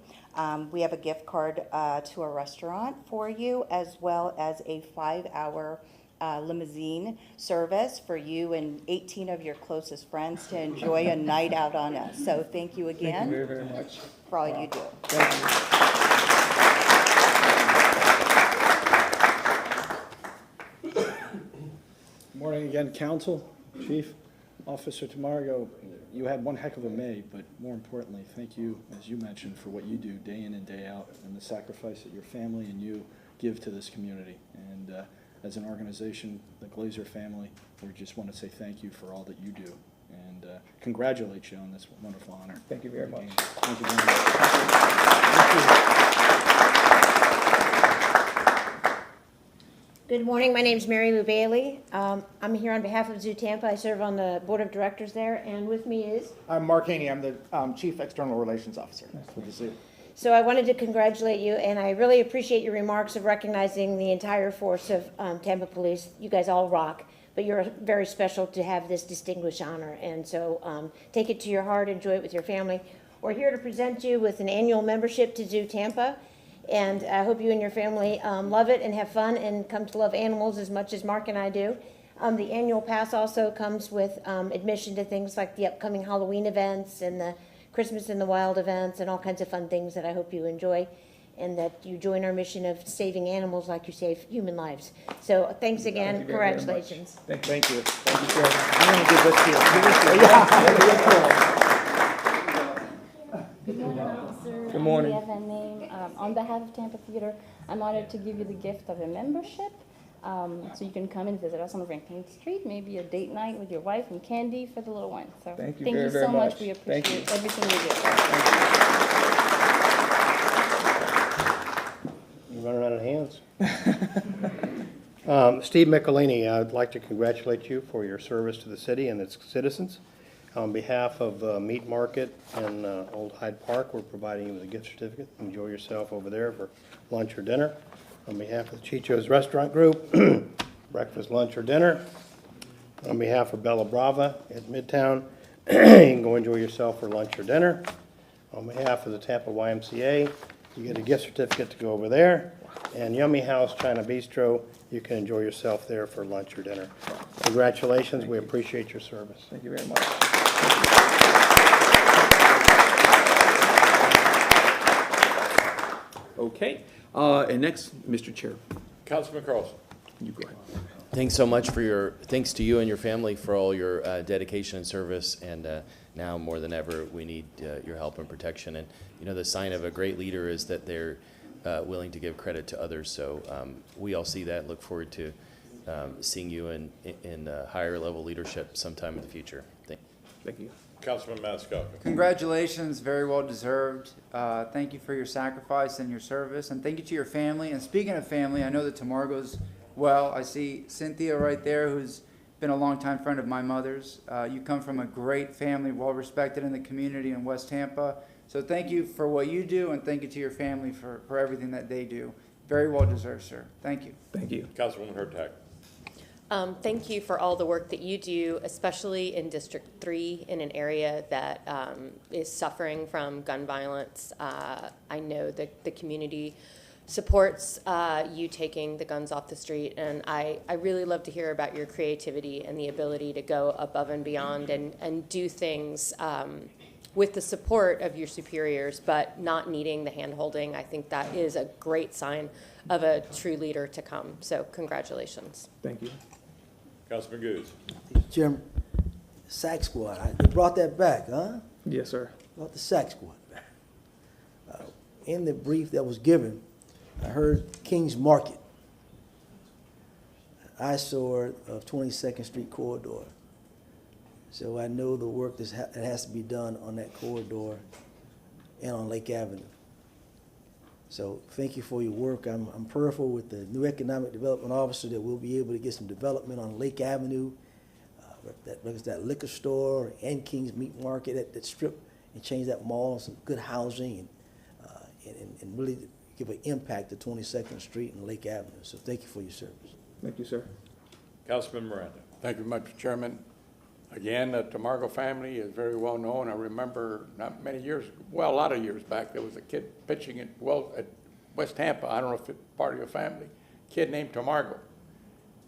We have a gift card to a restaurant for you, as well as a 5-hour limousine service for you and 18 of your closest friends to enjoy a night out on us. So thank you again. Thank you very, very much. For all you do. Thank you. Morning again, council, chief, Officer Tamargo. you had one heck of a May, but more importantly, thank you, as you mentioned, for what you do day in and day out and the sacrifice that your family and you give to this community. And as an organization, the Glazer family, we just want to say thank you for all that you do and congratulate you on this wonderful honor. Thank you very much. Thank you very much. Good morning. My name's Mary Lou Bailey. I'm here on behalf of Zoo Tampa. I serve on the board of directors there, and with me is. I'm Mark Haney. I'm the Chief External Relations Officer with the zoo. So I wanted to congratulate you, and I really appreciate your remarks of recognizing the entire force of Tampa Police. You guys all rock, but you're very special to have this distinguished honor, and so take it to your heart, enjoy it with your family. We're here to present you with an annual membership to Zoo Tampa, and I hope you and your family love it and have fun and come to love animals as much as Mark and I do. The annual pass also comes with admission to things like the upcoming Halloween events and the Christmas in the Wild events and all kinds of fun things that I hope you enjoy and that you join our mission of saving animals like you save human lives. So thanks again. Thank you very Congratulations. Thank you. Thank you, Chair. I'm going to give this to you. Good morning, officer. Good morning. I'm Leah Van Name. On behalf of Tampa Theater, I'm honored to give you the gift of a membership. So you can come and visit us on Franklin Street, maybe a date night with your wife and candy for the little one. So Thank you thank very, you very so much. much. We Thank appreciate you. everything you do. You're running out of hands. Steve Michelini, I'd like to congratulate you for your service to the city and its citizens. On behalf of Meat Market and Old Hyde Park, we're providing you with a gift certificate. Enjoy yourself over there for lunch or dinner. On behalf of Chicho's Restaurant Group, breakfast, lunch, or dinner. On behalf of Bella Brava at Midtown, you can go enjoy yourself for lunch or dinner. On behalf of the Tampa YMCA, you get a gift certificate to go over there. And Yummy House China Bistro, you can enjoy yourself there for lunch or dinner. Congratulations, we appreciate your service. Thank you very much. Okay, and next, Mr. Chair. Councilman Carlson. You go ahead. Thanks so much thanks to you and your family for all your dedication and service, and now more than ever, we need your help and protection. And you know, the sign of a great leader is that they're willing to give credit to others, so we all see that, look forward to seeing you in higher level leadership sometime in the future. Thank you. Councilman Maniscalco. Congratulations, very well deserved. Thank you for your sacrifice and your service, and thank you to your family. And speaking of family, I know that Tamargo's well. I see Cynthia right there, who's been a longtime friend of my mother's. You come from a great family, well respected in the community in West Tampa. So thank you for what you do, and thank you to your family for everything that they do. Very well deserved, sir. Thank you. Thank you. Councilwoman Hurtak. Thank you for all the work that you do, especially in District 3, in an area that is suffering from gun violence. I know that the community supports you taking the guns off the street, and I really love to hear about your creativity and the ability to go above and beyond and do things with the support of your superiors, but not needing the hand-holding. I think that is a great sign of a true leader to come. So congratulations. Thank you. Councilman Goose. Jim, SAC squad, they brought that back, huh? Yes, sir. Brought the SAC squad back. In the brief that was given, I heard Kings Market, eyesore of 22nd Street corridor. So I know the work that has to be done on that corridor and on Lake Avenue. So thank you for your work. I'm prayerful with the new economic development officer that we'll be able to get some development on Lake Avenue, that liquor store and King's Meat Market, that strip, and change that mall, some good housing, and really give an impact to 22nd Street and Lake Avenue. So thank you for your service. Thank you, sir. Councilman Miranda. Thank you, Mr. Chairman. Again, the Tamargo family is very well known. I remember not many years, well, a lot of years back, there was a kid pitching at West Tampa. I don't know if it's part of your family. Kid named Tamargo,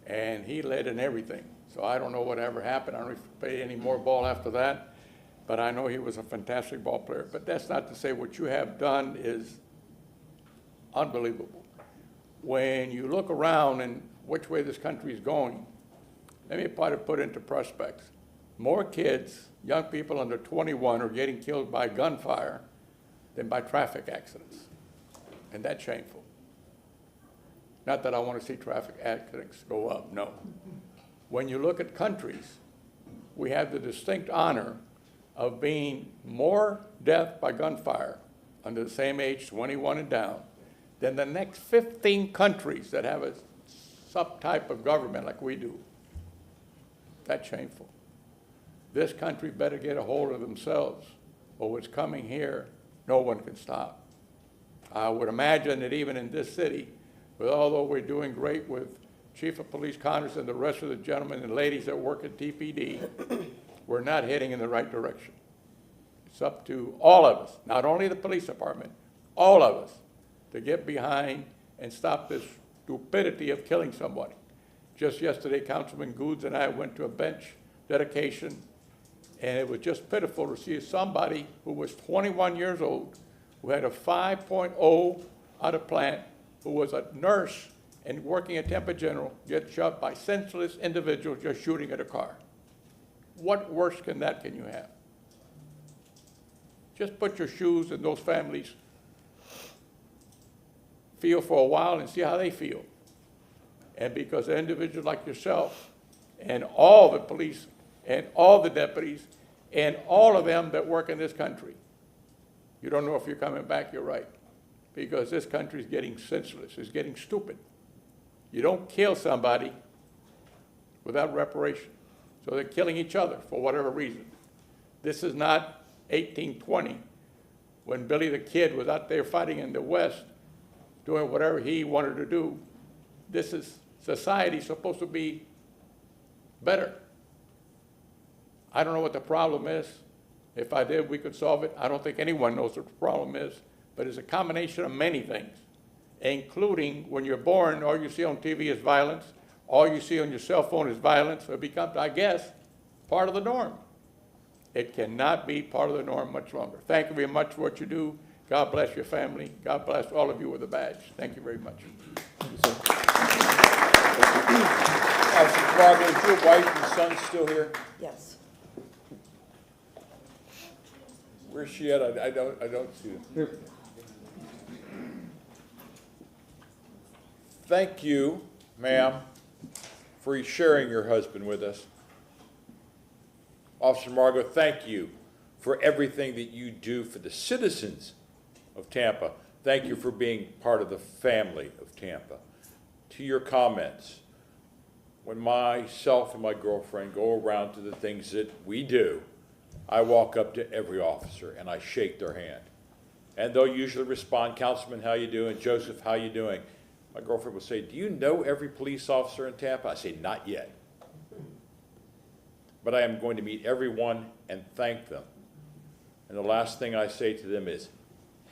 and he led in everything. So I don't know whatever happened. I don't know if he played any more ball after that, but I know he was a fantastic ball player. But that's not to say what you have done is unbelievable. When you look around and which way this country is going, let me try to put into prospects. more kids, young people under 21 are getting killed by gunfire than by traffic accidents. And that's shameful. Not that I want to see traffic accidents go up, no. When you look at countries, we have the distinct honor of being more death by gunfire under the same age, 21 and down, than the next 15 countries that have a subtype of government like we do. That's shameful. This country better get a hold of themselves, or what's coming here, no one can stop. I would imagine that even in this city, with although we're doing great with Chief of Police Connors and the rest of the gentlemen and ladies that work at TPD, we're not heading in the right direction. It's up to all of us, not only the police department, all of us, to get behind and stop this stupidity of killing somebody. Just yesterday, Councilman Goods and I went to a bench dedication, and it was just pitiful to see somebody who was 21 years old, who had a 5.0 out of Plat, who was a nurse and working at Tampa General, get shot by senseless individuals just shooting at a car. What worse can you have? Just put your shoes in those families, feel for a while and see how they feel. And because individuals like yourself and all the police and all the deputies and all of them that work in this country, you don't know if you're coming back, you're right. Because this country is getting senseless, it's getting stupid. You don't kill somebody without reparation. So they're killing each other for whatever reason. This is not 1820 when Billy the Kid was out there fighting in the West, doing whatever he wanted to do. This is society supposed to be better. I don't know what the problem is. If I did, we could solve it. I don't think anyone knows what the problem is, but it's a combination of many things, including when you're born, all you see on TV is violence, all you see on your cell phone is violence. It becomes, I guess, part of the norm. It cannot be part of the norm much longer. Thank you very much for what you do. God bless your family. God bless all of you with a badge. Thank you very much. Thank you, sir. Officer Barbara, is your wife and son still here? Yes. Where's she at? I don't see them. Thank you, ma'am, for sharing your husband with us. Officer Margot, thank you for everything that you do for the citizens of Tampa. Thank you for being part of the family of Tampa. To your comments, when myself and my girlfriend go around to the things that we do, I walk up to every officer and I shake their hand. And they'll usually respond, Councilman, how you doing? Joseph, how you doing? My girlfriend will say, do you know every police officer in Tampa? I say, not yet. But I am going to meet everyone and thank them. And the last thing I say to them is,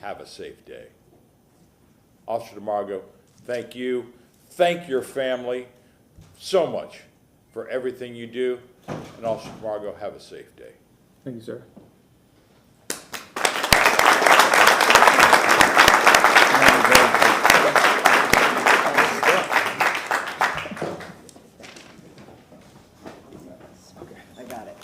have a safe day. Officer DeMargo, thank you. Thank your family so much for everything you do. And Officer DeMargo, have a safe day. Thank you, sir. I got it.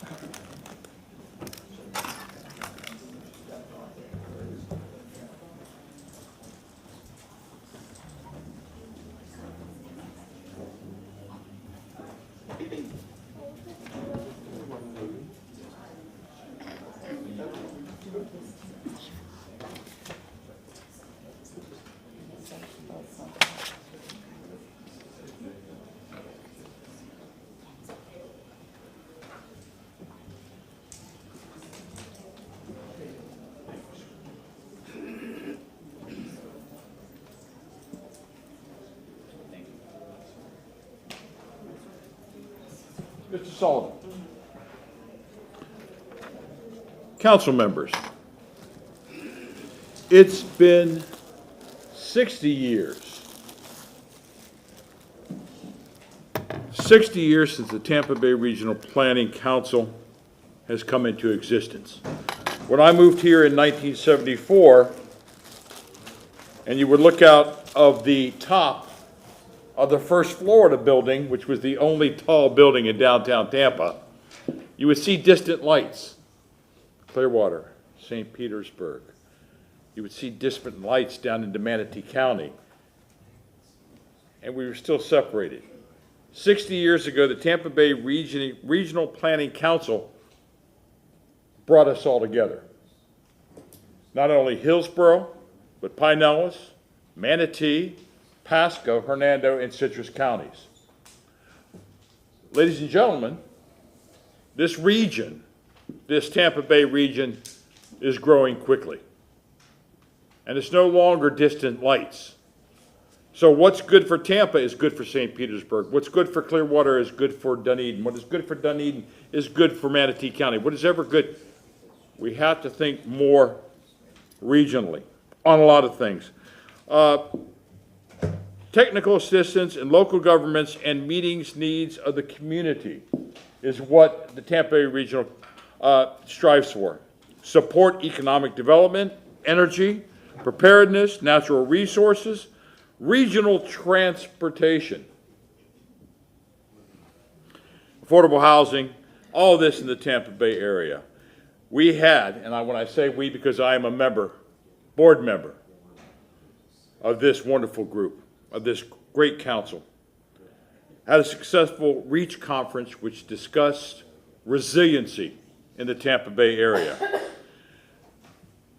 Mr. Sullivan. Council members, it's been 60 years. 60 years since the Tampa Bay Regional Planning Council has come into existence. When I moved here in 1974, and you would look out of the top of the first floor of the building, which was the only tall building in downtown Tampa, You would see distant lights, Clearwater, St. Petersburg. You would see distant lights down into Manatee County. And we were still separated. 60 years ago, the Tampa Bay Regional Planning Council brought us all together. Not only Hillsborough, but Pinellas, Manatee, Pasco, Hernando, and Citrus counties. Ladies and gentlemen, this region, this Tampa Bay region, is growing quickly. And it's no longer distant lights. So what's good for Tampa is good for St. Petersburg. What's good for Clearwater is good for Dunedin. What is good for Dunedin is good for Manatee County. What is ever good, we have to think more regionally on a lot of things. Technical assistance in local governments and meetings needs of the community is what the Tampa Bay Regional strives for. Support economic development, energy, preparedness, natural resources, regional transportation, affordable housing, all this in the Tampa Bay area. We had, and when I say we because I am a member, board member of this wonderful group, of this great council, had a successful REACH conference which discussed resiliency in the Tampa Bay area.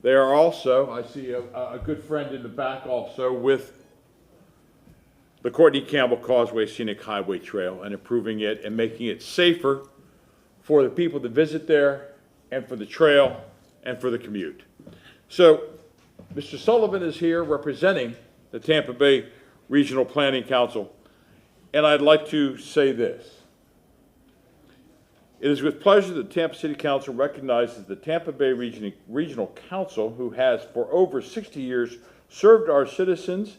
They are also, I see a good friend in the back also, with the Courtney Campbell Causeway Scenic Highway Trail and improving it and making it safer for the people to visit there and for the trail and for the commute. So Mr. Sullivan is here representing the Tampa Bay Regional Planning Council, and I'd like to say this. It is with pleasure that the Tampa City Council recognizes the Tampa Bay Regional Council, who has for over 60 years served our citizens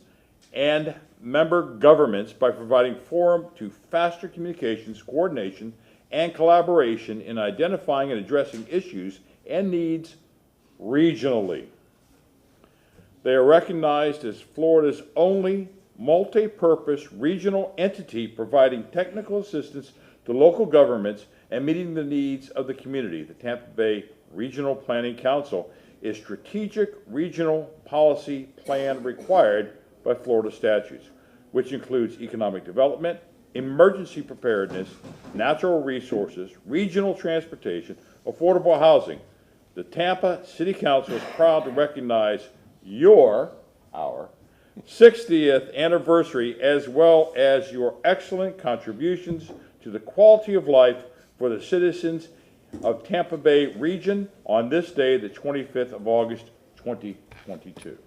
and member governments by providing forum to faster communications, coordination, and collaboration in identifying and addressing issues and needs regionally. They are recognized as Florida's only multi-purpose regional entity providing technical assistance to local governments and meeting the needs of the community. The Tampa Bay Regional Planning Council is strategic regional policy plan required by Florida statutes, which includes economic development, emergency preparedness, natural resources, regional transportation, affordable housing. The Tampa City Council is proud to recognize our 60th anniversary, as well as your excellent contributions to the quality of life for the citizens of Tampa Bay region on this day, the 25th of August, 2022.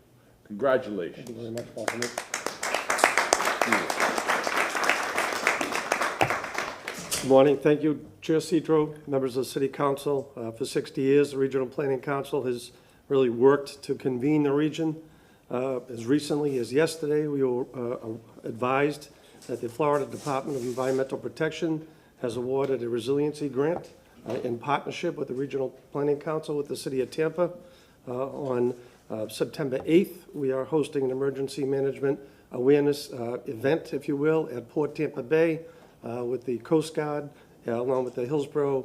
Congratulations. Thank you very much, Alderman. Good morning. Thank you, Chair Citro, members of the City Council. For 60 years, the Regional Planning Council has really worked to convene the region. As recently as yesterday, we were advised that the Florida Department of Environmental Protection has awarded a resiliency grant in partnership with the Regional Planning Council with the City of Tampa. On September 8th, we are hosting an emergency management awareness event, if you will, at Port Tampa Bay with the Coast Guard, along with the Hillsborough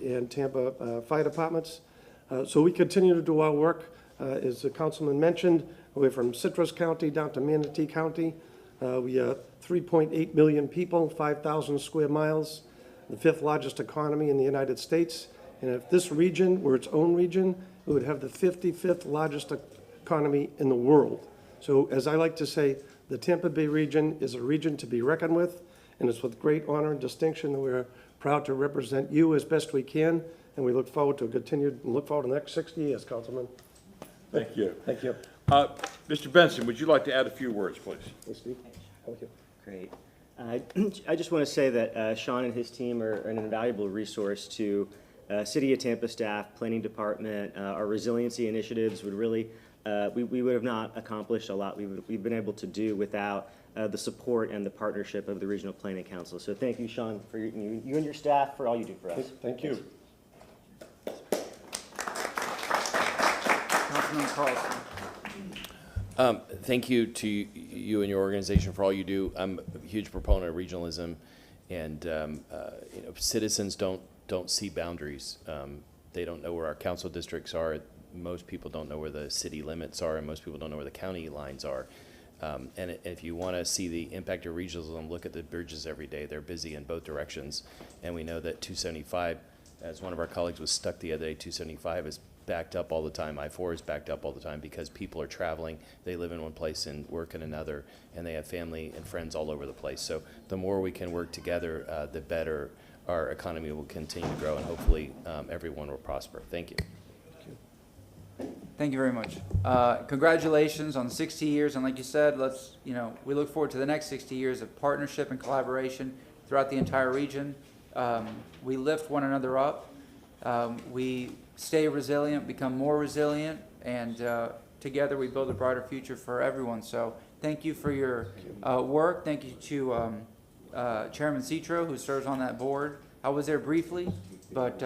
and Tampa fire departments. So we continue to do our work. As the councilman mentioned, we're from Citrus County down to Manatee County. We are 3.8 million people, 5,000 square miles, the 5th largest economy in the United States. And if this region were its own region, it would have the 55th largest economy in the world. So as I like to say, the Tampa Bay region is a region to be reckoned with, and it's with great honor and distinction that we're proud to represent you as best we can, and we look forward to the next 60 years, Councilman. Thank you. Thank you. Mr. Benson, would you like to add a few words, please? Thank you. Great. I just want to say that Sean and his team are an invaluable resource to City of Tampa staff, Planning Department. Our resiliency initiatives would really, we would have not accomplished a lot we've been able to do without the support and the partnership of the Regional Planning Council. So thank you, Sean, for you and your staff for all you do for us. Thank you. Councilman Carlson. Thank you to you and your organization for all you do. I'm a huge proponent of regionalism, and citizens don't don't see boundaries. They don't know where our council districts are. Most people don't know where the city limits are, and most people don't know where the county lines are. And if you want to see the impact of regionalism, look at the bridges every day. They're busy in both directions. And we know that 275, as one of our colleagues was stuck the other day, 275 is backed up all the time. I-4 is backed up all the time because people are traveling. They live in one place and work in another, and they have family and friends all over the place. So the more we can work together, the better our economy will continue to grow, and hopefully everyone will prosper. Thank you. Thank you very much. Congratulations on 60 years, and like you said, we look forward to the next 60 years of partnership and collaboration throughout the entire region. We lift one another up. We stay resilient, become more resilient, and together we build a brighter future for everyone. So thank you for your work. Thank you to Chairman Citro, who serves on that board. I was there briefly, but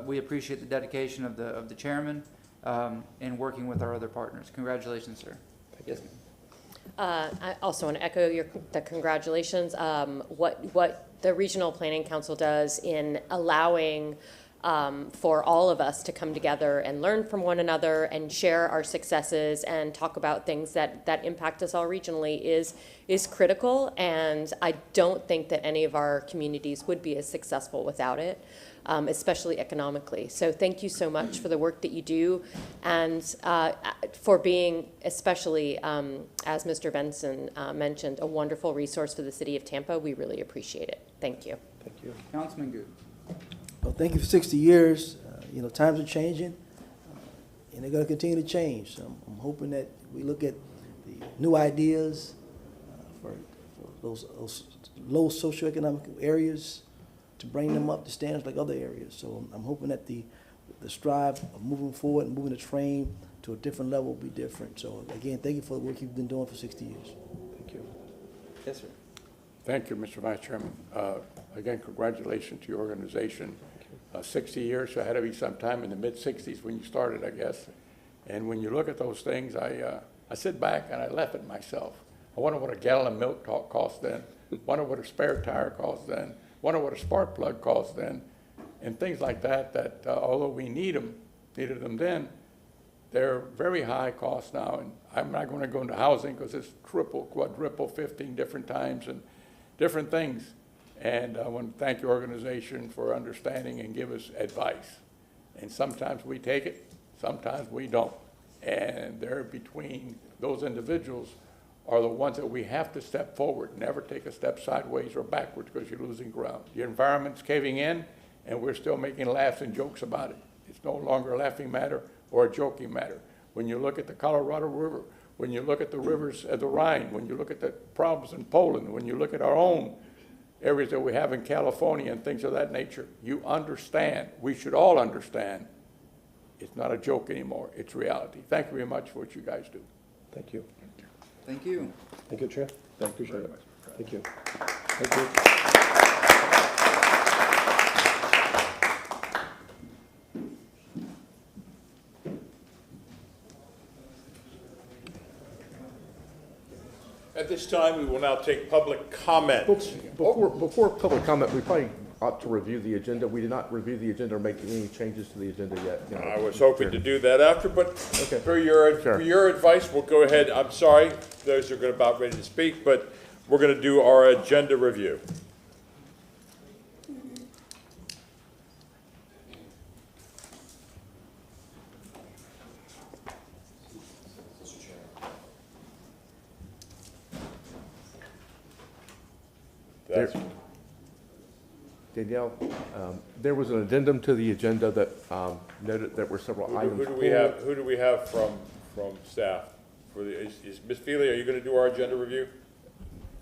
we appreciate the dedication of the chairman and working with our other partners. Congratulations, sir. Yes, ma'am. I also want to echo the congratulations. What the Regional Planning Council does in allowing for all of us to come together and learn from one another and share our successes and talk about things that impact us all regionally is critical. And I don't think that any of our communities would be as successful without it. Especially economically. So thank you so much for the work that you do and for being, especially as Mr. Benson mentioned, a wonderful resource for the city of Tampa. We really appreciate it. Thank you. Thank you. Councilman Good. Well, thank you for 60 years. Times are changing, and they're going to continue to change. So I'm hoping that we look at the new ideas for those low socioeconomic areas, to bring them up to standards like other areas. So I'm hoping that the strive of moving forward and moving the train to a different level will be different. So again, thank you for the work you've been doing for 60 years. Thank you. Yes, sir. Thank you, Mr. Vice Chairman. Again, congratulations to your organization. 60 years, so it had to be sometime in the mid-60s when you started, I guess. And when you look at those things, I sit back and I laugh at myself. I wonder what a gallon of milk cost then. Wonder what a spare tire cost then. Wonder what a spark plug cost then. And things like that, although we needed them then, they're very high cost now. And I'm not going to go into housing because it's triple, quadruple, 15 different times and different things. And I want to thank your organization for understanding and give us advice. And sometimes we take it, sometimes we don't. And they're between those individuals are the ones that we have to step forward, never take a step sideways or backwards because you're losing ground. The environment's caving in, and we're still making laughs and jokes about it. It's no longer a laughing matter or a joking matter. When you look at the Colorado River, when you look at the rivers of the Rhine, when you look at the problems in Poland, when you look at our own areas that we have in California and things of that nature, you understand, we should all understand, it's not a joke anymore, it's reality. Thank you very much for what you guys do. Thank you. Thank you. Thank you, Chair. Thank you Appreciate very it. much. Thank you. Thank you. At this time, we will now take public comment. Before public comment, we probably ought to review the agenda. We did not review the agenda or make any changes to the agenda yet. I was hoping to do that after, but for your advice, we'll go ahead. I'm sorry, those are about ready to speak, but we're going to do our agenda review. Danielle, there was an addendum to the agenda that noted there were several items. Who do we have from staff? Is Ms. Feely, are you going to do our agenda review?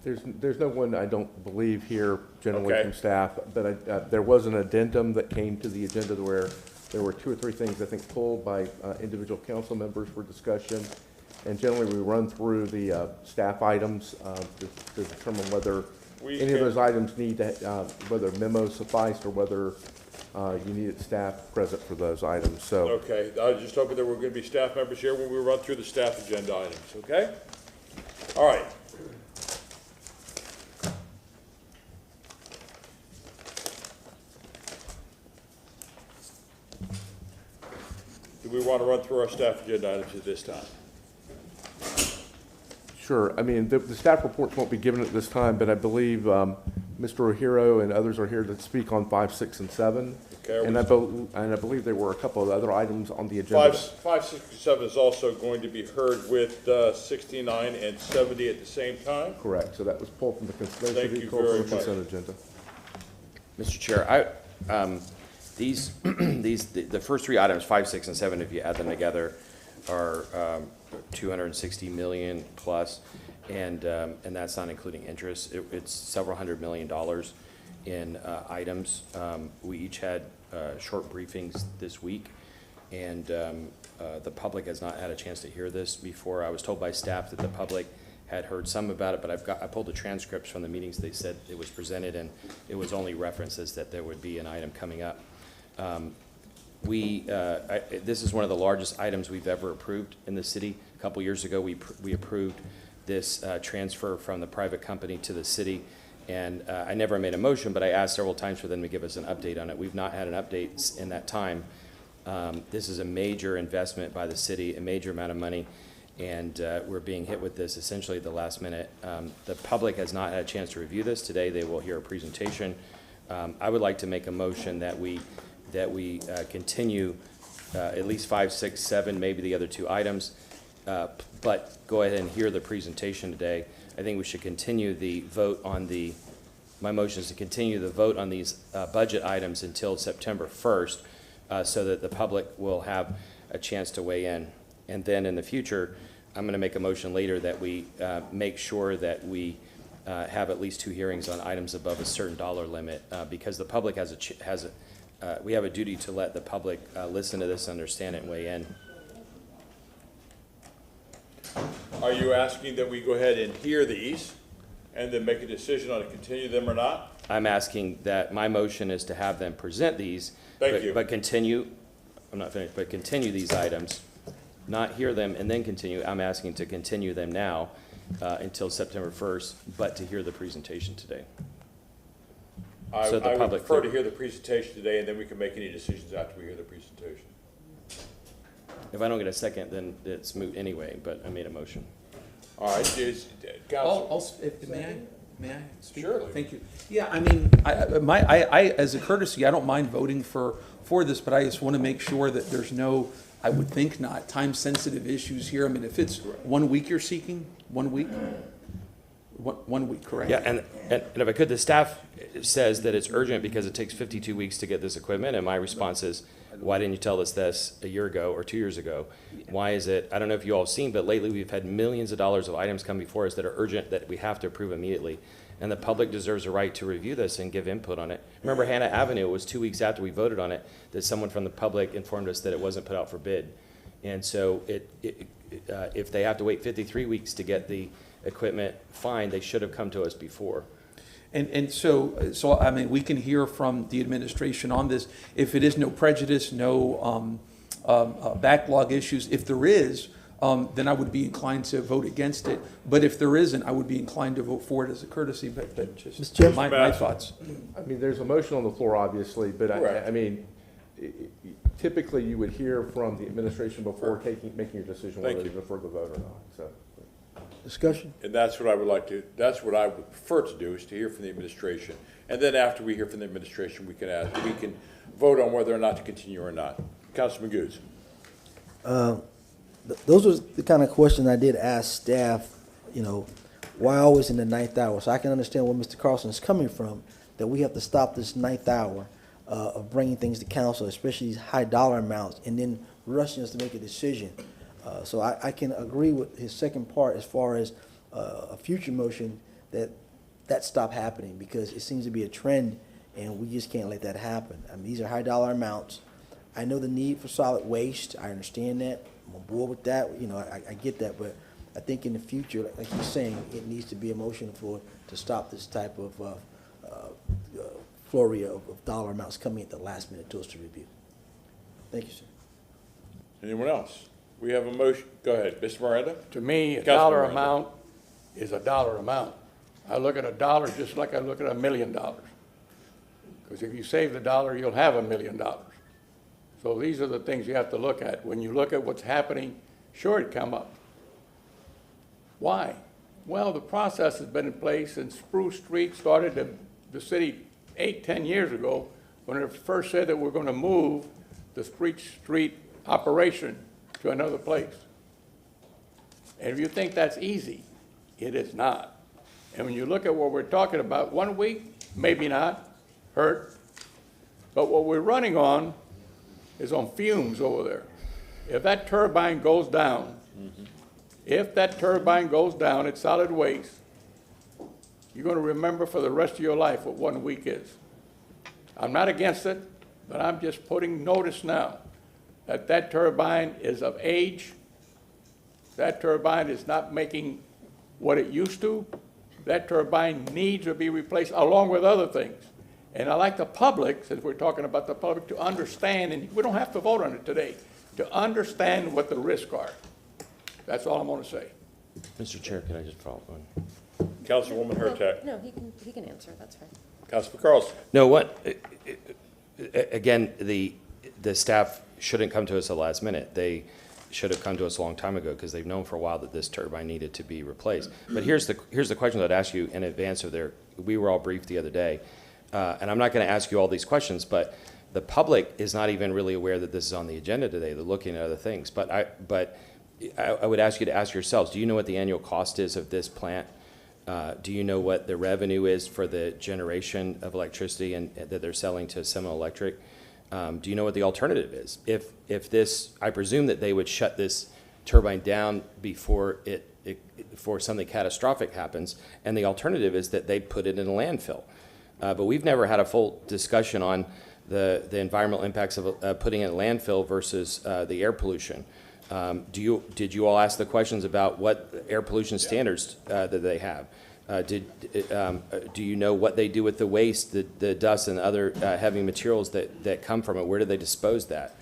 There's no one, I don't believe, here generally from staff, but there was an addendum that came to the agenda where there were 2 or 3 things, I think, pulled by individual council members for discussion. And generally, we run through the staff items to determine whether any of those items need to, whether memos suffice or whether you needed staff present for those items. So okay, I was just hoping there were going to be staff members here when we run through the staff agenda items. Okay, all right. we want to run through our staff agenda items at this time? Sure. I mean, the staff reports won't be given at this time, but I believe Mr. O'Hero and others are here to speak on 5, 6, and 7. Okay, And I believe there were a couple of other items on the agenda. 5, 6, and 7 is also going to be heard with 69 and 70 at the same time. Correct. So that was pulled from the consent, Thank you pulled from very the consent agenda. Mr. Chair, the first three items, 5, 6, and 7, if you add them together, are 260 million plus, and that's not including interest. It's several $100 million in items. We each had short briefings this week, and the public has not had a chance to hear this before. I was told by staff that the public had heard some about it, but I pulled the transcripts from the meetings. They said it was presented, and it was only references that there would be an item coming up. This is one of the largest items we've ever approved in the city. A couple years ago, we approved this transfer from the private company to the city, and I never made a motion, but I asked several times for them to give us an update on it. We've not had an update in that time. This is a major investment by the city, a major amount of money, and we're being hit with this essentially at the last minute. The public has not had a chance to review this. Today they will hear a presentation. I would like to make a motion that we continue at least 5, 6, 7, maybe the other two items, but go ahead and hear the presentation today. I think we should continue the vote on my motion is to continue the vote on these budget items until September 1st, so that the public will have a chance to weigh in. And then in the future, I'm going to make a motion later that we make sure that we have at least 2 hearings on items above a certain dollar limit, because the public we have a duty to let the public listen to this, understand it, and weigh in. Are you asking that we go ahead and hear these and then make a decision on to continue them or not? I'm asking that my motion is to have them present these, but continue, I'm not finished, but continue these items, not hear them and then continue. I'm asking to continue them now until September 1st, but to hear the presentation today. I would prefer to hear the presentation today, and then we can make any decisions after we hear the presentation. If I don't get a second, then it's moot anyway, but I made a motion. All right, Council. May I speak? Surely. Thank you. Yeah, I mean, I as a courtesy, I don't mind voting for this, but I just want to make sure that there's no, I would think not, time-sensitive issues here. I mean, if it's 1 week you're seeking, 1 week? 1 week, correct? Yeah, and if I could, the staff says that it's urgent because it takes 52 weeks to get this equipment, and my response is, why didn't you tell us this a year ago or 2 years ago? Why is it, I don't know if you all have seen, but lately we've had millions of dollars of items come before us that are urgent that we have to approve immediately. And the public deserves a right to review this and give input on it. Remember Hannah Avenue, it was 2 weeks after we voted on it that someone from the public informed us that it wasn't put out for bid. And so if they have to wait 53 weeks to get the equipment, fine, they should have come to us before. And so I mean, we can hear from the administration on this. If it is no prejudice, no backlog issues, if there is, then I would be inclined to vote against it. But if there isn't, I would be inclined to vote for it as a courtesy, but just my thoughts. I mean, there's a motion on the floor, obviously, but I mean, typically you would hear from the administration before making your decision whether to defer the vote or not, so. Discussion? And that's what I would prefer to do, is to hear from the administration. And then after we hear from the administration, we can vote on whether or not to continue or not. Councilman Goods. Those are the kind of questions I did ask staff, why always in the 9th hour? So I can understand where Mr. Carlson is coming from, that we have to stop this 9th hour of bringing things to council, especially these high dollar amounts, and then rushing us to make a decision. So I can agree with his second part as far as a future motion that stop happening, because it seems to be a trend and we just can't let that happen. I mean, these are high dollar amounts. I know the need for solid waste. I understand that. I'm on board with that. I get that, but I think in the future, like you're saying, it needs to be a motion to stop this type of flurry of dollar amounts coming at the last minute to us to review. Thank you, sir. Anyone else? We have a motion. Go ahead, Mr. Miranda. To me, a dollar amount is a dollar amount. I look at a dollar just like I look at $1 million. Because if you save the dollar, you'll have $1 million. So these are the things you have to look at. When you look at what's happening, sure, it come up. Why? Well, the process has been in place since Spruce Street started in the city 8-10 years ago, when it first said that we're going to move the Spruce Street operation to another place. And if you think that's easy, it is not. And when you look at what we're talking about, 1 week, maybe not, hurt. But what we're running on is on fumes over there. If that turbine goes down, if that turbine goes down, it's solid waste, you're going to remember for the rest of your life what 1 week is. I'm not against it, but I'm just putting notice now that that turbine is of age. That turbine is not making what it used to. That turbine needs to be replaced along with other things. And I like the public, since we're talking about the public, to understand, and we don't have to vote on it today, to understand what the risks are. That's all I'm going to say. Mr. Chair, can I just follow on? Councilwoman Hurtak. No, he can answer, that's fine. Councilman Carlson. No, what, again, the staff shouldn't come to us at the last minute. They should have come to us a long time ago because they've known for a while that this turbine needed to be replaced. But here's the question that I'd ask you in advance of we were all briefed the other day. And I'm not going to ask you all these questions, but the public is not even really aware that this is on the agenda today. They're looking at other things. But I would ask you to ask yourselves, do you know what the annual cost is of this plant? Do you know what the revenue is for the generation of electricity that they're selling to Seminole Electric? Do you know what the alternative is? If this, I presume that they would shut this turbine down before before something catastrophic happens, and the alternative is that they'd put it in a landfill. But we've never had a full discussion on the environmental impacts of putting it in a landfill versus the air pollution. Did you all ask the questions about what air pollution standards that they have? Do you know what they do with the waste, the dust and other heavy materials that come from it? Where do they dispose that?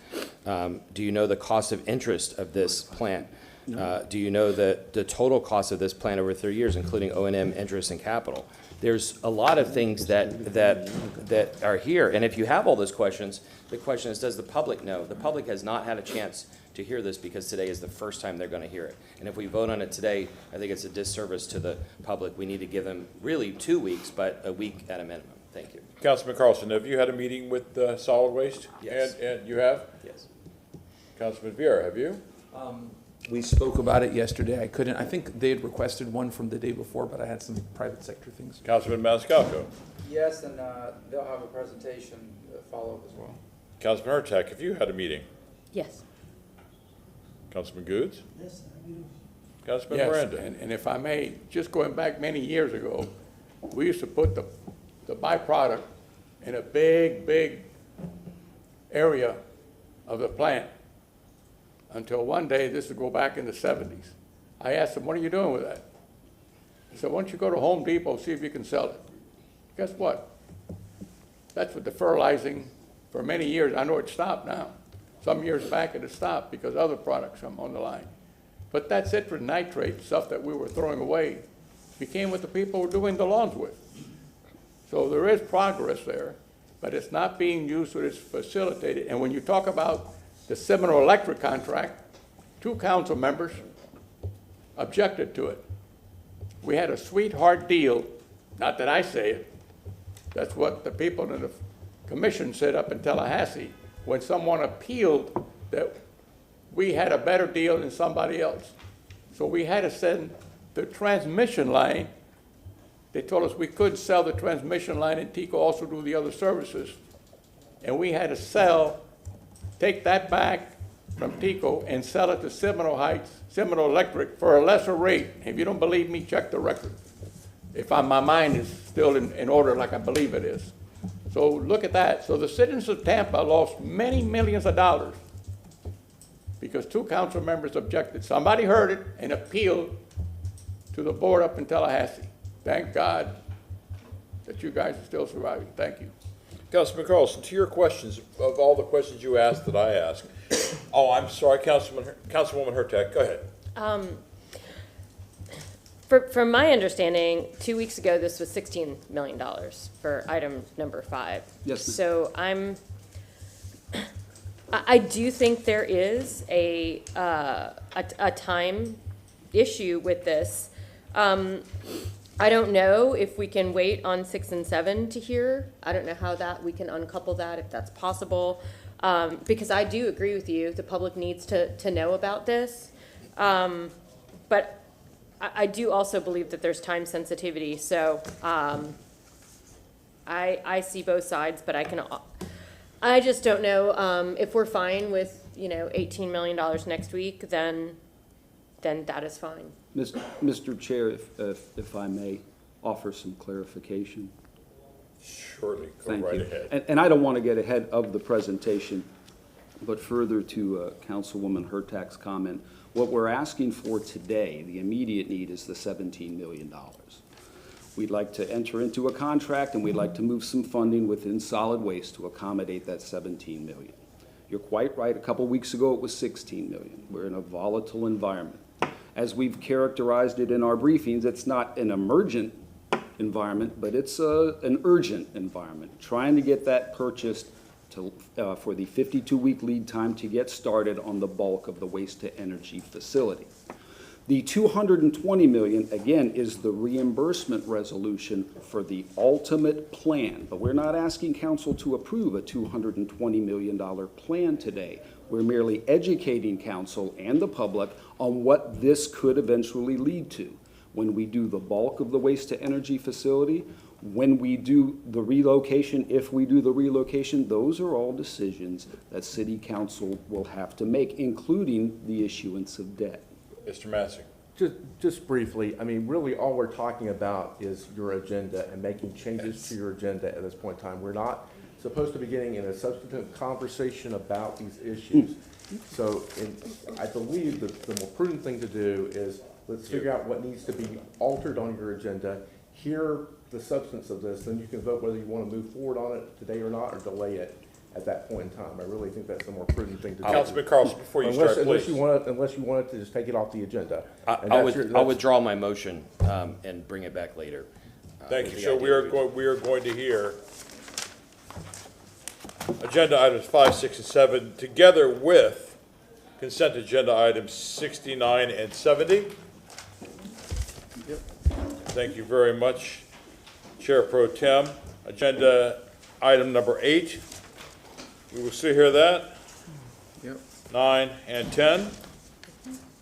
Do you know the cost of interest of this plant? Do you know the total cost of this plant over 30 years, including O&M, interest, and capital? There's a lot of things that are here, and if you have all those questions, the question is, does the public know? The public has not had a chance to hear this because today is the first time they're going to hear it. And if we vote on it today, I think it's a disservice to the public. We need to give them really 2 weeks, but a week at a minimum. Thank you. Councilman Carlson, have you had a meeting with solid waste? Yes. And you have? Yes. Councilman Vieira, have you? We spoke about it yesterday. I think they had requested one from the day before, but I had some private sector things. Councilman Maniscalco. Yes, and they'll have a presentation follow-up as well. Councilman Hurtak, have you had a meeting? Yes. Councilman Goods? Yes, I do. Councilman Yes, Miranda? and if I may, just going back many years ago, we used to put the byproduct in a big area of the plant until one day, this would go back in the 70s. I asked them, what are you doing with that? He said, why don't you go to Home Depot, see if you can sell it. Guess what? That's what the fertilizing for many years. I know it stopped now. Some years back it had stopped because other products come on the line. But that citrus nitrate stuff that we were throwing away became what the people were doing the lawns with. So there is progress there, but it's not being used, so it's facilitated. And when you talk about the Seminole Electric contract, 2 council members objected to it. We had a sweetheart deal, not that I say it, that's what the people in the commission said up in Tallahassee, when someone appealed that we had a better deal than somebody else. So we had to send the transmission line. They told us we couldn't sell the transmission line and TECO also do the other services. And we had to take that back from TECO and sell it to Seminole Electric for a lesser rate. If you don't believe me, check the record. If my mind is still in order like I believe it is. So look at that. So the citizens of Tampa lost many millions of dollars because 2 council members objected. Somebody heard it and appealed to the board up in Tallahassee. Thank God that you guys are still surviving. Thank you. Councilman Carlson, to your questions, of all the questions you asked that I asked, oh, I'm sorry, Councilwoman Hurtak, go ahead. From my understanding, 2 weeks ago, this was $16 million for item number 5. Yes, ma'am. So I do think there is a time issue with this. I don't know if we can wait on 6 and 7 to hear. I don't know how we can uncouple that, if that's possible. Because I do agree with you, the public needs to know about this. But I do also believe that there's time sensitivity, so I see both sides, but I just don't know if we're fine with, $18 million next week, then that is fine. Mr. Chair, if I may offer some clarification. Surely, go Thank right you. ahead. And I don't want to get ahead of the presentation, but further to Councilwoman Hurtak's comment, what we're asking for today, the immediate need, is the $17 million. We'd like to enter into a contract, and we'd like to move some funding within solid waste to accommodate that $17 million. You're quite right. A couple weeks ago, it was $16 million. We're in a volatile environment. As we've characterized it in our briefings, it's not an emergent environment, but it's an urgent environment. Trying to get that purchased for the 52-week lead time to get started on the bulk of the waste-to-energy facility. The $220 million, again, is the reimbursement resolution for the ultimate plan, but we're not asking council to approve a $220 million plan today. We're merely educating council and the public on what this could eventually lead to. When we do the bulk of the waste-to-energy facility, when we do the relocation, if we do the relocation, those are all decisions that city council will have to make, including the issuance of debt. Mr. Massey. Just briefly, I mean, really all we're talking about is your agenda and making changes to your agenda at this point in time. We're not supposed to be getting in a substantive conversation about these issues. So I believe that the more prudent thing to do is let's figure out what needs to be altered on your agenda, hear the substance of this, then you can vote whether you want to move forward on it today or not, or delay it at that point in time. I really think that's the more prudent thing to do. Councilman Carlson, before you start, please. Unless you wanted to just take it off the agenda. I'll withdraw my motion and bring it back later. Thank you. So we are going to hear agenda items 5, 6, and 7 together with consent agenda items 69 and 70. Thank you very much, Chair Pro Tem. Agenda item number 8. We will still hear that. Yep. 9 and 10.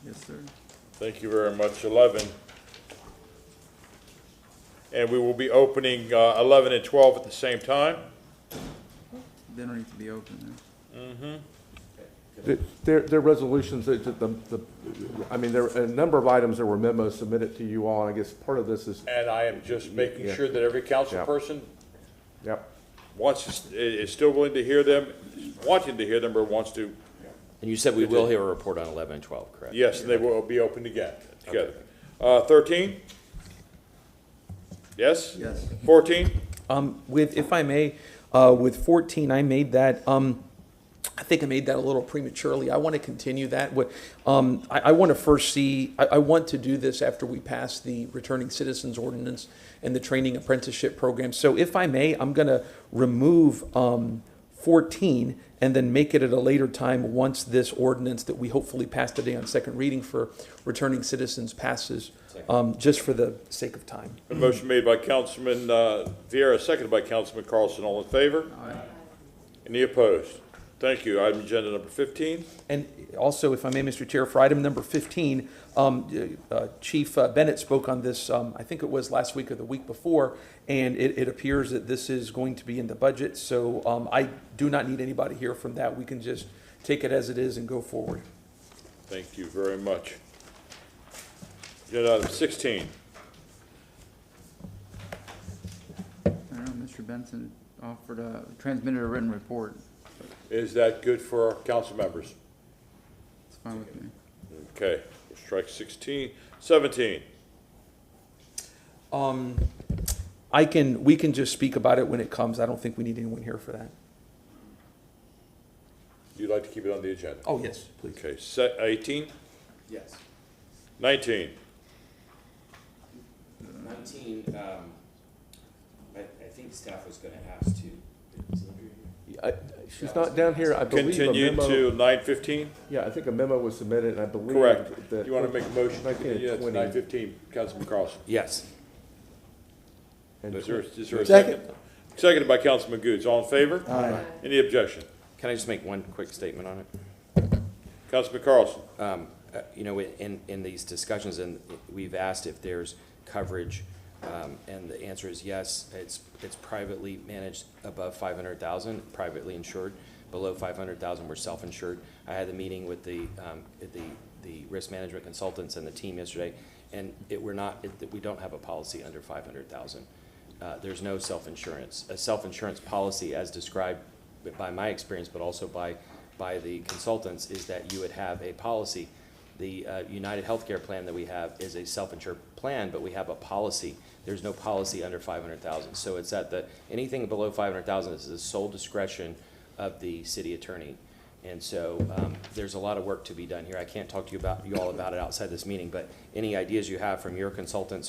Yes, sir. Thank you very much. 11. And we will be opening 11 and 12 at the same time. They don't need to be open Mm-hmm. They're resolutions that I mean, there are a number of items that were memos submitted to you all, and I guess part of this is. And I am just making sure that every council person wants is still willing to hear them, wanting to hear them, or wants to. And you said we will hear a report on 11 and 12, correct? Yes, and they will be opened again together. 13? Yes? Yes. 14? If I may, with 14, I made that, I think I made that a little prematurely. I want to continue that. I want to first see, I want to do this after we pass the Returning Citizens Ordinance and the Training Apprenticeship Program. So if I may, I'm going to remove 14 and then make it at a later time once this ordinance that we hopefully pass today on second reading for returning citizens passes, just for the sake of time. A motion made by Councilman Vieira, seconded by Councilman Carlson. All in favor? Aye. Any opposed? Thank you. Item agenda number 15. And also, if I may, Mr. Chair, for item number 15, Chief Bennett spoke on this, I think it was last week or the week before, and it appears that this is going to be in the budget. So I do not need anybody here from that. We can just take it as it is and go forward. Thank you very much. Agenda item 16. I don't know, Mr. Benson transmitted a written report. Is that good for our council members? It's fine with me. Okay, we'll strike 16. 17. We can just speak about it when it comes. I don't think we need anyone here for that. You'd like to keep it on the agenda? Oh, yes, please. Okay, 18? Yes. 19? 19, I think staff was going to ask to. She's not down here, I believe a Continue memo. to 9:15? Yeah, I think a memo was submitted, and I believe. Correct. that- You want to make a motion? 19 and Yeah, it's 20. 9:15. Councilman Carlson. Yes. And Is there a Second. second? Seconded by Councilman Goods. All in favor? Aye. Any objection? Can I just make one quick statement on it? Councilman Carlson. You know, in these discussions, and we've asked if there's coverage, and the answer is yes. It's privately managed above 500,000, privately insured. Below 500,000, we're self-insured. I had a meeting with the risk management consultants and the team yesterday, and we don't have a policy under 500,000. There's no self-insurance. A self-insurance policy, as described by my experience, but also by the consultants, is that you would have a policy. The United Healthcare plan that we have is a self-insured plan, but we have a policy. There's no policy under 500,000. So it's at anything below 500,000 is the sole discretion of the city attorney. And so there's a lot of work to be done here. I can't talk to you all about it outside this meeting, but any ideas you have from your consultants or